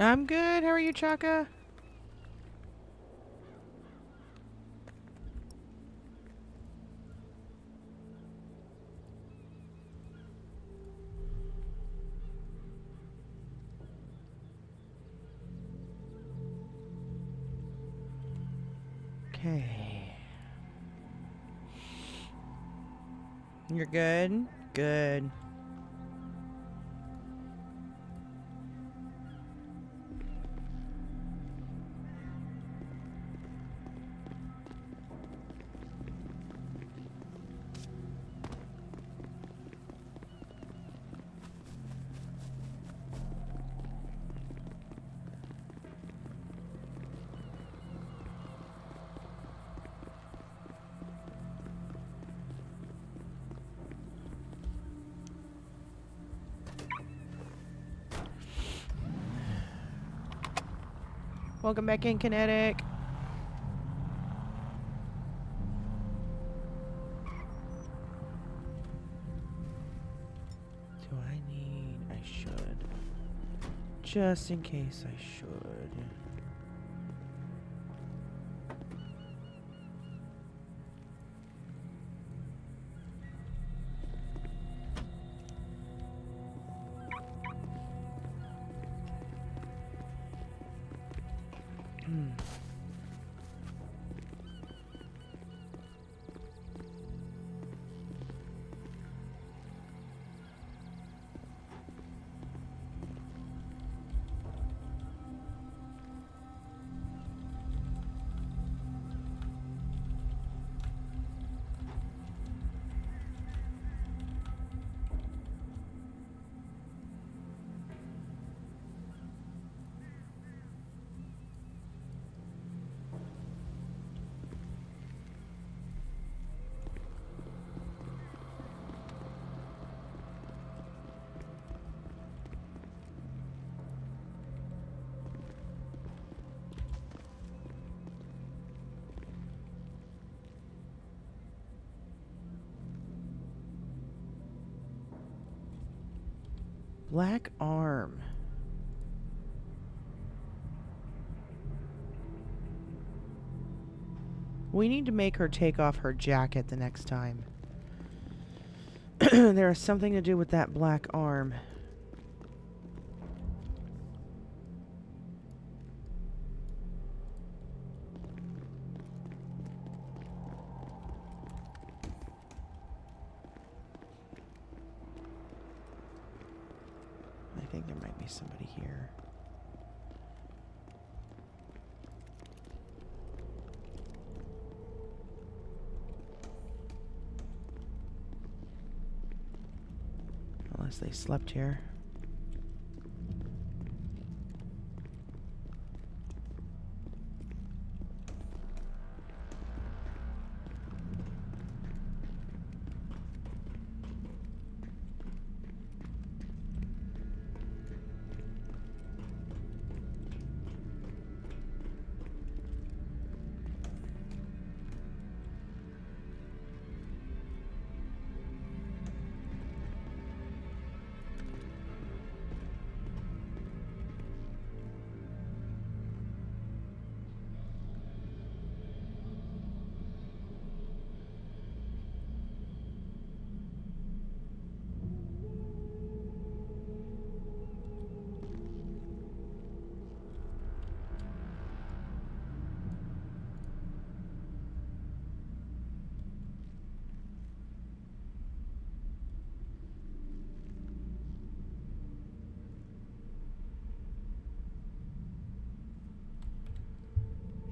Speaker 2: I'm good. How are you, Chaka? Okay. You're good? Good. Welcome back in, Kinetic. Do I need... I should. Just in case I should. Black arm. We need to make her take off her jacket the next time. There is something to do with that black arm. I think there might be somebody here. Unless they slept here.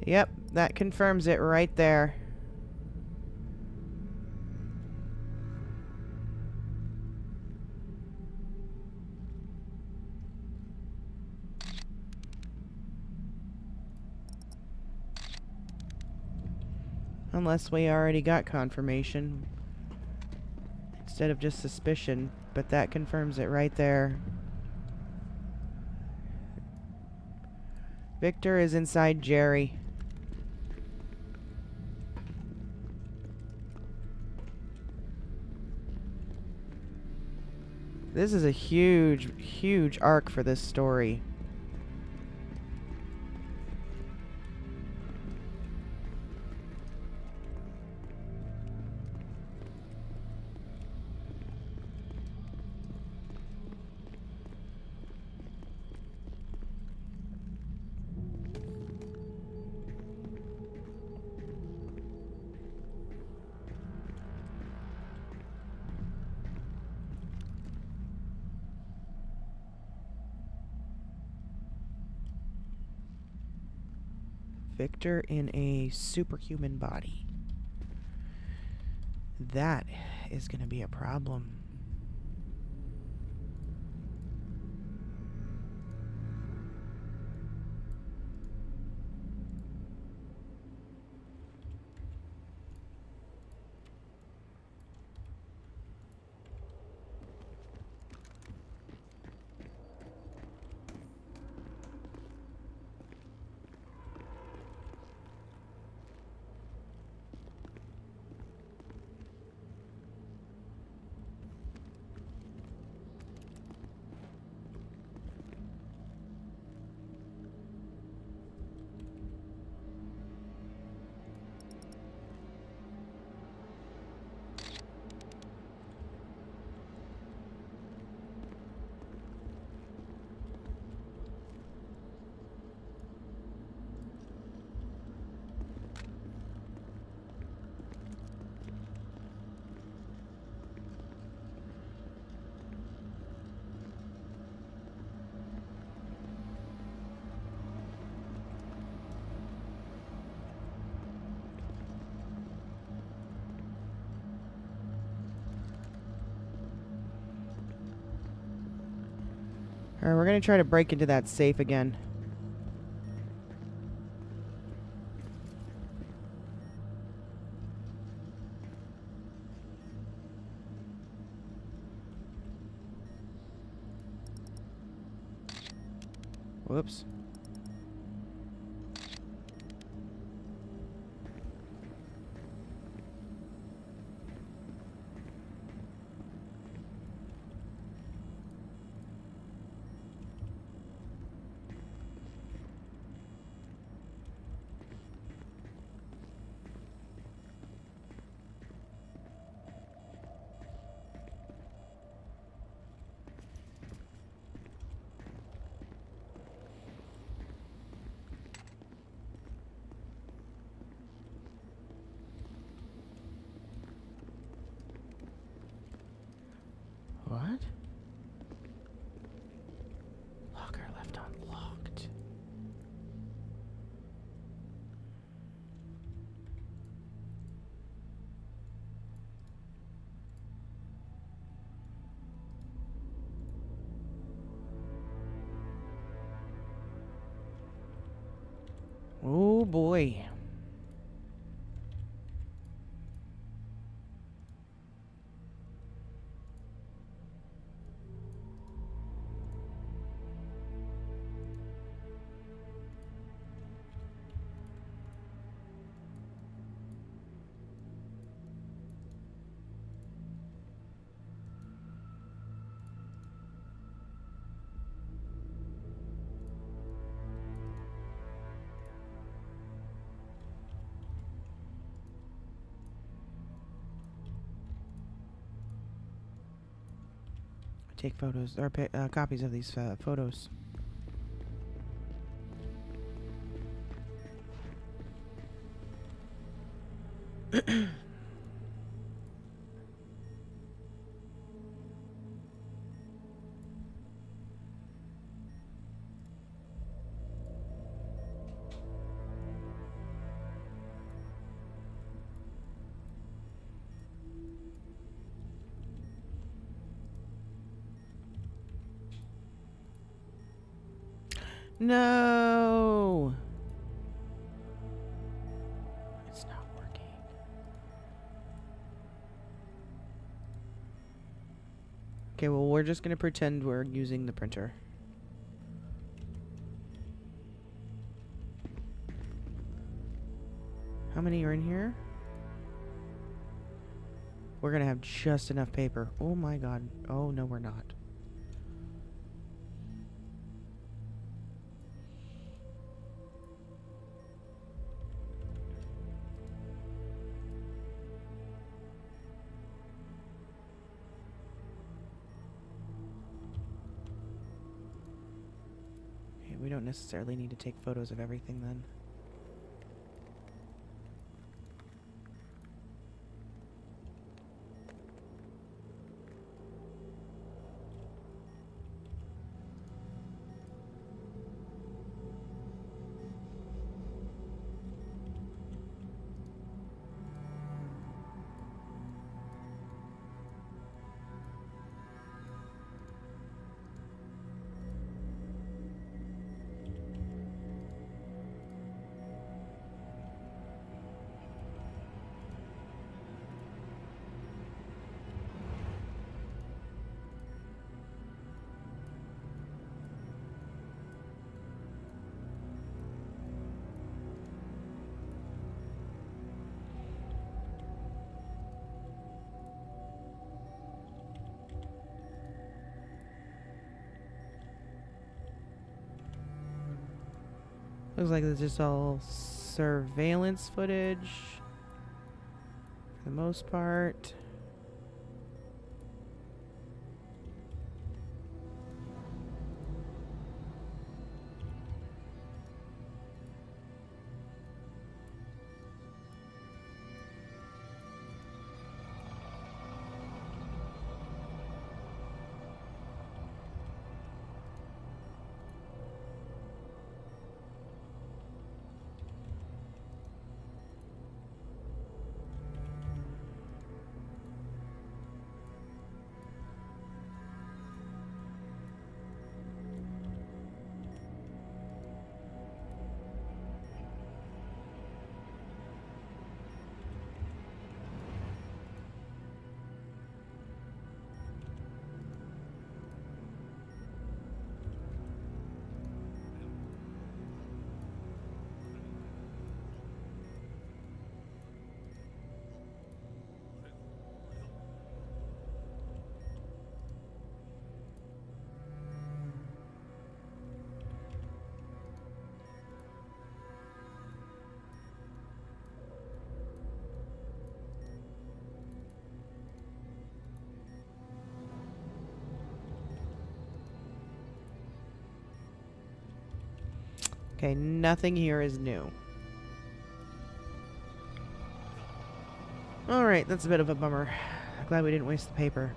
Speaker 2: Yep, that confirms it right there. Unless we already got confirmation instead of just suspicion, but that confirms it right there. Victor is inside Jerry. This is a huge, huge arc for this story. Victor in a superhuman body. That is going to be a problem. Alright, we're gonna try to break into that safe again. Whoops. boy. Take photos or copies of these photos. No. It's not working. Okay, well, we're just going to pretend we're using the printer. How many are in here? We're going to have just enough paper. Oh my god. Oh, no, we're not. Okay, we don't necessarily need to take photos of everything then. Looks like it's just all surveillance footage for the most part. Okay, nothing here is new. Alright, that's a bit of a bummer. Glad we didn't waste the paper.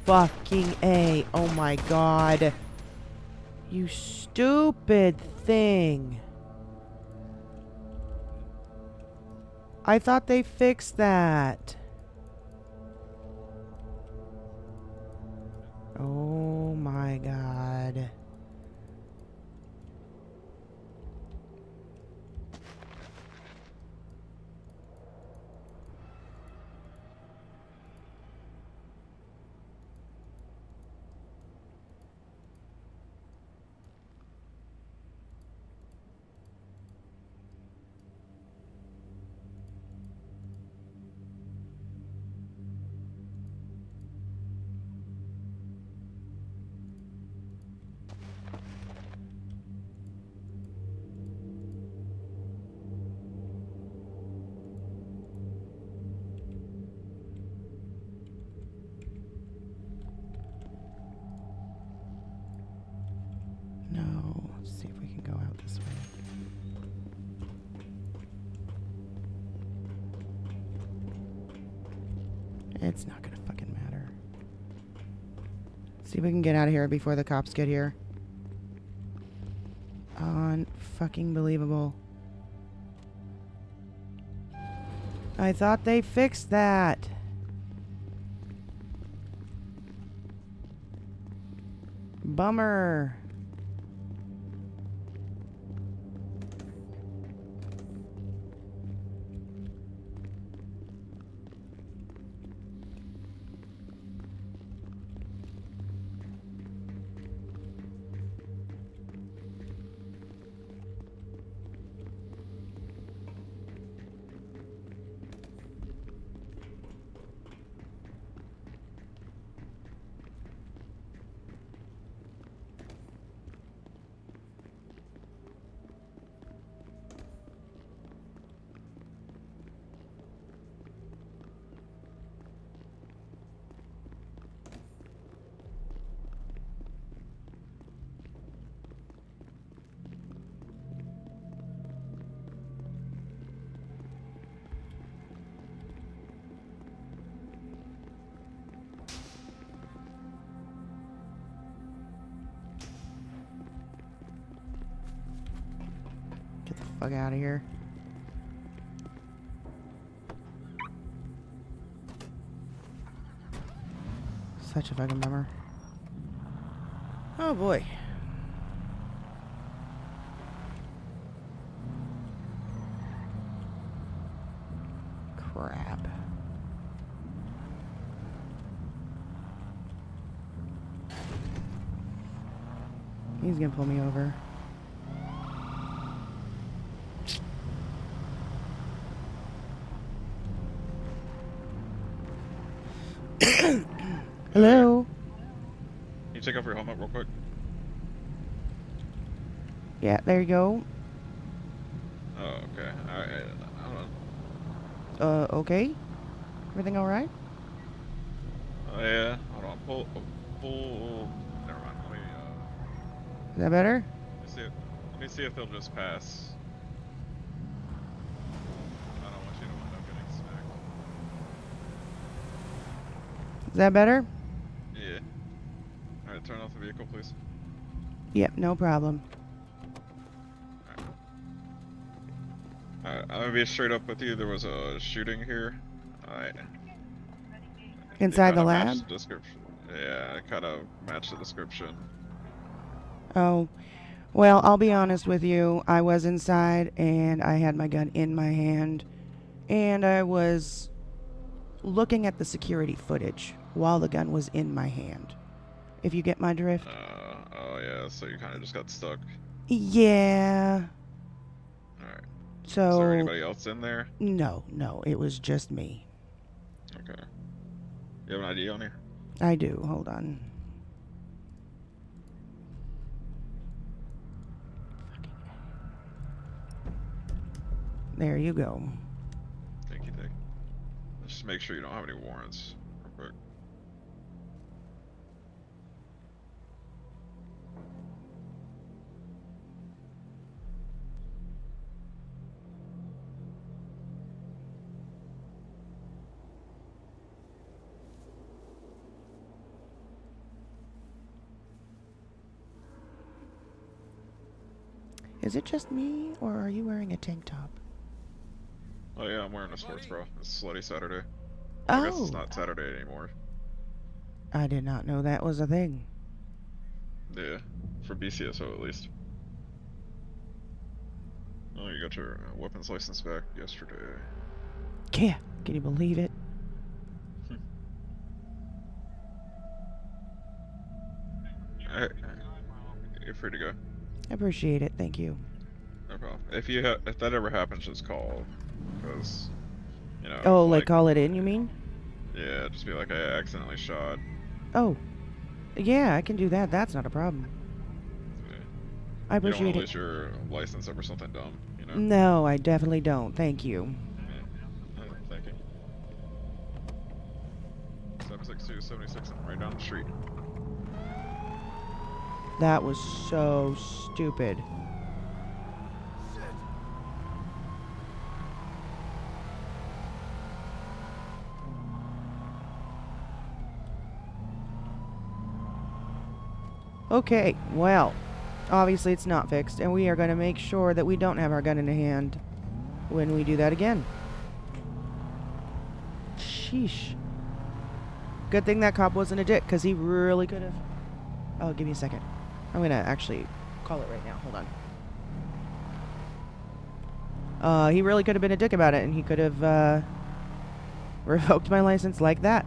Speaker 2: fucking A. Oh my god. You stupid thing. I thought they fixed that. Oh my god. No, let's see if we can go out this way. It's not gonna fucking matter. See if we can get out of here before the cops get here. Unfucking believable. I thought they fixed that. Bummer. Get the fuck out of here. Such a fucking bummer. Oh boy. Crap. He's gonna pull me over. Hello?
Speaker 20: Can you take off your helmet real quick?
Speaker 2: Yeah, there you go.
Speaker 20: Oh, okay. Alright. I don't know.
Speaker 2: Okay? Everything alright?
Speaker 20: Oh, yeah. Hold on. Pull. Never mind.
Speaker 2: Is that better?
Speaker 20: Let me see if they'll just pass. I don't want you to wind up getting smacked.
Speaker 2: Is that better?
Speaker 20: Yeah. Alright, turn off the vehicle, please.
Speaker 2: Yep, no problem.
Speaker 20: Alright, I'm gonna be straight up with you. There was a shooting here. Alright.
Speaker 2: Inside the
Speaker 20: Match
Speaker 2: lab?
Speaker 20: the description. Yeah, it kind of matched the description.
Speaker 2: Oh. Well, I'll be honest with you. I was inside and I had my gun in my hand. And I was looking at the security footage while the gun was in my hand. If you get my drift?
Speaker 20: Oh yeah, so you kind of just got stuck.
Speaker 2: Yeah.
Speaker 20: Alright.
Speaker 2: So.
Speaker 20: Is there anybody else in there?
Speaker 2: No, it was just me.
Speaker 20: Okay. You have an ID on here?
Speaker 2: I do. Hold on. There you go.
Speaker 20: Thank you. Just make sure you don't have any warrants. Real quick.
Speaker 2: Is it just me, or are you wearing a tank top?
Speaker 20: Oh yeah, I'm wearing a sports bra. It's Slutty Saturday. Well, I guess it's
Speaker 2: Oh!
Speaker 20: not Saturday anymore.
Speaker 2: I did not know that was a thing.
Speaker 20: Yeah, for BCSO at least. Oh, you got your weapons license back yesterday.
Speaker 2: Yeah, can you believe it?
Speaker 20: You're free to go.
Speaker 2: I appreciate it, thank you.
Speaker 20: No problem. If that ever happens, just call, because
Speaker 2: Oh,
Speaker 20: if,
Speaker 2: like call it in, you mean?
Speaker 20: yeah, just be like, I accidentally shot.
Speaker 2: Oh, yeah, I can do that. That's not a problem.
Speaker 20: Yeah.
Speaker 2: I
Speaker 20: You don't want
Speaker 2: appreciate
Speaker 20: to
Speaker 2: it.
Speaker 20: lose your license over something dumb,
Speaker 2: No, I definitely don't. Thank you.
Speaker 20: Yeah. Thank you. 762 76 right down the street.
Speaker 2: That was so stupid. Okay, well, obviously it's not fixed, and we are going to make sure that we don't have our gun in the hand when we do that again. Sheesh. Good thing that cop wasn't a dick, because he really could have... Oh, give me a second. I'm going to actually call it right now. Hold on. He really could have been a dick about it, and he could have, revoked my license like that.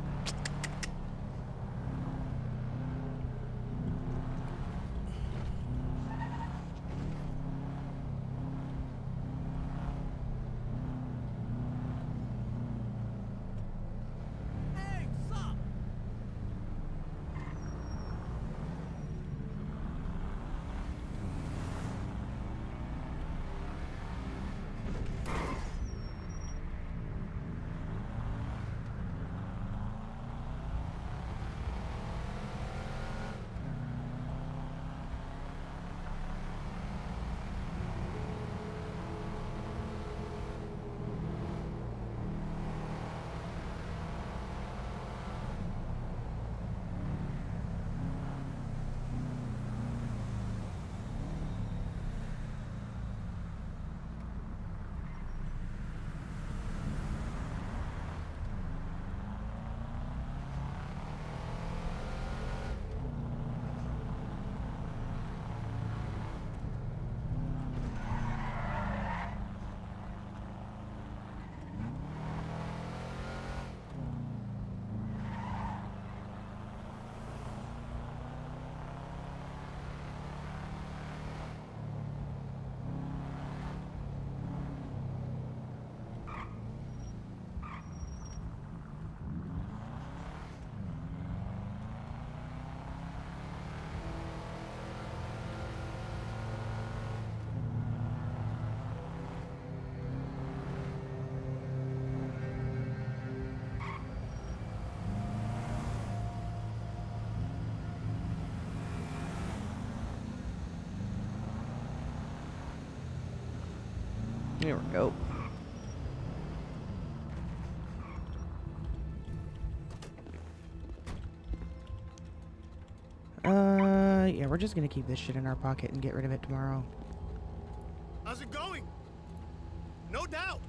Speaker 2: Here we go. Yeah, we're just gonna keep this shit in our pocket and get rid of it tomorrow.
Speaker 8: How's it going? No doubt.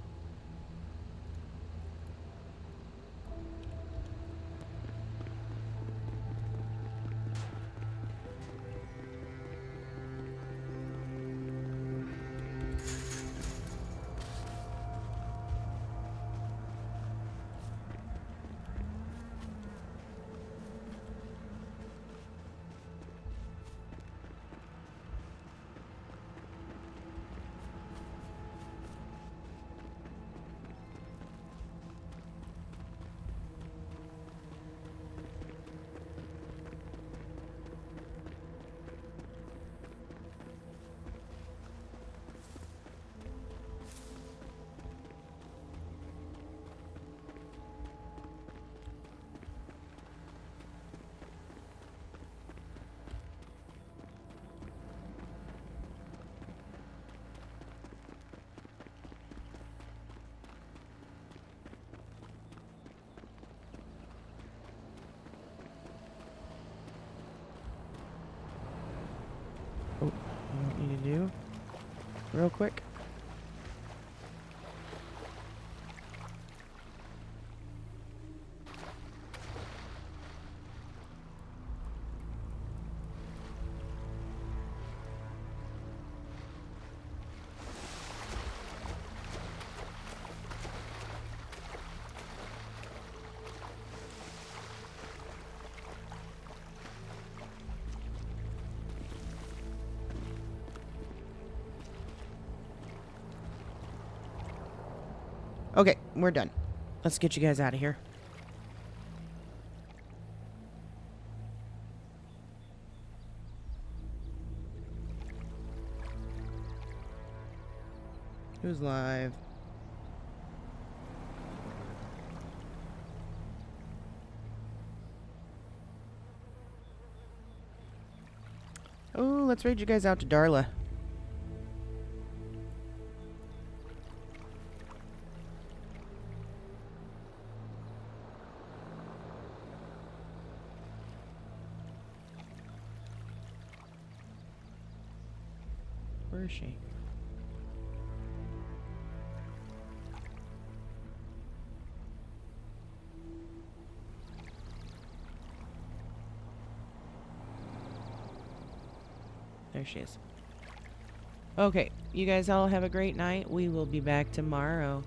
Speaker 2: Oh, you know what you need to do? real quick. Okay, we're done. Let's get you guys out of here. Who's live? Oh, let's raid you guys out to Darla. Where is she? There she is. Okay, you guys all have a great night. We will be back tomorrow.